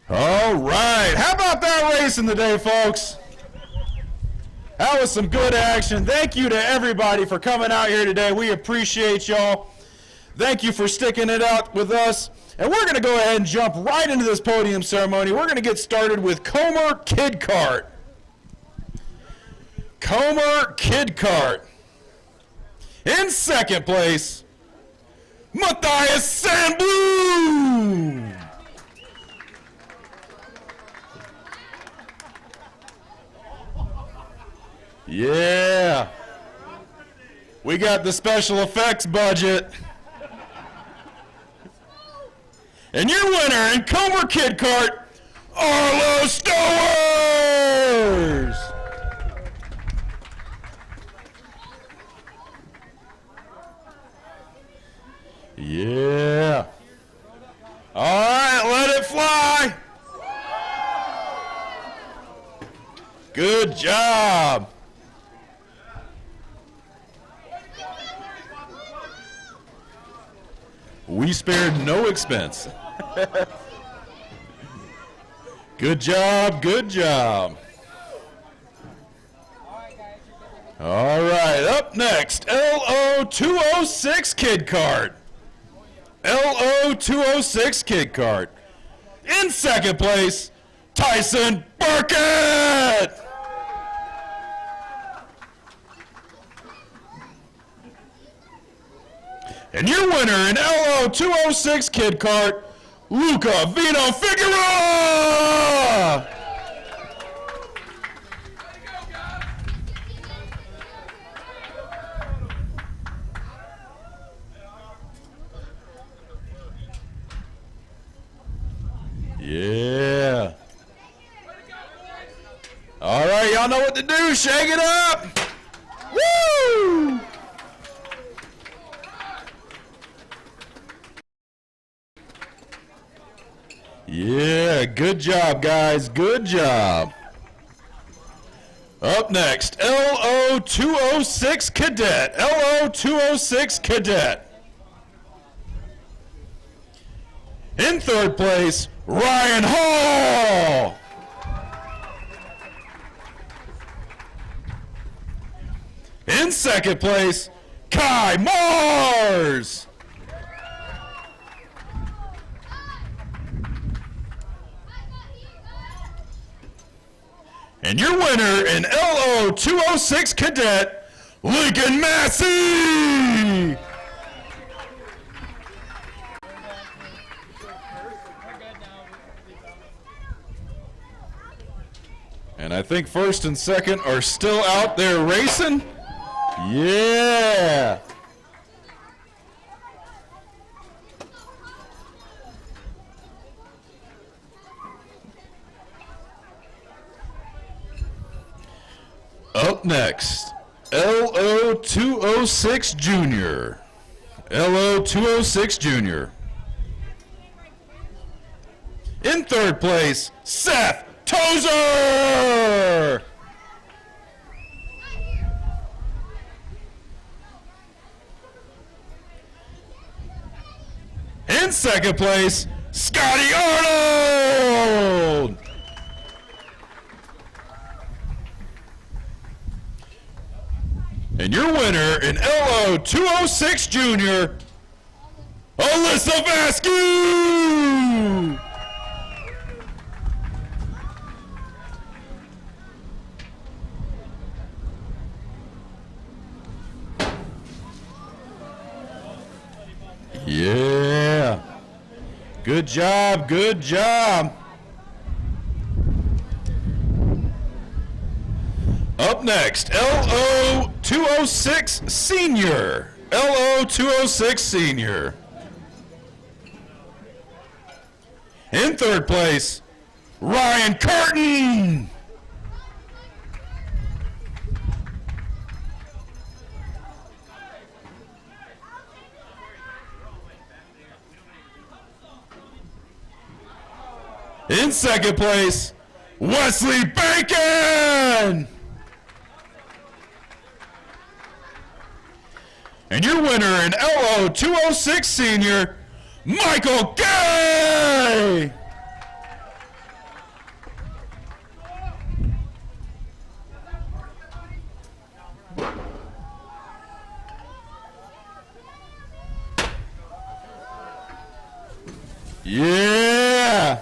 All right. How about that race in the day, folks? That was some good action. Thank you to everybody for coming out here today. We appreciate y'all. Thank you for sticking it out with us. And we're going to go ahead and jump right into this podium ceremony. We're going to get started with Comer Kid Kart. Comer Kid Kart. In second place, Matthias Sandblum. Yeah. We got the special effects budget. And your winner in Comer Kid Kart, Arlo Stowers. Yeah. All right, let it fly. Good job. We spared no expense. Good job, good job. All right, up next, Lo206 Kid Kart. Lo206 Kid Kart. In second place, Tyson Burkett. And your winner in Lo206 Kid Kart, Luca Vino Figueroa. Yeah. All right, y'all know what to do. Shake it up. Woo! Yeah, good job, guys. Good job. Up next, Lo206 Cadet. Lo206 Cadet. In third place, Ryan Hall. In second place, Kai Mars. And your winner in Lo206 Cadet, Lincoln Massey. And I think first and second are still out there racing. Yeah. Up next, Lo206 Junior. Lo206 Junior. In third place, Seth Tozer. In second place, Scotty Arnold. And your winner in Lo206 Junior, Alyssa Vasquez. Yeah. Good job, good job. Up next, Lo206 Senior. Lo206 Senior. In third place, Ryan Carton. In second place, Wesley Bacon. And your winner in Lo206 Senior, Michael Gay. Yeah.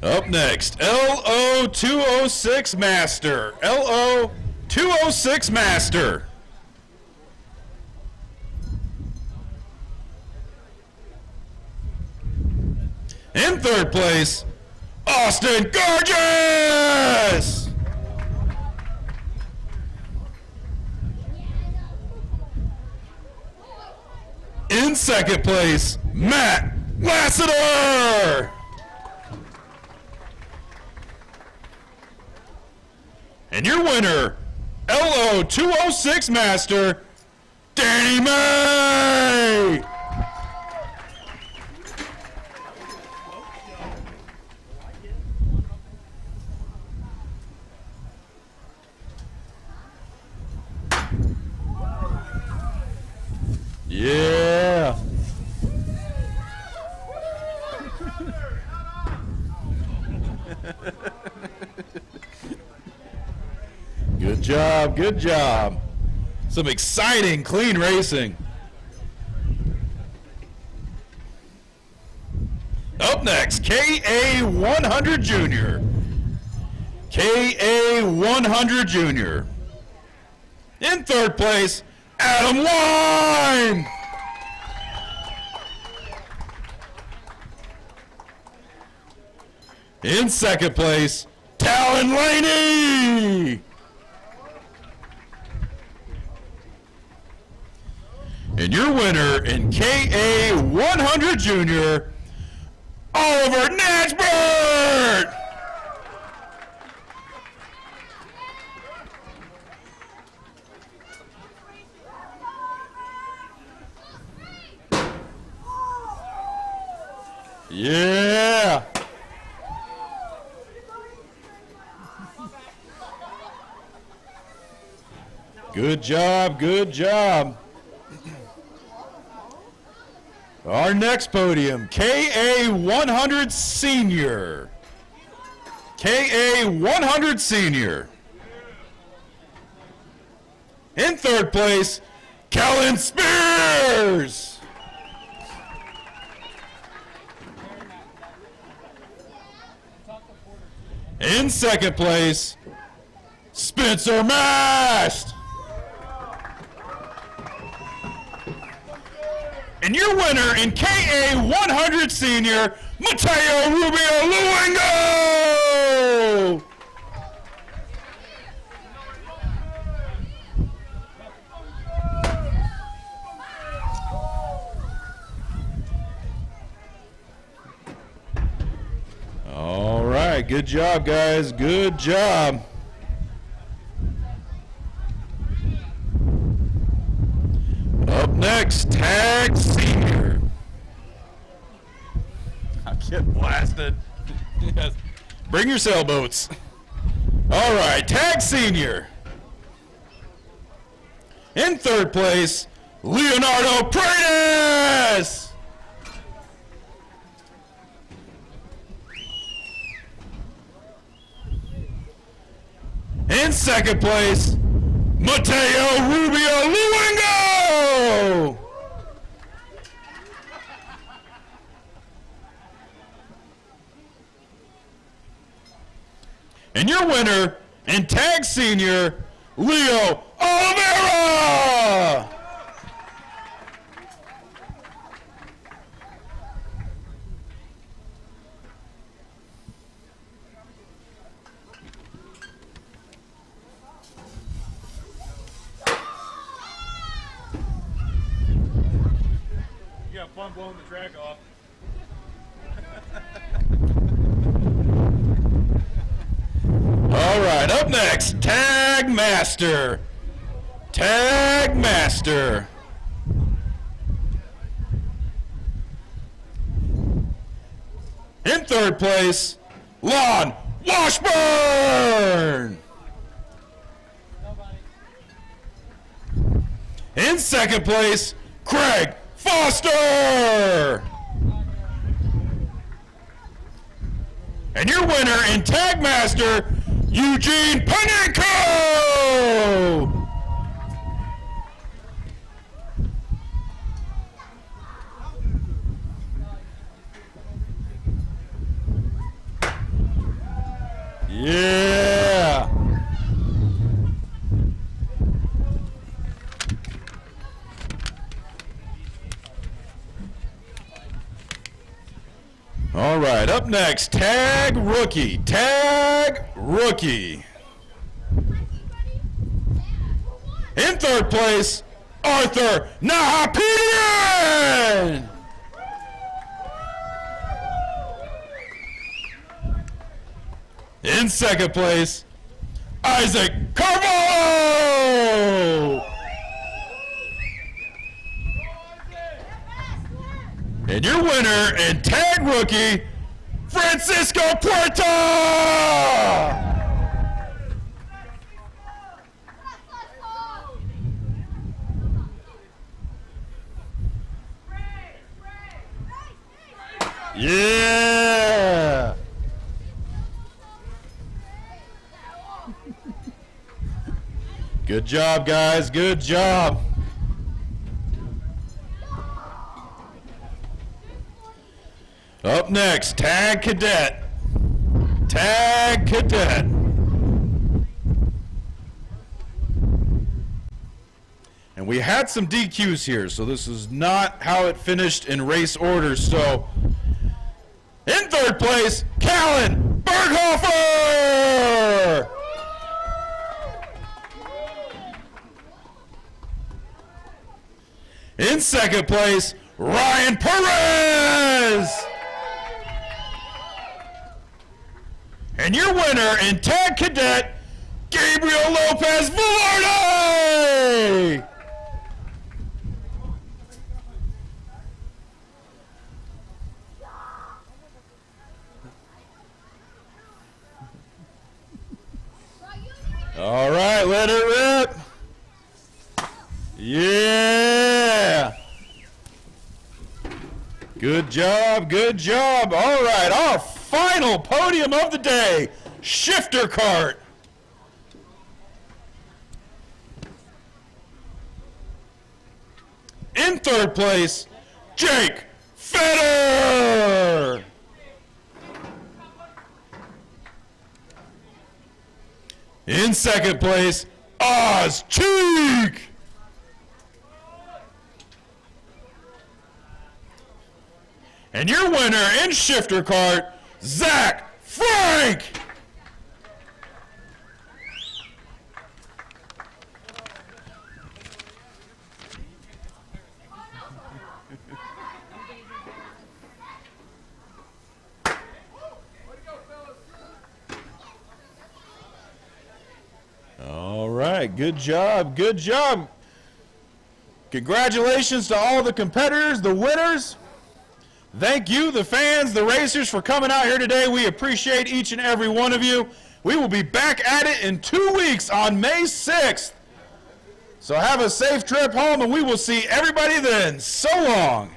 Up next, Lo206 Master. Lo206 Master. In third place, Austin Gorgeous. In second place, Matt Lassiter. And your winner, Lo206 Master, Danny May. Yeah. Good job, good job. Some exciting, clean racing. Up next, KA100 Junior. KA100 Junior. In third place, Adam Wine. In second place, Talon Laney. And your winner in KA100 Junior, Oliver Natchbert. Yeah. Good job, good job. Our next podium, KA100 Senior. KA100 Senior. In third place, Kellen Spears. In second place, Spencer Mast. And your winner in KA100 Senior, Mateo Rubio Luengo. All right, good job, guys. Good job. next, Tag Senior. I get blasted. Yes. Bring your sailboats. All right, Tag Senior. In third place, Leonardo Pratis. In second place, Mateo Rubio Luengo. And your winner in Tag Senior, Leo Oliveira. You have fun blowing the track off. All right, up next, Tag Master. Tag Master. In third place, Lon Washburn. In second place, Craig Foster. And your winner in Tag Master, Eugene Panenko. Yeah. All right, up next, Tag Rookie. Tag Rookie. In third place, Arthur Nahapedian. In second place, Isaac Carvalho. And your winner and Tag Rookie, Francisco Puerta. Yeah. Good job, guys. Good job. Up next, Tag Cadet. Tag Cadet. And we had some DQs here, so this is not how it finished in race order. So, in third place, Callan Berghofer. In second place, Ryan Perez. And your winner in Tag Cadet, Gabriel Lopez Velarde. All right, let it rip. Yeah. Good job, good job. All right, our final podium of the day, shifter kart. In third place, Jake Fetter. In second place, Oz Cheek. And your winner in shifter kart, Zach Frank. All right, good job, good job. Congratulations to all the competitors, the winners. Thank you, the fans, the racers, for coming out here today. We appreciate each and every one of you. We will be back at it in 2 weeks on May 6th. So have a safe trip home, and we will see everybody then. So long.